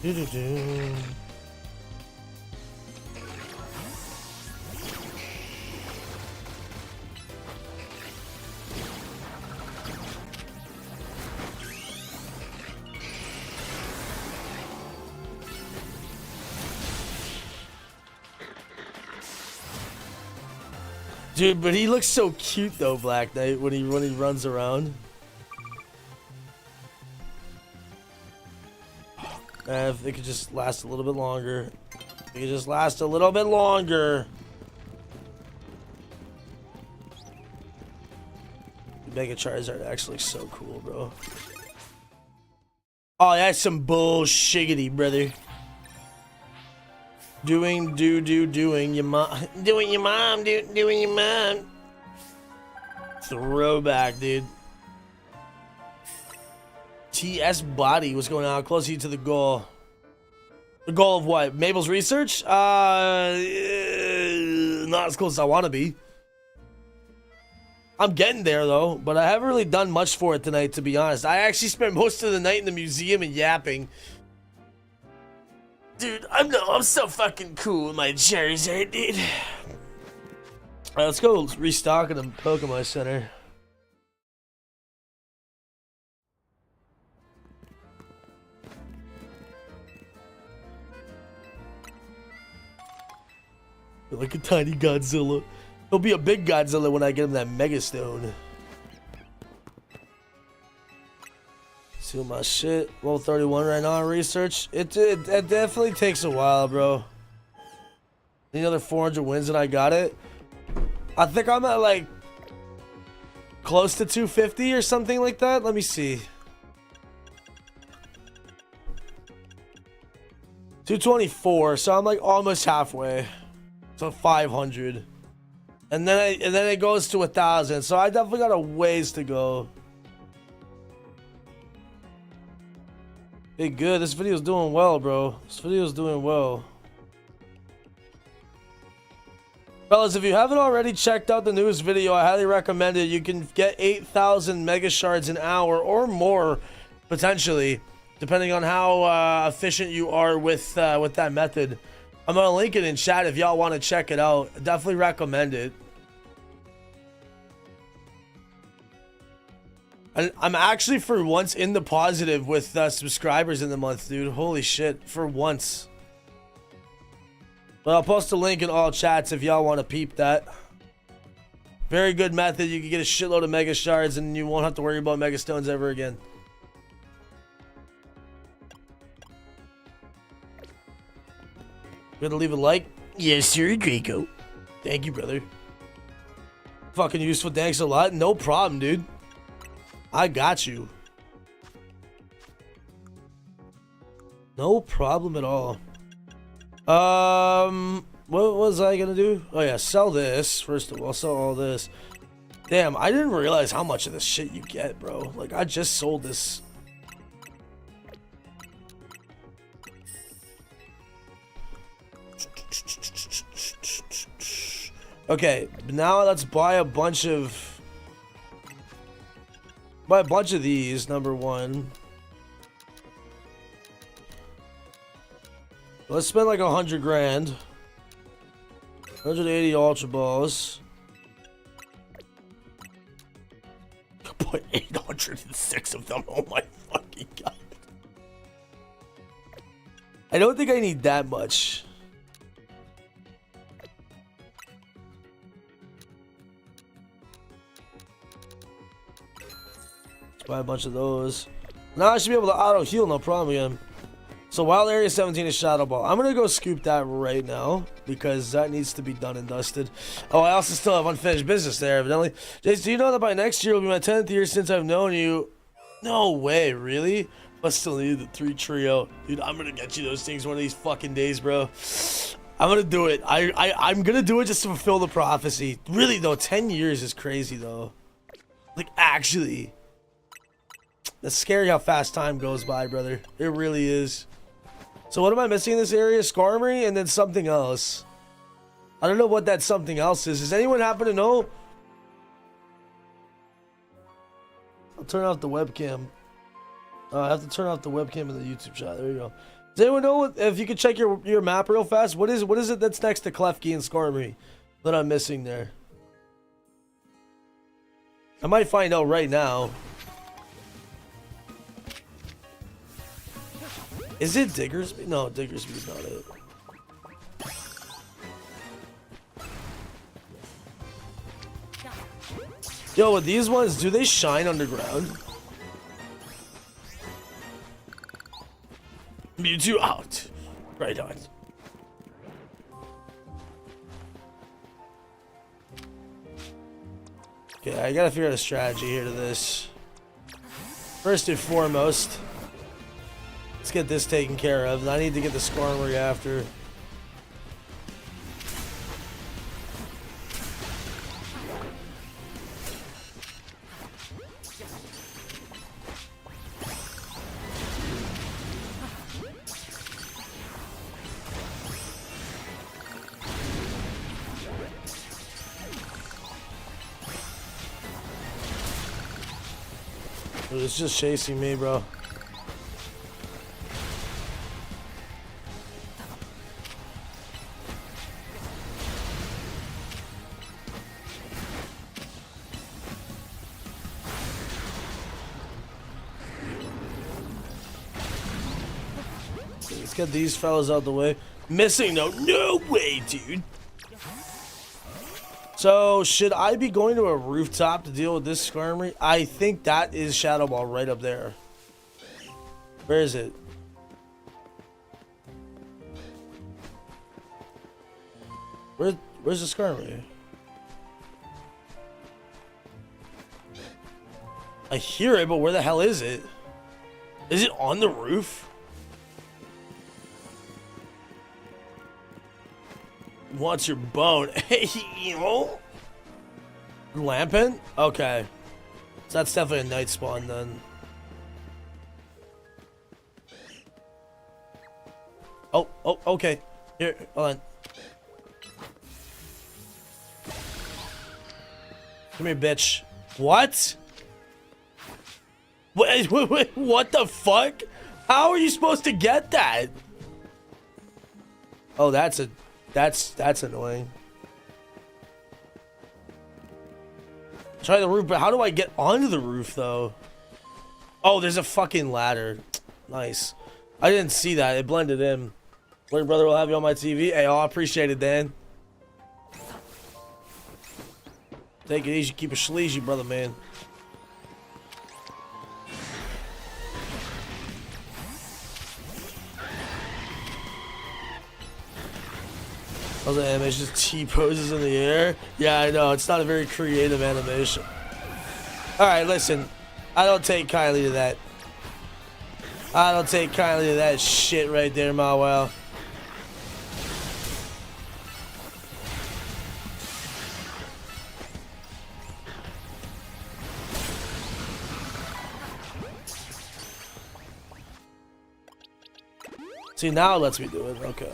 Do-do-do. Dude, but he looks so cute though, Black Knight, when he runs around. If it could just last a little bit longer. If it could just last a little bit longer. Mega Charizard actually looks so cool, bro. Oh, that's some bullshiggity, brother. Doing your mom. Doing your mom, dude. Doing your mom. Throwback, dude. TS body, what's going on? Closer to the goal. The goal of what? Mabel's research? Not as close as I want to be. I'm getting there though, but I haven't really done much for it tonight, to be honest. I actually spent most of the night in the museum and yapping. Dude, I'm so fucking cool with my Charizard, dude. Alright, let's go restock in the Pokemon Center. Like a tiny Godzilla. He'll be a big Godzilla when I get him that Mega Stone. See my shit. Level 31 right now on research. It definitely takes a while, bro. Another 400 wins and I got it. I think I'm at like close to 250 or something like that. Let me see. 224, so I'm like almost halfway. So 500. And then it goes to 1,000. So I definitely got a ways to go. Hey, good. This video's doing well, bro. This video's doing well. Fellas, if you haven't already checked out the newest video, I highly recommend it. You can get 8,000 mega shards an hour or more, potentially, depending on how efficient you are with that method. I'm gonna link it in chat if y'all want to check it out. Definitely recommend it. I'm actually for once in the positive with subscribers in the month, dude. Holy shit, for once. But I'll post a link in all chats if y'all want to peep that. Very good method. You can get a shitload of mega shards and you won't have to worry about mega stones ever again. You gonna leave a like? Yes, sir, Draco. Thank you, brother. Fucking useful. Thanks a lot. No problem, dude. I got you. No problem at all. What was I gonna do? Oh yeah, sell this. First of all, sell all this. Damn, I didn't realize how much of this shit you get, bro. Like, I just sold this. Okay, now let's buy a bunch of these, number one. Let's spend like 100 grand. 180 ultra balls. Put 806 of them. Oh my fucking god. I don't think I need that much. Let's buy a bunch of those. Now I should be able to auto heal, no problem again. So Wild Area 17 is Shadow Ball. I'm gonna go scoop that right now because that needs to be done and dusted. Oh, I also still have unfinished business there, evidently. Jace, do you know that by next year will be my 10th year since I've known you? No way, really? But still need the 3 trio. Dude, I'm gonna get you those things one of these fucking days, bro. I'm gonna do it. I'm gonna do it just to fulfill the prophecy. Really though, 10 years is crazy though. Like, actually. It's scary how fast time goes by, brother. It really is. So what am I missing in this area? Skarmory and then something else. I don't know what that something else is. Does anyone happen to know? I'll turn off the webcam. I have to turn off the webcam in the YouTube chat. There you go. Does anyone know if you could check your map real fast? What is it that's next to Klefki and Skarmory that I'm missing there? I might find out right now. Is it Diggersby? No, Diggersby's not it. Yo, with these ones, do they shine underground? Mewtwo out. Right on. Okay, I gotta figure out a strategy here to this. First and foremost, let's get this taken care of. I need to get the Skarmory after. It's just chasing me, bro. Let's get these fellas out the way. Missing though? No way, dude. So, should I be going to a rooftop to deal with this Skarmory? I think that is Shadow Ball right up there. Where is it? Where's the skirmish? I hear it, but where the hell is it? Is it on the roof? Wants your bone? Hey, you know? Lampin? Okay. So that's definitely a night spawn then. Oh, okay. Here, hold on. Come here, bitch. What? Wait, what the fuck? How are you supposed to get that? Oh, that's annoying. Try the roof, but how do I get onto the roof though? Oh, there's a fucking ladder. Nice. I didn't see that. It blended in. Little brother will have you on my TV. Hey, I appreciate it, Dan. Take it easy. Keep it sleazy, brother, man. How's the animation? Just T-poses in the air? Yeah, I know. It's not a very creative animation. Alright, listen. I don't take kindly to that. I don't take kindly to that shit right there, Mawel. See, now it lets me do it. Okay.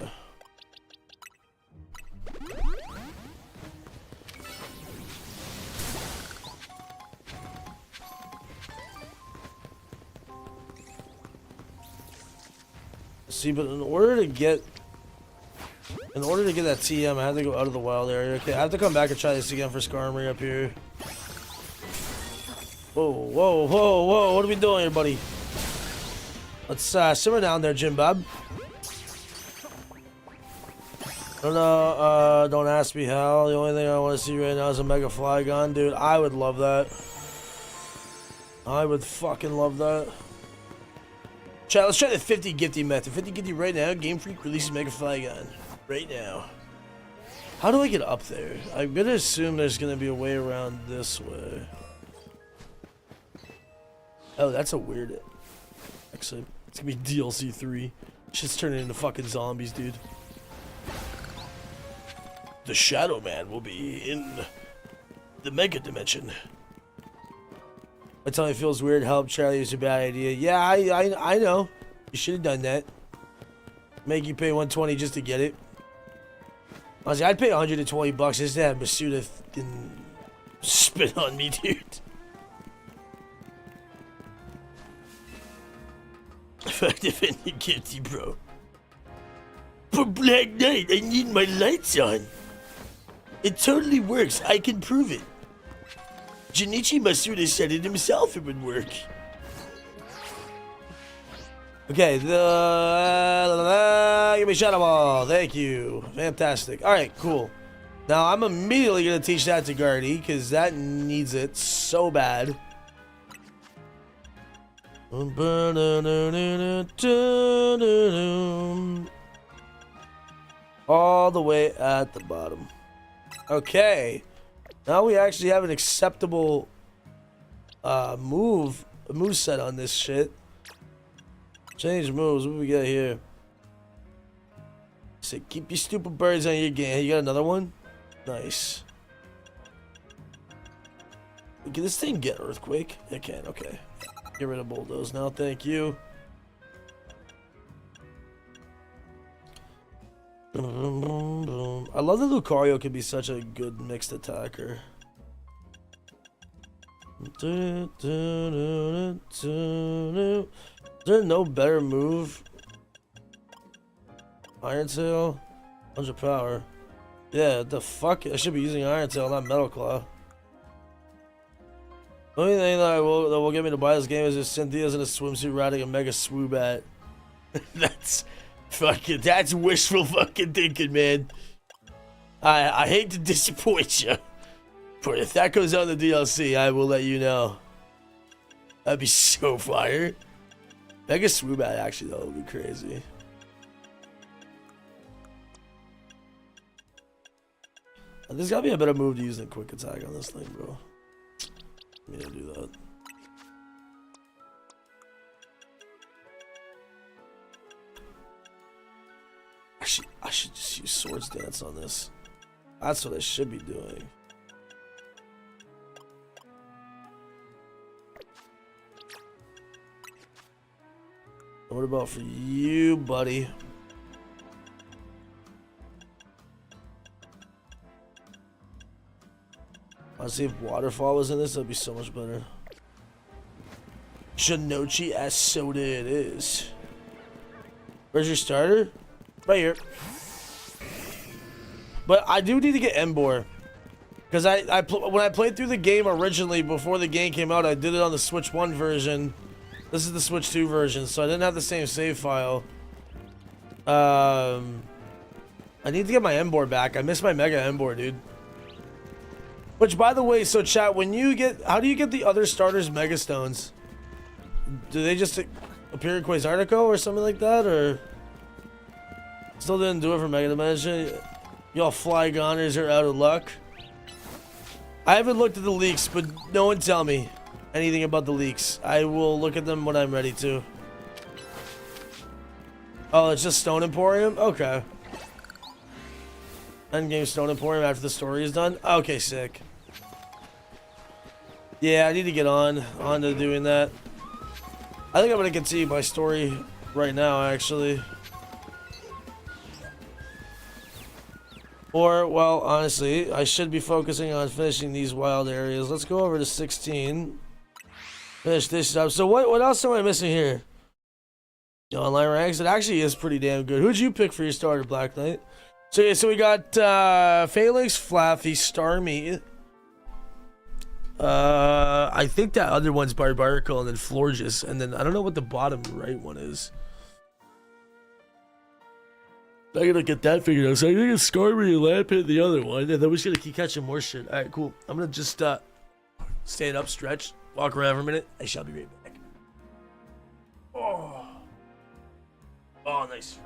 See, but in order to get that TM, I have to go out of the wild area. Okay, I have to come back and try this again for Skarmory up here. Whoa! What are we doing here, buddy? Let's simmer down there, Jim Bob. Don't ask me how. The only thing I want to see right now is a Mega Flygon, dude. I would love that. I would fucking love that. Chat, let's try the 50 gifty method. 50 gifty right now. Game Freak releases Mega Flygon. Right now. How do I get up there? I'm gonna assume there's gonna be a way around this way. Oh, that's a weird exit. It's gonna be DLC 3. Shit's turning into fucking zombies, dude. The Shadow Man will be in the Mega Dimension. I tell you, it feels weird. Help Charlie is a bad idea. Yeah, I know. You should have done that. Make you pay 120 just to get it. Honestly, I'd pay 120 bucks just to have Masuda spit on me, dude. Defend the guilty, bro. For Black Knight, I need my lights on. It totally works. I can prove it. Junichi Masuda said it himself it would work. Okay, give me Shadow Ball. Thank you. Fantastic. Alright, cool. Now, I'm immediately going to teach that to Guardy, because that needs it so bad. All the way at the bottom. Okay. Now we actually have an acceptable move set on this shit. Change moves. What do we got here? Say, keep your stupid birds on your game. You got another one? Nice. Can this thing get Earthquake? It can. Okay. Get rid of Bulldoze now. Thank you. I love that Lucario could be such a good mixed attacker. Is there no better move? Iron Tail? 100 power. Yeah, the fuck? I should be using Iron Tail, not Metal Claw. The only thing that will get me to buy this game is if Cynthia's in a swimsuit riding a Mega Swoobat. That's wishful fucking thinking, man. I hate to disappoint you, but if that goes out in the DLC, I will let you know. That'd be so fire. Mega Swoobat actually though would be crazy. There's gotta be a better move to use than quick attack on this thing, bro. I'm gonna do that. I should just use Swords Dance on this. That's what I should be doing. What about for you, buddy? Honestly, if Waterfall was in this, that'd be so much better. Shinochi as soda it is. Where's your starter? Right here. But I do need to get Embor. Because when I played through the game originally, before the game came out, I did it on the Switch 1 version. This is the Switch 2 version, so I didn't have the same save file. I need to get my Embor back. I miss my Mega Embor, dude. Which, by the way, so chat, when you get... How do you get the other starters Mega Stones? Do they just appear in Quasartico or something like that, or... Still didn't do it for Mega Dimension? Y'all Flygoners are out of luck. I haven't looked at the leaks, but no one tell me anything about the leaks. I will look at them when I'm ready to. Oh, it's just Stone Emporium? Okay. Endgame Stone Emporium after the story is done? Okay, sick. Yeah, I need to get on to doing that. I think I'm going to continue my story right now, actually. Or, well, honestly, I should be focusing on finishing these wild areas. Let's go over to 16. Finish this up. So what else am I missing here? The online ranks? It actually is pretty damn good. Who'd you pick for your starter, Black Knight? So yeah, so we got Phalanx, Flaffy, Starmie. I think that other one's Barbarical, and then Florges, and then I don't know what the bottom right one is. I gotta get that figured out. So I think it's Skarmory and Lampent, the other one, and then we're just gonna keep catching more shit. All right, cool. I'm gonna just stand up, stretch, walk around for a minute. I shall be right back. Oh, nice.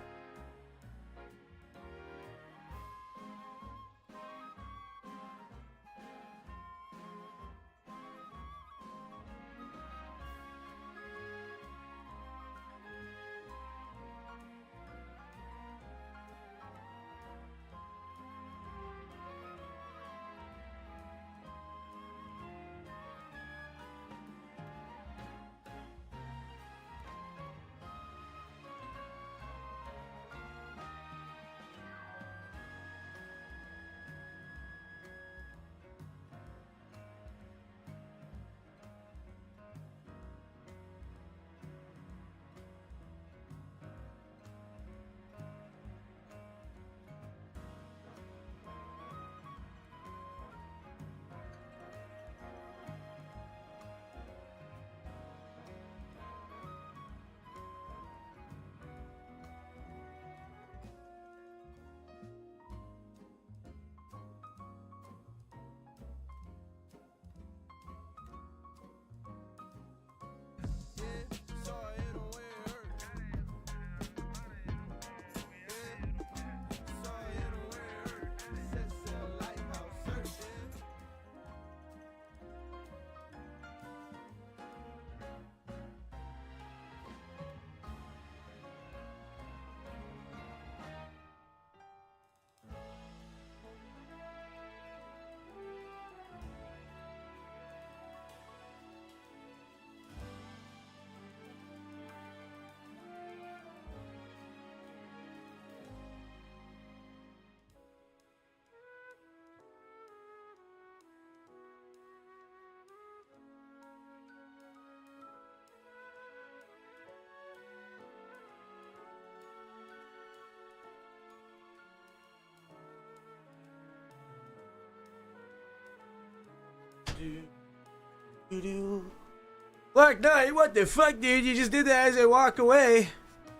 Black Knight, what the fuck, dude? You just did that as I walk away.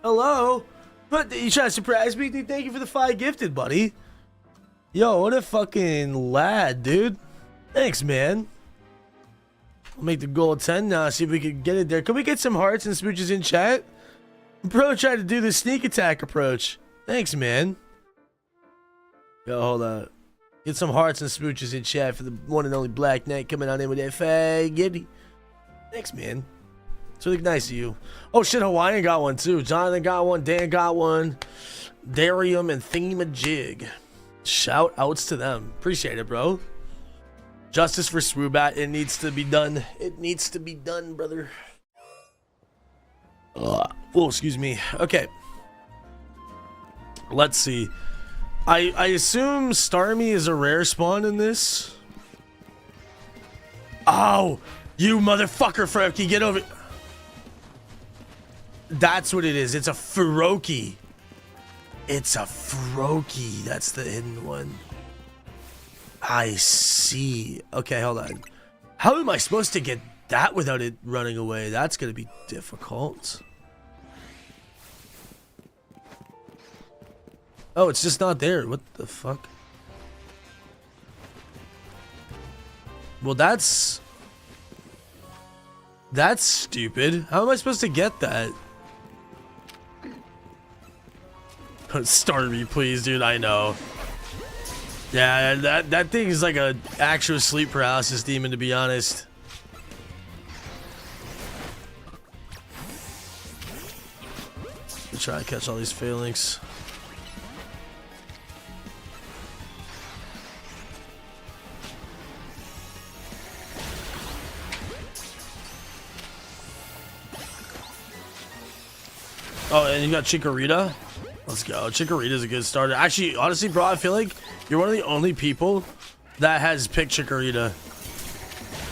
Hello? What, you trying to surprise me? Dude, thank you for the 5 gifted, buddy. Yo, what a fucking lad, dude. Thanks, man. I'll make the goal 10 now, see if we can get it there. Can we get some hearts and smooches in chat? Bro tried to do the sneak attack approach. Thanks, man. Yo, hold on. Get some hearts and smooches in chat for the one and only Black Knight coming on in with that faggy. Thanks, man. It's really nice of you. Oh shit, Hawaiian got one too. Jonathan got one. Dan got one. Darium and Thingamajig. Shout outs to them. Appreciate it, bro. Justice for Swoobat. It needs to be done. It needs to be done, brother. Oh, excuse me. Okay. Let's see. I assume Starmie is a rare spawn in this. Oh, you motherfucker, Froakie, get over. That's what it is. It's a Froakie. It's a Froakie. That's the hidden one. I see. Okay, hold on. How am I supposed to get that without it running away? That's gonna be difficult. Oh, it's just not there. What the fuck? Well, that's stupid. How am I supposed to get that? Starmie, please, dude. I know. Yeah, that thing is like a actual sleep paralysis demon, to be honest. I'm trying to catch all these phalanx. Oh, and you got Chikorita? Let's go. Chikorita's a good starter. Actually, honestly, bro, I feel like you're one of the only people that has picked Chikorita.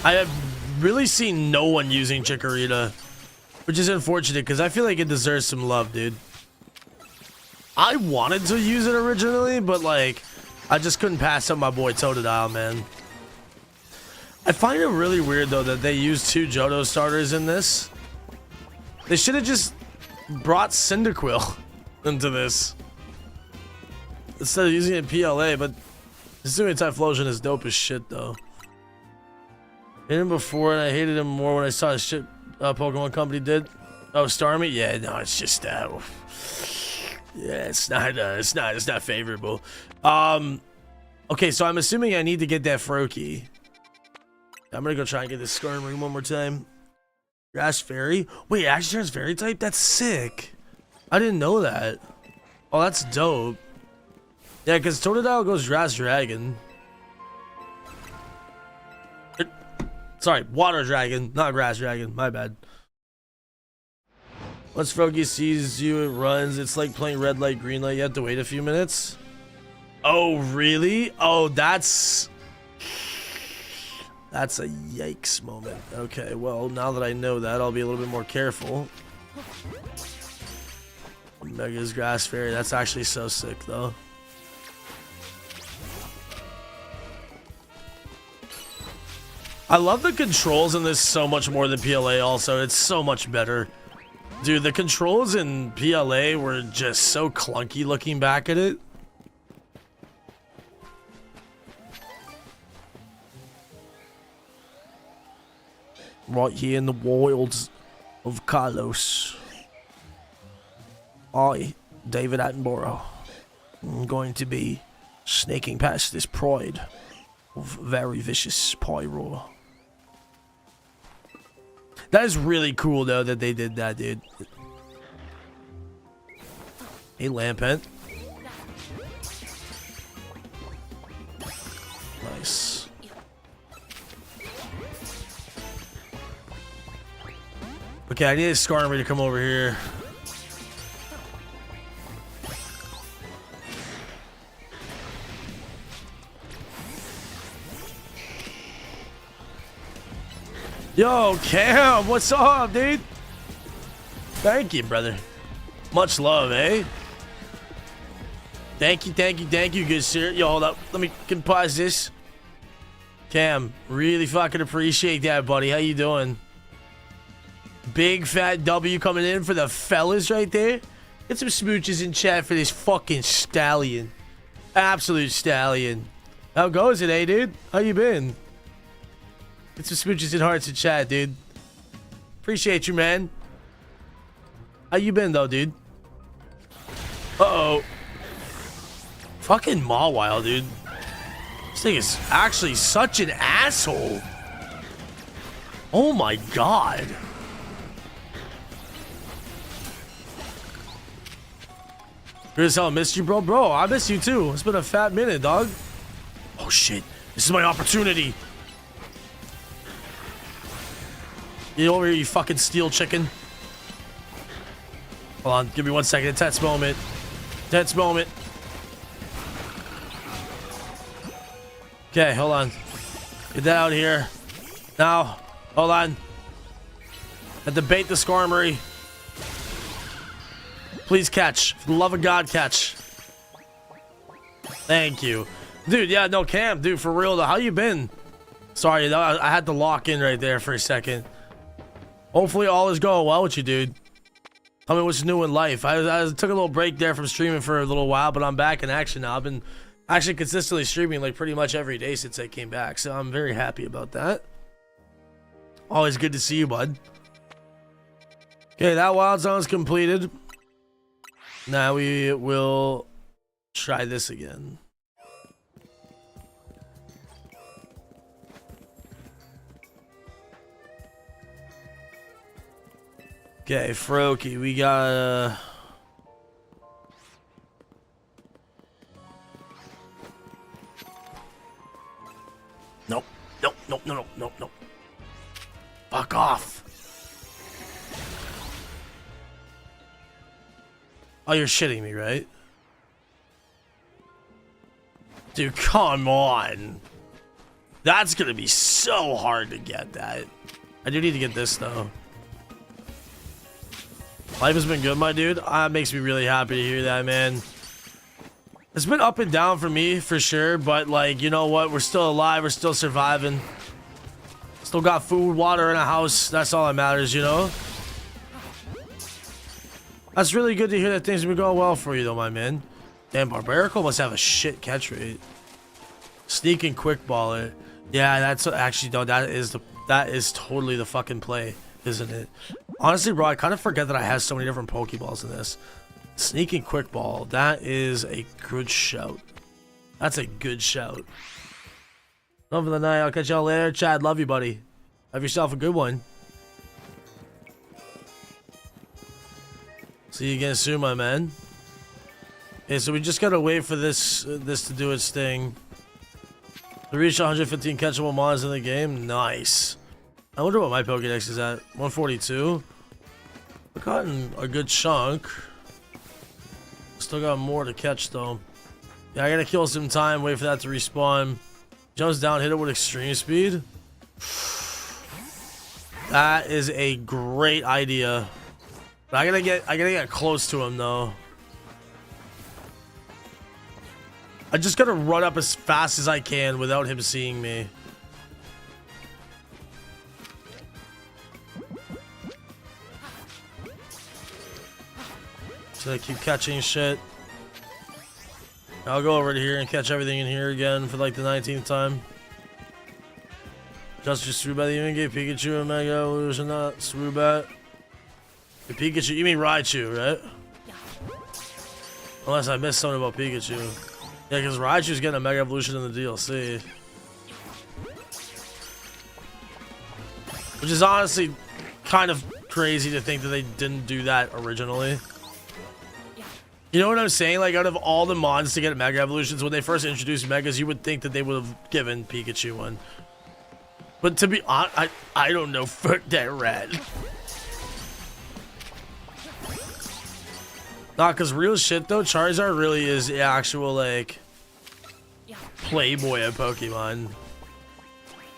I have really seen no one using Chikorita, which is unfortunate because I feel like it deserves some love, dude. I wanted to use it originally, but like, I just couldn't pass up my boy Totodile, man. I find it really weird, though, that they use 2 Johto starters in this. They should have just brought Cyndaquil into this instead of using it in PLA, but Hisuian Typhlosion is dope as shit, though. Hit him before, and I hated him more when I saw his shit Pokemon Company did. Oh, Starmie? Yeah, no, it's just yeah, it's not favorable. Okay, so I'm assuming I need to get that Froakie. I'm gonna go try and get this Skarmory one more time. Grass Fairy? Wait, it actually turns Fairy type? That's sick. I didn't know that. Oh, that's dope. Yeah, because Totodile goes Grass Dragon. Sorry, Water Dragon, not Grass Dragon. My bad. Once Froakie sees you, it runs. It's like playing red light, green light. You have to wait a few minutes. Oh, really? Oh, that's a yikes moment. Okay, well, now that I know that, I'll be a little bit more careful. Mega's Grass Fairy. That's actually so sick, though. I love the controls in this so much more than PLA also. It's so much better. Dude, the controls in PLA were just so clunky looking back at it. Right here in the wilds of Kalos. I, David Attenborough, am going to be snaking past this pride of very vicious Pyro. That is really cool, though, that they did that, dude. Hey, Lampent. Nice. Okay, I need a Skarmory to come over here. Yo, Cam, what's up, dude? Thank you, brother. Much love, eh? Thank you, good sir. Yo, hold up. Let me pause this. Cam, really fucking appreciate that, buddy. How you doing? Big fat W coming in for the fellas right there. Get some smooches in chat for this fucking stallion. Absolute stallion. How goes it, eh, dude? How you been? Get some smooches and hearts in chat, dude. Appreciate you, man. How you been, though, dude? Uh-oh. Fucking Mawile, dude. This thing is actually such an asshole. Oh my god. Good as hell, I missed you, bro. Bro, I miss you too. It's been a fat minute, dog. Oh shit. This is my opportunity. Get over here, you fucking steel chicken. Hold on, give me 1 second. Tense moment. Tense moment. Okay, hold on. Get that out here. Now, hold on. And debate the skarmory. Please catch. For the love of God, catch. Thank you. Dude, yeah, no, Cam, dude, for real, though. How you been? Sorry, I had to lock in right there for a second. Hopefully all is going well with you, dude. Tell me what's new in life. I took a little break there from streaming for a little while, but I'm back in action now. I've been actually consistently streaming like pretty much every day since I came back, so I'm very happy about that. Always good to see you, bud. Okay, that wild zone's completed. Now we will try this again. Okay, Froakie, we got Nope. Nope, nope, no, no, no, no. Fuck off. Oh, you're shitting me, right? Dude, come on. That's gonna be so hard to get that. I do need to get this, though. Life has been good, my dude. That makes me really happy to hear that, man. It's been up and down for me, for sure. But, like, you know what? We're still alive. We're still surviving. Still got food, water, and a house. That's all that matters, you know? That's really good to hear that things have been going well for you, though, my man. Damn, Barbarical must have a shit catch rate. Sneaking quick baller. Yeah, that's actually, though, that is totally the fucking play, isn't it? Honestly, bro, I kind of forget that I have so many different Pokeballs in this. Sneaking quick ball. That is a good shout. That's a good shout. Love for the night. I'll catch y'all later. Chad, love you, buddy. Have yourself a good one. See you again soon, my man. Okay, so we just gotta wait for this to do its thing. To reach 115 catchable mons in the game. Nice. I wonder what my Pokédex is at. 142. I've gotten a good chunk. Still got more to catch, though. Yeah, I gotta kill some time, wait for that to respawn. Jumps down, hit it with extreme speed. That is a great idea. But I gotta get close to him, though. I just gotta run up as fast as I can without him seeing me. So I keep catching shit. I'll go over to here and catch everything in here again for like the 19th time. Just Swoobat even gave Pikachu a Mega Evolution, not Swoobat. The Pikachu, you mean Raichu, right? Unless I missed something about Pikachu. Yeah, because Raichu's getting a Mega Evolution in the DLC. Which is honestly kind of crazy to think that they didn't do that originally. You know what I'm saying? Like, out of all the mons to get Mega Evolutions, when they first introduced Megas, you would think that they would have given Pikachu one. But to be honest, I don't know. Fuck that rat. Nah, because real shit, though, Charizard really is the actual, like, playboy of Pokemon.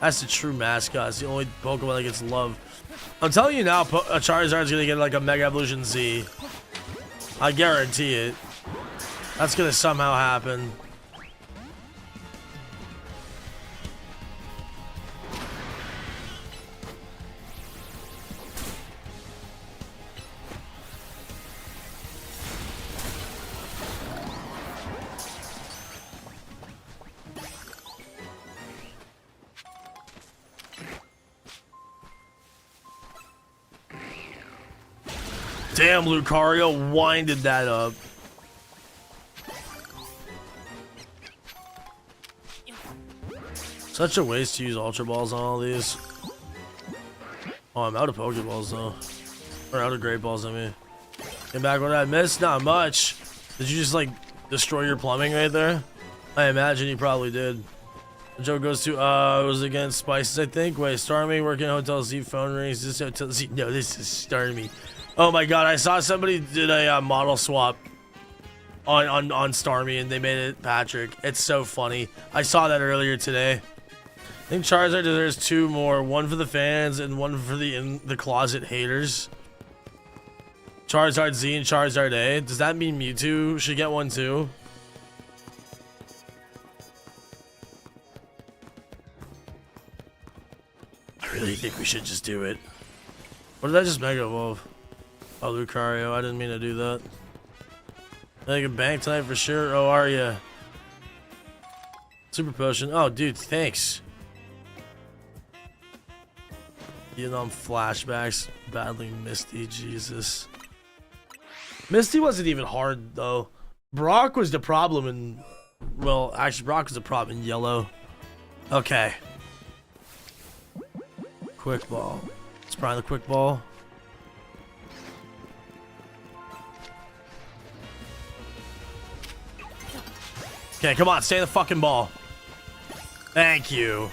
That's the true mascot. It's the only Pokemon that gets love. I'm telling you now, Charizard's going to get, like, a Mega Evolution Z. I guarantee it. That's gonna somehow happen. Damn, Lucario winded that up. Such a waste to use Ultra Balls on all these. Oh, I'm out of Pokeballs though. Or out of Great Balls, I mean. Came back what I missed? Not much. Did you just like destroy your plumbing right there? I imagine you probably did. The joke goes to, it was against Spices, I think. Wait, Starmie, working Hotel Z, phone rings. This Hotel Z, no, this is Starmie. Oh my god, I saw somebody did a model swap on Starmie and they made it Patrick. It's so funny. I saw that earlier today. I think Charizard deserves 2 more. One for the fans and one for the in the closet haters. Charizard Z and Charizard A. Does that mean Mewtwo should get one too? I really think we should just do it. What did I just Mega Evolve? Oh, Lucario. I didn't mean to do that. I can bank tonight for sure. Oh, are ya? Super Potion. Oh, dude, thanks. Vietnam flashbacks. Battling Misty. Jesus. Misty wasn't even hard, though. Brock was the problem in... Well, actually, Brock was the problem in yellow. Okay. Quick Ball. Let's try the Quick Ball. Okay, come on, stay in the fucking ball. Thank you.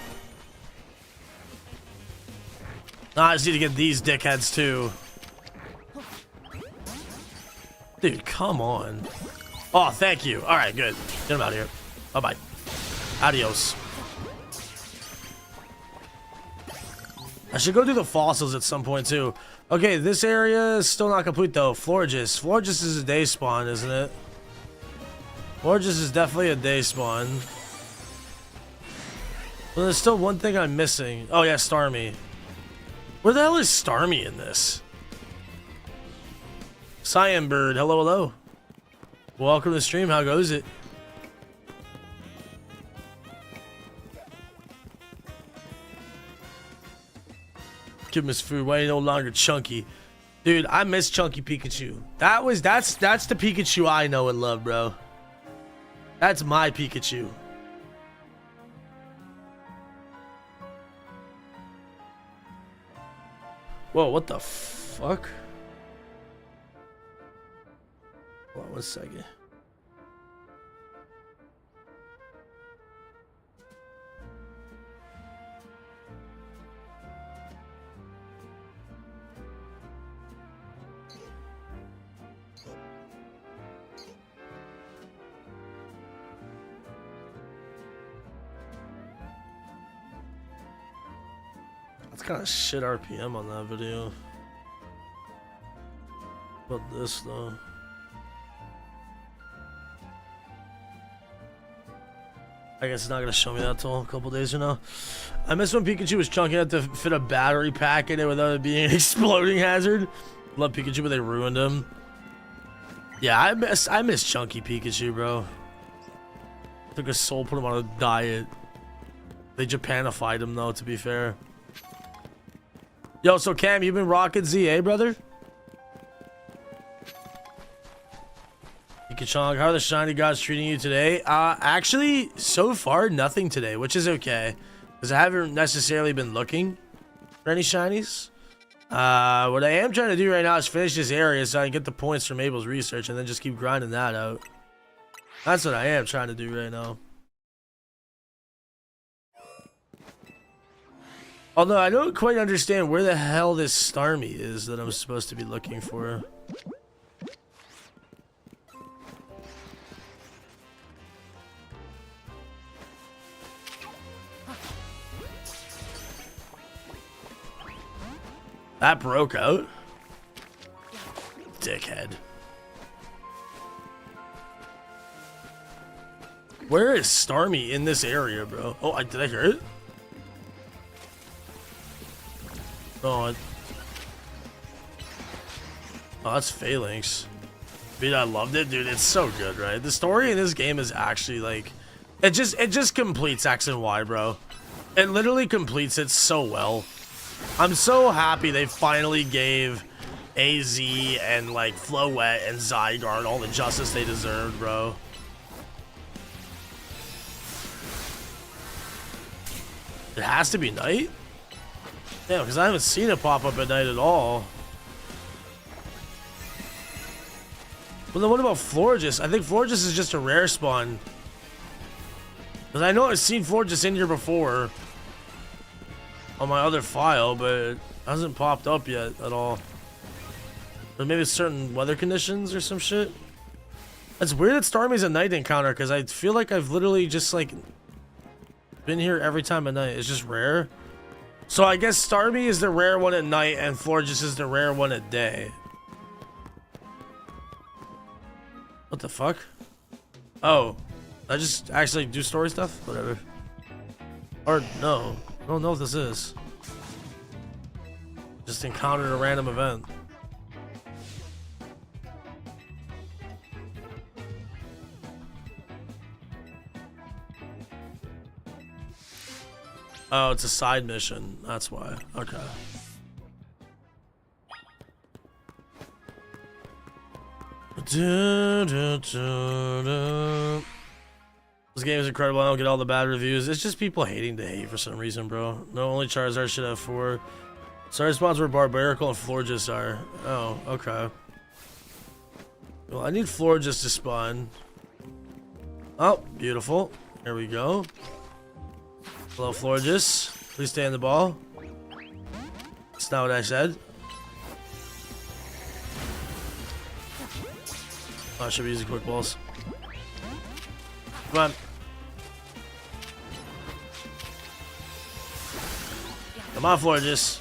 Nah, I just need to get these dickheads too. Dude, come on. Oh, thank you. Alright, good. Get him out of here. Bye-bye. Adios. I should go do the fossils at some point too. Okay, this area is still not complete though. Florges. Florges is a day spawn, isn't it? Florges is definitely a day spawn. But there's still one thing I'm missing. Oh yeah, Starmie. Where the hell is Starmie in this? Cyan Bird, hello, hello. Welcome to the stream, how goes it? Give him his food, why he no longer chunky? Dude, I miss Chunky Pikachu. That's the Pikachu I know and love, bro. That's my Pikachu. Whoa, what the fuck? Hold on 1 second. That's kind of shit RPM on that video. What about this though? I guess it's not gonna show me that till a couple days from now. I miss when Pikachu was chunky enough to fit a battery pack in it without it being an exploding hazard. Love Pikachu, but they ruined him. Yeah, I miss chunky Pikachu, bro. Took a soul, put him on a diet. They Japanified him though, to be fair. Yo, so Cam, you been rocking ZA, brother? Pikachu, how are the shiny gods treating you today? Actually, so far, nothing today, which is okay. Because I haven't necessarily been looking for any shinies. What I am trying to do right now is finish this area so I can get the points from Mables research and then just keep grinding that out. That's what I am trying to do right now. Although I don't quite understand where the hell this Starmie is that I'm supposed to be looking for. That broke out. Dickhead. Where is Starmie in this area, bro? Oh, did I hear it? Oh, that's Phalanx. Dude, I loved it, dude. It's so good, right? The story in this game is actually like, it just completes X and Y, bro. It literally completes it so well. I'm so happy they finally gave AZ and like Floette and Zygarde all the justice they deserved, bro. It has to be night? Yeah, because I haven't seen it pop up at night at all. Well, then what about Florges? I think Florges is just a rare spawn. Because I know I've seen Florges in here before. On my other file, but it hasn't popped up yet at all. Or maybe it's certain weather conditions or some shit. It's weird that Starmie's a night encounter, because I feel like I've literally just, like, been here every time at night. It's just rare. So I guess Starmie is the rare one at night, and Florges is the rare one at day. What the fuck? Oh. I just actually do story stuff? Whatever. Or, no. I don't know what this is. Just encountered a random event. Oh, it's a side mission. That's why. Okay. This game is incredible. I don't get all the bad reviews. It's just people hating to hate for some reason, bro. No, only Charizard should have 4. Sorry, spawns were Barbarical and Florges are. Oh, okay. Well, I need Florges to spawn. Oh, beautiful. Here we go. Hello, Florges. Please stay in the ball. That's not what I said. Oh, I should be using quick balls. Come on. Come on, Florges.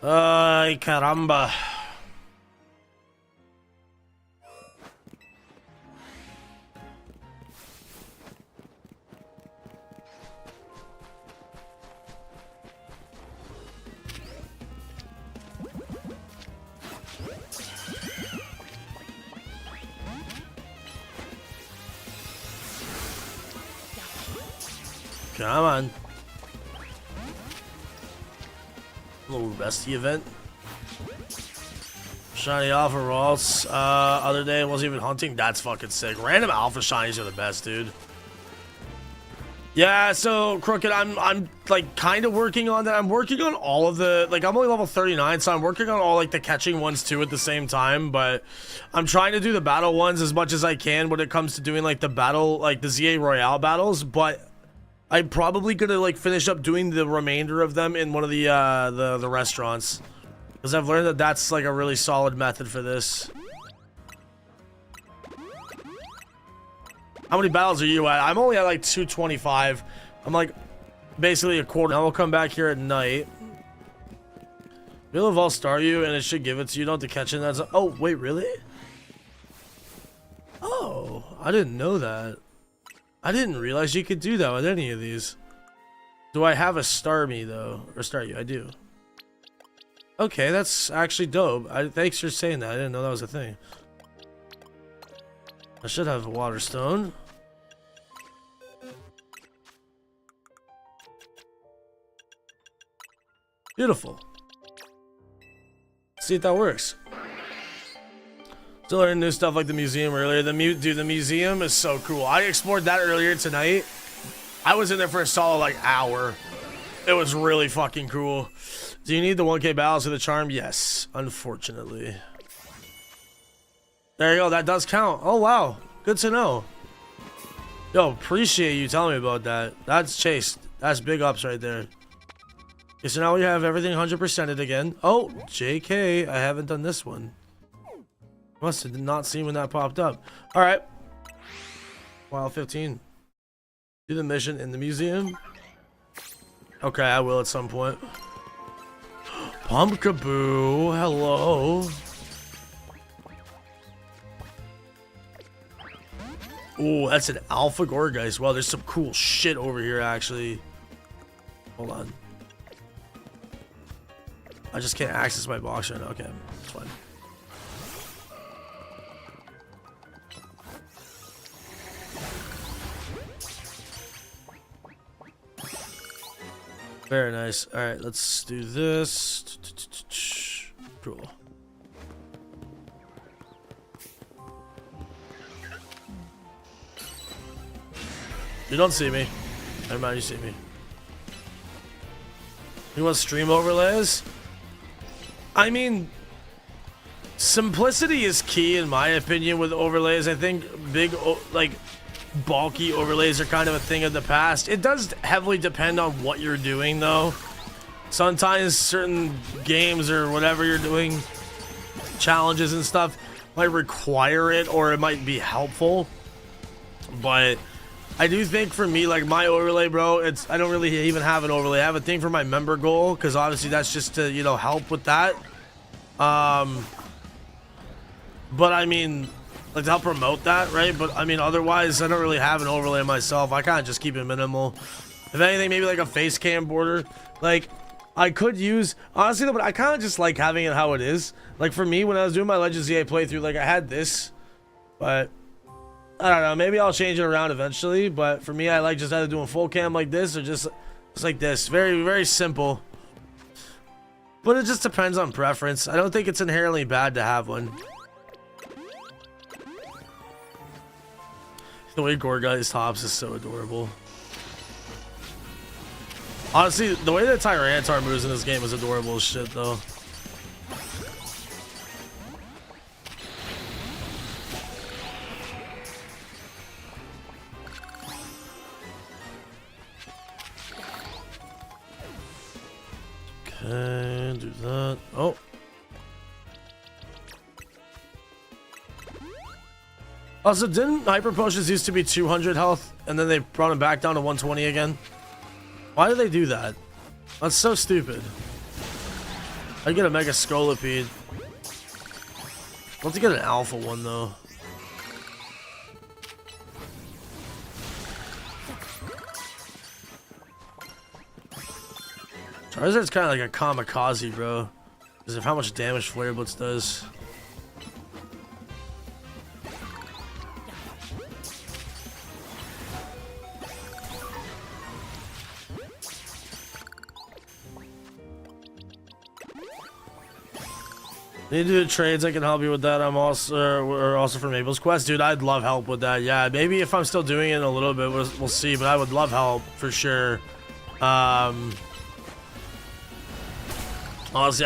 Ay, caramba. Come on. Little bestie event. Shiny Alpha Rolls. Other day wasn't even hunting. That's fucking sick. Random Alpha Shinies are the best, dude. Yeah, so Crooked, I'm like kind of working on that. I'm working on all of the, like, I'm only level 39, so I'm working on all like the catching ones too at the same time, but I'm trying to do the battle ones as much as I can when it comes to doing like the battle, like the ZA Royale battles, but I'm probably gonna like finish up doing the remainder of them in one of the restaurants, because I've learned that that's like a really solid method for this. How many battles are you at? I'm only at like 225. I'm like basically a quarter. Now we'll come back here at night. We'll star you and it should give it to you. You don't have to catch it. That's oh wait, really? Oh, I didn't know that. I didn't realize you could do that with any of these. Do I have a star me though? Or star you? I do. Okay, that's actually dope. Thanks for saying that. I didn't know that was a thing. I should have a water stone. Beautiful. Let's see if that works. Still learning new stuff like the museum earlier. Dude, the museum is so cool. I explored that earlier tonight. I was in there for a solid like hour. It was really fucking cool. Do you need the 1K battles for the charm? Yes, unfortunately. There you go. That does count. Oh, wow. Good to know. Yo, appreciate you telling me about that. That's Chase. That's big ups right there. Okay, so now we have everything 100%ed again. Oh, JK. I haven't done this one. Must have not seen when that popped up. All right. Wow, 15. Do the mission in the museum. Okay, I will at some point. Pumpkaboo. Hello. Oh, that's an Alpha Gorgeist. Wow, there's some cool shit over here, actually. Hold on. I just can't access my box right now. Okay, it's fine. Very nice. All right, let's do this. Cool. You don't see me. Never mind, you see me. You want stream overlays? I mean, simplicity is key in my opinion with overlays. I think big, like, bulky overlays are kind of a thing of the past. It does heavily depend on what you're doing though. Sometimes certain games or whatever you're doing, challenges and stuff, might require it or it might be helpful. But I do think for me, like my overlay, bro, I don't really even have an overlay. I have a thing for my member goal because obviously that's just to, you know, help with that. But I mean, like to help promote that, right? But I mean, otherwise, I don't really have an overlay myself. I kind of just keep it minimal. If anything, maybe like a face cam border. Like, I could use, honestly though, but I kind of just like having it how it is. Like for me, when I was doing my Legends EA playthrough, like I had this, but I don't know, maybe I'll change it around eventually. But for me, I like just either doing full cam like this or just like this. Very, very simple. But it just depends on preference. I don't think it's inherently bad to have one. The way Gorgai's tops is so adorable. Honestly, the way that Tyranitar moves in this game is adorable as shit, though. Okay, do that. Oh. Also, didn't Hyper Potions used to be 200 health, and then they brought them back down to 120 again? Why do they do that? That's so stupid. I get a Mega Scolipede. I'd love to get an Alpha one, though. Charizard's kind of like a kamikaze, bro. Because of how much damage Flare Blitz does. Need to do trades. I can help you with that. I'm also we're also for Mables Quest, dude. I'd love help with that. Yeah, maybe if I'm still doing it in a little bit, we'll see. But I would love help for sure. Honestly,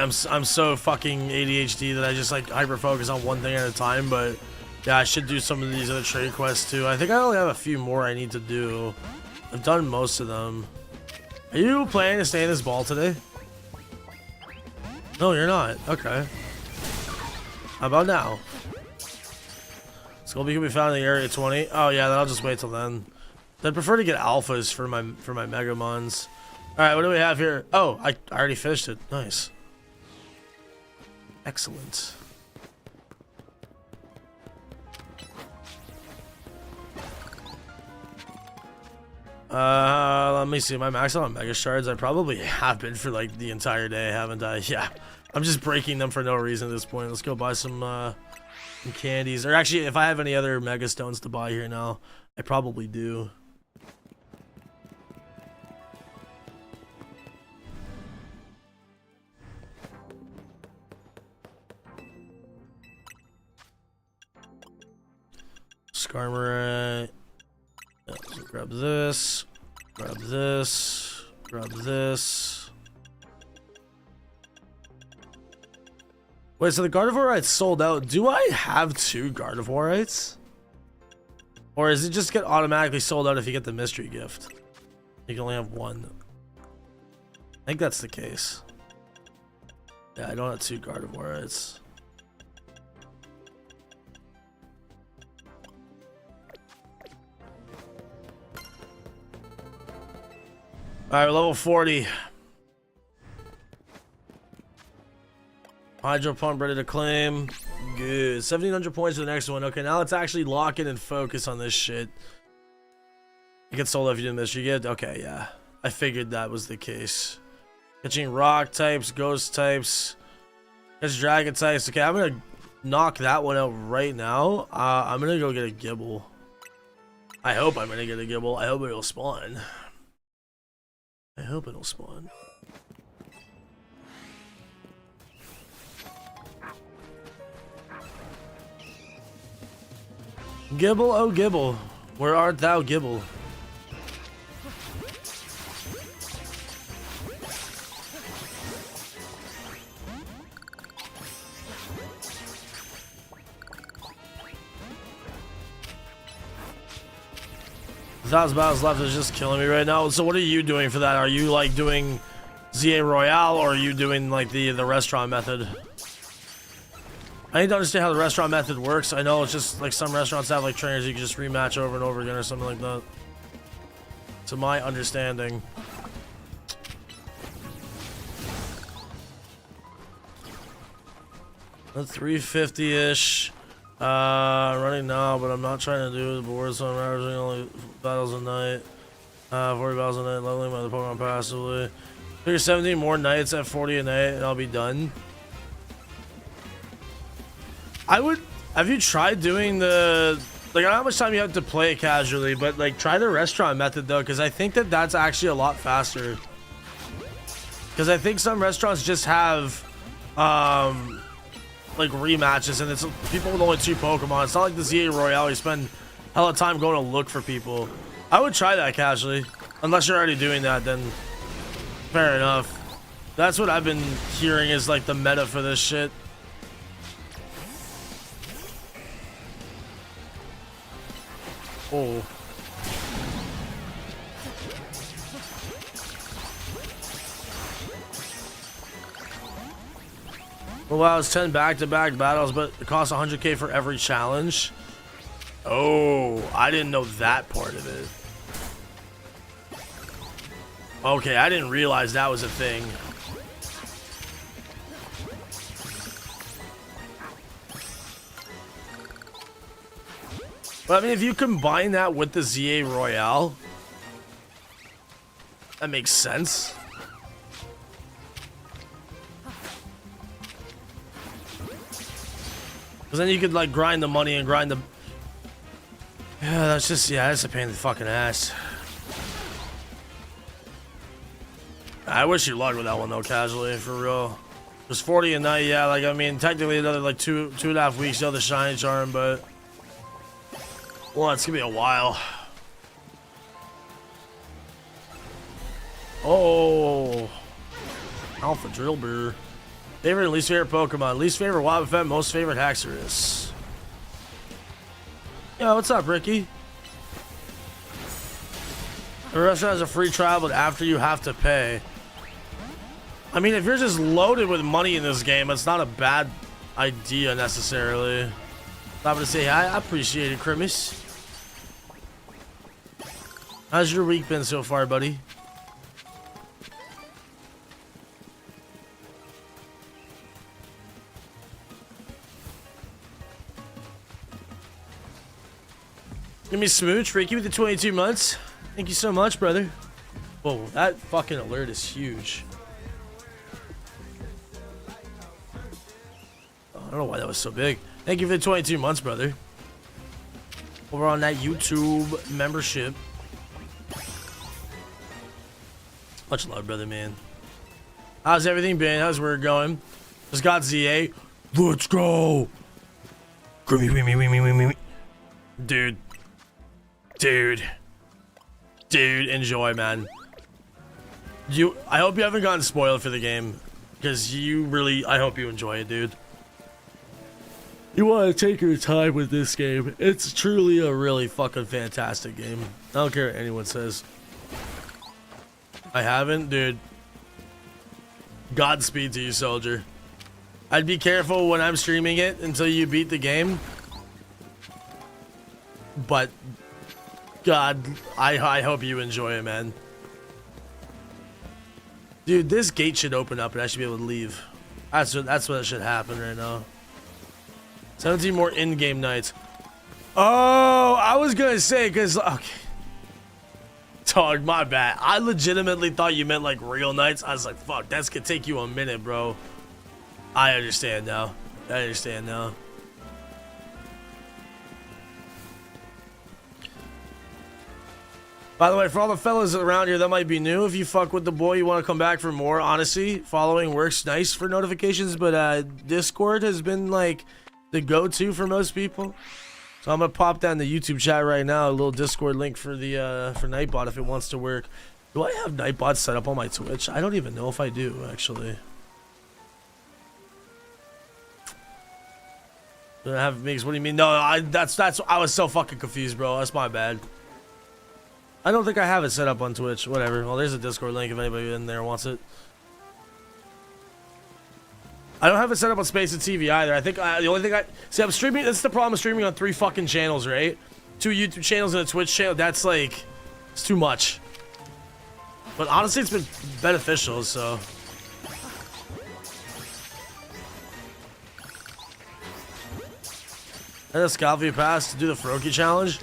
I'm so fucking ADHD that I just like hyper focus on one thing at a time. But yeah, I should do some of these other trade quests too. I think I only have a few more I need to do. I've done most of them. Are you planning to stay in this ball today? No, you're not. Okay. How about now? Sculpey can be found in the area 20. Oh yeah, then I'll just wait till then. I'd prefer to get alphas for my Megamons. Alright, what do we have here? Oh, I already finished it. Nice. Excellent. Let me see. Am I maxed out on Mega Shards? I probably have been for like the entire day, haven't I? Yeah. I'm just breaking them for no reason at this point. Let's go buy some candies. Or actually, if I have any other Mega Stones to buy here now, I probably do. Skarmory. Yeah, so grab this. Grab this. Grab this. Wait, so the Gardevoirites sold out. Do I have 2 Gardevoirites? Or does it just get automatically sold out if you get the mystery gift? You can only have 1. I think that's the case. Yeah, I don't have 2 Gardevoirites. Alright, level 40. Hydro Pump ready to claim. Good. 1700 points for the next one. Okay, now let's actually lock in and focus on this shit. You get sold if you didn't miss. You get. Okay, yeah. I figured that was the case. Catching rock types, ghost types, catch dragon types. Okay, I'm gonna knock that one out right now. I'm gonna go get a Gibble. I hope I'm gonna get a Gibble. I hope it'll spawn. I hope it'll spawn. Gibble, oh Gibble, where art thou, Gibble? 1,000 battles left is just killing me right now. So what are you doing for that? Are you like doing ZA Royale, or are you doing like the restaurant method? I need to understand how the restaurant method works. I know it's just like some restaurants have like trainers you can just rematch over and over again or something like that. To my understanding. The 350-ish. Running now, but I'm not trying to do the board, so I'm averaging only battles a night. 40 battles a night, leveling my Pokemon passively. Figure 17 more nights at 40 a night, and I'll be done. Have you tried doing the, like, I don't know how much time you have to play it casually, but like try the restaurant method though, because I think that's actually a lot faster. Because I think some restaurants just have, like rematches, and it's people with only 2 Pokemon. It's not like the ZA Royale, you spend hella time going to look for people. I would try that casually. Unless you're already doing that, then fair enough. That's what I've been hearing is like the meta for this shit. Oh. Well, wow, it's 10 back-to-back battles, but it costs 100k for every challenge. Oh, I didn't know that part of it. Okay, I didn't realize that was a thing. But I mean, if you combine that with the ZA Royale, that makes sense. Because then you could like grind the money and grind the... Yeah, that's just, yeah, that's a pain in the fucking ass. I wish you luck with that one though, casually, for real. Just 40 a night, yeah, like, I mean, technically another like two and a half weeks till the shiny charm, but... Well, it's gonna be a while. Oh. Alpha Drill Beer. Favorite and least favorite Pokemon. Least favorite Wobbuffet, most favorite Haxorus. Yo, what's up, Ricky? The restaurant has a free trial, but after you have to pay. I mean, if you're just loaded with money in this game, it's not a bad idea necessarily. I'm gonna say hi. I appreciate it, Crimis. How's your week been so far, buddy? Give me a smooch, Ricky, with the 22 months. Thank you so much, brother. Whoa, that fucking alert is huge. Oh, I don't know why that was so big. Thank you for the 22 months, brother. Over on that YouTube membership. Much love, brother, man. How's everything been? How's work going? Just got ZA. Let's go. Dude. Dude, enjoy, man. I hope you haven't gotten spoiled for the game. Because you really, I hope you enjoy it, dude. You want to take your time with this game. It's truly a really fucking fantastic game. I don't care what anyone says. I haven't, dude. Godspeed to you, soldier. I'd be careful when I'm streaming it until you beat the game. But, God, I hope you enjoy it, man. Dude, this gate should open up and I should be able to leave. That's what should happen right now. 17 more in-game nights. Oh, I was gonna say, because, okay. Dog, my bad. I legitimately thought you meant like real nights. I was like, fuck, that's gonna take you a minute, bro. I understand now. I understand now. By the way, for all the fellas around here that might be new, if you fuck with the boy, you want to come back for more, honestly, following works nice for notifications, but Discord has been like the go-to for most people. So I'm gonna pop down the YouTube chat right now, a little Discord link for the for Nightbot if it wants to work. Do I have Nightbot set up on my Twitch? I don't even know if I do, actually. Do I have mix? What do you mean? No, I was so fucking confused, bro. That's my bad. I don't think I have it set up on Twitch. Whatever. Well, there's a Discord link if anybody in there wants it. I don't have it set up on Space and TV either. I think the only thing see, I'm streaming. That's the problem. I'm streaming on 3 fucking channels, right? 2 YouTube channels and a Twitch channel. That's like, it's too much. But honestly, it's been beneficial. So. And a Scalvy pass to do the Froakie challenge.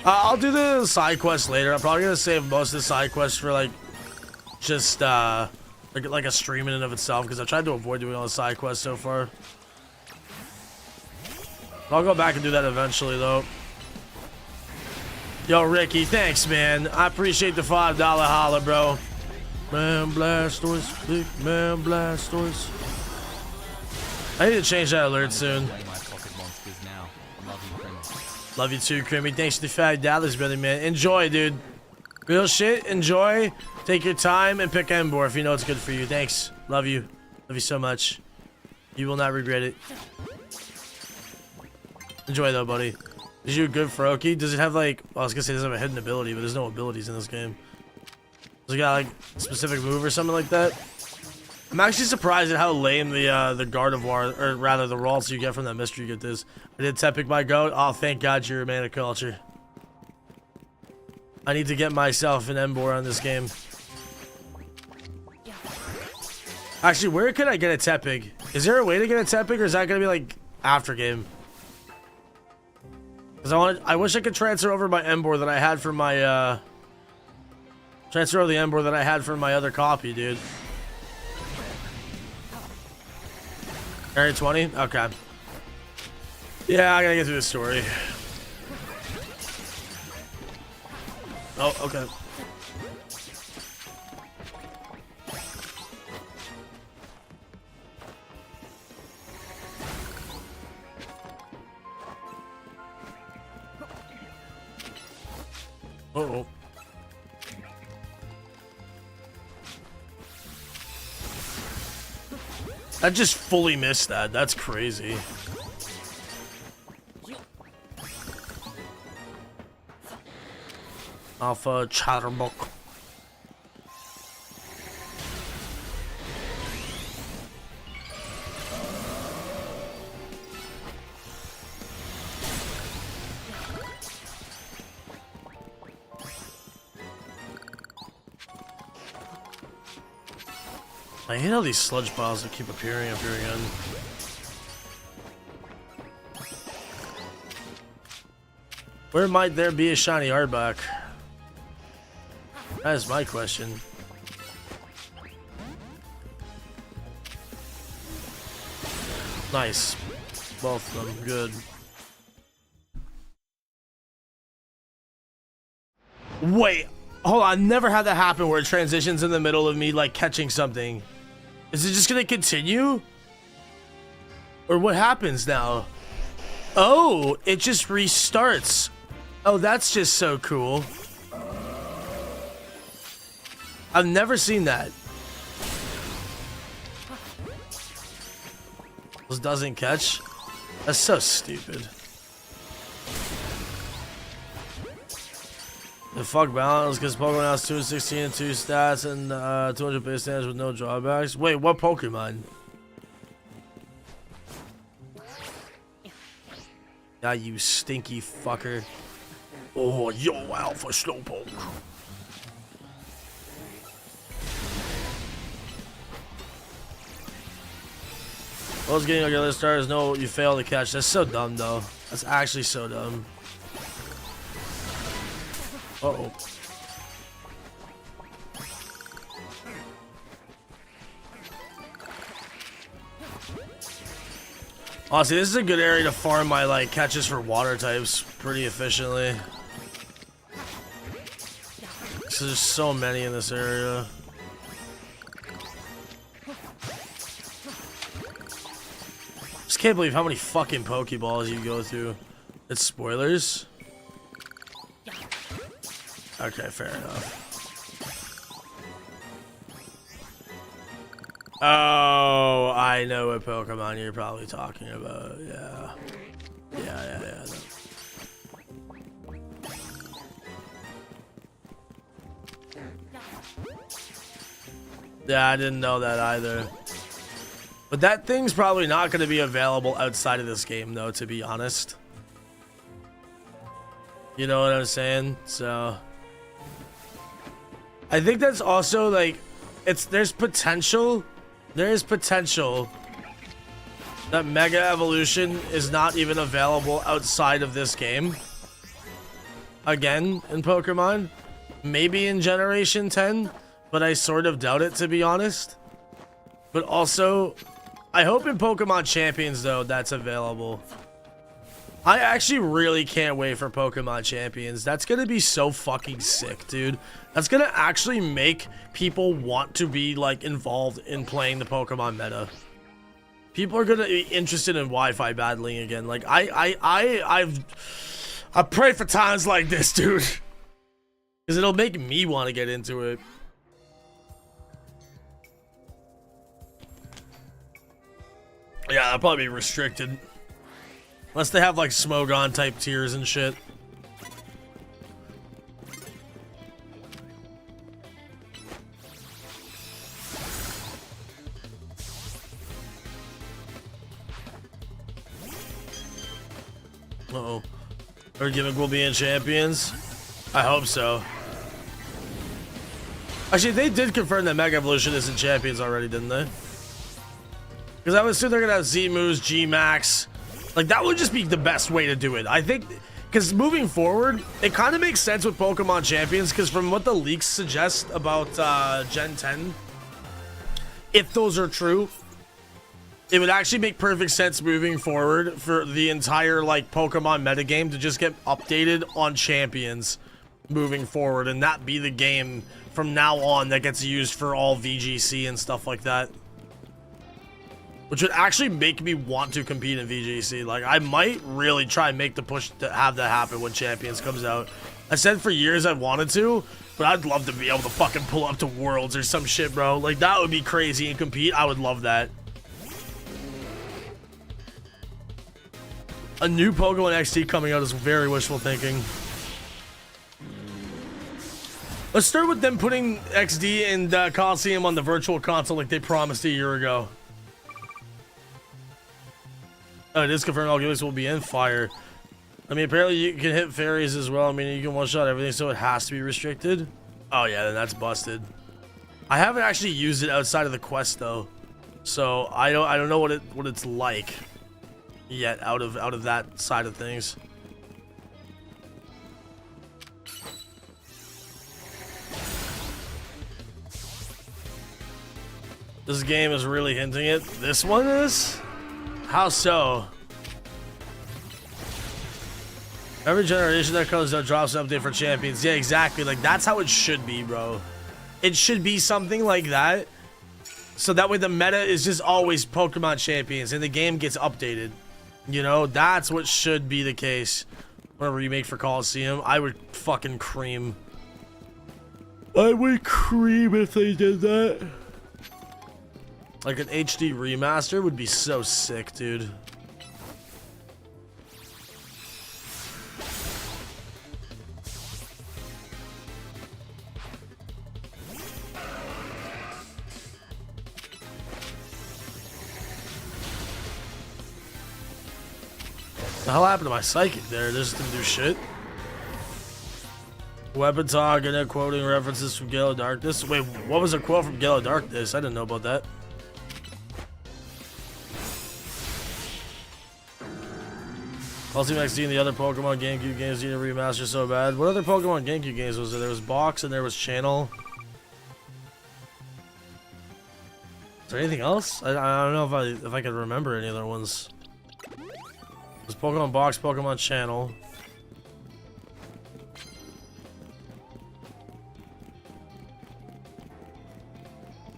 I'll do the side quest later. I'm probably gonna save most of the side quests for like, just like a stream in and of itself, because I've tried to avoid doing all the side quests so far. I'll go back and do that eventually, though. Yo, Ricky, thanks, man. I appreciate the $5 holla, bro. Man, Blastoise, big man, Blastoise. I need to change that alert soon. Love you too, Crimmy. Thanks for the $5, brother, man. Enjoy, dude. Real shit. Enjoy. Take your time and pick Embor if you know it's good for you. Thanks. Love you. Love you so much. You will not regret it. Enjoy though, buddy. Is you a good Froakie? Does it have like... Well, I was gonna say it doesn't have a hidden ability, but there's no abilities in this game. Does it got like a specific move or something like that? I'm actually surprised at how lame the Gardevoir, or rather the Ralts you get from that mystery get this. I did Tepic my goat. Oh, thank God you're a mana culture. I need to get myself an Embor on this game. Actually, where could I get a Tepig? Is there a way to get a Tepig, or is that gonna be like after game? Because I wish I could transfer over my Embor that I had for my transfer over the Embor that I had for my other copy, dude. Area 20? Okay. Yeah, I gotta get through the story. Oh, okay. Uh-oh. I just fully missed that. That's crazy. Alpha Chatterbox. I hate all these sludge piles that keep appearing up here again. Where might there be a shiny Arbok? That is my question. Nice. Both of them. Good. Wait. Hold on. I've never had that happen where it transitions in the middle of me like catching something. Is it just gonna continue? Or what happens now? Oh, it just restarts. Oh, that's just so cool. I've never seen that. This doesn't catch. That's so stupid. The fuck balance because Pokemon has 216 and 2 stats and 200 base damage with no drawbacks. Wait, what Pokemon? Ah, you stinky fucker. Oh, yo, Alpha Slowpoke. Most getting like other stars, no, you fail to catch. That's so dumb, though. That's actually so dumb. Uh-oh. Honestly, this is a good area to farm my like catches for water types pretty efficiently. So there's so many in this area. Just can't believe how many fucking Pokeballs you go through. It's spoilers. Okay, fair enough. Oh, I know what Pokemon you're probably talking about. Yeah. Yeah. Yeah, I didn't know that either. But that thing's probably not going to be available outside of this game, though, to be honest. You know what I'm saying? So I think that's also like there's potential that Mega Evolution is not even available outside of this game. Again, in Pokemon, maybe in Generation 10, but I sort of doubt it, to be honest. But also, I hope in Pokemon Champions, though, that's available. I actually really can't wait for Pokemon Champions. That's gonna be so fucking sick, dude. That's gonna actually make people want to be, like, involved in playing the Pokemon meta. People are gonna be interested in Wi-Fi battling again. Like, I pray for times like this, dude. Because it'll make me want to get into it. Yeah, that'll probably be restricted. Unless they have like Smogon type tiers and shit. Uh-oh. Our gimmick will be in Champions? I hope so. Actually, they did confirm that Mega Evolution is in Champions already, didn't they? Because I would assume they're gonna have Z-Moves, G-Max. Like, that would just be the best way to do it. I think, because moving forward, it kind of makes sense with Pokemon Champions, because from what the leaks suggest about Gen 10, if those are true, it would actually make perfect sense moving forward for the entire, like, Pokemon metagame to just get updated on Champions moving forward, and that be the game from now on that gets used for all VGC and stuff like that. Which would actually make me want to compete in VGC. Like, I might really try and make the push to have that happen when Champions comes out. I said for years I wanted to, but I'd love to be able to fucking pull up to Worlds or some shit, bro. Like, that would be crazy and compete. I would love that. A new Pokemon XD coming out is very wishful thinking. Let's start with them putting XD and Coliseum on the virtual console like they promised a year ago. Oh, it is confirmed all gimmicks will be in Fire. I mean, apparently you can hit fairies as well. I mean, you can one-shot everything, so it has to be restricted. Oh yeah, then that's busted. I haven't actually used it outside of the quest though, so I don't know what it's like yet out of that side of things. This game is really hinting it. This one is? How so? Every generation that comes out drops an update for Champions. Yeah, exactly. Like, that's how it should be, bro. It should be something like that. So that way the meta is just always Pokemon Champions and the game gets updated. You know, that's what should be the case. When a remake for Coliseum, I would fucking cream. I would cream if they did that. Like an HD remaster would be so sick, dude. The hell happened to my psychic there? This didn't do shit. Weapon talk and then quoting references from Gale of Darkness. Wait, what was a quote from Gale of Darkness? I didn't know about that. Ultimate XD and the other Pokemon GameCube games need a remaster so bad. What other Pokemon GameCube games was there? There was Box and there was Channel. Is there anything else? I don't know if I could remember any other ones. There's Pokemon Box, Pokemon Channel.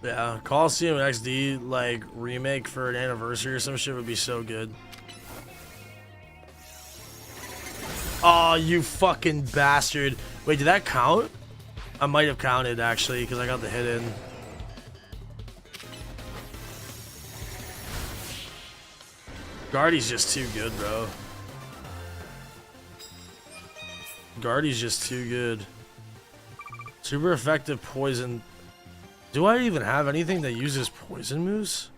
Yeah, Coliseum XD like remake for an anniversary or some shit would be so good. Oh, you fucking bastard. Wait, did that count? I might have counted, actually, because I got the hit in. Guardy's just too good, bro. Guardy's just too good. Super effective poison. Do I even have anything that uses poison moves?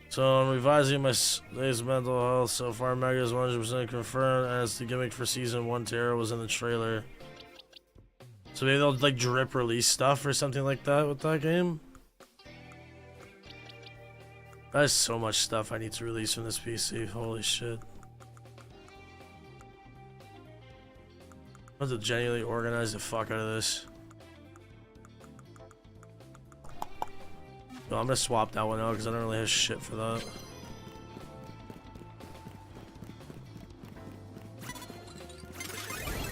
So I'm revising my day's mental health. So far, Mega is 100% confirmed as the gimmick for season 1 Terror was in the trailer. So maybe they'll like drip release stuff or something like that with that game. There's so much stuff I need to release from this PC. Holy shit. I have to genuinely organize the fuck out of this. No, I'm gonna swap that one out because I don't really have shit for that.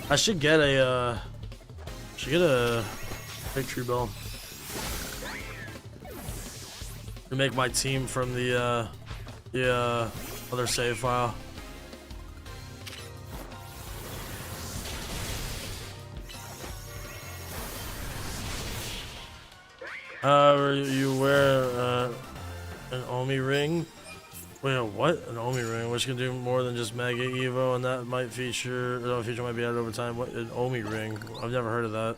I should get a victory bell to make my team from the other save file. You wear an Omi ring. Wait, what? An Omi ring, which can do more than just Mega Evo, and that might feature. No, feature might be added over time. What? An Omi ring? I've never heard of that.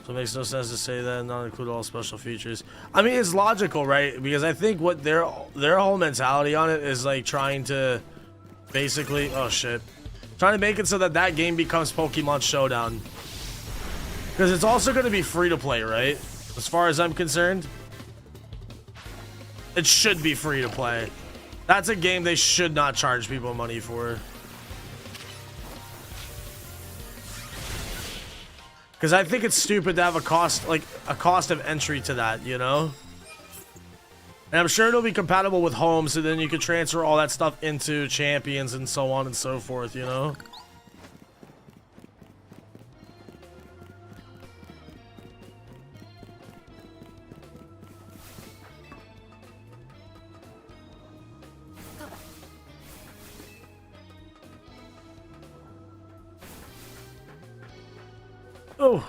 So it makes no sense to say that and not include all special features. I mean, it's logical, right? Because I think what their whole mentality on it is like trying to basically, oh shit, trying to make it so that that game becomes Pokemon Showdown. Because it's also going to be free to play, right? As far as I'm concerned, it should be free to play. That's a game they should not charge people money for. Because I think it's stupid to have a cost, like a cost of entry to that, you know? And I'm sure it'll be compatible with home, so then you can transfer all that stuff into champions and so on and so forth, you know? Oh.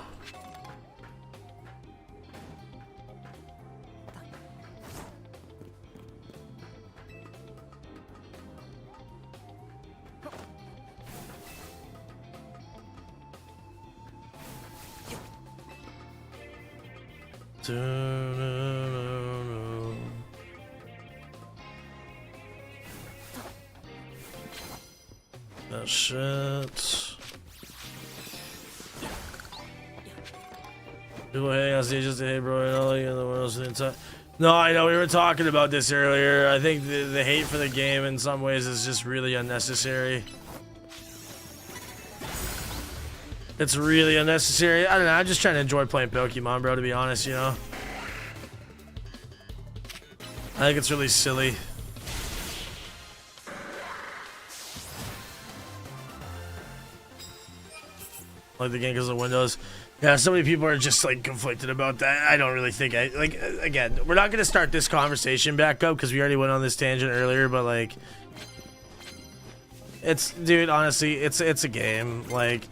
That shit. People hating on stage just hey bro, you know, like, and the windows the entire. No, I know we were talking about this earlier. I think the hate for the game in some ways is just really unnecessary. It's really unnecessary. I don't know. I'm just trying to enjoy playing Pokemon, bro. To be honest, you know. I think it's really silly. Like the game because of Windows. Yeah, so many people are just like conflicted about that. I don't really think again, we're not going to start this conversation back up because we already went on this tangent earlier, but like it's, dude, honestly, it's a game. Like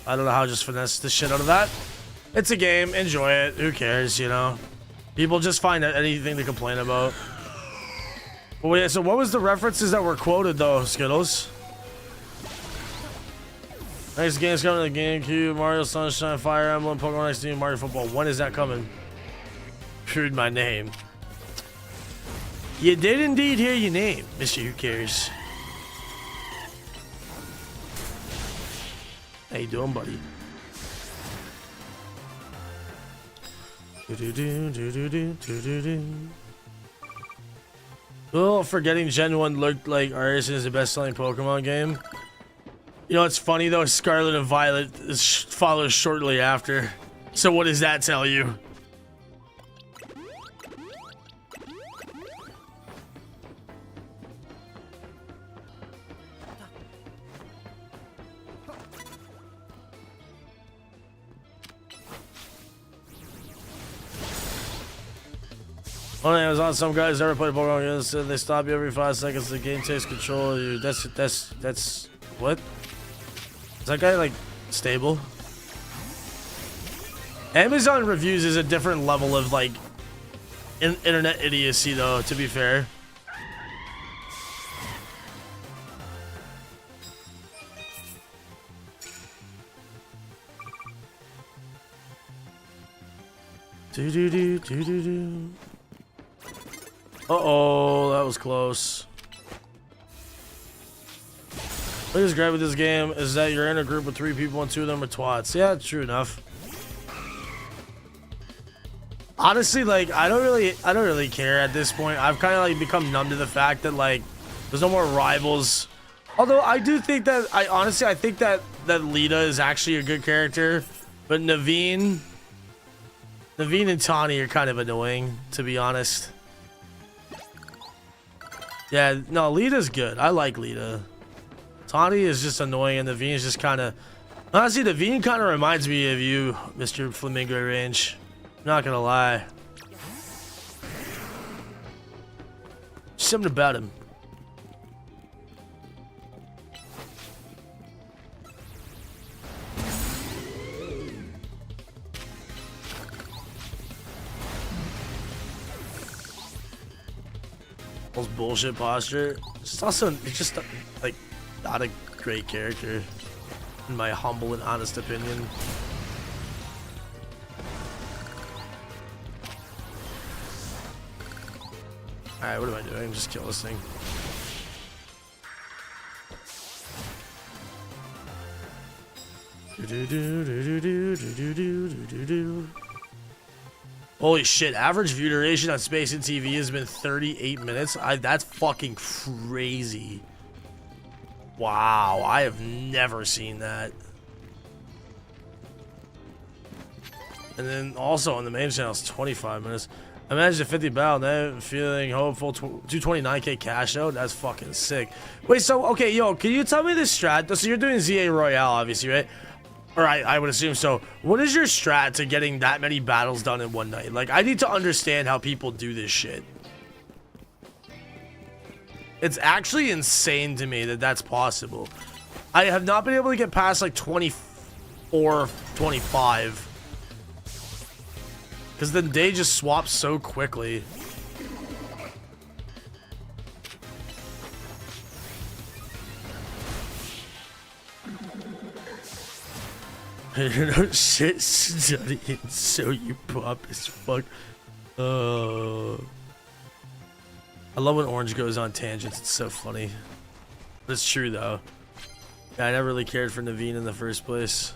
I don't know how to just finesse the shit out of that. It's a game, enjoy it. Who cares, you know? People just find anything to complain about. Well, wait, so what was the references that were quoted though, Skittles? Next game's coming to the GameCube, Mario Sunshine, Fire Emblem, Pokemon XD, Mario Football. When is that coming? Heard my name. You did indeed hear your name, Mr. Who Cares. How you doing, buddy? Oh, forgetting Gen 1 looked like Arceus is the best-selling Pokemon game. You know, it's funny though, Scarlet and Violet follows shortly after. So what does that tell you? On Amazon, some guys never play Pokemon games, so they stop you every 5 seconds. The game takes control of you. That's what? Is that guy like stable? Amazon reviews is a different level of like internet idiocy though, to be fair. Do do do do do do. Uh-oh, that was close. What is great with this game is that you're in a group with 3 people and 2 of them are twats. Yeah, true enough. Honestly, like I don't really care at this point. I've kind of like become numb to the fact that like there's no more rivals. Although I do think that I think that Lita is actually a good character, but Naveen and Tawny are kind of annoying, to be honest. Yeah, no, Lita's good. I like Lita. Tawny is just annoying, and Naveen is just kind of... Honestly, Naveen kind of reminds me of you, Mr. Flamingo Range. I'm not gonna lie. Something about him. Bullshit posture. It's also just like not a great character, in my humble and honest opinion. Alright, what am I doing? Just kill this thing. Holy shit, average view duration on Space and TV has been 38 minutes. That's fucking crazy. Wow, I have never seen that. And then also on the main channel, it's 25 minutes. I managed a 50 battle net, feeling hopeful. 229k cash out. That's fucking sick. Wait, so, okay, yo, can you tell me this strat? So you're doing ZA Royale, obviously, right? Or I would assume so. What is your strat to getting that many battles done in one night? Like, I need to understand how people do this shit. It's actually insane to me that that's possible. I have not been able to get past like 24, 25. Because the day just swaps so quickly. No shit, studying, so you pop as fuck. I love when Orange goes on tangents. It's so funny. But it's true though. Yeah, I never really cared for Naveen in the first place.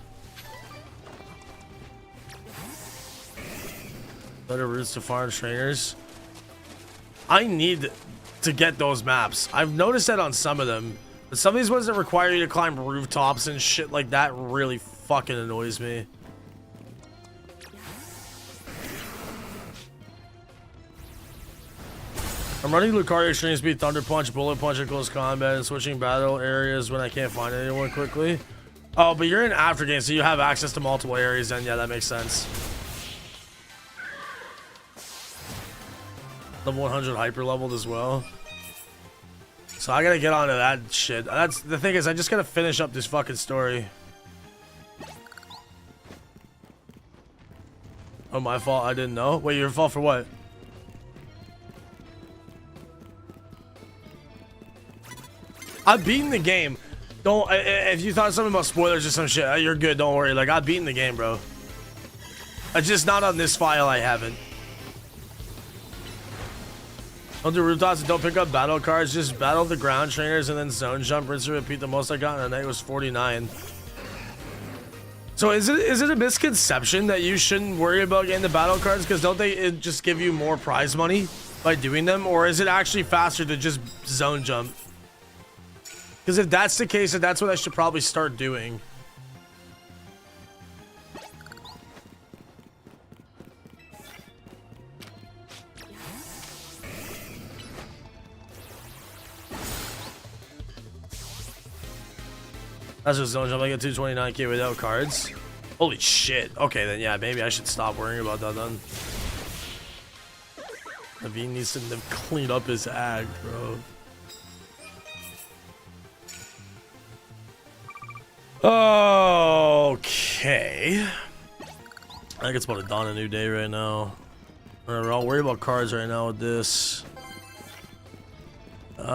Better routes to farm trainers. I need to get those maps. I've noticed that on some of them. But some of these ones that require you to climb rooftops and shit like that really fucking annoys me. I'm running Lucario Extreme Speed, Thunder Punch, Bullet Punch in close combat, and switching battle areas when I can't find anyone quickly. Oh, but you're in aftergame, so you have access to multiple areas, and yeah, that makes sense. Level 100 hyper leveled as well. So I gotta get onto that shit. That's the thing is, I just gotta finish up this fucking story. Oh, my fault. I didn't know. Wait, your fault for what? I've beaten the game. Don't. If you thought something about spoilers or some shit, you're good. Don't worry. Like, I've beaten the game, bro. It's just not on this file. I haven't. Don't do rooftops and don't pick up battle cards. Just battle the ground trainers and then zone jump. Rinse and repeat. The most I got in a night was 49. So is it a misconception that you shouldn't worry about getting the battle cards? Because don't they just give you more prize money by doing them? Or is it actually faster to just zone jump? Because if that's the case, then that's what I should probably start doing. That's just zone jump. I get 229k without cards. Holy shit. Okay, then yeah, maybe I should stop worrying about that then. Naveen needs to clean up his act, bro. Okay. I think it's about to dawn a new day right now. I'll worry about cards right now with this. If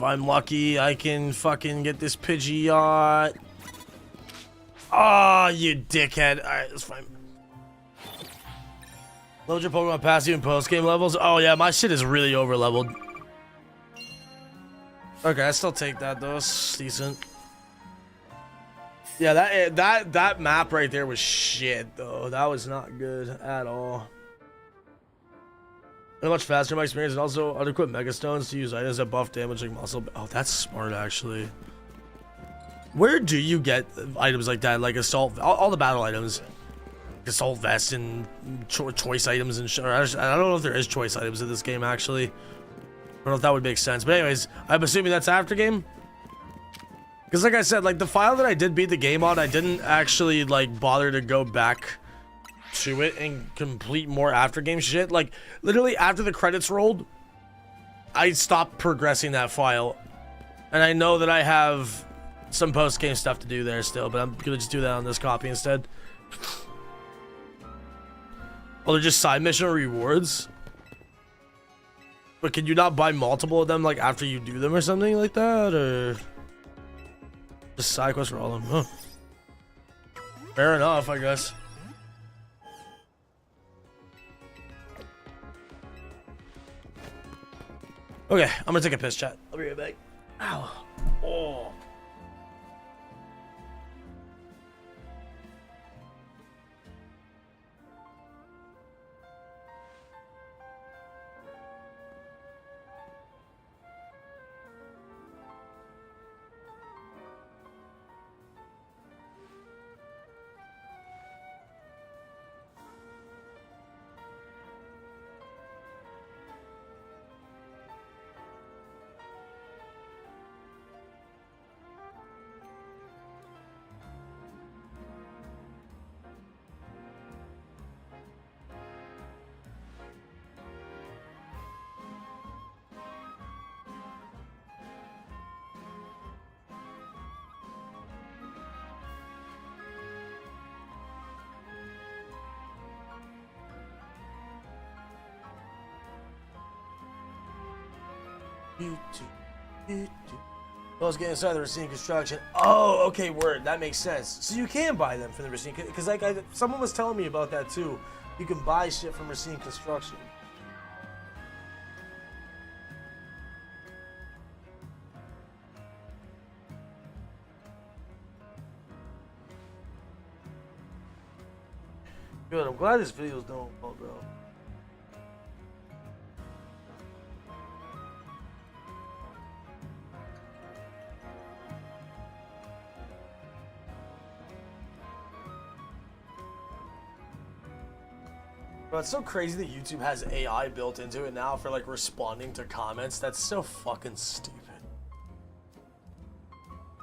I'm lucky, I can fucking get this Pidgeot. Oh, you dickhead. Alright, that's fine. Load your Pokemon passive and post game levels. Oh yeah, my shit is really over leveled. Okay, I still take that though. It's decent. Yeah, that map right there was shit though. That was not good at all. And much faster in my experience, and also unequipped Mega Stones to use items that buff damage like muscle. Oh, that's smart actually. Where do you get items like that? Like assault, all the battle items, assault vest and choice items and shit. I don't know if there is choice items in this game actually. I don't know if that would make sense. But anyways, I'm assuming that's after game. Because like I said, like the file that I did beat the game on, I didn't actually like bother to go back to it and complete more after game shit. Like literally after the credits rolled, I stopped progressing that file. And I know that I have some post game stuff to do there still, but I'm gonna just do that on this copy instead. Oh, they're just side mission rewards? But can you not buy multiple of them like after you do them or something like that, or just side quests for all of them? Huh. Fair enough, I guess. Okay, I'm gonna take a piss, chat. I'll be right back. Ow. Oh. I was getting inside the Racine construction. Oh, okay, word. That makes sense. So you can buy them from the Racine, because like someone was telling me about that too. You can buy shit from Racine construction. Good. I'm glad this video's doing well, bro. Bro, it's so crazy that YouTube has AI built into it now for like responding to comments. That's so fucking stupid.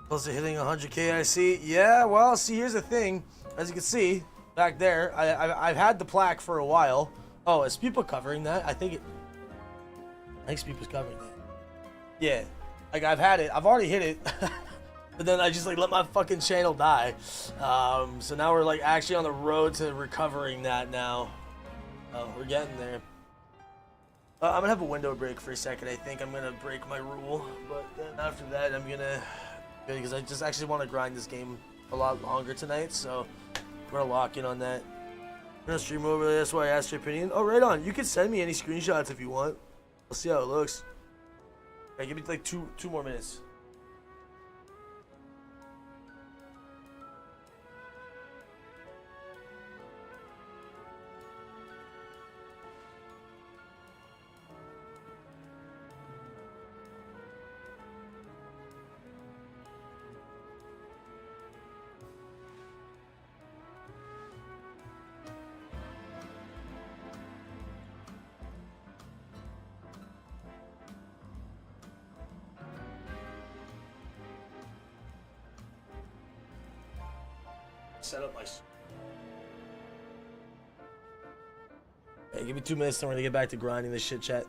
Close to hitting 100K, I see. Yeah, well, see, here's the thing. As you can see, back there, I've had the plaque for a while. Oh, is Spupa covering that? I think Spupa's covering that. Yeah, like I've had it. I've already hit it. But then I just like let my fucking channel die. So now we're like actually on the road to recovering that now. Oh, we're getting there. I'm gonna have a window break for a second. I think I'm gonna break my rule, but then after that, I'm gonna, because I just actually want to grind this game a lot longer tonight. So we're gonna lock in on that. I'm gonna stream over there. That's why I asked your opinion. Oh, right on. You can send me any screenshots if you want. I'll see how it looks. Okay, give me like two more minutes. Set up my. Hey, give me 2 minutes. I'm gonna get back to grinding this shit, chat.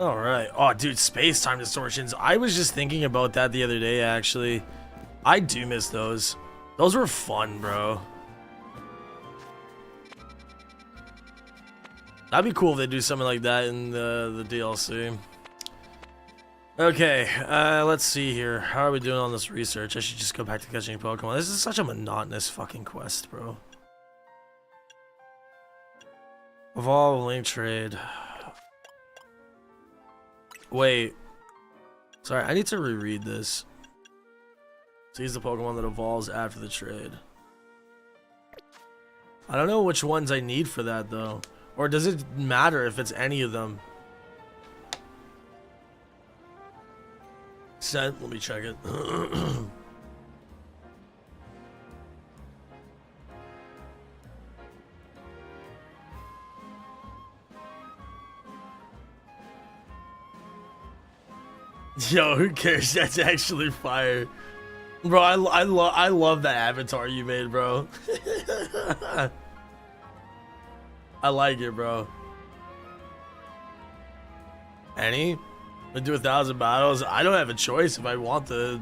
Alright. Oh, dude, space-time distortions. I was just thinking about that the other day, actually. I do miss those. Those were fun, bro. That'd be cool if they do something like that in the DLC. Okay, let's see here. How are we doing on this research? I should just go back to catching Pokemon. This is such a monotonous fucking quest, bro. Evolve, link trade. Wait. Sorry, I need to reread this. Seize the Pokemon that evolves after the trade. I don't know which ones I need for that, though. Or does it matter if it's any of them? Sent. Let me check it. Yo, who cares? That's actually fire. Bro, I love that avatar you made, bro. I like it, bro. Any? We do 1,000 battles. I don't have a choice if I want the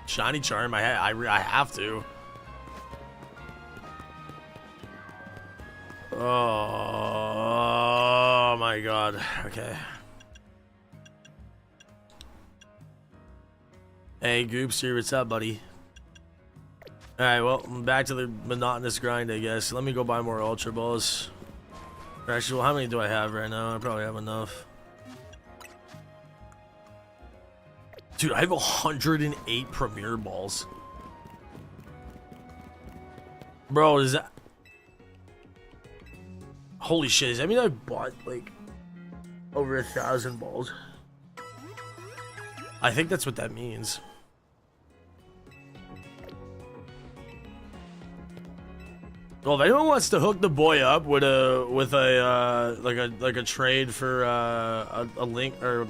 shiny charm. I have to. Oh my god. Okay. Hey, Goops here. What's up, buddy? Alright, well, back to the monotonous grind, I guess. Let me go buy more Ultra Balls. Actually, well, how many do I have right now? I probably have enough. Dude, I have 108 Premier Balls. Bro, is that... Holy shit, does that mean I bought, like, over 1,000 balls? I think that's what that means. Well, if anyone wants to hook the boy up with a trade for a link, or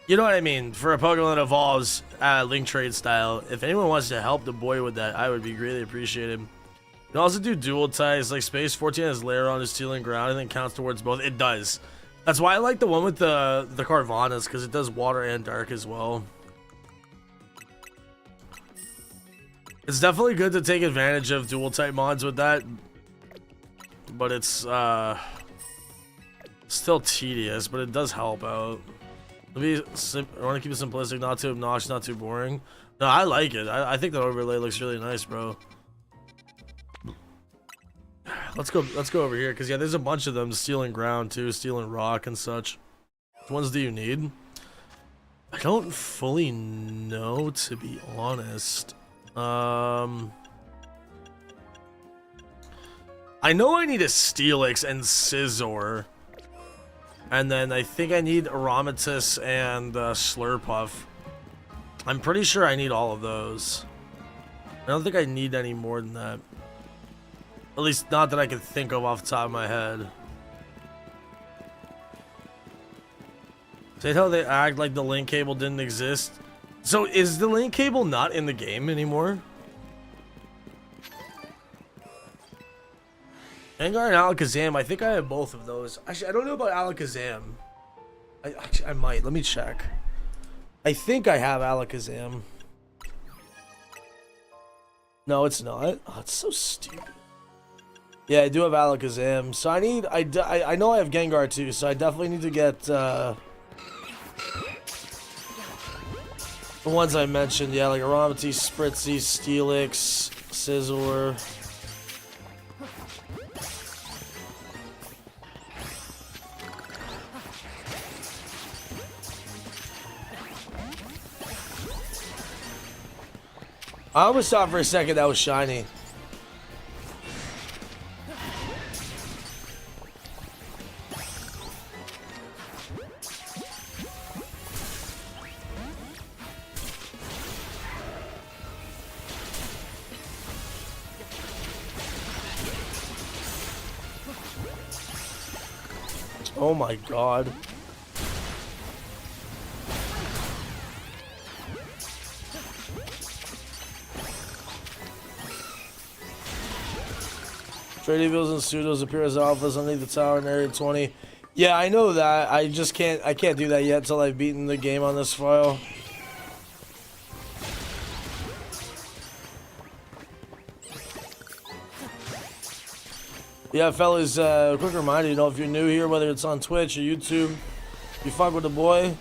you know what I mean, for a Pokemon that evolves link trade style, if anyone wants to help the boy with that, I would be greatly appreciated. You can also do dual ties, like Space 14 has layer on his stealing ground and then counts towards both. It does. That's why I like the one with the Carvanas, because it does water and dark as well. It's definitely good to take advantage of dual type mods with that, but it's still tedious, but it does help out. I want to keep it simplistic, not too obnoxious, not too boring. No, I like it. I think the overlay looks really nice, bro. Let's go over here, because yeah, there's a bunch of them stealing ground too, stealing rock and such. Which ones do you need? I don't fully know, to be honest. I know I need a Steelix and Scizor. And then I think I need Aromatisse and Slurpuff. I'm pretty sure I need all of those. I don't think I need any more than that. At least not that I can think of off the top of my head. Say how they act like the link cable didn't exist. So is the link cable not in the game anymore? Gengar and Alakazam, I think I have both of those. Actually, I don't know about Alakazam. I might. Let me check. I think I have Alakazam. No, it's not. Oh, it's so stupid. Yeah, I do have Alakazam. So I know I have Gengar too, so I definitely need to get the ones I mentioned. Yeah, like Aromatisse, Spritzy, Steelix, Scizor. I almost thought for a second that was shiny. Oh my god. Trading Bills and Pseudos appear as alphas underneath the tower in Area 20. Yeah, I know that. I just can't. I can't do that yet until I've beaten the game on this file. Yeah, fellas. Quick reminder. You know, if you're new here, whether it's on Twitch or YouTube, you fuck with the boy.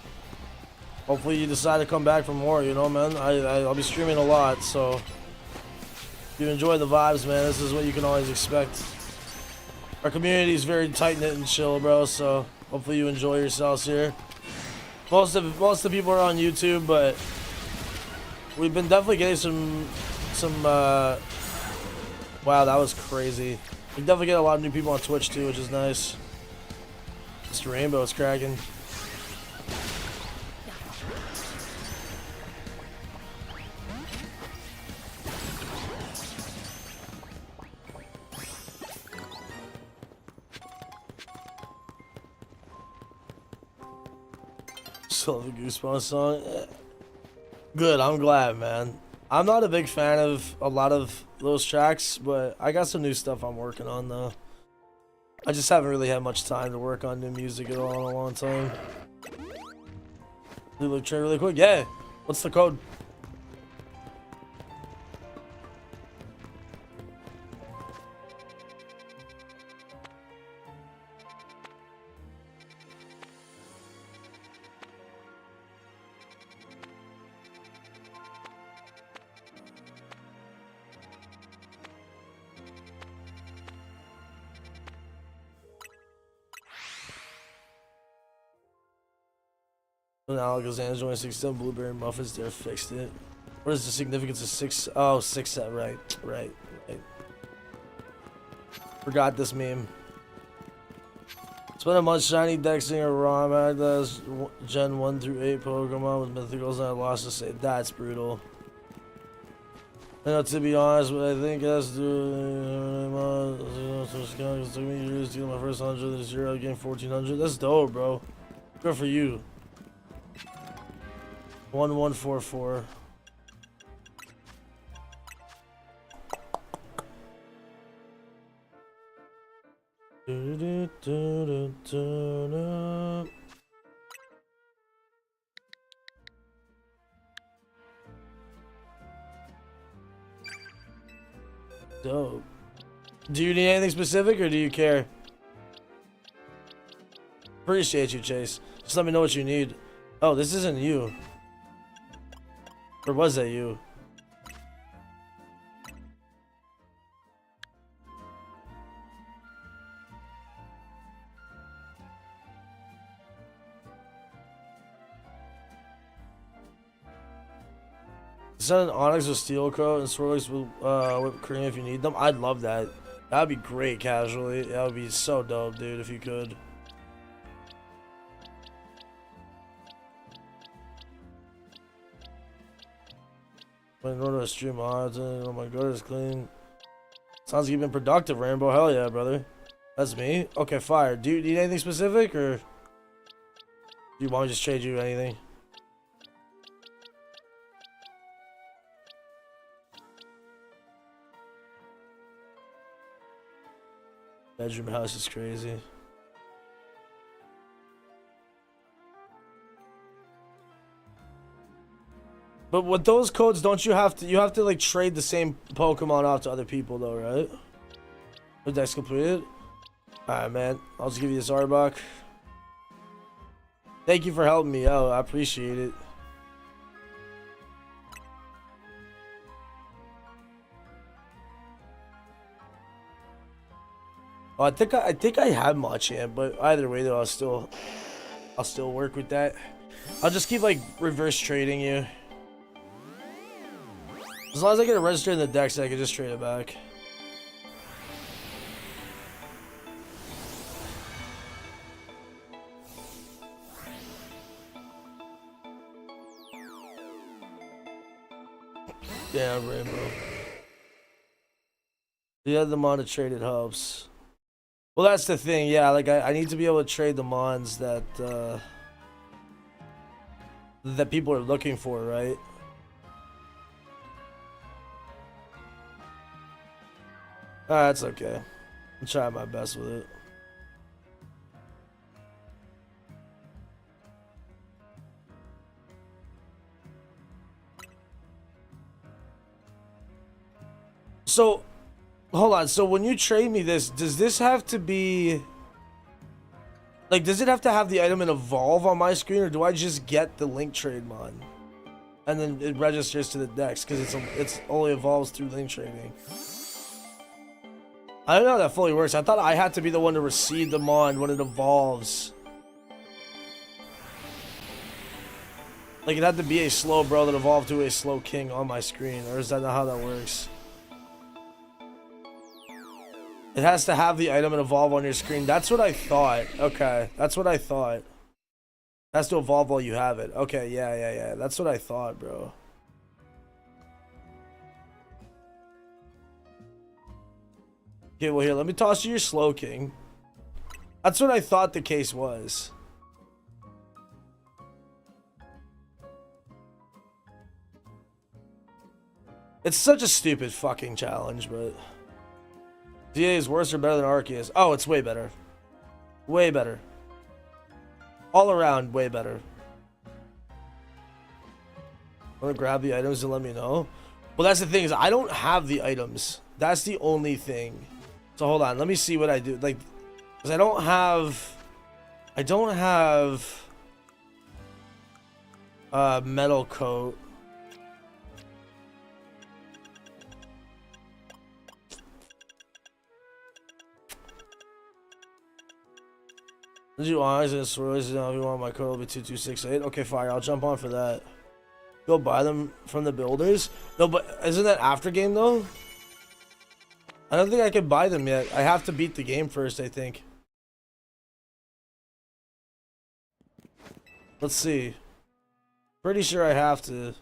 Hopefully, you decide to come back for more. You know, man. I'll be streaming a lot, so if you enjoy the vibes, man, this is what you can always expect. Our community is very tight-knit and chill, bro, so hopefully you enjoy yourselves here. Most of the people are on YouTube, but we've been definitely getting some wow, that was crazy. We definitely get a lot of new people on Twitch too, which is nice. Mr. Rainbow is cracking. Still the Goosebumps song. Good, I'm glad, man. I'm not a big fan of a lot of those tracks, but I got some new stuff I'm working on though. I just haven't really had much time to work on new music at all in a long time. Do look trade really quick? Yeah. What's the code? Alakazam's 26 blueberry muffins there fixed it. What is the significance of 6? Oh, 6 set, right. Forgot this meme. It's been a month. Shiny Dexing or ROM does Gen 1 through 8 Pokemon with mythicals and I lost to say that's brutal. And to be honest, but I think it has to do it took me years to get my first 100 this year. I gained 1400. That's dope, bro. Good for you. 1144. Dope. Do you need anything specific or do you care? Appreciate you, Chase. Just let me know what you need. Oh, this isn't you. Or was that you? Send an Onyx with Steel Coat and Swirlix with whipped cream if you need them. I'd love that. That'd be great casually. That would be so dope, dude, if you could. My order stream odds and oh my god, it's clean. Sounds like you've been productive, Rainbow. Hell yeah, brother. That's me? Okay, fire. Do you need anything specific or do you want me to just trade you anything? Bedroom house is crazy. But with those codes, don't you have to like trade the same Pokemon off to other people though, right? The deck's completed. Alright, man. I'll just give you this Arbok. Thank you for helping me out. I appreciate it. Oh, I think I have Machamp, but either way though, I'll still work with that. I'll just keep like reverse trading you. As long as I get it registered in the deck, so I can just trade it back. Damn, Rainbow. The other mon to trade it helps. Well, that's the thing, yeah. Like I need to be able to trade the mons that that people are looking for, right? That's okay. I'm trying my best with it. So, hold on. So when you trade me this, does this have to be... Like, does it have to have the item and evolve on my screen, or do I just get the link trade mod? And then it registers to the Dex, because it's only evolves through link trading. I don't know how that fully works. I thought I had to be the one to receive the mod when it evolves. Like, it had to be a slow bro that evolved to a slow king on my screen, or is that not how that works? It has to have the item and evolve on your screen. That's what I thought. Okay, that's what I thought. It has to evolve while you have it. Okay, yeah. That's what I thought, bro. Okay, well here, let me toss you your slow king. That's what I thought the case was. It's such a stupid fucking challenge, but... DA is worse or better than Arceus? Oh, it's way better. Way better. All around, way better. Want to grab the items and let me know? Well, that's the thing, is I don't have the items. That's the only thing. So hold on, let me see what I do. Like, because I don't have metal coat. Did you eyes and swirls? Now if you want my code, it'll be 2268. Okay, fire. I'll jump on for that. Go buy them from the builders. No, but isn't that after game though? I don't think I can buy them yet. I have to beat the game first, I think. Let's see. Pretty sure I have to.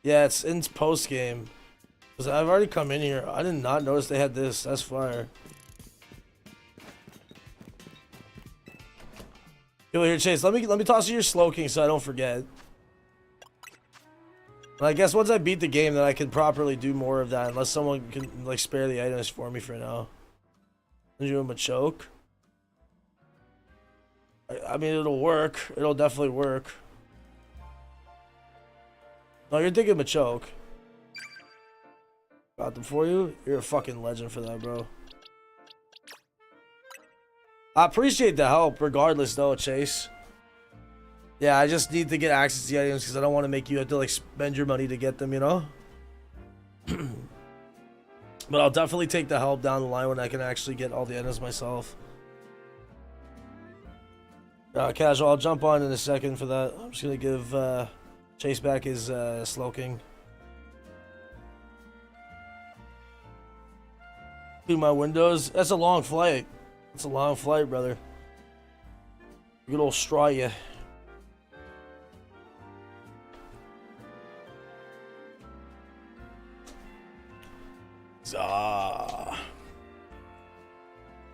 Yeah, it's in post game. Because I've already come in here. I did not notice they had this. That's fire. Yo, here, Chase. Let me toss you your slow king so I don't forget. But I guess once I beat the game, then I can properly do more of that. Unless someone can like spare the items for me for now. Did you have a choke? I mean, it'll work. It'll definitely work. No, you're thinking Machoke. Got them for you? You're a fucking legend for that, bro. I appreciate the help, regardless, though, Chase. Yeah, I just need to get access to the items because I don't want to make you have to, like, spend your money to get them, you know? But I'll definitely take the help down the line when I can actually get all the items myself. Casual, I'll jump on in a second for that. I'm just going to give Chase back his slow king. Through my windows. That's a long flight. It's a long flight, brother. Good old straw, yeah. Zah.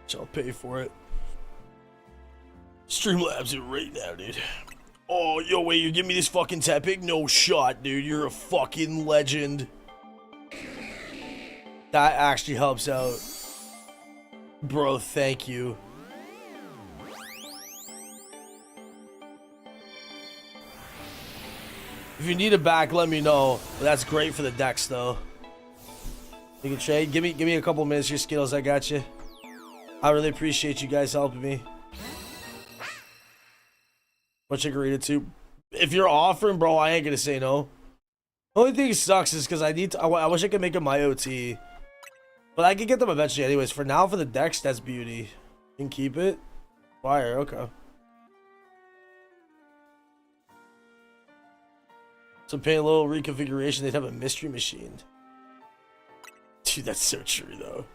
Shall pay for it. Streamlabs it right now, dude. Oh, yo, wait, you give me this fucking Tepic? No shot, dude. You're a fucking legend. That actually helps out. Bro, thank you. If you need it back, let me know. But that's great for the decks, though. You can trade. Give me a couple minutes here, Skittles. I got you. I really appreciate you guys helping me. Much agreed to. If you're offering, bro, I ain't gonna say no. Only thing sucks is because I need to. I wish I could make them my OT. But I can get them eventually anyways. For now, for the decks, that's beauty. You can keep it. Fire, okay. So pay a little reconfiguration, they'd have a mystery machine. Dude, that's so true, though.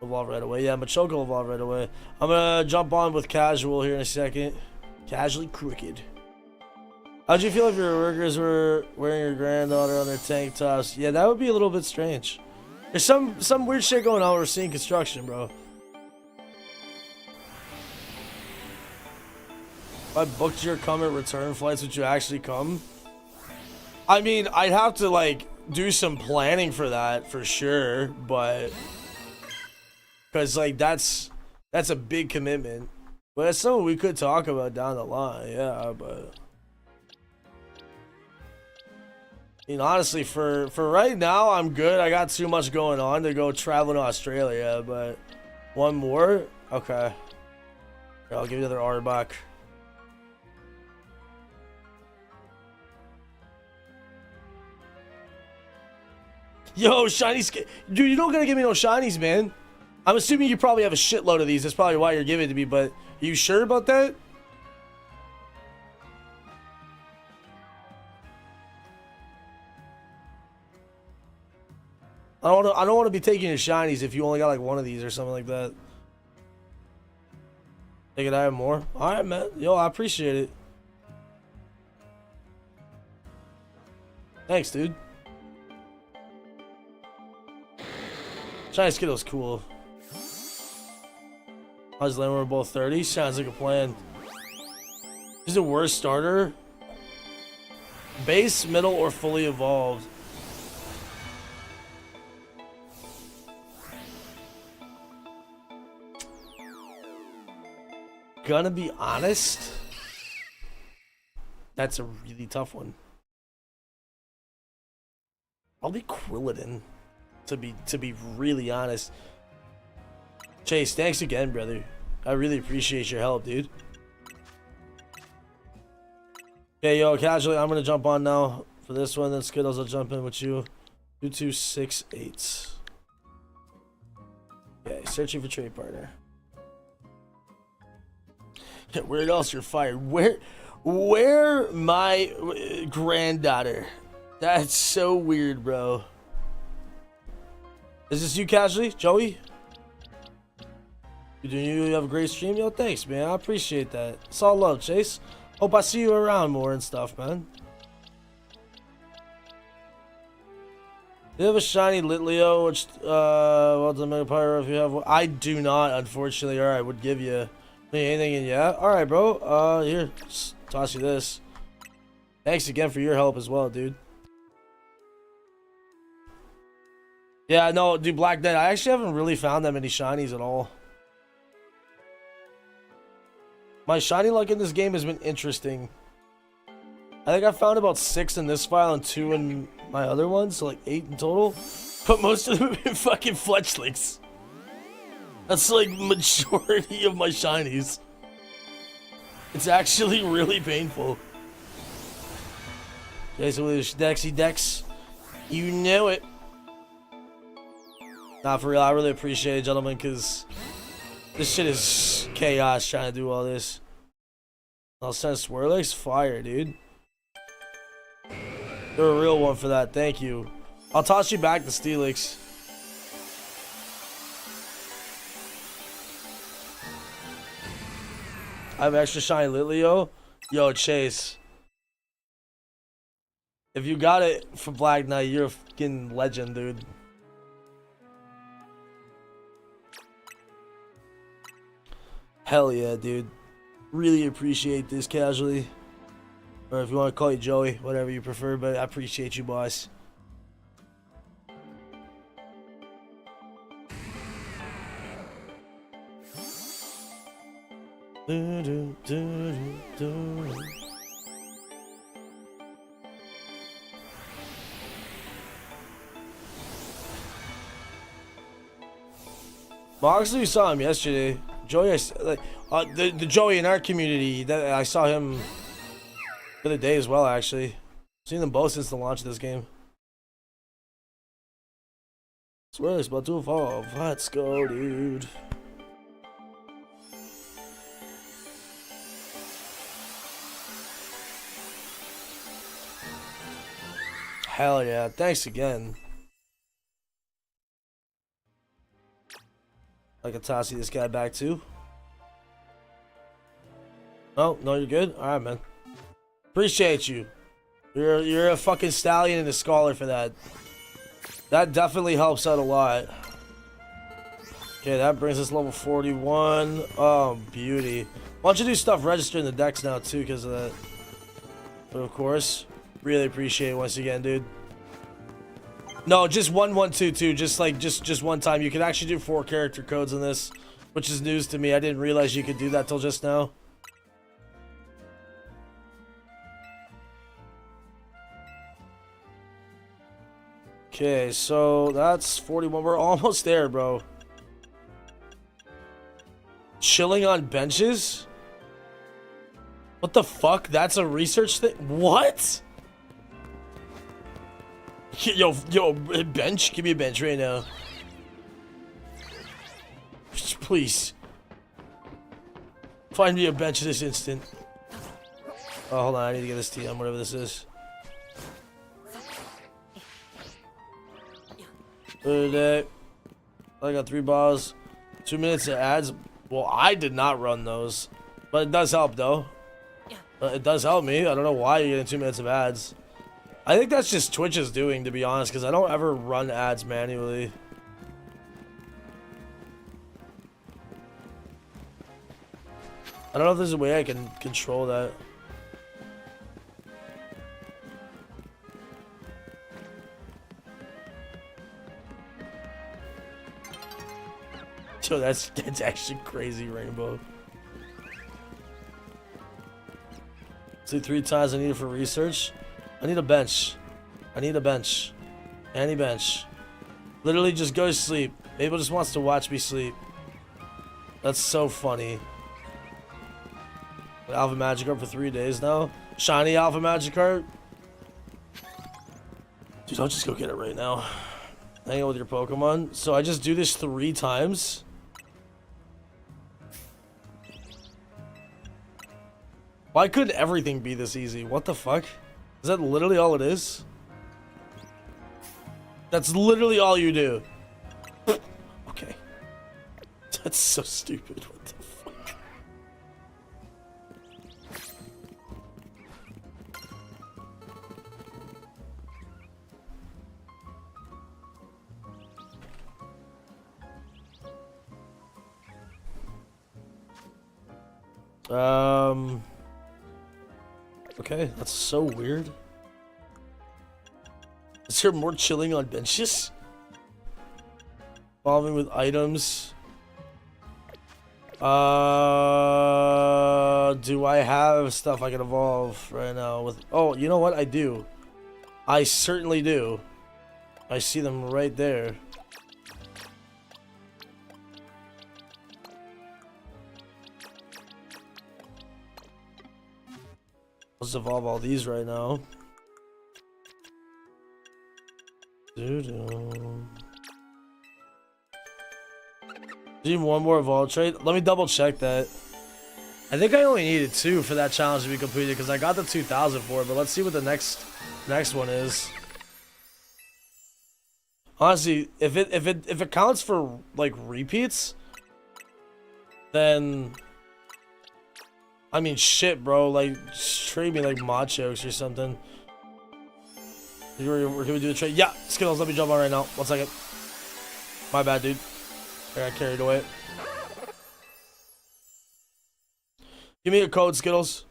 Evolve right away. Yeah, Machoke will evolve right away. I'm gonna jump on with Casual here in a second. Casually crooked. How'd you feel if your workers were wearing your granddaughter on their tank tops? Yeah, that would be a little bit strange. There's some weird shit going on. We're seeing construction, bro. If I booked your come and return flights, would you actually come? I mean, I'd have to like do some planning for that for sure, but because like that's a big commitment. But that's something we could talk about down the line, yeah, but I mean, honestly, for right now, I'm good. I got too much going on to go traveling to Australia, but one more? Okay. Here, I'll give you the other R back. Yo, shinies. Dude, you don't gotta give me no shinies, man. I'm assuming you probably have a shitload of these. That's probably why you're giving it to me, but are you sure about that? I don't want to be taking your shinies if you only got like one of these or something like that. Think I have more? Alright, man. Yo, I appreciate it. Thanks, dude. Shiny Skittle's cool. I was landing we're both 30. Sounds like a plan. Who's the worst starter? Base, middle, or fully evolved? Gonna be honest, that's a really tough one. I'll be Krillin, to be really honest. Chase, thanks again, brother. I really appreciate your help, dude. Okay, yo, casually, I'm gonna jump on now for this one. Then Skittles, I'll jump in with you. 2268. Okay, searching for trade partner. Where else you're fired? Where my granddaughter? That's so weird, bro. Is this you, casually, Joey? You have a great stream, yo. Thanks, man. I appreciate that. It's all love, Chase. Hope I see you around more and stuff, man. You have a shiny Litleo, which well, the Mega Pyro if you have one. I do not, unfortunately. All right, would give you. Anything in yeah? Alright, bro. Here, just toss you this. Thanks again for your help as well, dude. Yeah, no, dude, Black Knight. I actually haven't really found that many shinies at all. My shiny luck in this game has been interesting. I think I found about 6 in this file and 2 in my other one, so like 8 in total. But most of them have been fucking fletchlings. That's like majority of my shinies. It's actually really painful. Jason with his Dexy Dex. You know it. Nah, for real, I really appreciate it, gentlemen, because this shit is chaos trying to do all this. I'll send Swirlix. Fire, dude. You're a real one for that. Thank you. I'll toss you back to Steelix. I have extra shiny Litleo. Yo, Chase. If you got it for Black Knight, you're a fucking legend, dude. Hell yeah, dude. Really appreciate this, casually. Or if you want to call you Joey, whatever you prefer, but I appreciate you, boss. Moxley, we saw him yesterday. Joey, like the Joey in our community, that I saw him the other day as well. Actually, seen them both since the launch of this game. Swear it's about to evolve. Let's go, dude. Hell yeah, thanks again. I can toss this guy back too. Oh, no, you're good? Alright, man. Appreciate you. You're a fucking stallion and a scholar for that. That definitely helps out a lot. Okay, that brings us level 41. Oh, beauty. Why don't you do stuff registered in the decks now too, because of that. But of course, really appreciate it once again, dude. No, just 1122. Just one time. You can actually do 4 character codes in this, which is news to me. I didn't realize you could do that till just now. Okay, so that's 41. We're almost there, bro. Chilling on benches? What the fuck? That's a research thing? What? Yo, bench? Give me a bench right now. Please. Find me a bench this instant. Oh, hold on. I need to get this TM, whatever this is. I got 3 balls. 2 minutes of ads. Well, I did not run those. But it does help, though. It does help me. I don't know why you're getting 2 minutes of ads. I think that's just Twitch's doing, to be honest, because I don't ever run ads manually. I don't know if there's a way I can control that. Yo, that's actually crazy, Rainbow. See, 3 times I need it for research. I need a bench. I need a bench. Any bench. Literally just go to sleep. Mabel just wants to watch me sleep. That's so funny. Alpha Magikarp for 3 days now. Shiny Alpha Magikarp. Dude, I'll just go get it right now. Hang out with your Pokemon. So I just do this 3 times. Why couldn't everything be this easy? What the fuck? Is that literally all it is? That's literally all you do. Okay. That's so stupid. What the fuck? Okay, that's so weird. Is there more chilling on benches? Evolving with items. Do I have stuff I can evolve right now with? Oh, you know what? I do. I certainly do. I see them right there. Let's evolve all these right now. Need one more evolve trait? Let me double check that. I think I only needed 2 for that challenge to be completed because I got the 2,000 for it. But let's see what the next one is. Honestly, if it counts for like repeats, then. I mean, shit, bro. Like, trade me like Machokes or something. Can we do the trade? Yeah, Skittles, let me jump on right now. 1 second. My bad, dude. I got carried away. Give me a code, Skittles.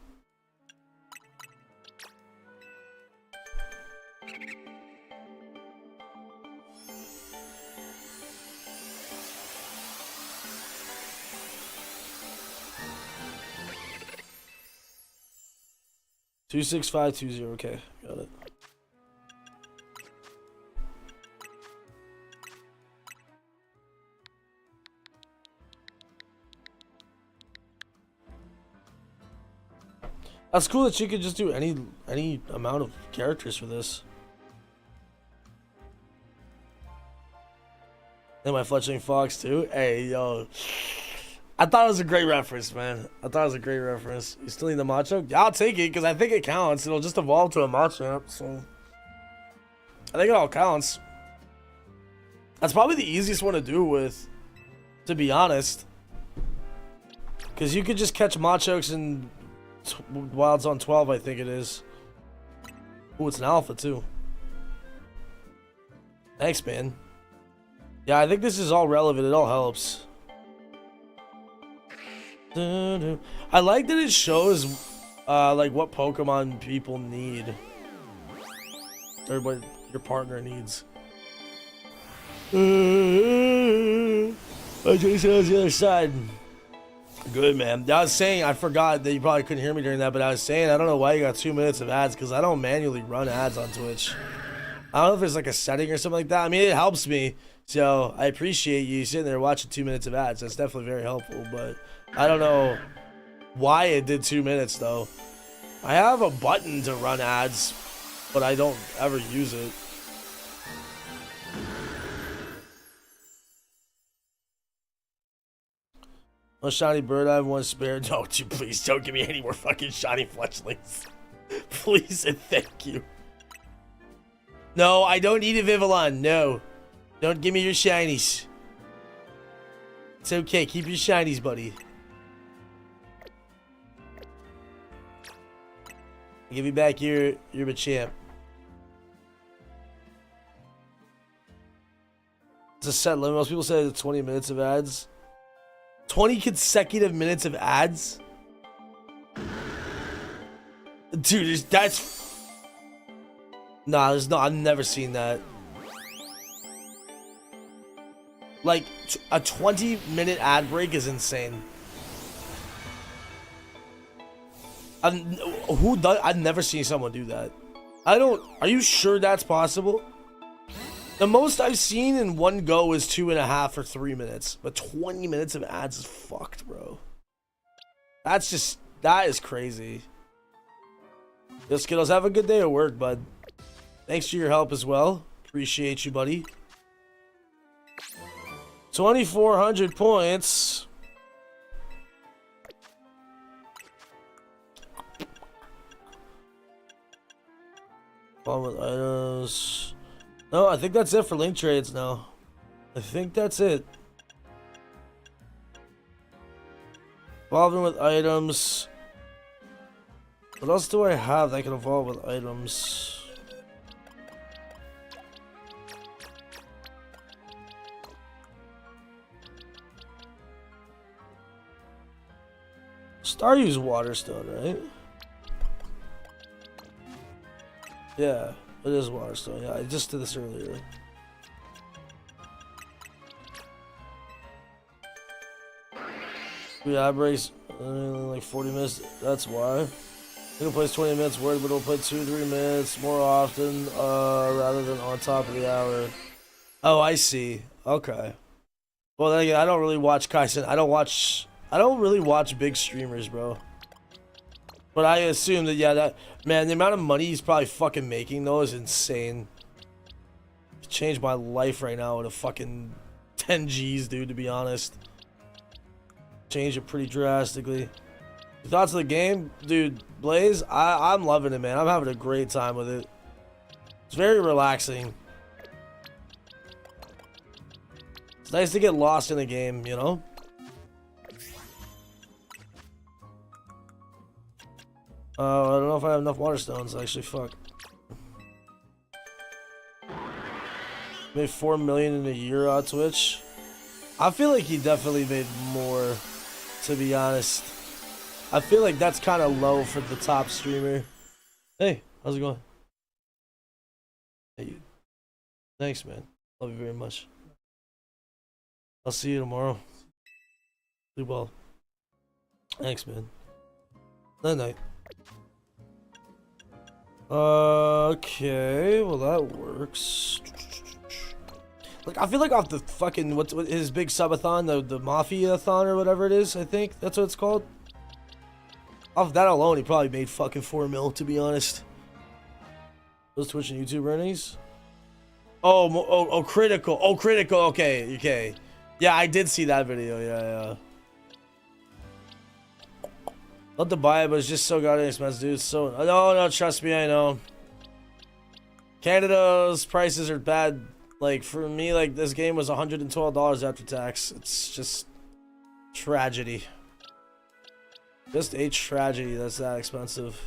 Two 26520. Okay, got it. That's cool that you could just do any amount of characters for this. And my fletchling fox too. Hey yo. I thought it was a great reference, man. I thought it was a great reference. You still need the Macho? Yeah, I'll take it because I think it counts. It'll just evolve to a Machamp, so I think it all counts. That's probably the easiest one to do with, to be honest, because you could just catch Machokes and Wilds on 12. I think it is. Oh, it's an Alpha too. Thanks, man. Yeah, I think this is all relevant. It all helps. I like that it shows like what Pokemon people need or what your partner needs. I just on the other side. Good, man. I was saying, I forgot that you probably couldn't hear me during that, but I was saying I don't know why you got 2 minutes of ads because I don't manually run ads on Twitch. I don't know if there's like a setting or something like that. I mean, it helps me. So I appreciate you sitting there watching 2 minutes of ads. That's definitely very helpful. But I don't know why it did 2 minutes though. I have a button to run ads, but I don't ever use it. Oh, shiny bird, I have one spare. No, dude, please don't give me any more fucking shiny fletchlings. Please and thank you. No, I don't need a Vivillon. No. Don't give me your shinies. It's okay. Keep your shinies, buddy. Give me back your Machamp. It's a set limit. Most people say it's 20 minutes of ads. 20 consecutive minutes of ads? Dude, that's... Nah, there's no... I've never seen that. Like, a 20-minute ad break is insane. I've never seen someone do that. I don't... Are you sure that's possible? The most I've seen in one go is 2.5 or 3 minutes. But 20 minutes of ads is fucked, bro. That's just... That is crazy. Yo, Skittles, have a good day at work, bud. Thanks for your help as well. Appreciate you, buddy. 2,400 points. On with items. No, I think that's it for link trades now. I think that's it. Evolving with items. What else do I have that can evolve with items? Staryu's Waterstone, right? Yeah, it is Waterstone. Yeah, I just did this earlier. Yeah, breaks like 40 minutes. That's why. It'll play 20 minutes word, but it'll play 2-3 minutes more often, rather than on top of the hour. Oh, I see. Okay. Well, then again, I don't really watch Kaisen. I don't really watch big streamers, bro. But I assume that, yeah, that, man, the amount of money he's probably fucking making, though, is insane. It changed my life right now with a fucking 10 G's, dude, to be honest. Changed it pretty drastically. Your thoughts of the game? Dude, Blaze, I'm loving it, man. I'm having a great time with it. It's very relaxing. It's nice to get lost in the game, you know? I don't know if I have enough water stones, actually, fuck. Made 4 million in a year on Twitch. I feel like he definitely made more, to be honest. I feel like that's kind of low for the top streamer. Hey, how's it going? Hey, you. Thanks, man. Love you very much. I'll see you tomorrow. Do well. Thanks, man. Night night. Okay, well that works. Like, I feel like off the fucking what his big subathon, the Mafia-thon or whatever it is, I think that's what it's called. Off that alone, he probably made fucking 4 mil, to be honest. Those Twitch and YouTube earnings. Oh, critical. Oh, critical. Okay. Yeah, I did see that video. Yeah. Love to buy it, but it's just so goddamn expensive, dude. So no, trust me, I know. Canada's prices are bad. Like, for me, like, this game was $112 after tax. It's just tragedy. Just a tragedy that's that expensive.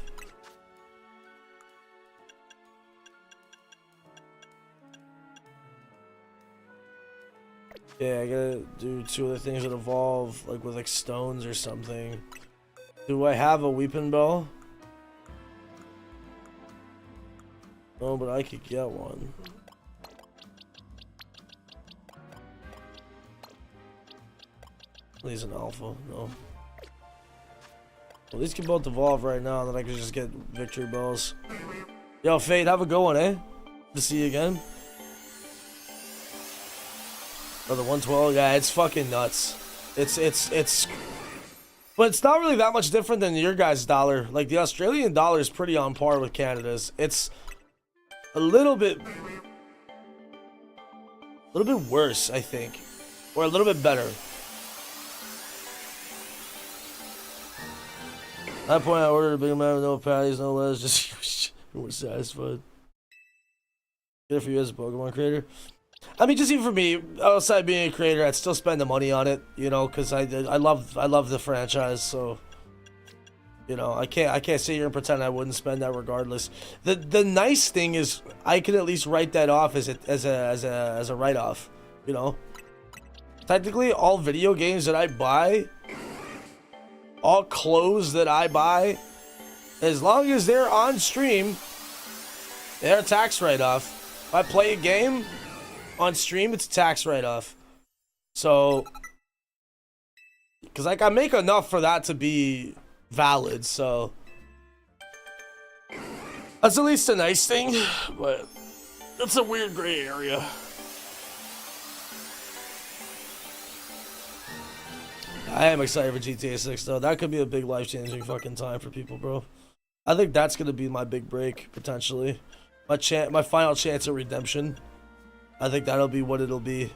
Yeah, I gotta do 2 other things that evolve, like with like stones or something. Do I have a weeping bell? No, but I could get one. He's an alpha, no. Well, these can both evolve right now, and then I can just get victory bells. Yo, Fate, have a good one, eh? To see you again. Oh, the 112 guy, it's fucking nuts. It's but it's not really that much different than your guys' dollar. Like the Australian dollar is pretty on par with Canada's. It's a little bit worse, I think, or a little bit better. At that point, I ordered a big amount of no patties, no lettuce, just more satisfied. Get it for you as a Pokemon creator. I mean, just even for me, outside being a creator, I'd still spend the money on it, you know, because I love the franchise, so you know, I can't sit here and pretend I wouldn't spend that regardless. The nice thing is I can at least write that off as a write off, you know. Technically, all video games that I buy, all clothes that I buy, as long as they're on stream, they're a tax write off. If I play a game on stream, it's a tax write-off. So, because like I make enough for that to be valid, so that's at least a nice thing, but it's a weird gray area. I am excited for GTA 6 though. That could be a big life-changing fucking time for people, bro. I think that's gonna be my big break potentially, my final chance at redemption. I think that'll be what it'll be.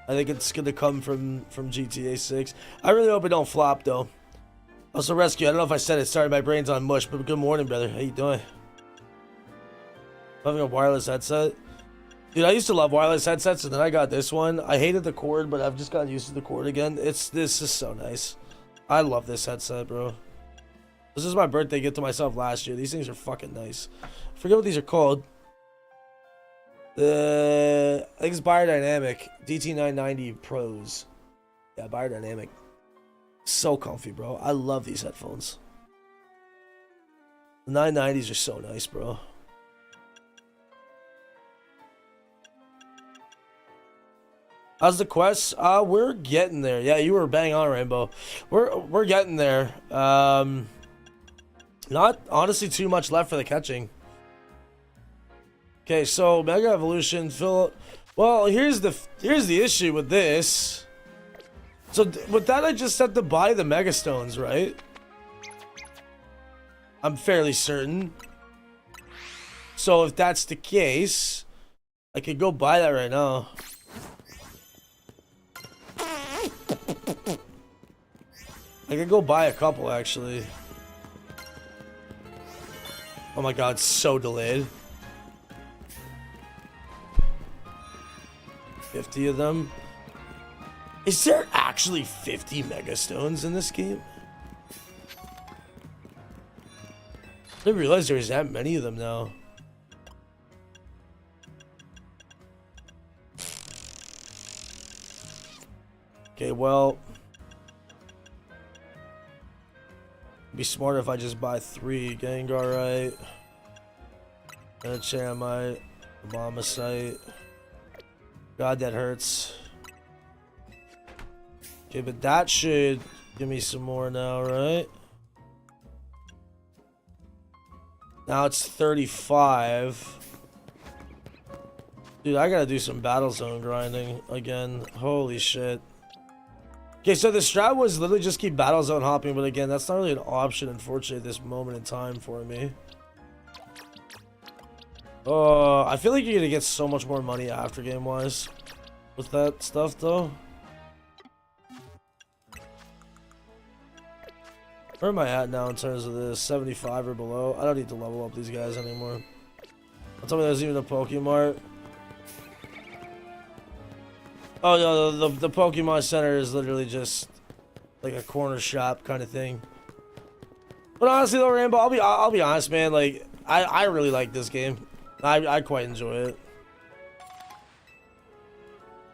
I think it's gonna come from GTA 6. I really hope it don't flop though. Also, Rescue, I don't know if I said it. Sorry, my brain's on mush, but good morning, brother. How you doing? Having a wireless headset. Dude, I used to love wireless headsets, and then I got this one. I hated the cord, but I've just gotten used to the cord again. This is so nice. I love this headset, bro. This is my birthday gift to myself last year. These things are fucking nice. I forget what these are called. I think it's Biodynamic DT990 Pros. Yeah, Biodynamic. So comfy, bro. I love these headphones. The 990s are so nice, bro. How's the quest? We're getting there. Yeah, you were bang on, Rainbow. We're getting there. Not honestly too much left for the catching. Okay, so Mega Evolution, well, here's the issue with this. So with that, I just have to buy the Mega Stones, right? I'm fairly certain. So if that's the case, I could go buy that right now. I could go buy a couple actually. Oh my god, so delayed. 50 of them. Is there actually 50 Mega Stones in this game? I didn't realize there was that many of them now. Okay, well, it'd be smarter if I just buy 3. Gengar, right? And a Chanomite, a Bombasite. God, that hurts. Okay, but that should give me some more now, right? Now it's 35. Dude, I gotta do some Battle Zone grinding again. Holy shit. Okay, so the strat was literally just keep Battle Zone hopping, but again, that's not really an option, unfortunately, at this moment in time for me. I feel like you're gonna get so much more money after game wise with that stuff though. Where am I at now in terms of this? 75 or below? I don't need to level up these guys anymore. Don't tell me there's even a Pokemart. Oh no, the Pokemon Center is literally just like a corner shop kind of thing. But honestly though, Rainbow, I'll be honest, man. Like I really like this game. I quite enjoy it.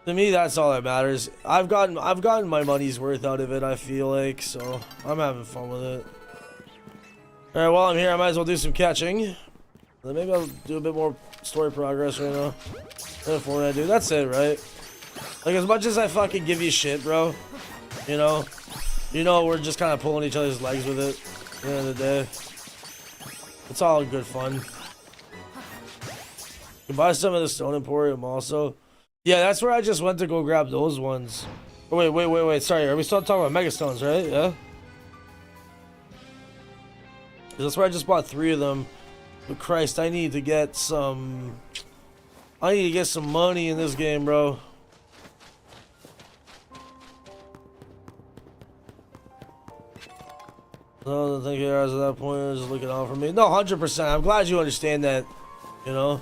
To me, that's all that matters. I've gotten my money's worth out of it, I feel like, so I'm having fun with it. Alright, while I'm here, I might as well do some catching. Then maybe I'll do a bit more story progress right now. Before I do. That's it, right? Like, as much as I fucking give you shit, bro, you know, we're just kind of pulling each other's legs with it at the end of the day. It's all good fun. You can buy some of the Stone Emporium also. Yeah, that's where I just went to go grab those ones. Oh, wait. Sorry, are we still talking about Mega Stones, right? Yeah. That's where I just bought 3 of them. But Christ, I need to get some. I need to get some money in this game, bro. No, thank you guys at that point. I was just looking out for me. No, 100%. I'm glad you understand that. You know.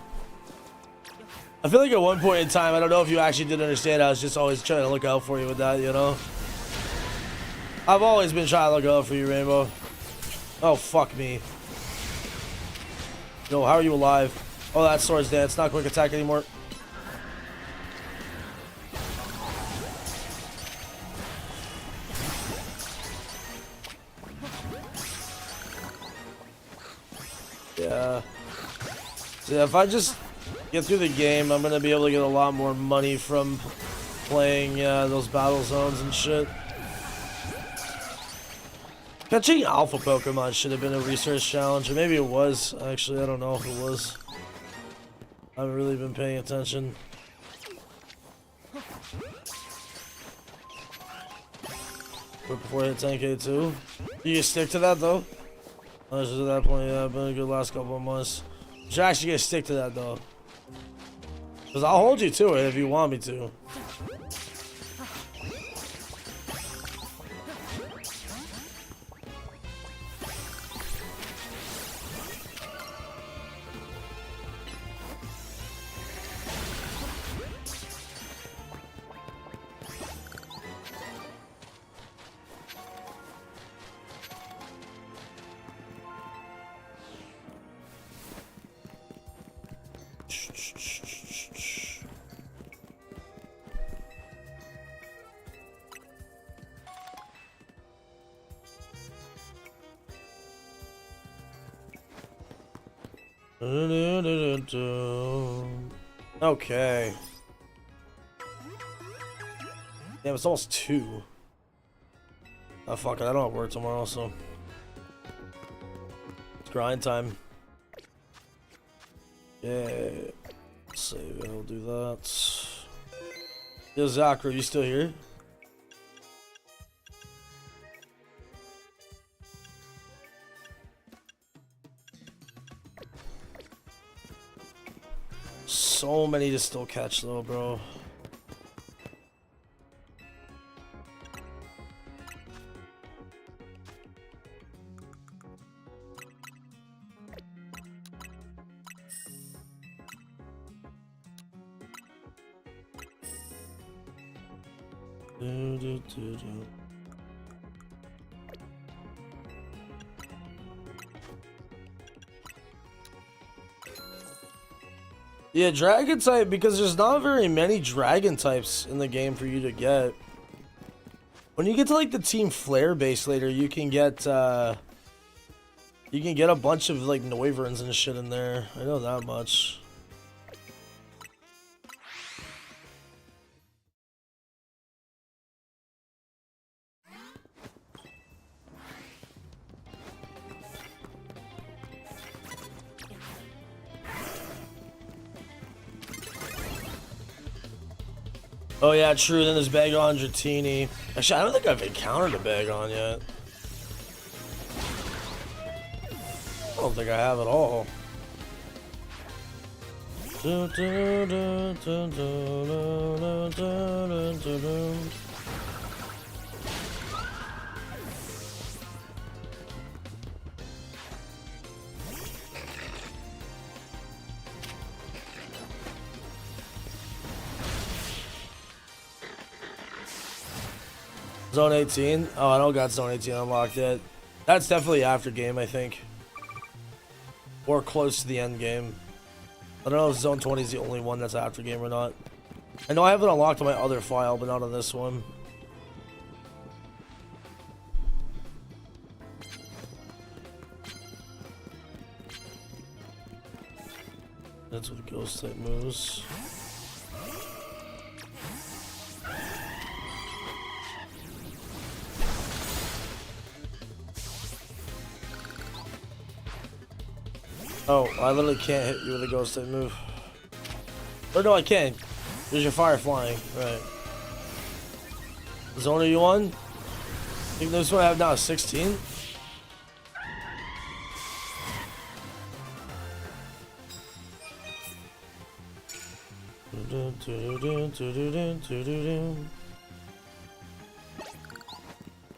I feel like at one point in time, I don't know if you actually did understand. I was just always trying to look out for you with that. You know. I've always been trying to look out for you, Rainbow. Oh fuck me. Yo, how are you alive? Oh, that sword's dead. It's not quick attack anymore. Yeah. So yeah, if I just get through the game, I'm gonna be able to get a lot more money from playing those battle zones and shit. Catching alpha Pokemon should have been a research challenge, or maybe it was. Actually, I don't know if it was. I haven't really been paying attention. But before I hit 10k too. You stick to that though? At that point, yeah, been a good last couple of months. You should actually get stick to that though. Because I'll hold you to it if you want me to. Okay. Damn, it's almost 2. Oh fuck it, I don't have work tomorrow, so it's grind time. Yeah. Save it, I'll do that. Yo, Zach, are you still here? So many to still catch though, bro. Yeah, dragon type, because there's not very many dragon types in the game for you to get. When you get to like the Team Flare base later, you can get a bunch of like Noiverns and shit in there. I know that much. Oh yeah, true. Then there's Bagon, Dratini. Actually, I don't think I've encountered a Bagon yet. I don't think I have at all. Zone 18? Oh, I don't got Zone 18 unlocked yet. That's definitely after game, I think. Or close to the end game. I don't know if Zone 20 is the only one that's after game or not. I know I have it unlocked on my other file, but not on this one. That's what ghost type moves. Oh, I literally can't hit you with a ghost type move. Or no, I can't. There's your fire flying. Right. Zone are you on? I think this one I have now is 16.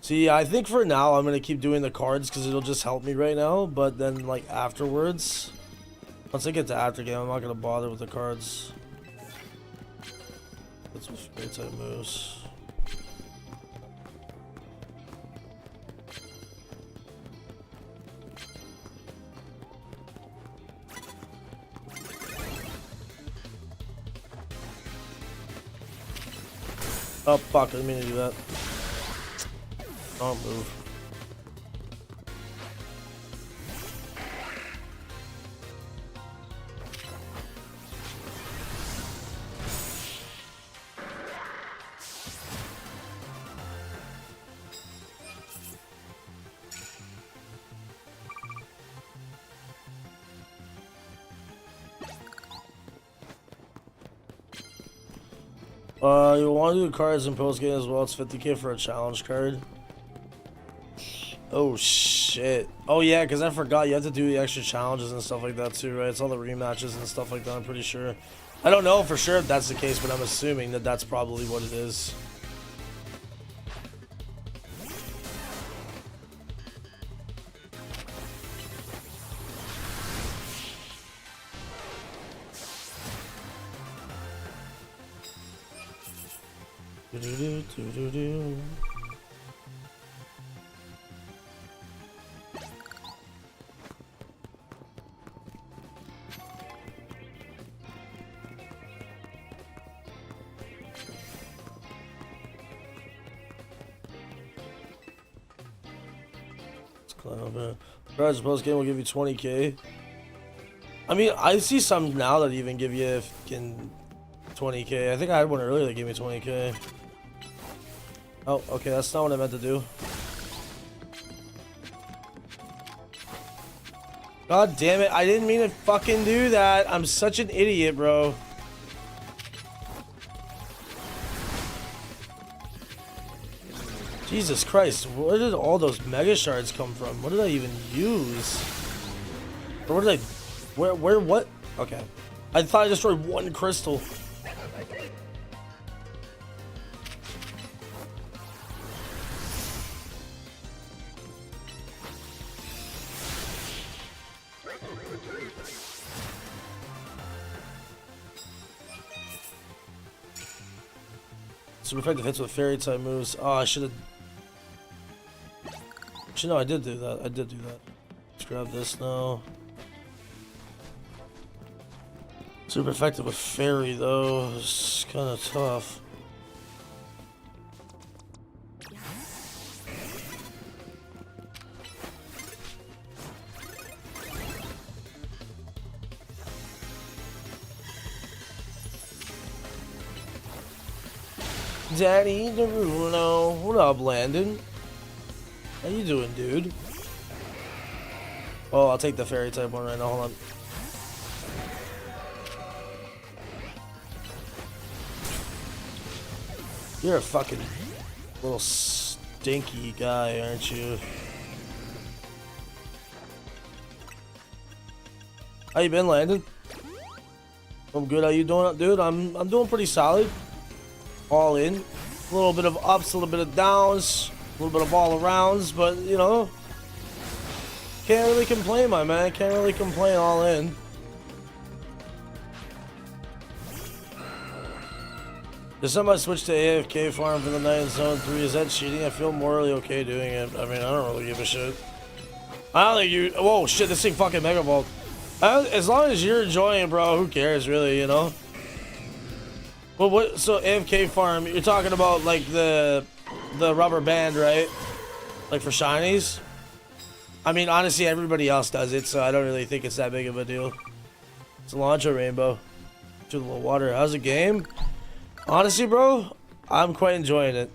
See, I think for now I'm gonna keep doing the cards because it'll just help me right now. But then, like afterwards, once I get to after game, I'm not gonna bother with the cards. That's what great type moves. Oh fuck, I didn't mean to do that. Don't move. You want to do cards in post game as well? It's 50k for a challenge card. Oh shit. Oh yeah, because I forgot you have to do the extra challenges and stuff like that too, right? It's all the rematches and stuff like that, I'm pretty sure. I don't know for sure if that's the case, but I'm assuming that that's probably what it is. Cards post game will give you 20k. I mean, I see some now that even give you 20k. I think I had one earlier that gave me 20k. Oh, okay, that's not what I meant to do. God damn it, I didn't mean to fucking do that. I'm such an idiot, bro. Jesus Christ, where did all those mega shards come from? What did I even use? Or what did I... Where, what? Okay. I thought I destroyed one crystal. Super effective hits with fairy type moves. Oh, I should have... Actually, no, I did do that. I did do that. Let's grab this now. Super effective with fairy, though. It's kind of tough. Daddy Derulo. What up, Landon? How you doing, dude? Oh, I'll take the fairy type one right now. Hold on. You're a fucking little stinky guy, aren't you? How you been, Landon? I'm good. How you doing, dude? I'm doing pretty solid. All in. A little bit of ups, a little bit of downs, a little bit of all arounds, but you know, can't really complain, my man. Can't really complain. All in. If somebody switch to AFK farm for the night in Zone 3, is that cheating? I feel morally okay doing it. I mean, I don't really give a shit. I don't think you... Whoa, shit, this thing fucking Mega Vault. As long as you're enjoying it, bro, who cares, really, you know? Well, what... So, AFK farm, you're talking about, like, the rubber band, right? Like, for shinies? I mean, honestly, everybody else does it, so I don't really think it's that big of a deal. It's a launcher rainbow. To the little water. How's the game? Honestly, bro, I'm quite enjoying it.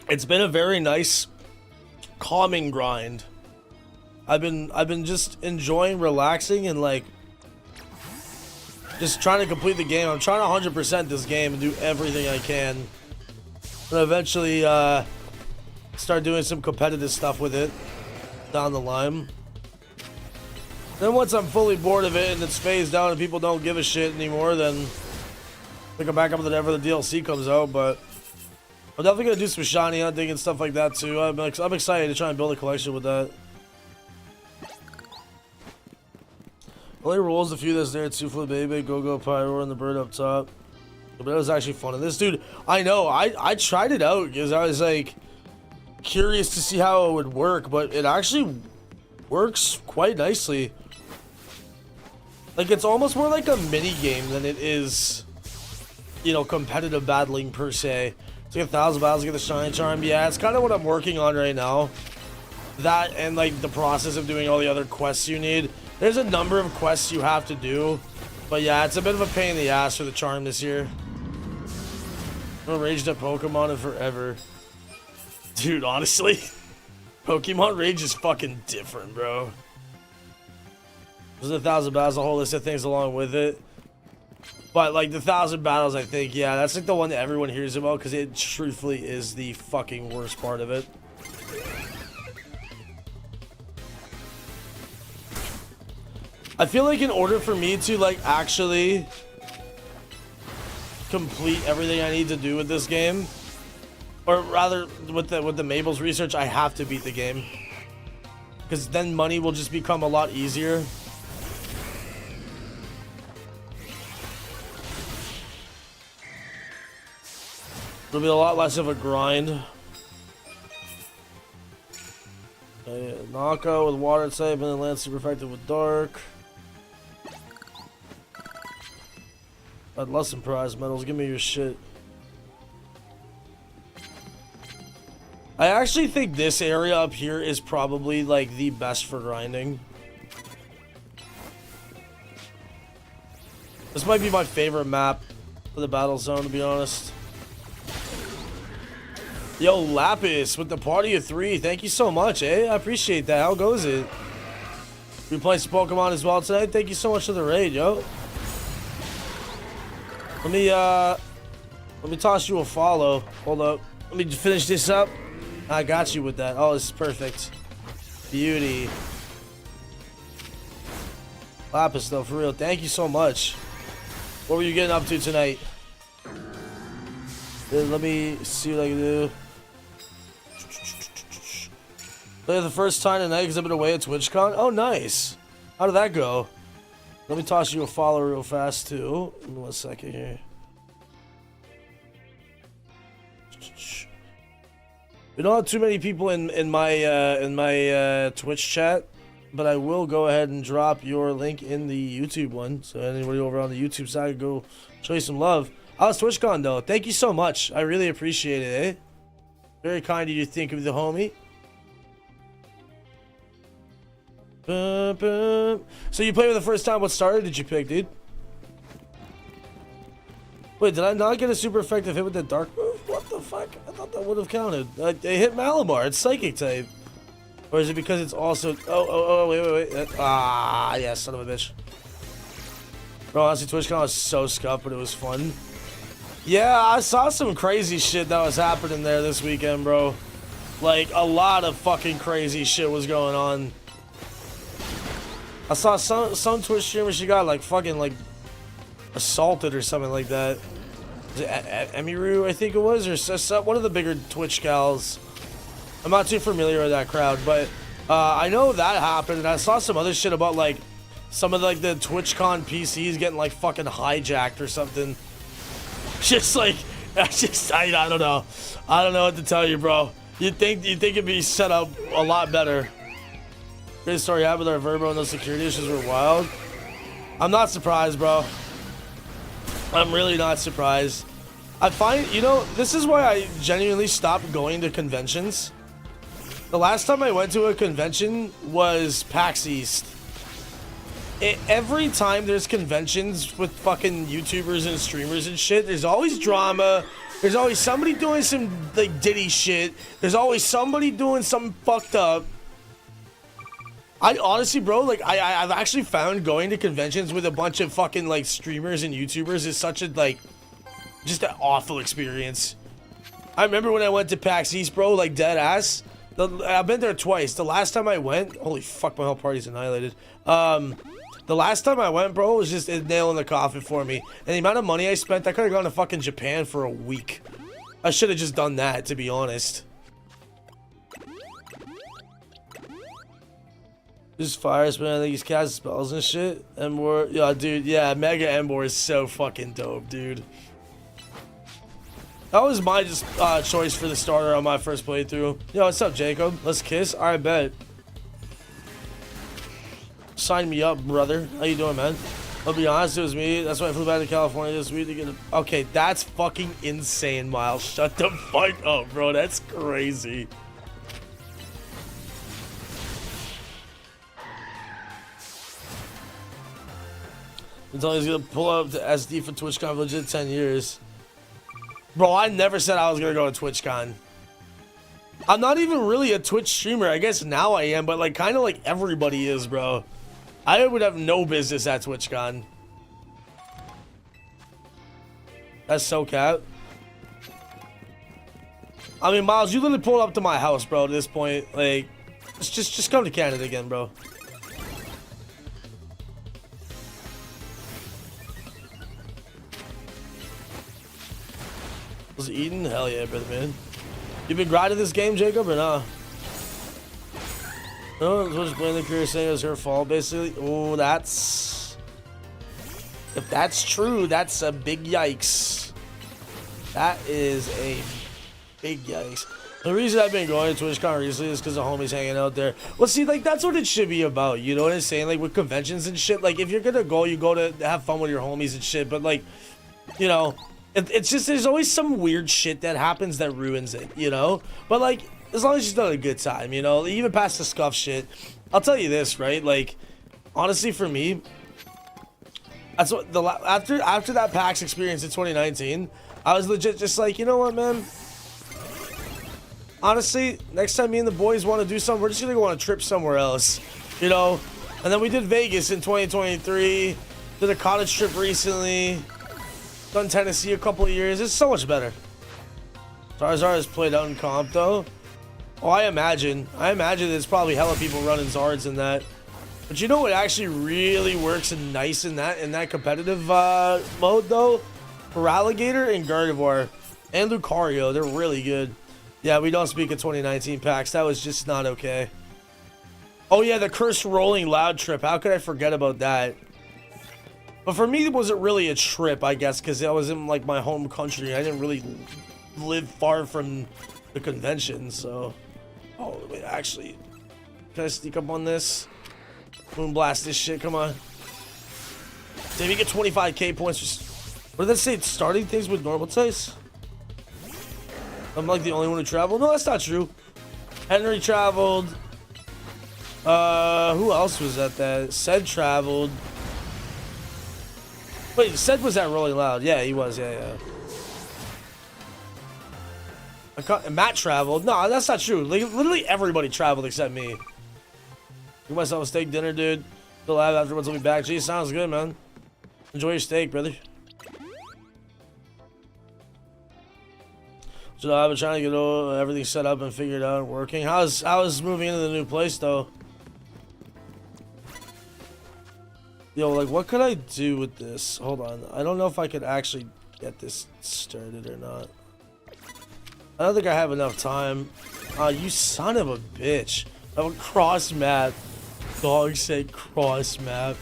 It's been a very nice, calming grind. I've been just enjoying relaxing and like just trying to complete the game. I'm trying to 100% this game and do everything I can. And eventually start doing some competitive stuff with it down the line. Then once I'm fully bored of it and it's phased out and people don't give a shit anymore, then pick it back up whenever the DLC comes out. But I'm definitely gonna do some shiny hunting and stuff like that too. I'm excited to try and build a collection with that. Only rolls a few that's there. Two flip baby, go pyro, and the bird up top. But it was actually fun. And this dude, I know, I tried it out because I was like curious to see how it would work, but it actually works quite nicely. Like, it's almost more like a mini game than it is, you know, competitive battling per se. To get 1,000 battles to get the shine charm. Yeah, it's kind of what I'm working on right now. That and like the process of doing all the other quests you need. There's a number of quests you have to do, but yeah, it's a bit of a pain in the ass for the charm this year. No raged at Pokemon in forever. Dude, honestly, Pokemon Rage is fucking different, bro. There's 1,000 battles, a whole list of things along with it. But like the 1,000 battles, I think, yeah, that's like the one that everyone hears about because it truthfully is the fucking worst part of it. I feel like in order for me to like actually complete everything I need to do with this game, or rather with the Mables research, I have to beat the game because then money will just become a lot easier. It'll be a lot less of a grind. Knockout with water type and then land super effective with dark. I'd love some prize medals. Give me your shit. I actually think this area up here is probably like the best for grinding. This might be my favorite map for the battle zone, to be honest. Yo, Lapis with the party of 3. Thank you so much, eh? I appreciate that. How goes it? We playing some Pokemon as well tonight. Thank you so much for the raid, yo. Let me toss you a follow. Hold up. Let me finish this up. I got you with that. Oh, this is perfect. Beauty. Lapis, though, for real. Thank you so much. What were you getting up to tonight? Let me see what I can do. Play the first time tonight because I've been away at TwitchCon. Oh, nice. How did that go? Let me toss you a follow real fast, too. In 1 second here. We don't have too many people in my Twitch chat, but I will go ahead and drop your link in the YouTube one. So anybody over on the YouTube side, go show you some love. How's TwitchCon, though? Thank you so much. I really appreciate it, eh? Very kind of you to think of the homie. So you played for the first time. What starter did you pick, dude? Wait, did I not get a super effective hit with that dark move? What the fuck? I thought that would have counted. They hit Malamar. It's psychic type. Or is it because it's also... Oh, wait. Yeah, son of a bitch. Bro, honestly, TwitchCon was so scuffed, but it was fun. Yeah, I saw some crazy shit that was happening there this weekend, bro. Like, a lot of fucking crazy shit was going on. I saw some Twitch streamer, she got like fucking like assaulted or something like that. Was it Emiru, I think it was, or one of the bigger Twitch gals. I'm not too familiar with that crowd, but I know that happened, and I saw some other shit about like some of like the TwitchCon PCs getting like fucking hijacked or something. Just like, I don't know. I don't know what to tell you, bro. You'd think it'd be set up a lot better. Great story happened with our Verbo and those security issues were wild. I'm not surprised, bro. I'm really not surprised. I find, you know, this is why I genuinely stopped going to conventions. The last time I went to a convention was PAX East. Every time there's conventions with fucking YouTubers and streamers and shit, there's always drama. There's always somebody doing some like Diddy shit. There's always somebody doing something fucked up. I honestly, bro, like I've actually found going to conventions with a bunch of fucking like streamers and YouTubers is such a like just an awful experience. I remember when I went to PAX East, bro, like dead ass. I've been there twice. The last time I went, holy fuck, my whole party's annihilated. The last time I went, bro, was just a nail in the coffin for me. And the amount of money I spent, I could have gone to fucking Japan for a week. I should have just done that, to be honest. This fires, man. I think he's casting spells and shit. Embor, yeah, dude, yeah, Mega Embor is so fucking dope, dude. That was my just choice for the starter on my first playthrough. Yo, what's up, Jacob? Let's kiss? I bet. Sign me up, brother. How you doing, man? I'll be honest, it was me. That's why I flew back to California this week to get a... Okay, that's fucking insane, Miles. Shut the fuck up, bro. That's crazy. Until he's gonna pull up the SD for TwitchCon legit 10 years. Bro, I never said I was gonna go to TwitchCon. I'm not even really a Twitch streamer. I guess now I am, but like kind of like everybody is, bro. I would have no business at TwitchCon. That's so cap. I mean, Miles, you literally pulled up to my house, bro, at this point. Like, just come to Canada again, bro. Was it Eden? Hell yeah, brother, man. You been grinding this game, Jacob, or nah? No, just playing the career saying it was her fault, basically. Oh, that's... If that's true, that's a big yikes. That is a big yikes. The reason I've been going to TwitchCon recently is because the homies hanging out there. Well, see, like, that's what it should be about, you know what I'm saying? Like, with conventions and shit, like, if you're gonna go, you go to have fun with your homies and shit, but, like, you know... It's just, there's always some weird shit that happens that ruins it, you know? But, like, as long as you've done a good time, you know? Even past the scuff shit. I'll tell you this, right? Like, honestly, for me, that's what, after that PAX experience in 2019, I was legit just like, you know what, man? Honestly, next time me and the boys want to do something, we're just gonna go on a trip somewhere else, you know? And then we did Vegas in 2023, did a cottage trip recently. Done Tennessee a couple of years. It's so much better. Charizard is played out in comp though. Oh, I imagine there's probably hella people running Zards in that. But you know what actually really works and nice in that competitive mode though? Feraligatr and Gardevoir and Lucario, they're really good. Yeah, we don't speak of 2019 packs. That was just not okay. Oh yeah, the cursed rolling loud trip. How could I forget about that? But for me, it wasn't really a trip, I guess, because I was in, like, my home country. I didn't really live far from the convention, so... Oh, wait, actually... Can I sneak up on this? Moonblast this shit, come on. Did we get 25k points? What did that say? Starting things with normal dice? I'm, like, the only one who traveled? No, that's not true. Henry traveled. Who else was at that? Said traveled. Wait, Seth was that Rolling Loud? Yeah, he was. Yeah. Matt traveled. No, that's not true. Like, literally everybody traveled except me. Give myself a steak dinner, dude. The lab afterwards will be back. Gee, sounds good, man. Enjoy your steak, brother. So I've been trying to get everything set up and figured out and working. How's moving into the new place though? Yo, like, what could I do with this? Hold on. I don't know if I could actually get this started or not. I don't think I have enough time. You son of a bitch. Oh, cross map. Dog said cross map.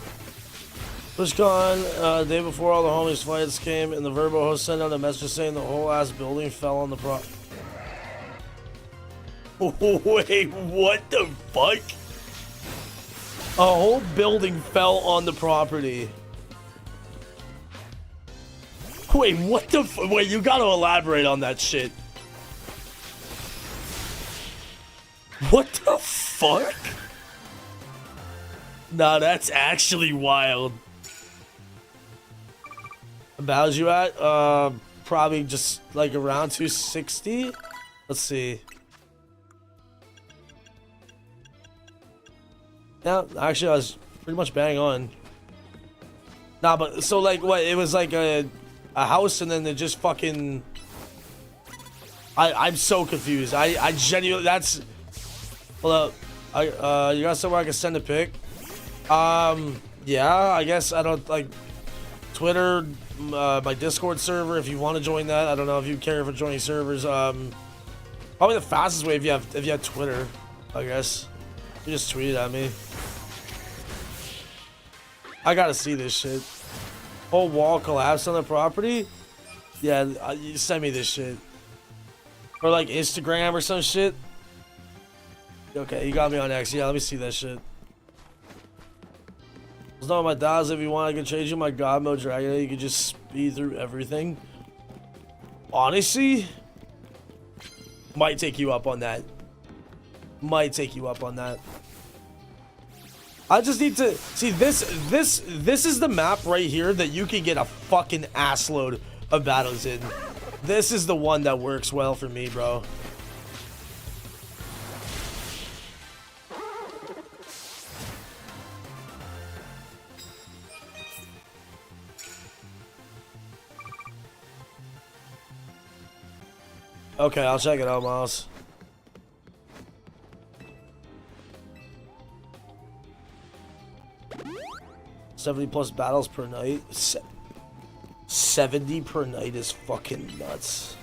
TwitchCon, day before all the homies flights came, and the Verbo host sent out a message saying the whole ass building fell on the Wait, what the fuck? A whole building fell on the property. Wait, what the wait, you gotta elaborate on that shit. What the fuck? Nah, that's actually wild. About you at? Probably just like around 260? Let's see. Yeah, actually, I was pretty much bang on. Nah, but so like what? It was like a house, and then they just fucking. I'm so confused. I genuinely that's. Hold up. You got somewhere I can send a pic? Yeah, I guess I don't like Twitter, my Discord server. If you want to join that, I don't know if you care for joining servers. Probably the fastest way if you have Twitter, I guess. You just tweet it at me. I gotta see this shit. Whole wall collapsed on the property? Yeah, you send me this shit. Or like Instagram or some shit. Okay, you got me on X. Yeah, let me see that shit. It's not my dials. If you want, I can change you my God mode dragon. You can just speed through everything. Honestly, might take you up on that. Might take you up on that. I just need to see this is the map right here that you can get a fucking assload of battles in. This is the one that works well for me, bro. Okay, I'll check it out, Miles. +70 battles per night. 70 per night is fucking nuts.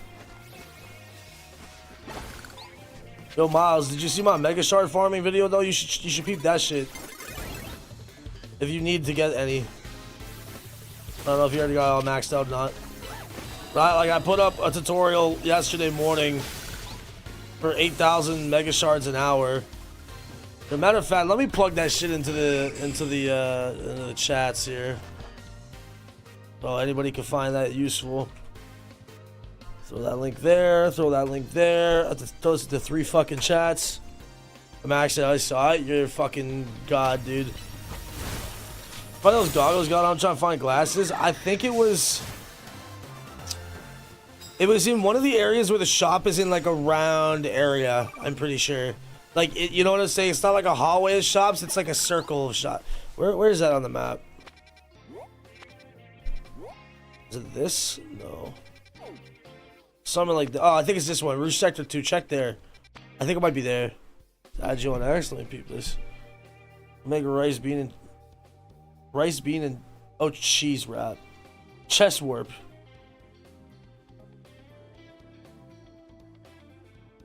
Yo, Miles, did you see my Mega Shard farming video though? You should peep that shit. If you need to get any. I don't know if you already got it all maxed out or not. Right, like I put up a tutorial yesterday morning for 8,000 Mega Shards an hour. As a matter of fact, let me plug that shit into the chats here, so anybody can find that useful. Throw that link there. Throw that link there. Those are the 3 fucking chats. I'm actually, I saw it. You're a fucking god, dude. Find those goggles got on. I'm trying to find glasses. I think it was. It was in one of the areas where the shop is in like a round area. I'm pretty sure. Like, you know what I'm saying? It's not like a hallway of shops. It's like a circle of shops. Where is that on the map? Is it this? No. Something like that. Oh, I think it's this one. Rouge Sector 2. Check there. I think it might be there. Add you on excellent people. This. Make a rice bean and oh, cheese wrap. Chest warp.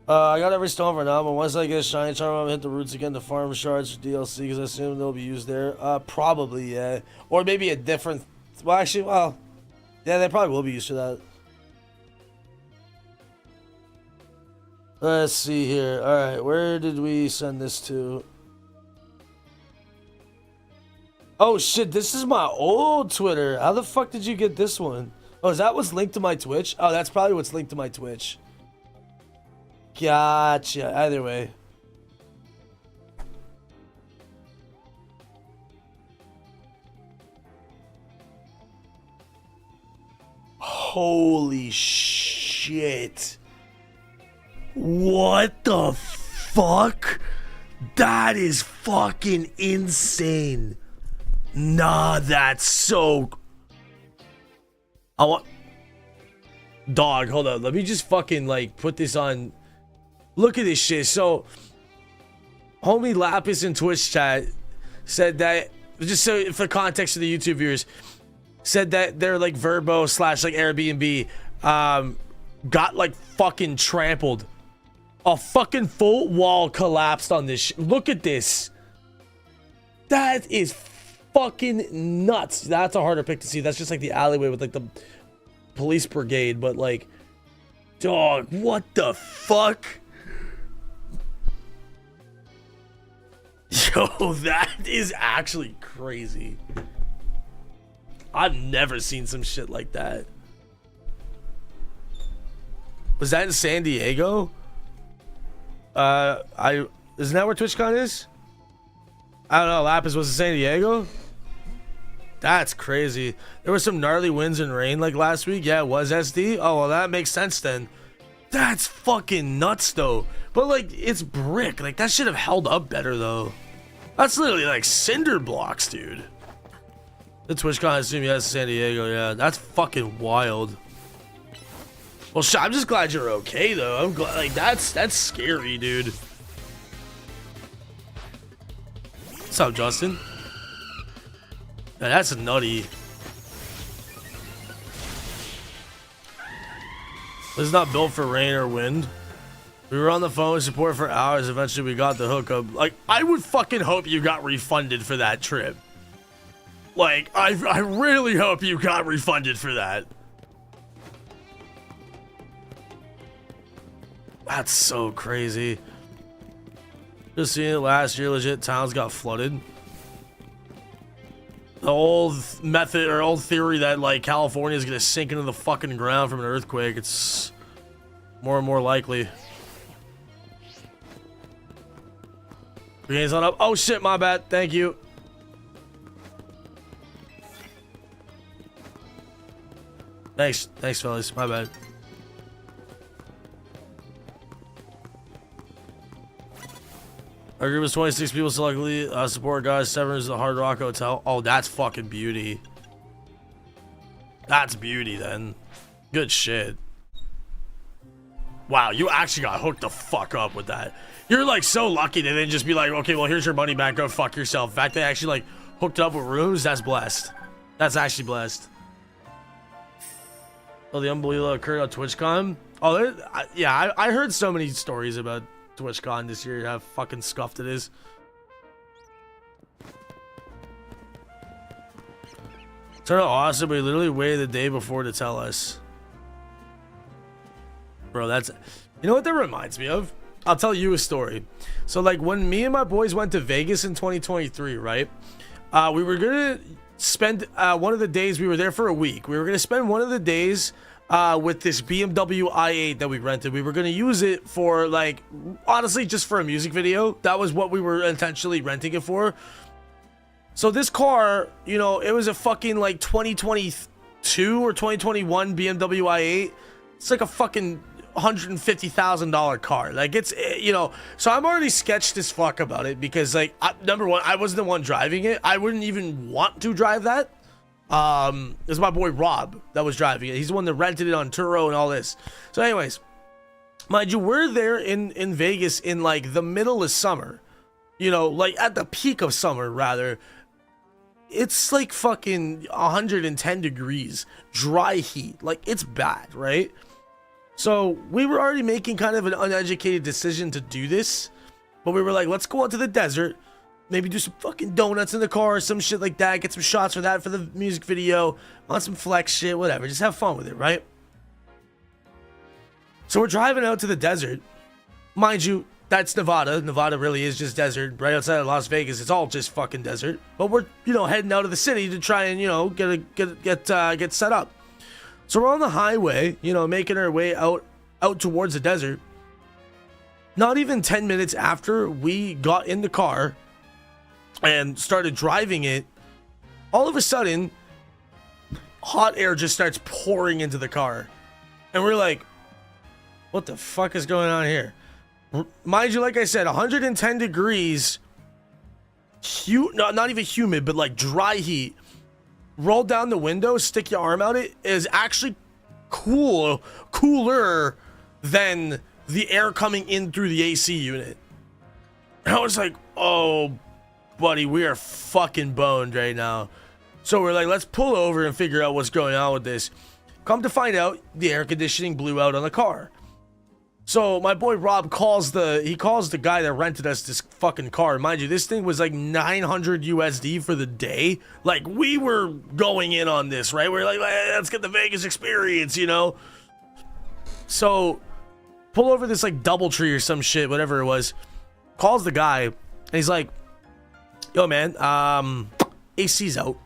I got every stone for now, but once I get a shiny charm, I'm gonna hit the roots again to farm shards for DLC because I assume they'll be used there. Probably, yeah. Or maybe a different. Well, actually, well, yeah, they probably will be used for that. Let's see here. All right, where did we send this to? Oh shit, this is my old Twitter. How the fuck did you get this one? Oh, is that what's linked to my Twitch? Oh, that's probably what's linked to my Twitch. Gotcha. Either way. Holy shit. What the fuck? That is fucking insane. Nah, that's so... I want... Dog, hold up. Let me just fucking, like, put this on... Look at this shit. So, homie Lapis in Twitch chat said that, just so for context of the YouTube viewers, said that their like Verbo / like Airbnb got like fucking trampled. A fucking full wall collapsed on this shit. Look at this. That is fucking nuts. That's a harder pic to see. That's just like the alleyway with like the police brigade, but like, dog, what the fuck? Yo, that is actually crazy. I've never seen some shit like that. Was that in San Diego? Isn't that where TwitchCon is? I don't know. Lapis was in San Diego? That's crazy. There were some gnarly winds and rain like last week. Yeah, it was SD. Oh, well, that makes sense then. That's fucking nuts though. But like, it's brick. Like, that should have held up better though. That's literally like cinder blocks, dude. The TwitchCon, I assume, yes, San Diego. Yeah, that's fucking wild. Well, I'm just glad you're okay, though. I'm glad, like, that's scary, dude. What's up, Justin? Yeah, that's nutty. This is not built for rain or wind. We were on the phone with support for hours. Eventually, we got the hookup. Like, I would fucking hope you got refunded for that trip. Like, I really hope you got refunded for that. That's so crazy. Just seeing it last year, legit towns got flooded. The old method or old theory that like California is gonna sink into the fucking ground from an earthquake, it's more and more likely. Game's not up. Oh shit, my bad. Thank you. Thanks, fellas. My bad. Our group is 26 people, so luckily, support guys. 7 is the Hard Rock Hotel. Oh, that's fucking beauty. That's beauty, then. Good shit. Wow, you actually got hooked the fuck up with that. You're like so lucky to then just be like, okay, well, here's your money back. Go fuck yourself. In fact, they actually like hooked up with rooms. That's blessed. That's actually blessed. Oh, the unbelievable occurred on TwitchCon. Oh, yeah, I heard so many stories about TwitchCon this year. How fucking scuffed it is. Turned out awesome, but he literally waited the day before to tell us. Bro, that's... You know what that reminds me of? I'll tell you a story. So, like, when me and my boys went to Vegas in 2023, right? We were gonna spend one of the days... We were there for a week. We were gonna spend one of the days... with this BMW i8 that we rented. We were going to use it for, like, honestly, just for a music video. That was what we were intentionally renting it for. So this car, you know, it was a fucking, like, 2022 or 2021 BMW i8. It's like a fucking $150,000 car. Like, it's, you know, so I'm already sketched as fuck about it because, like, number one, I wasn't the one driving it. I wouldn't even want to drive that. It was my boy Rob that was driving it. He's the one that rented it on Turo and all this. So anyways, mind you, we're there in Vegas in like the middle of summer, you know, like at the peak of summer rather. It's like fucking 110 degrees, dry heat. Like, it's bad, right? So we were already making kind of an uneducated decision to do this, but we were like, let's go out to the desert. Maybe do some fucking donuts in the car or some shit like that. Get some shots for that for the music video. On some flex shit, whatever. Just have fun with it, right? So we're driving out to the desert. Mind you, that's Nevada. Nevada really is just desert. Right outside of Las Vegas, it's all just fucking desert. But we're, you know, heading out of the city to try and, you know, get set up. So we're on the highway, you know, making our way out towards the desert. Not even 10 minutes after we got in the car and started driving it, all of a sudden, hot air just starts pouring into the car. And we're like, what the fuck is going on here? Mind you, like I said, 110 degrees, not even humid, but like dry heat. Roll down the window, stick your arm out, it is actually cooler than the air coming in through the AC unit. And I was like, oh, buddy, we are fucking boned right now. So we're like, let's pull over and figure out what's going on with this. Come to find out, the air conditioning blew out on the car. So my boy Rob calls the guy that rented us this fucking car. Mind you, this thing was like 900 USD for the day. Like, we were going in on this, right? We're like, let's get the Vegas experience, you know? So pull over this like DoubleTree or some shit, whatever it was. Calls the guy, and he's like, yo, man, AC's out.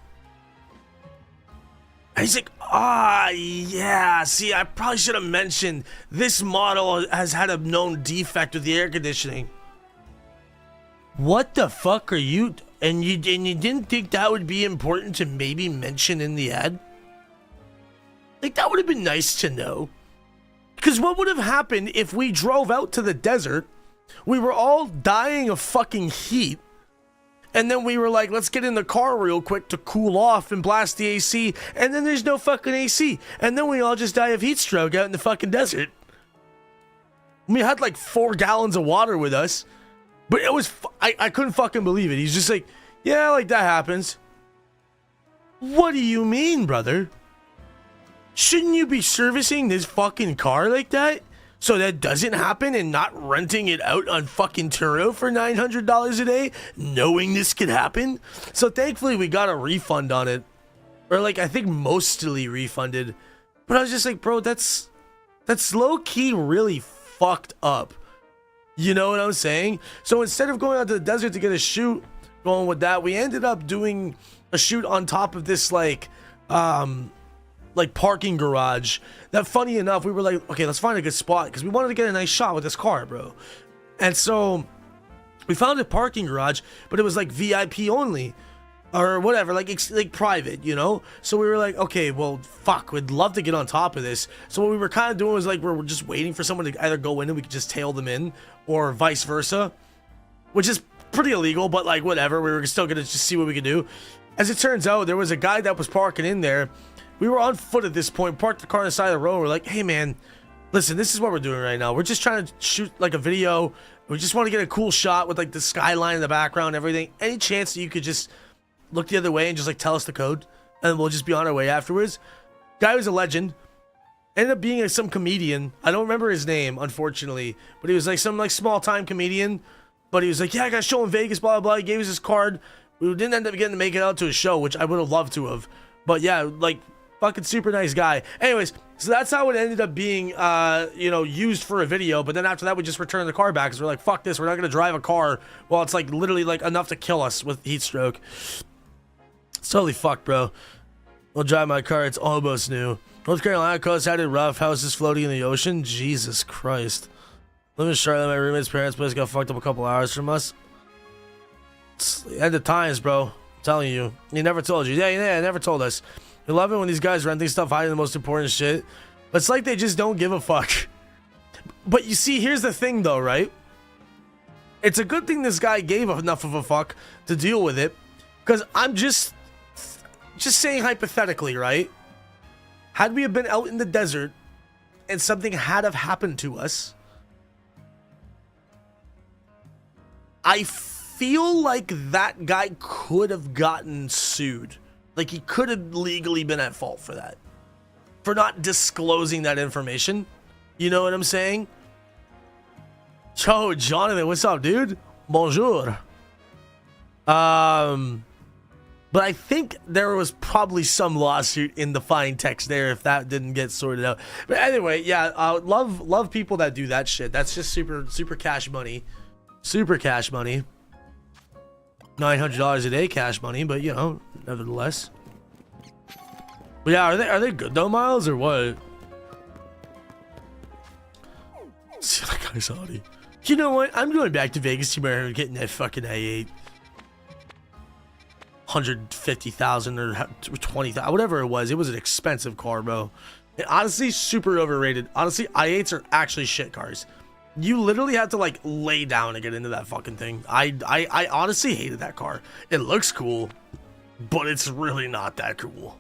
And he's like, yeah, see, I probably should have mentioned this model has had a known defect with the air conditioning. What the fuck are you... And you didn't think that would be important to maybe mention in the ad? Like, that would have been nice to know. Because what would have happened if we drove out to the desert, we were all dying of fucking heat, And then we were like, let's get in the car real quick to cool off and blast the AC. And then there's no fucking AC. And then we all just die of heat stroke out in the fucking desert. We had like 4 gallons of water with us. But it was, I couldn't fucking believe it. He's just like, yeah, like that happens. What do you mean, brother? Shouldn't you be servicing this fucking car like that? So that doesn't happen and not renting it out on fucking Turo for $900 a day, knowing this could happen? So thankfully we got a refund on it. Or like, I think mostly refunded. But I was just like, bro, that's low-key really fucked up. You know what I'm saying? So instead of going out to the desert to get a shoot, going with that, we ended up doing a shoot on top of this like parking garage that, funny enough, we were like, okay, let's find a good spot because we wanted to get a nice shot with this car, bro. And so we found a parking garage, but it was like VIP only or whatever, like private, you know? So we were like, okay, well, fuck, we'd love to get on top of this. So what we were kind of doing was like, we're just waiting for someone to either go in and we could just tail them in, or vice versa, which is pretty illegal, but like whatever, we were still gonna just see what we could do. As it turns out, there was a guy that was parking in there. We were on foot at this point, parked the car on the side of the road. We're like, hey man, listen, this is what we're doing right now. We're just trying to shoot like a video. We just want to get a cool shot with like the skyline in the background and everything. Any chance that you could just look the other way and just like tell us the code, and we'll just be on our way afterwards? Guy was a legend. Ended up being like some comedian. I don't remember his name, unfortunately, but he was like some like small time comedian. But he was like, yeah, I got a show in Vegas, blah, blah, blah. He gave us his card. We didn't end up getting to make it out to a show, which I would have loved to have. But yeah, like, fucking super nice guy. Anyways, so that's how it ended up being, used for a video. But then after that, we just returned the car back because we're like, fuck this. We're not going to drive a car while it's like literally like enough to kill us with heat stroke. It's totally fucked, bro. I'll drive my car. It's almost new. North Carolina coast had it rough. Houses floating in the ocean. Jesus Christ. Living in Charlotte, my roommate's parents' place got fucked up a couple hours from us. It's the end of times, bro. I'm telling you. He never told you. Yeah, never told us. You love it when these guys renting stuff hiding the most important shit. But it's like they just don't give a fuck. But you see, here's the thing though, right? It's a good thing this guy gave enough of a fuck to deal with it. Because I'm just saying hypothetically, right? Had we have been out in the desert and something had have happened to us, I feel like that guy could have gotten sued. Like, he could have legally been at fault for that. For not disclosing that information. You know what I'm saying? Yo, Jonathan, what's up, dude? Bonjour. But I think there was probably some lawsuit in the fine text there if that didn't get sorted out. But anyway, yeah, love people that do that shit. That's just super cash money. Super cash money. $900 a day cash money, but you know, nevertheless. But yeah, are they good though, Miles, or what? See that guy's Audi. You know what? I'm going back to Vegas tomorrow and getting that fucking i8. 150,000 or 20,000, whatever it was. It was an expensive car, bro. And honestly, super overrated. Honestly, i8s are actually shit cars. You literally have to like lay down to get into that fucking thing. I honestly hated that car. It looks cool, but it's really not that cool.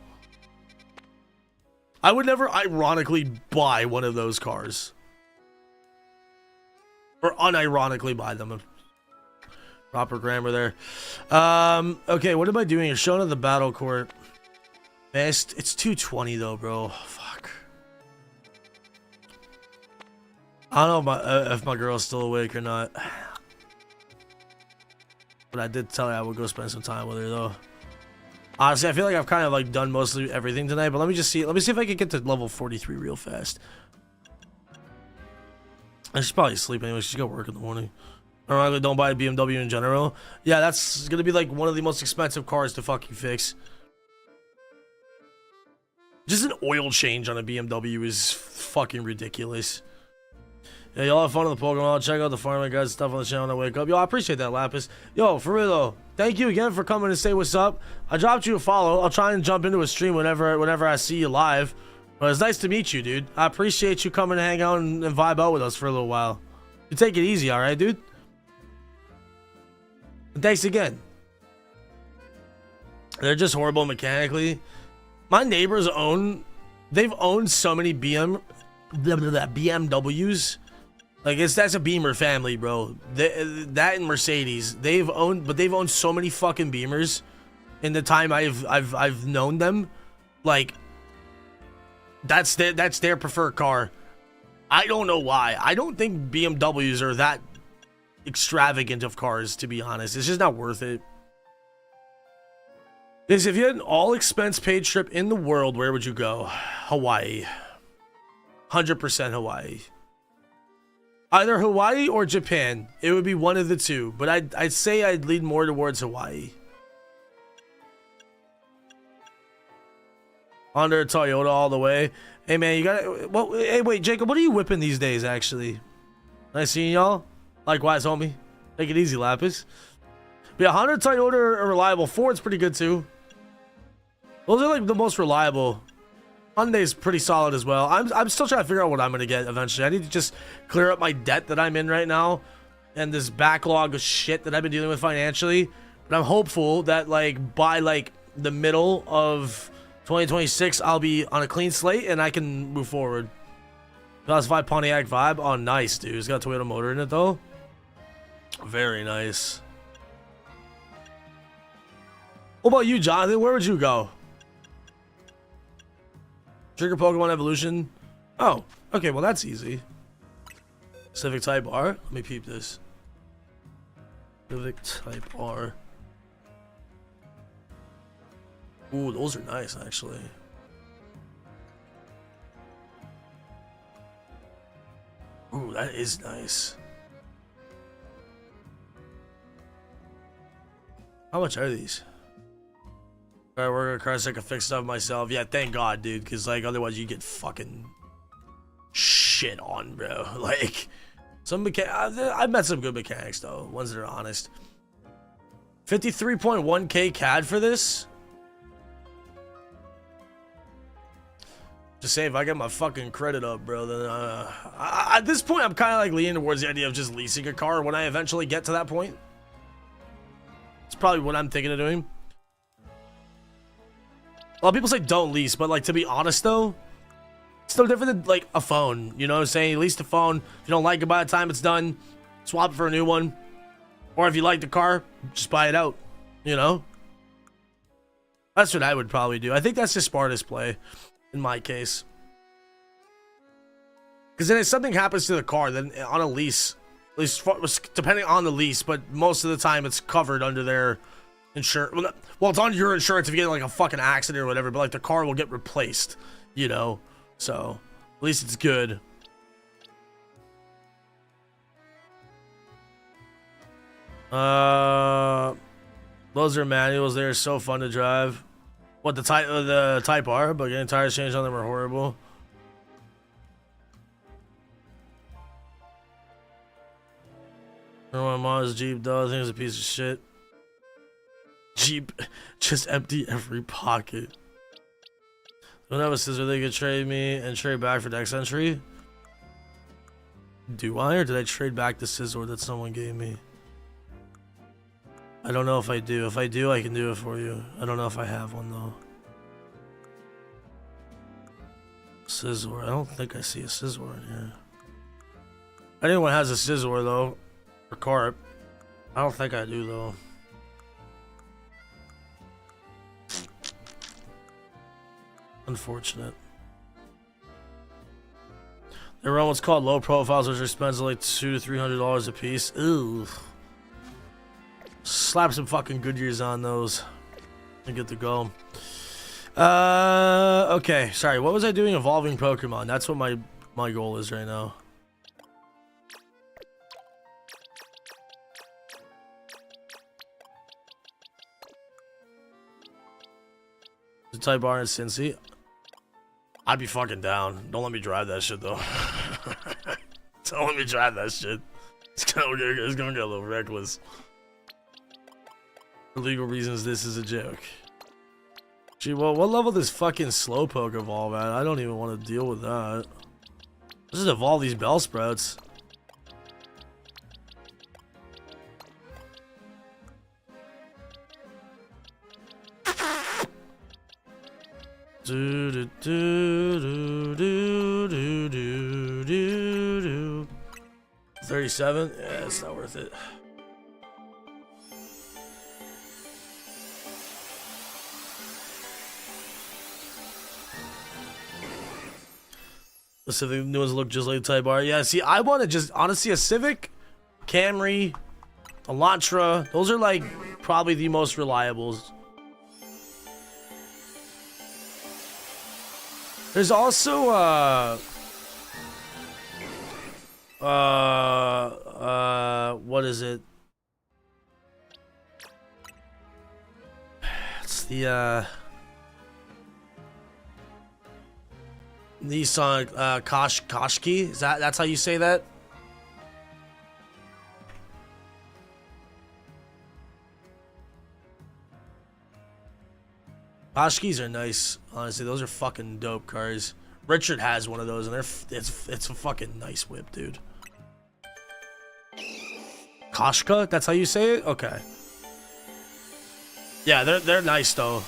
I would never ironically buy one of those cars. Or unironically buy them. Proper grammar there. Okay, what am I doing here? Showing at the battle court. Best. It's 220 though, bro. Fuck. I don't know if my girl's still awake or not. But I did tell her I would go spend some time with her though. Honestly, I feel like I've kind of like done mostly everything tonight, but let me see if I can get to level 43 real fast. I should probably sleep anyway. She's got work in the morning. Or don't buy a BMW in general. Yeah, that's gonna be like one of the most expensive cars to fucking fix. Just an oil change on a BMW is fucking ridiculous. Yeah, y'all have fun on the Pokemon. Check out the farming guys stuff on the channel when I wake up. Yo, I appreciate that, Lapis. Yo, for real though, thank you again for coming to say what's up. I dropped you a follow. I'll try and jump into a stream whenever I see you live. But it's nice to meet you, dude. I appreciate you coming to hang out and vibe out with us for a little while. You take it easy, alright, dude? And thanks again. They're just horrible mechanically. My neighbors they've owned so many BMWs. Like that's a Beamer family, bro. That and Mercedes. They've owned so many fucking Beamers in the time I've known them. Like that's their preferred car. I don't know why. I don't think BMWs are that extravagant of cars, to be honest. It's just not worth it. If you had an all expense paid trip in the world, where would you go? Hawaii. 100% Hawaii. Either Hawaii or Japan. It would be one of the two, but I'd say I'd lean more towards Hawaii. Honda or Toyota all the way. Hey man, you got. Well, hey wait, Jacob, what are you whipping these days? Actually, nice seeing y'all. Likewise, homie. Take it easy, Lapis. But yeah, Honda, Toyota are reliable. Ford's pretty good too. Those are like the most reliable. Hyundai's pretty solid as well. I'm still trying to figure out what I'm gonna get eventually. I need to just clear up my debt that I'm in right now, and this backlog of shit that I've been dealing with financially. But I'm hopeful that like by like the middle of 2026, I'll be on a clean slate and I can move forward. Classified Pontiac vibe. Oh, nice, dude. It's got a Toyota motor in it though. Very nice. What about you, Jonathan? Where would you go? Trigger Pokemon Evolution. Oh, okay. Well, that's easy. Civic Type R. Let me peep this. Civic Type R. Ooh, those are nice, actually. Ooh, that is nice. How much are these? Alright, we're gonna cars so I can fix stuff myself. Yeah, thank God, dude, because like otherwise you get fucking shit on, bro. Like some I've met some good mechanics though, ones that are honest. 53.1k CAD for this. Just say if I get my fucking credit up, bro, then at this point I'm kind of like leaning towards the idea of just leasing a car when I eventually get to that point. It's probably what I'm thinking of doing. A lot of people say don't lease, but like to be honest though, it's no different than like a phone. You know what I'm saying? You lease the phone. If you don't like it by the time it's done, swap it for a new one. Or if you like the car, just buy it out. You know? That's what I would probably do. I think that's the smartest play in my case. Because then if something happens to the car, then on a lease, at least depending on the lease, but most of the time it's covered under their insurance. Well, it's on your insurance if you get like a fucking accident or whatever, but like the car will get replaced, you know? So at least it's good. Those are manuals. They're so fun to drive. What the Type R, but getting tires changed on them are horrible. My mom's Jeep though, I think it's a piece of shit. Jeep just empty every pocket. Don't have a scissor they could trade me and trade back for next entry. Do I, or did I trade back the scissor that someone gave me? I don't know if I do. If I do, I can do it for you. I don't know if I have one though. Scissor. I don't think I see a scissor in here. Anyone has a scissor though, or carp. I don't think I do though. Unfortunate. There were what's called low profiles, which are expensive, like $200 to $300 a piece. Ooh. Slap some fucking Goodyears on those and get to go. Okay. Sorry, what was I doing? Evolving Pokemon. That's what my goal is right now. The Type R and Cincy. I'd be fucking down. Don't let me drive that shit though. Don't let me drive that shit. It's gonna get a little reckless. For legal reasons, this is a joke. Gee, well, what level does fucking Slowpoke evolve at? I don't even want to deal with that. Let's just evolve these Bellsprouts. Do, do, do, do, do, do, do, do, do. 37? Yeah, it's not worth it. The Civic new ones look just like Type R. Yeah, see, I want to just, honestly, a Civic, Camry, Elantra, those are like probably the most reliables. There's also, what is it? It's the, Nissan, Koshki? That's how you say that? Koshkis are nice, honestly. Those are fucking dope cars. Richard has one of those, and it's a fucking nice whip, dude. Koshka? That's how you say it? Okay. Yeah, they're nice though.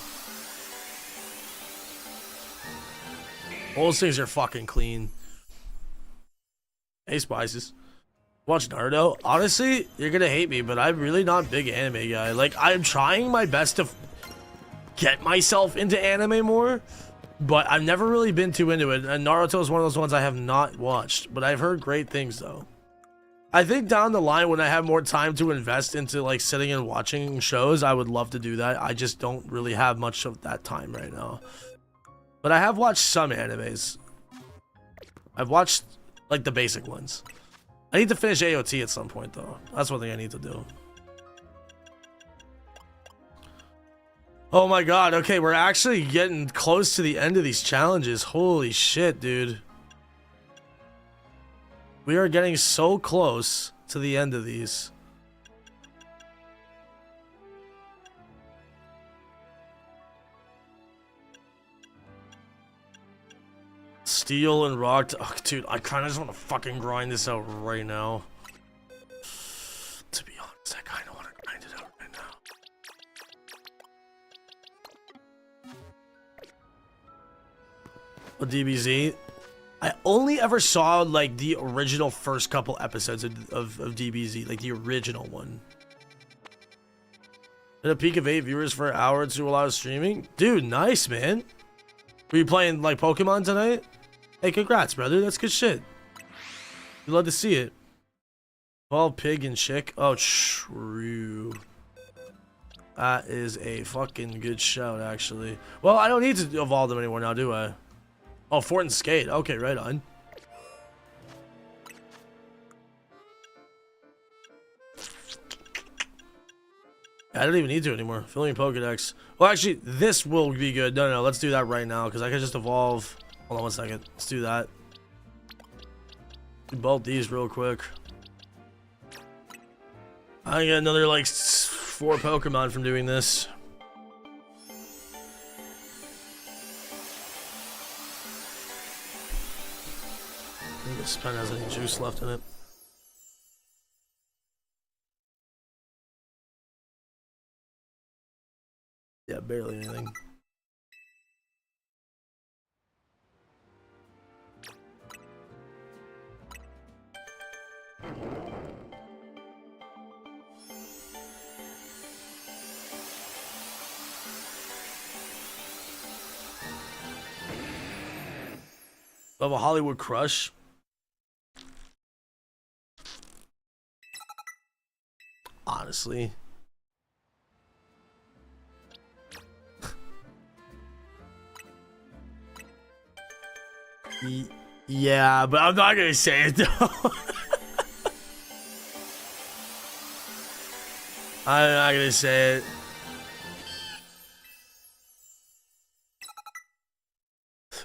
Those things are fucking clean. Hey, Spices. Watch Naruto. Honestly, you're gonna hate me, but I'm really not a big anime guy. Like, I'm trying my best to get myself into anime more, but I've never really been too into it. And Naruto is one of those ones I have not watched, but I've heard great things though. I think down the line when I have more time to invest into like sitting and watching shows, I would love to do that. I just don't really have much of that time right now. But I have watched some animes. I've watched like the basic ones. I need to finish AOT at some point though. That's one thing I need to do. Oh my god, okay, we're actually getting close to the end of these challenges. Holy shit, dude. We are getting so close to the end of these. Steel and rock. Oh, dude, I kind of just want to fucking grind this out right now. To be honest, I kind of want to grind it out right now. What DBZ? I only ever saw like the original first couple episodes of DBZ, like the original one. At a peak of 8 viewers for an hour or two while I was streaming. Dude, nice, man. Were you playing like Pokemon tonight? Hey, congrats, brother. That's good shit. You'd love to see it. Well, pig and chick. Oh, true. That is a fucking good shout, actually. Well, I don't need to evolve them anymore now, do I? Oh, Fort and Skate. Okay, right on. I don't even need to anymore. Filling Pokedex. Well, actually, this will be good. No, let's do that right now because I can just evolve. Hold on one second. Let's do that. Do both these real quick. I get another like 4 Pokemon from doing this. I think this pen has any juice left in it. Yeah, barely anything. Love a Hollywood crush. Honestly. Yeah, but I'm not gonna say it though. I'm not gonna say it.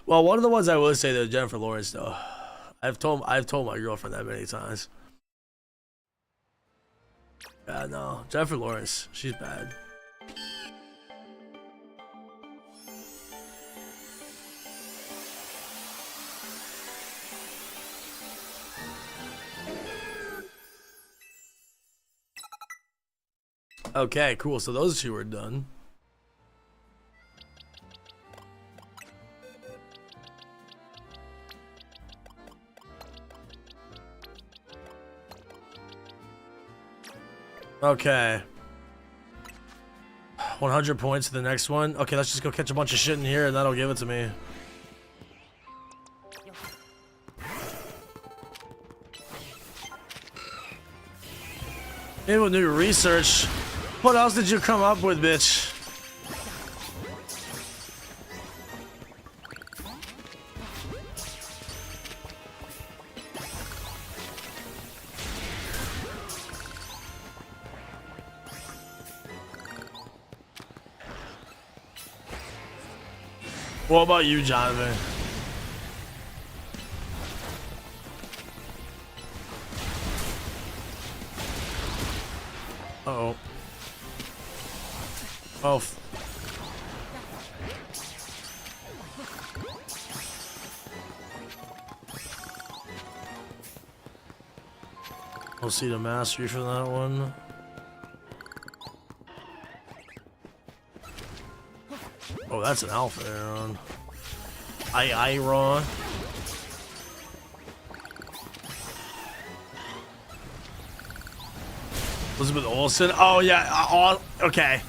Well, one of the ones I will say though, Jennifer Lawrence though. I've told my girlfriend that many times. Yeah, no, Jennifer Lawrence, she's bad. Okay, cool. So those two are done. Okay. 100 points to the next one. Okay, let's just go catch a bunch of shit in here and that'll give it to me. Maybe we'll do research. What else did you come up with, bitch? What about you, Jonathan? Uh-oh. Oh. I'll see the mastery for that one. Oh, that's an alpha Aaron. Iron. Elizabeth Olsen. Oh yeah. Okay.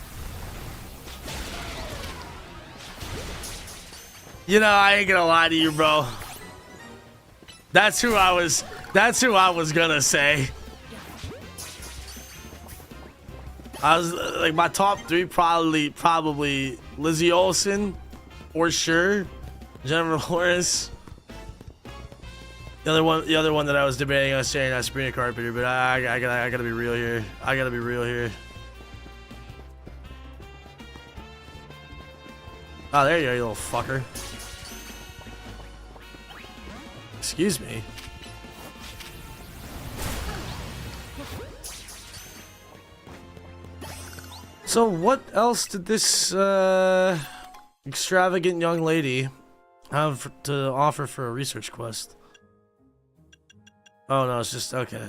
You know, I ain't gonna lie to you, bro. That's who I was gonna say. I was like, my top three probably Lizzie Olsen, for sure. Jennifer Lawrence. The other one that I was debating, I was saying Sabrina Carpenter, but I gotta be real here. I gotta be real here. Oh, there you go, you little fucker. Excuse me. So what else did this extravagant young lady have to offer for a research quest? Oh no, it's just okay.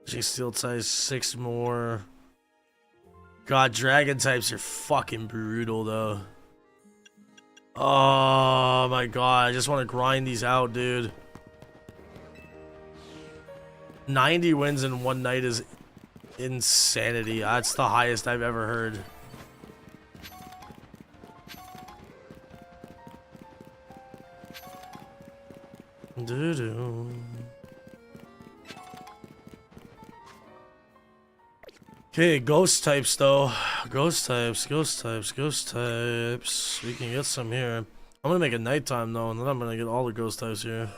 She steel types 6 more. God, dragon types are fucking brutal though. Oh my god, I just want to grind these out, dude. 90 wins in one night is insanity. That's the highest I've ever heard. Doo-doo. Okay, ghost types though. Ghost types. We can get some here. I'm gonna make it nighttime though, and then I'm gonna get all the ghost types here.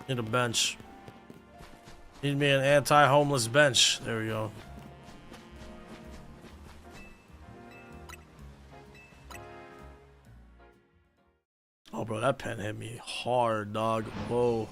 Need a bench. Need me an anti-homeless bench. There we go. Oh, bro, that pen hit me hard, dog. Whoa.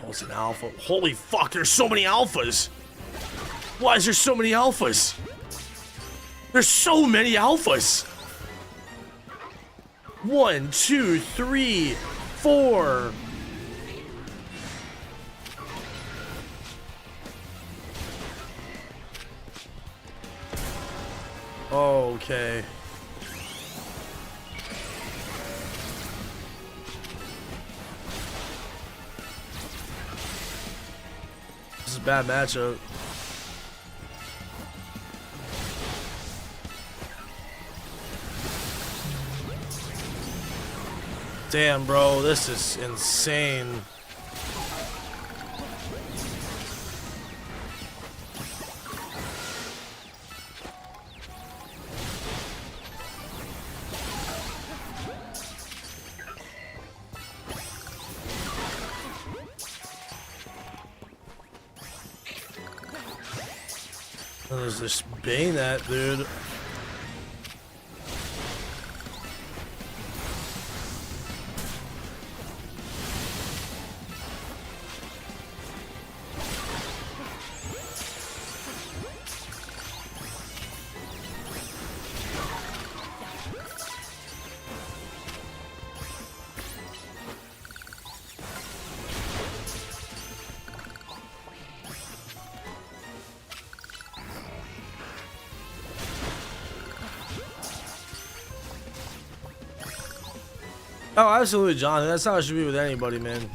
It's an alpha. Holy fuck, there's so many alphas. Why is there so many alphas? There's so many alphas. 1, 2, 3, 4. Okay. This is a bad matchup. Damn, bro, this is insane. And there's this bayonet, dude. Oh, absolutely, John. That's how it should be with anybody, man.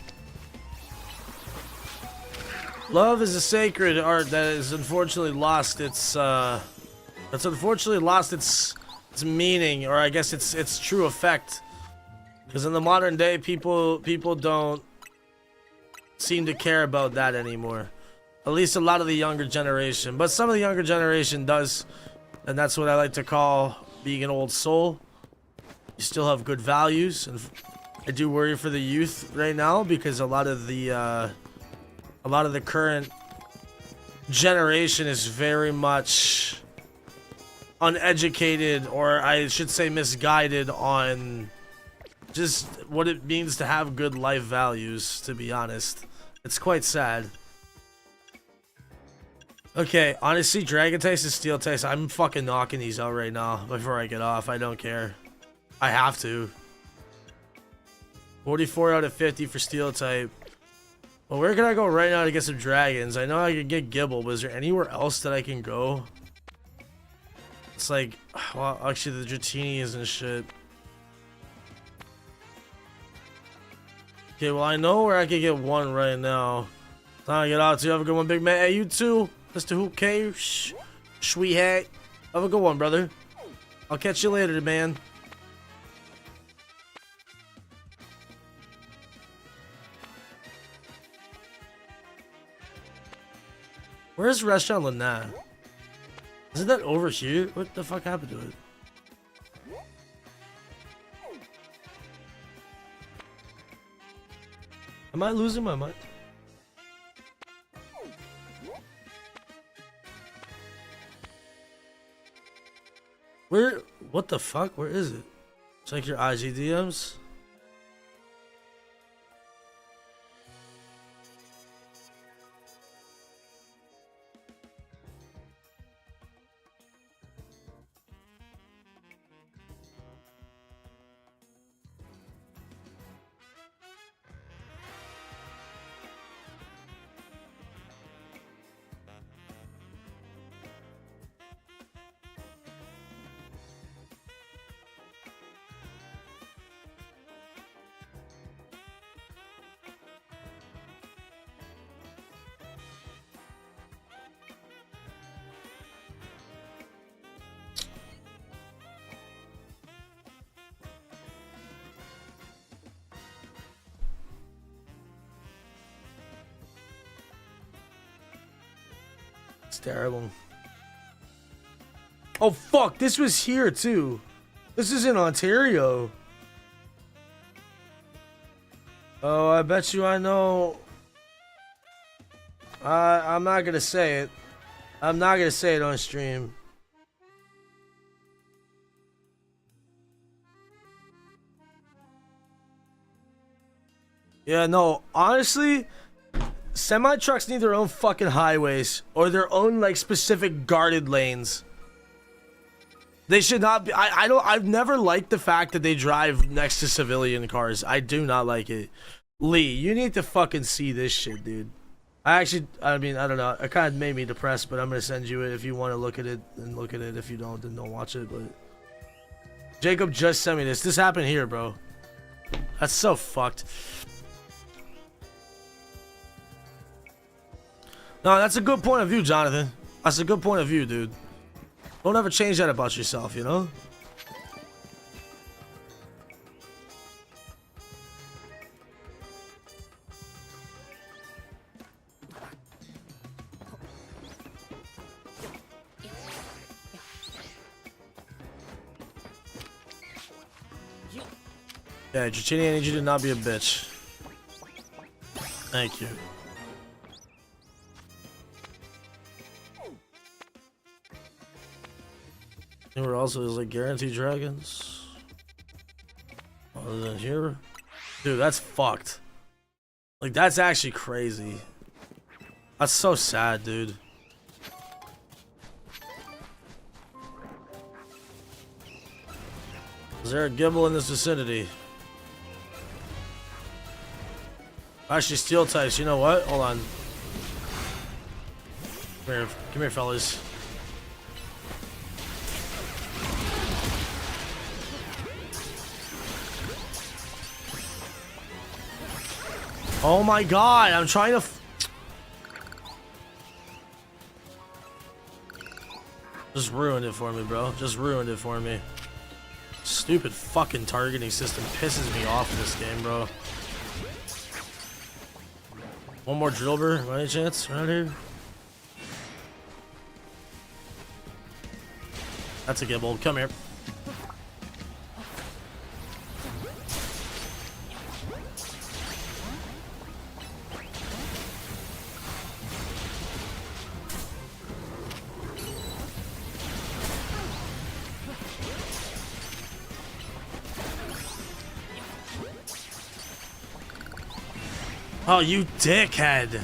Love is a sacred art that has unfortunately lost its meaning, or I guess its true effect. Because in the modern day, people don't seem to care about that anymore. At least a lot of the younger generation. But some of the younger generation does, and that's what I like to call being an old soul. You still have good values, and I do worry for the youth right now because a lot of the current generation is very much uneducated, or I should say misguided on just what it means to have good life values, to be honest. It's quite sad. Okay, honestly, Dragon Taste and Steel Taste, I'm fucking knocking these out right now before I get off. I don't care. I have to. 44 out of 50 for Steel type. Well, where can I go right now to get some dragons? I know I can get Gibble, but is there anywhere else that I can go? It's like, well, actually the Dratinians and shit. Okay, well, I know where I can get one right now. Time to get out to. Have a good one, big man. Hey, you too, Mr. Who Cares? Sweetheart. Have a good one, brother. I'll catch you later, man. Where's Restaurant Lana? Isn't that over here? What the fuck happened to it? Am I losing my mind? Where? What the fuck? Where is it? Check your IG DMs. It's terrible. Oh fuck, this was here too. This is in Ontario. Oh, I bet you I know. I'm not gonna say it. I'm not gonna say it on stream. Yeah, no, honestly, semi trucks need their own fucking highways or their own like specific guarded lanes. They should not be. I've never liked the fact that they drive next to civilian cars. I do not like it. Lee, you need to fucking see this shit, dude. I mean, I don't know. It kind of made me depressed, but I'm gonna send you it if you want to look at it, and look at it. If you don't, then don't watch it. But Jacob just sent me this. This happened here, bro. That's so fucked. No, that's a good point of view, Jonathan. That's a good point of view, dude. Don't ever change that about yourself, you know? Yeah, Dratini, I need you to not be a bitch. Thank you. Anywhere else there's like guaranteed dragons? Other than here? Dude, that's fucked. Like, that's actually crazy. That's so sad, dude. Is there a Gibble in this vicinity? Actually, steel types. You know what? Hold on. Come here, fellas. Oh my god, I'm trying to... Just ruined it for me, bro. Just ruined it for me. Stupid fucking targeting system pisses me off in this game, bro. One more drillber, by any chance, around here? That's a gibble. Come here. Oh, you dickhead.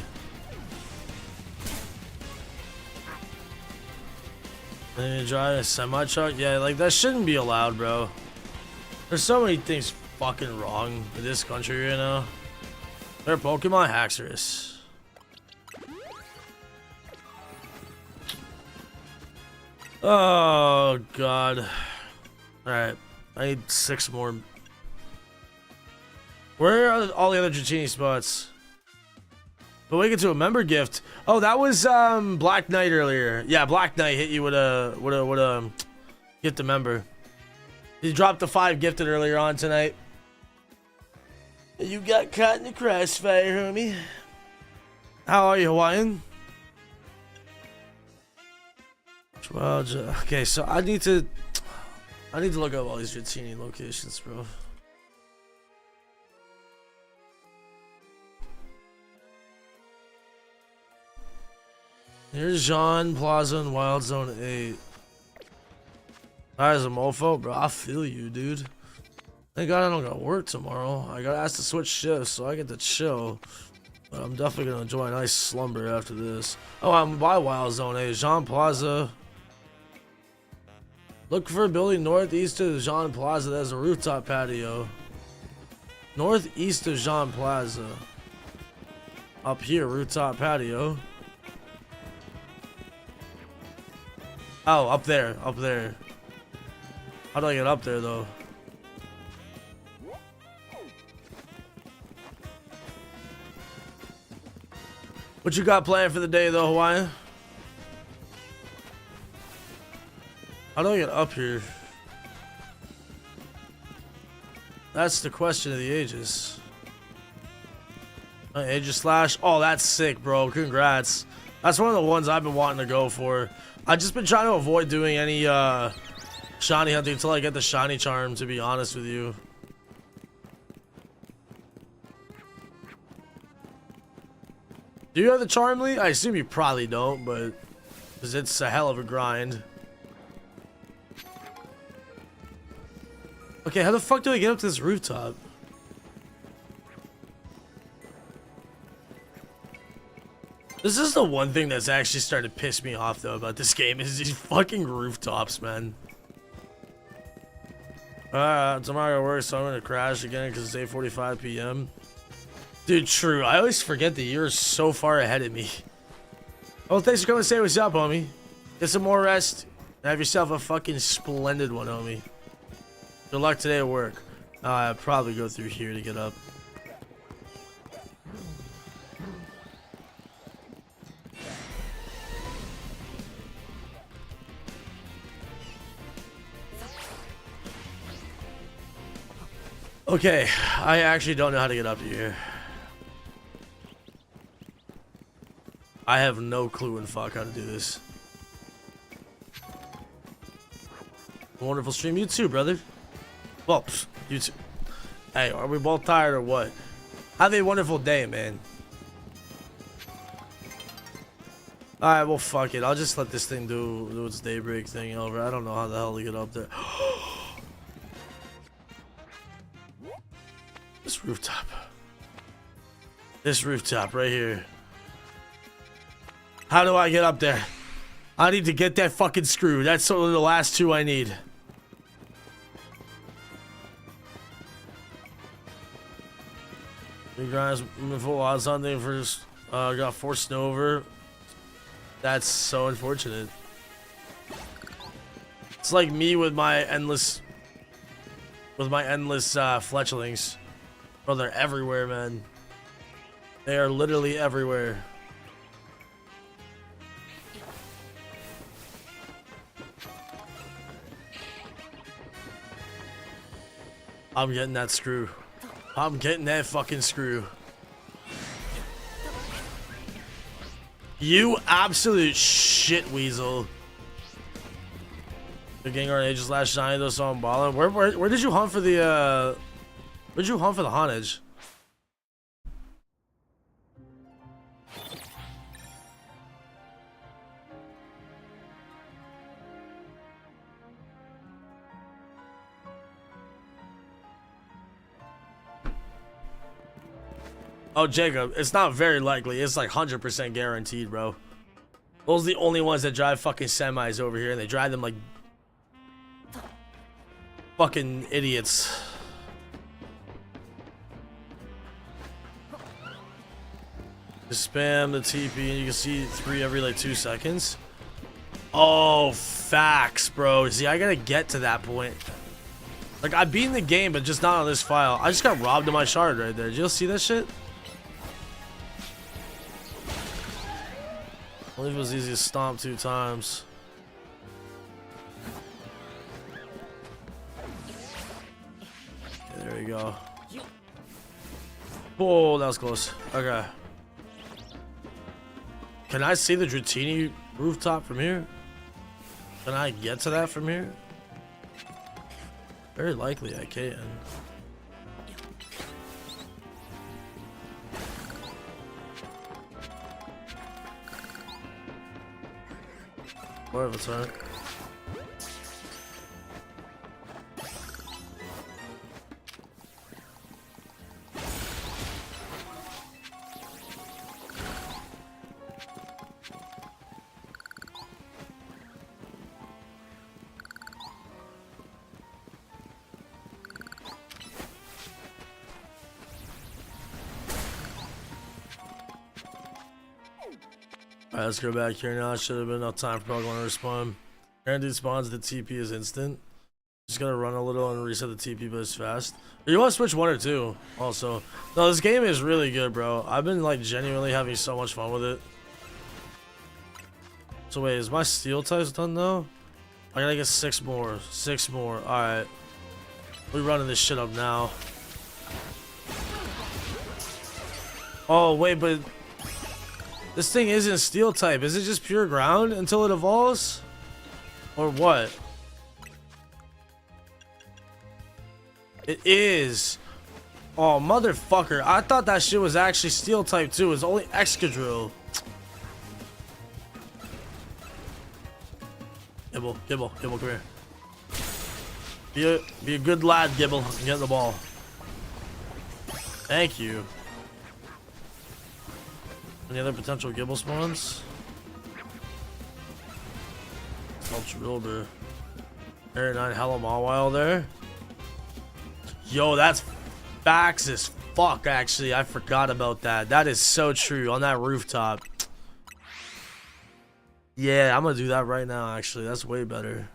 Then you drive a semi truck? Yeah, like that shouldn't be allowed, bro. There's so many things fucking wrong with this country right now. They're Pokemon Haxorus. Oh god. Alright. I need 6 more. Where are all the other Dratini spots? But we get to a member gift. Oh, that was Black Knight earlier. Yeah, Black Knight hit you with a gift a member. He dropped the 5 gifted earlier on tonight. You got caught in the crossfire, homie. How are you, Hawaiian? Well, okay, so I need to look up all these Dratini locations, bro. Here's Jean Plaza and Wild Zone 8. That is a mofo, bro. I feel you, dude. Thank God I don't got work tomorrow. I got asked to switch shifts, so I get to chill. But I'm definitely gonna enjoy a nice slumber after this. Oh, I'm by Wild Zone 8. Jean Plaza. Look for a building northeast of Jean Plaza that has a rooftop patio. Northeast of Jean Plaza. Up here, rooftop patio. Oh, up there, up there. How do I get up there, though? What you got planned for the day, though, Hawaiian? How do I get up here? That's the question of the ages. Aegis Slash. Oh, that's sick, bro. Congrats. That's one of the ones I've been wanting to go for. I've just been trying to avoid doing any shiny hunting until I get the shiny charm, to be honest with you. Do you have the charm, Lee? I assume you probably don't, but because it's a hell of a grind. Okay, how the fuck do I get up to this rooftop? This is the one thing that's actually starting to piss me off, though, about this game, is these fucking rooftops, man. Tomorrow I gotta work, so I'm gonna crash again because it's 8:45 p.m. Dude, true. I always forget that you're so far ahead of me. Well, thanks for coming to say what's up, homie. Get some more rest. And have yourself a fucking splendid one, homie. Good luck today at work. I'll probably go through here to get up. Okay, I actually don't know how to get up here. I have no clue in fuck how to do this. Wonderful stream. You too, brother. Well, you too. Hey, are we both tired or what? Have a wonderful day, man. Alright, well, fuck it. I'll just let this thing do its daybreak thing over. I don't know how the hell to get up there. This rooftop. This rooftop right here. How do I get up there? I need to get that fucking screw. That's sort of the last 2 I need. You guys full on something first. Got forced over. That's so unfortunate. It's like me with my endless fletchlings. Bro, they're everywhere, man. They are literally everywhere. I'm getting that screw. I'm getting that fucking screw. You absolute shit weasel. The Gengar Ages last shiny though, so I'm balling. Where did you hunt for the where'd you hunt for the Honage? Oh, Jacob, it's not very likely. It's like 100% guaranteed, bro. Those are the only ones that drive fucking semis over here, and they drive them like fucking idiots. Just spam the TP, and you can see 3 every like 2 seconds. Oh, facts, bro. See, I gotta get to that point. Like, I beat the game, but just not on this file. I just got robbed of my shard right there. Did you see that shit? I believe it was easy to stomp 2 times. Okay, there we go. Oh, that was close. Okay. Can I see the Dratini rooftop from here? Can I get to that from here? Very likely I can. More of a turn. Alright, let's go back here now. Should have been enough time for Pokemon to respond. Guaranteed spawns, the TP is instant. Just gotta run a little and reset the TP, but it's fast. Or you want to switch 1 or 2 also. No, this game is really good, bro. I've been like genuinely having so much fun with it. So wait, is my steel types done though? I gotta get 6 more. 6 more. Alright. We're running this shit up now. Oh, wait, but this thing isn't steel type. Is it just pure ground until it evolves? Or what? It is. Oh, motherfucker. I thought that shit was actually steel type too. It's only Excadrill. Gibble, Gibble, Gibble, come here. Be a good lad, Gibble, and get the ball. Thank you. Any other potential Gibble spawns? Ultra Wilbur. Area 9 hella Mawile there. Yo, that's facts as fuck, actually. I forgot about that. That is so true on that rooftop. Yeah, I'm gonna do that right now, actually. That's way better.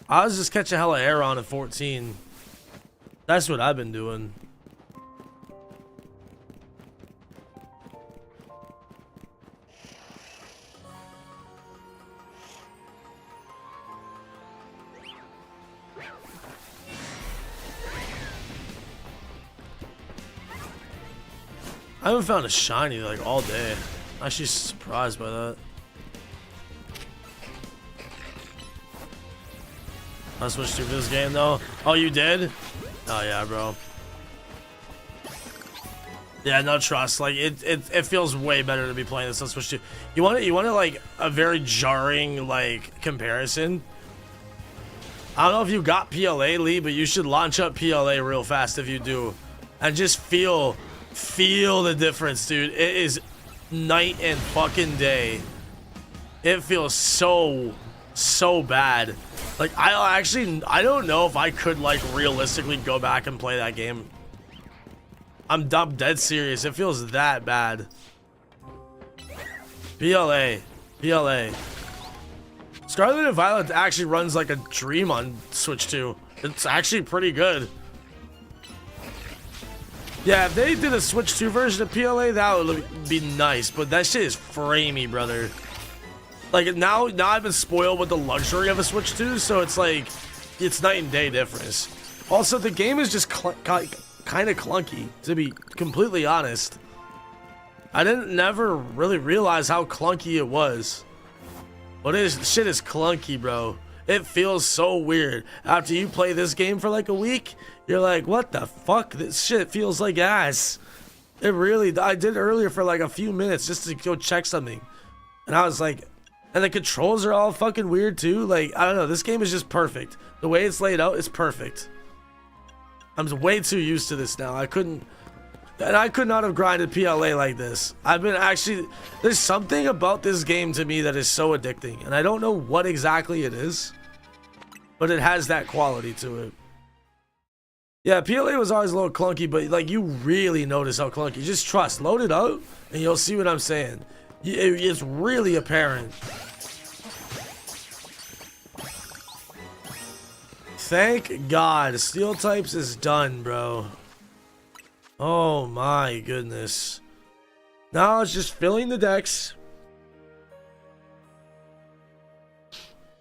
I was just catching hella air on at 14. That's what I've been doing. I haven't found a shiny like all day. I'm actually surprised by that. I switched to this game though. Oh, you did? Oh yeah, bro. Yeah, no trust. Like it feels way better to be playing this on Switch 2. You want like a very jarring like comparison. I don't know if you got PLA, Lee, but you should launch up PLA real fast if you do, and just feel the difference, dude. It is night and fucking day. It feels so bad. Like I don't know if I could like realistically go back and play that game. I'm dead serious. It feels that bad. PLA. Scarlet and Violet actually runs like a dream on Switch 2. It's actually pretty good. Yeah, if they did a Switch 2 version of PLA, that would be nice. But that shit is framey, brother. Like, now I've been spoiled with the luxury of a Switch 2, so it's like, it's night and day difference. Also, the game is just kind of clunky, to be completely honest. I didn't never really realize how clunky it was. But shit is clunky, bro. It feels so weird. After you play this game for like a week, you're like, what the fuck? This shit feels like ass. It really, I did earlier for like a few minutes just to go check something. And I was like, and the controls are all fucking weird too. Like, I don't know, this game is just perfect. The way it's laid out is perfect. I'm way too used to this now. I could not have grinded PLA like this. There's something about this game to me that is so addicting. And I don't know what exactly it is, but it has that quality to it. Yeah, PLA was always a little clunky, but like you really notice how clunky. Just trust, load it up, and you'll see what I'm saying. It's really apparent. Thank God, Steel Types is done, bro. Oh my goodness. Now it's just filling the decks.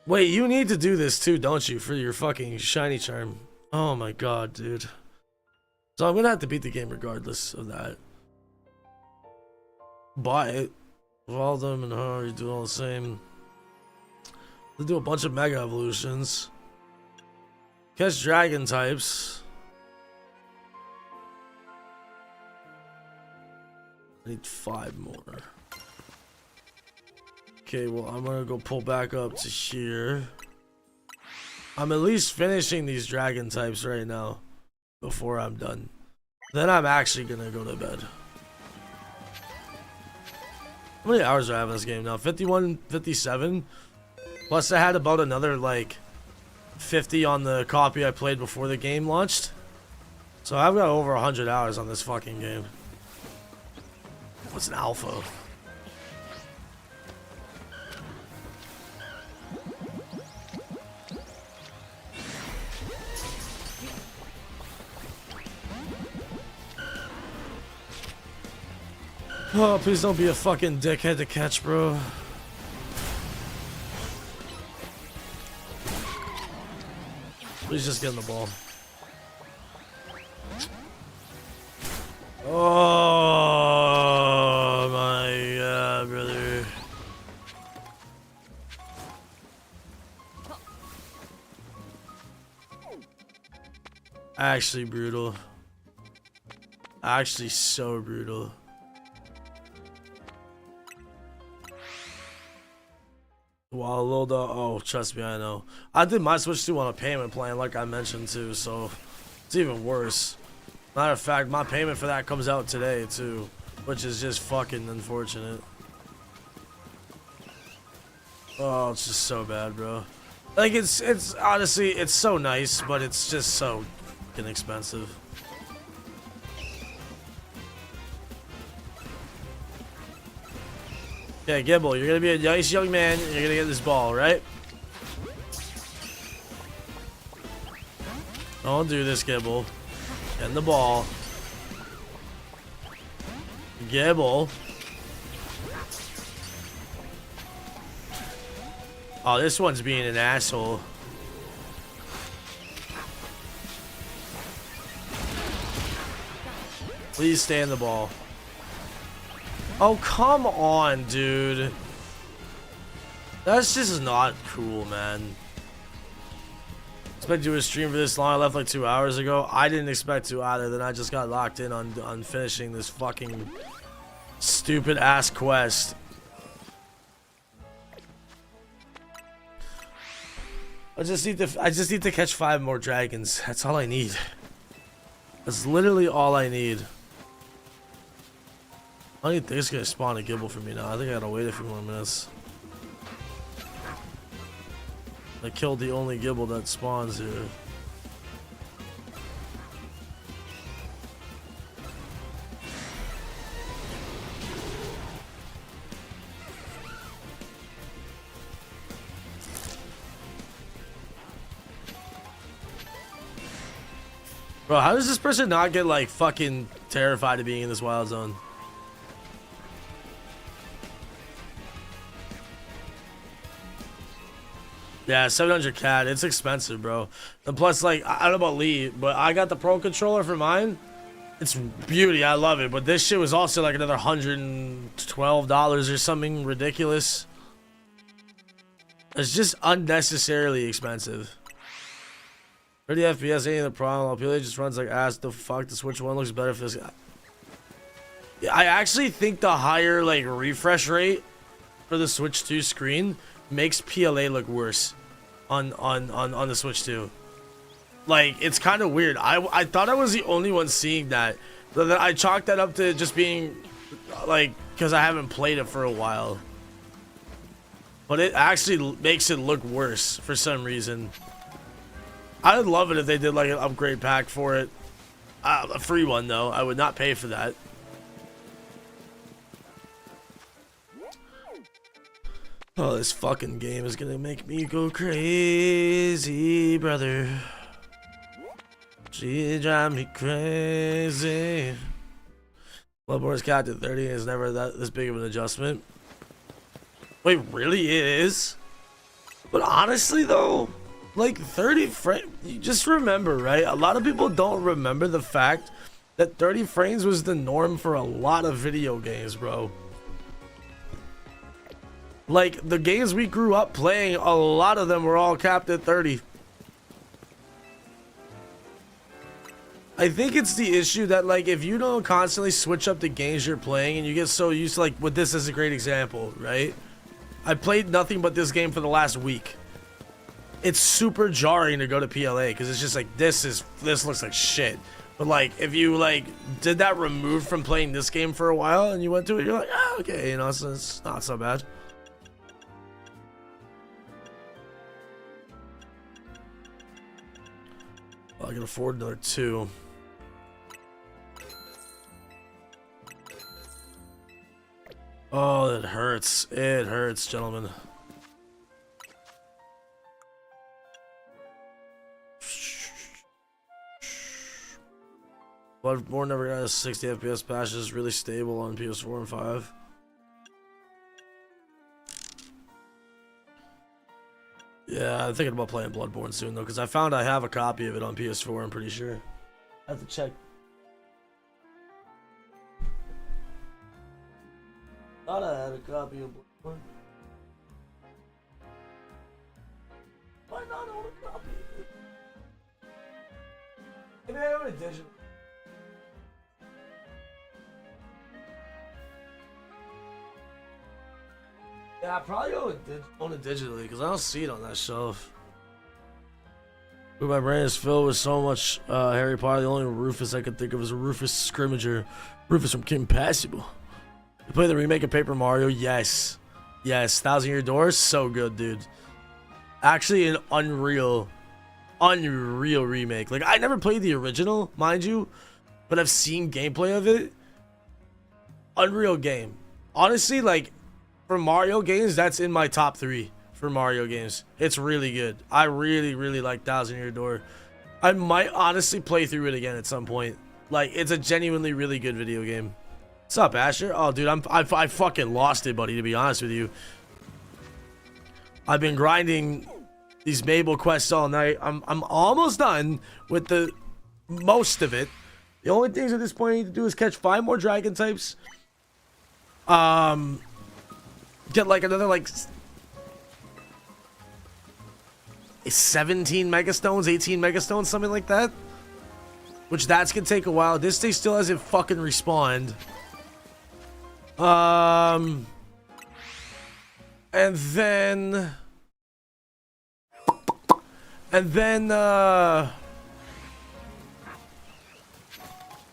Wait, you need to do this too, don't you, for your fucking shiny charm? Oh my God, dude. So I'm gonna have to beat the game regardless of that. Buy it. All of them and Harry do all the same. They do a bunch of mega evolutions. Catch dragon types. I need 5 more. Okay, well, I'm gonna go pull back up to here. I'm at least finishing these dragon types right now before I'm done. Then I'm actually gonna go to bed. How many hours do I have in this game now? 51, 57? Plus I had about another like 50 on the copy I played before the game launched. So I've got over 100 hours on this fucking game. What's an alpha? Oh, please don't be a fucking dickhead to catch, bro. Please just get in the ball. Oh my God, brother. Actually brutal. Actually so brutal. Wow, little dog. Oh, trust me, I know. I did my Switch 2 on a payment plan, like I mentioned too, so it's even worse. Matter of fact, my payment for that comes out today too, which is just fucking unfortunate. Oh, it's just so bad, bro. Like it's honestly, it's so nice, but it's just so fucking expensive. Okay, Gibble, you're gonna be a nice young man. You're gonna get this ball, right? Don't do this, Gibble. Get the ball. Gibble. Oh, this one's being an asshole. Please stay in the ball. Oh, come on, dude. That's just not cool, man. Expect to do a stream for this long. I left like 2 hours ago. I didn't expect to either. Then I just got locked in on finishing this fucking stupid ass quest. I just need to catch 5 more dragons. That's all I need. That's literally all I need. I don't think it's gonna spawn a Gibble for me now. I think I gotta wait a few more minutes. I killed the only Gibble that spawns here. Bro, how does this person not get like fucking terrified of being in this wild zone. Yeah, 700 CAD. It's expensive, bro. And plus, like, I don't know about Lee, but I got the Pro Controller for mine. It's beauty. I love it. But this shit was also like another $112 or something ridiculous. It's just unnecessarily expensive. 30 FPS ain't the problem. PLA just runs like ass. The fuck? The Switch One looks better for this guy. Yeah, I actually think the higher like refresh rate for the Switch 2 screen makes PLA look worse on the Switch 2. Like, it's kind of weird. I thought I was the only one seeing that. But then I chalked that up to just being like, because I haven't played it for a while. But it actually makes it look worse for some reason. I would love it if they did like an upgrade pack for it. A free one though. I would not pay for that. Oh, this fucking game is gonna make me go crazy, brother. She drive me crazy. Bloodborne's capped at 30 is never this big of an adjustment. Wait, really? It is? But honestly though, like 30 frames, you just remember, right? A lot of people don't remember the fact that 30 frames was the norm for a lot of video games, bro. Like, the games we grew up playing, a lot of them were all capped at 30. I think it's the issue that, like, if you don't constantly switch up the games you're playing and you get so used to, like, with this is a great example, right? I played nothing but this game for the last week. It's super jarring to go to PLA because it's just like, this looks like shit. But, like, if you, like, did that removed from playing this game for a while and you went to it, you're like, ah, okay, you know, it's not so bad. Well, I can afford another 2. Oh, it hurts. It hurts, gentlemen. Bloodborne never got a 60 FPS patch. Is really stable on PS4 and 5. Yeah, I'm thinking about playing Bloodborne soon though, because I found I have a copy of it on PS4. I'm pretty sure. I have to check. Thought I had a copy of Bloodborne. Why not own a copy of it? Maybe I own a digital. Yeah, I probably own it digitally because I don't see it on that shelf. But my brain is filled with so much Harry Potter. The only Rufus I could think of is a Rufus Scrimmager. Rufus from Kim Possible. You play the remake of Paper Mario? Yes. Yes. 1,000 Year Door? So good, dude. Actually, an unreal remake. Like, I never played the original, mind you, but I've seen gameplay of it. Unreal game. Honestly, like, for Mario games, that's in my top 3 for Mario games. It's really good. I really like 1,000 Year Door. I might honestly play through it again at some point. Like, it's a genuinely really good video game. What's up, Asher? Oh, dude, I fucking lost it, buddy, to be honest with you. I've been grinding these Mabel quests all night. I'm almost done with the most of it. The only things at this point I need to do is catch 5 more dragon types. Get like another like 17 megastones, 18 megastones, something like that. Which that's gonna take a while. This thing still hasn't fucking respawned. And then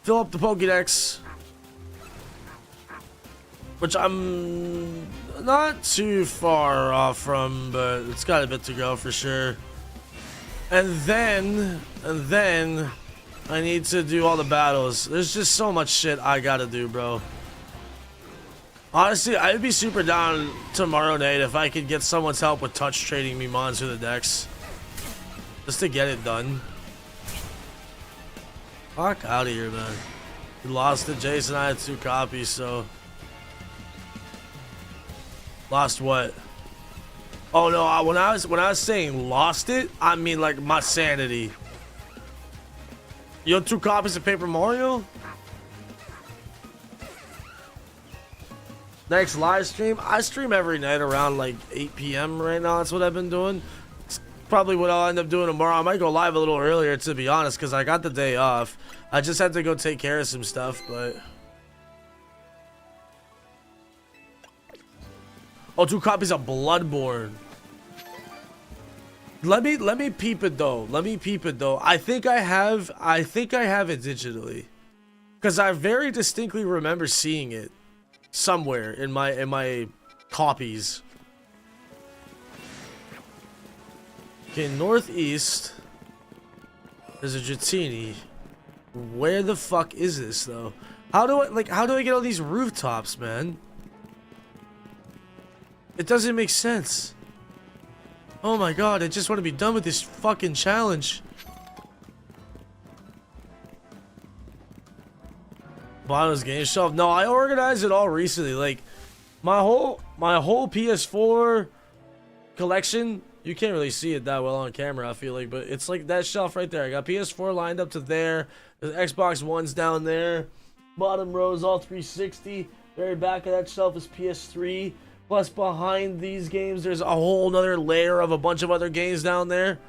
fill up the Pokédex, which I'm not too far off from, but it's got a bit to go for sure. And then I need to do all the battles. There's just so much shit I gotta do, bro. Honestly, I'd be super down tomorrow night if I could get someone's help with touch trading me mons through the decks. Just to get it done. Fuck out of here, man. We lost it. Jason, I had 2 copies, so. Lost what? Oh no, when I was saying lost it, I mean like my sanity. You have 2 copies of Paper Mario? Next live stream? I stream every night around like 8 p.m. right now. That's what I've been doing. It's probably what I'll end up doing tomorrow. I might go live a little earlier, to be honest, because I got the day off. I just had to go take care of some stuff, but... Oh, 2 copies of Bloodborne. Let me peep it though. I think I have it digitally. Cause I very distinctly remember seeing it somewhere in my copies. Okay, northeast. There's a Dratini. Where the fuck is this though? How do I get all these rooftops, man? It doesn't make sense. Oh my god, I just want to be done with this fucking challenge. Bono's game shelf. No, I organized it all recently. Like my whole PS4 collection. You can't really see it that well on camera, I feel like, but it's like that shelf right there. I got PS4 lined up to there. There's Xbox One's down there. Bottom row is all 360. Very back of that shelf is PS3. Plus behind these games, there's a whole nother layer of a bunch of other games down there.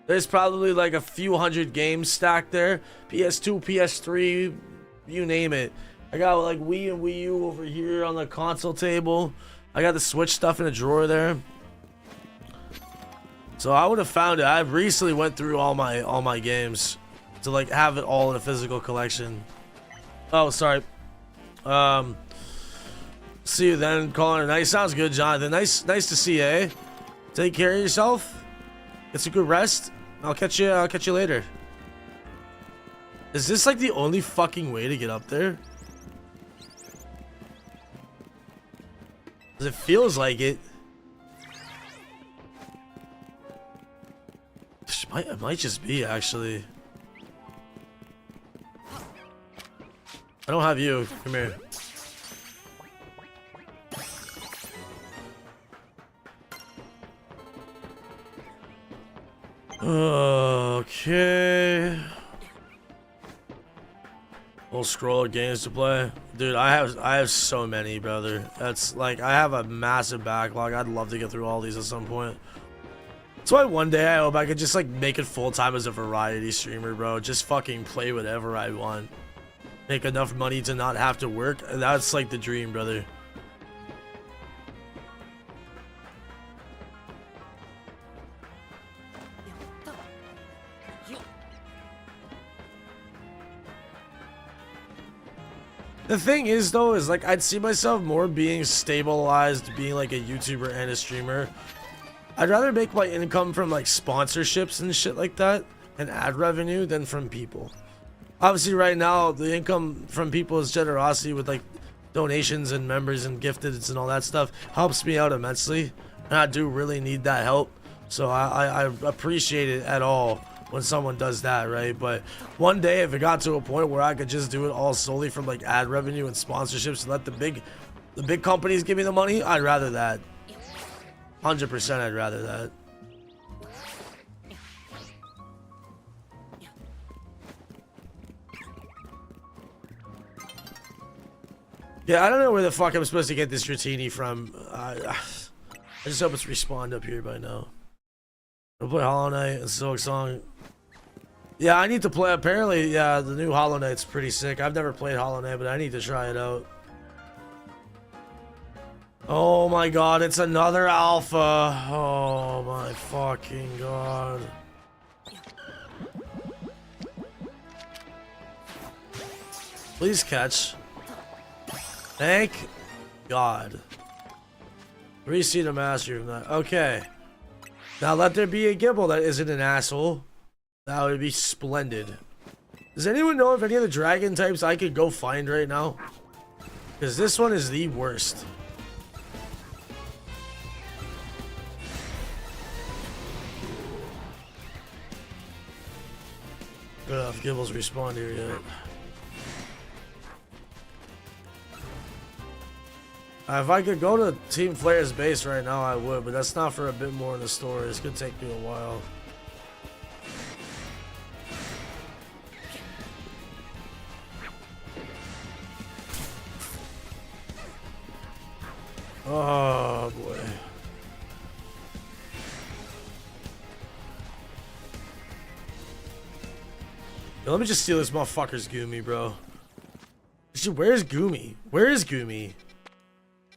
There's probably like a few hundred games stacked there. PS2, PS3, you name it. I got like Wii and Wii U over here on the console table. I got the Switch stuff in a drawer there. So I would have found it. I recently went through all my games to like have it all in a physical collection. Oh, sorry. See you then, calling it night. Sounds good, Jonathan. Nice to see you, eh? Take care of yourself. Get some good rest. I'll catch you later. Is this like the only fucking way to get up there? 'Cause it feels like it. It might just be, actually. I don't have you. Come here. Okay. We'll scroll of games to play. Dude, I have so many, brother. That's like, I have a massive backlog. I'd love to get through all these at some point. That's why one day I hope I could just like make it full time as a variety streamer, bro. Just fucking play whatever I want. Make enough money to not have to work. That's like the dream, brother. The thing is though, is like I'd see myself more being stabilized, being like a YouTuber and a streamer. I'd rather make my income from like sponsorships and shit like that and ad revenue than from people. Obviously right now the income from people is generosity with like donations and members and gifteds and all that stuff helps me out immensely, and I do really need that help, so I appreciate it at all when someone does that, right? But one day if it got to a point where I could just do it all solely from like ad revenue and sponsorships and let the big companies give me the money, I'd rather that. 100% I'd rather that. Yeah, I don't know where the fuck I'm supposed to get this Dratini from. I just hope it's respawned up here by now. I'll play Hollow Knight and Silk Song. Yeah, I need to play. Apparently, yeah, the new Hollow Knight's pretty sick. I've never played Hollow Knight, but I need to try it out. Oh my god, it's another alpha. Oh my fucking god. Please catch. Thank god. Reseed a master from that. Okay. Now let there be a Gibble that isn't an asshole. That would be splendid. Does anyone know if any of the dragon types I could go find right now? Because this one is the worst. Good enough, Gibble's respawned here yet. If I could go to Team Flair's base right now, I would, but that's not for a bit more in the story. It's gonna take me a while. Oh boy. Yo, let me just steal this motherfucker's Goomy, bro. Where's Goomy? Where is Goomy?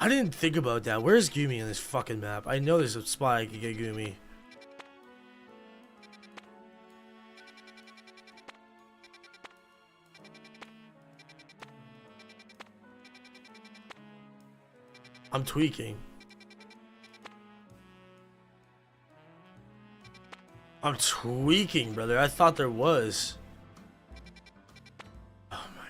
I didn't think about that. Where's Goomy in this fucking map? I know there's a spot I could get Goomy. I'm tweaking. I'm tweaking, brother. I thought there was. Oh my.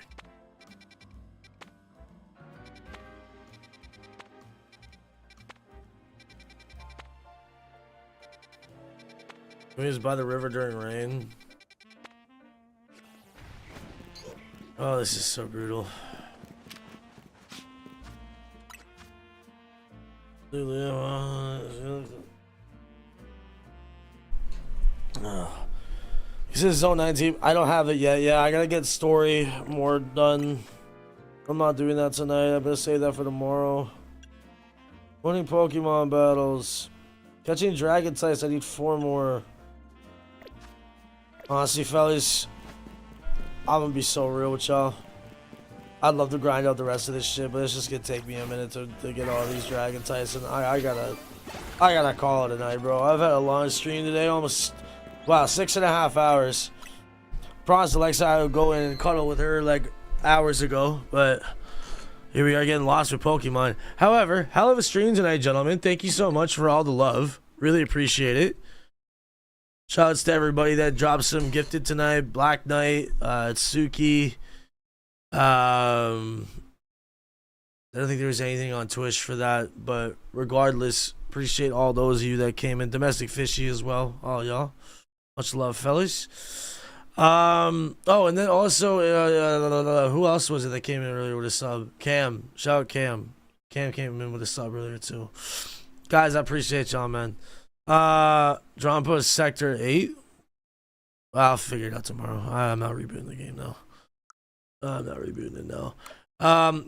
He was by the river during rain. Oh, this is so brutal. He says Zone 19. I don't have it yet. Yeah, I gotta get story more done. I'm not doing that tonight. I better save that for tomorrow. Winning Pokemon battles. Catching Dragon Types. I need 4 more. Honestly, fellas, I'm gonna be so real with y'all. I'd love to grind out the rest of this shit, but it's just gonna take me a minute to get all these Dragon Types, and I gotta call it a night, bro. I've had a long stream today, almost, wow, 6.5 hours. Promised Alexa I would go in and cuddle with her like hours ago, but here we are getting lost with Pokemon. However, hell of a stream tonight, gentlemen. Thank you so much for all the love. Really appreciate it. Shoutouts to everybody that dropped some gifted tonight. Black Knight, Tsuki. I don't think there was anything on Twitch for that, but regardless, appreciate all those of you that came in. Domestic Fishy as well, all y'all. Much love, fellas. Oh, and then also, who else was it that came in earlier with a sub? Cam. Shout out Cam. Cam came in with a sub earlier too. Guys, I appreciate y'all, man. Drampa Sector 8. I'll figure it out tomorrow. I'm not rebooting the game now. I'm not rebooting it now.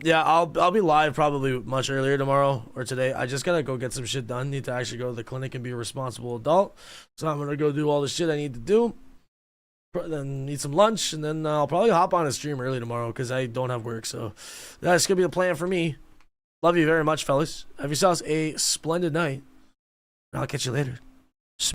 Yeah, I'll be live probably much earlier tomorrow or today. I just gotta go get some shit done. Need to actually go to the clinic and be a responsible adult. So I'm gonna go do all the shit I need to do. Then eat some lunch, and then I'll probably hop on a stream early tomorrow because I don't have work. So that's gonna be the plan for me. Love you very much, fellas. Have yourselves a splendid night. I'll catch you later.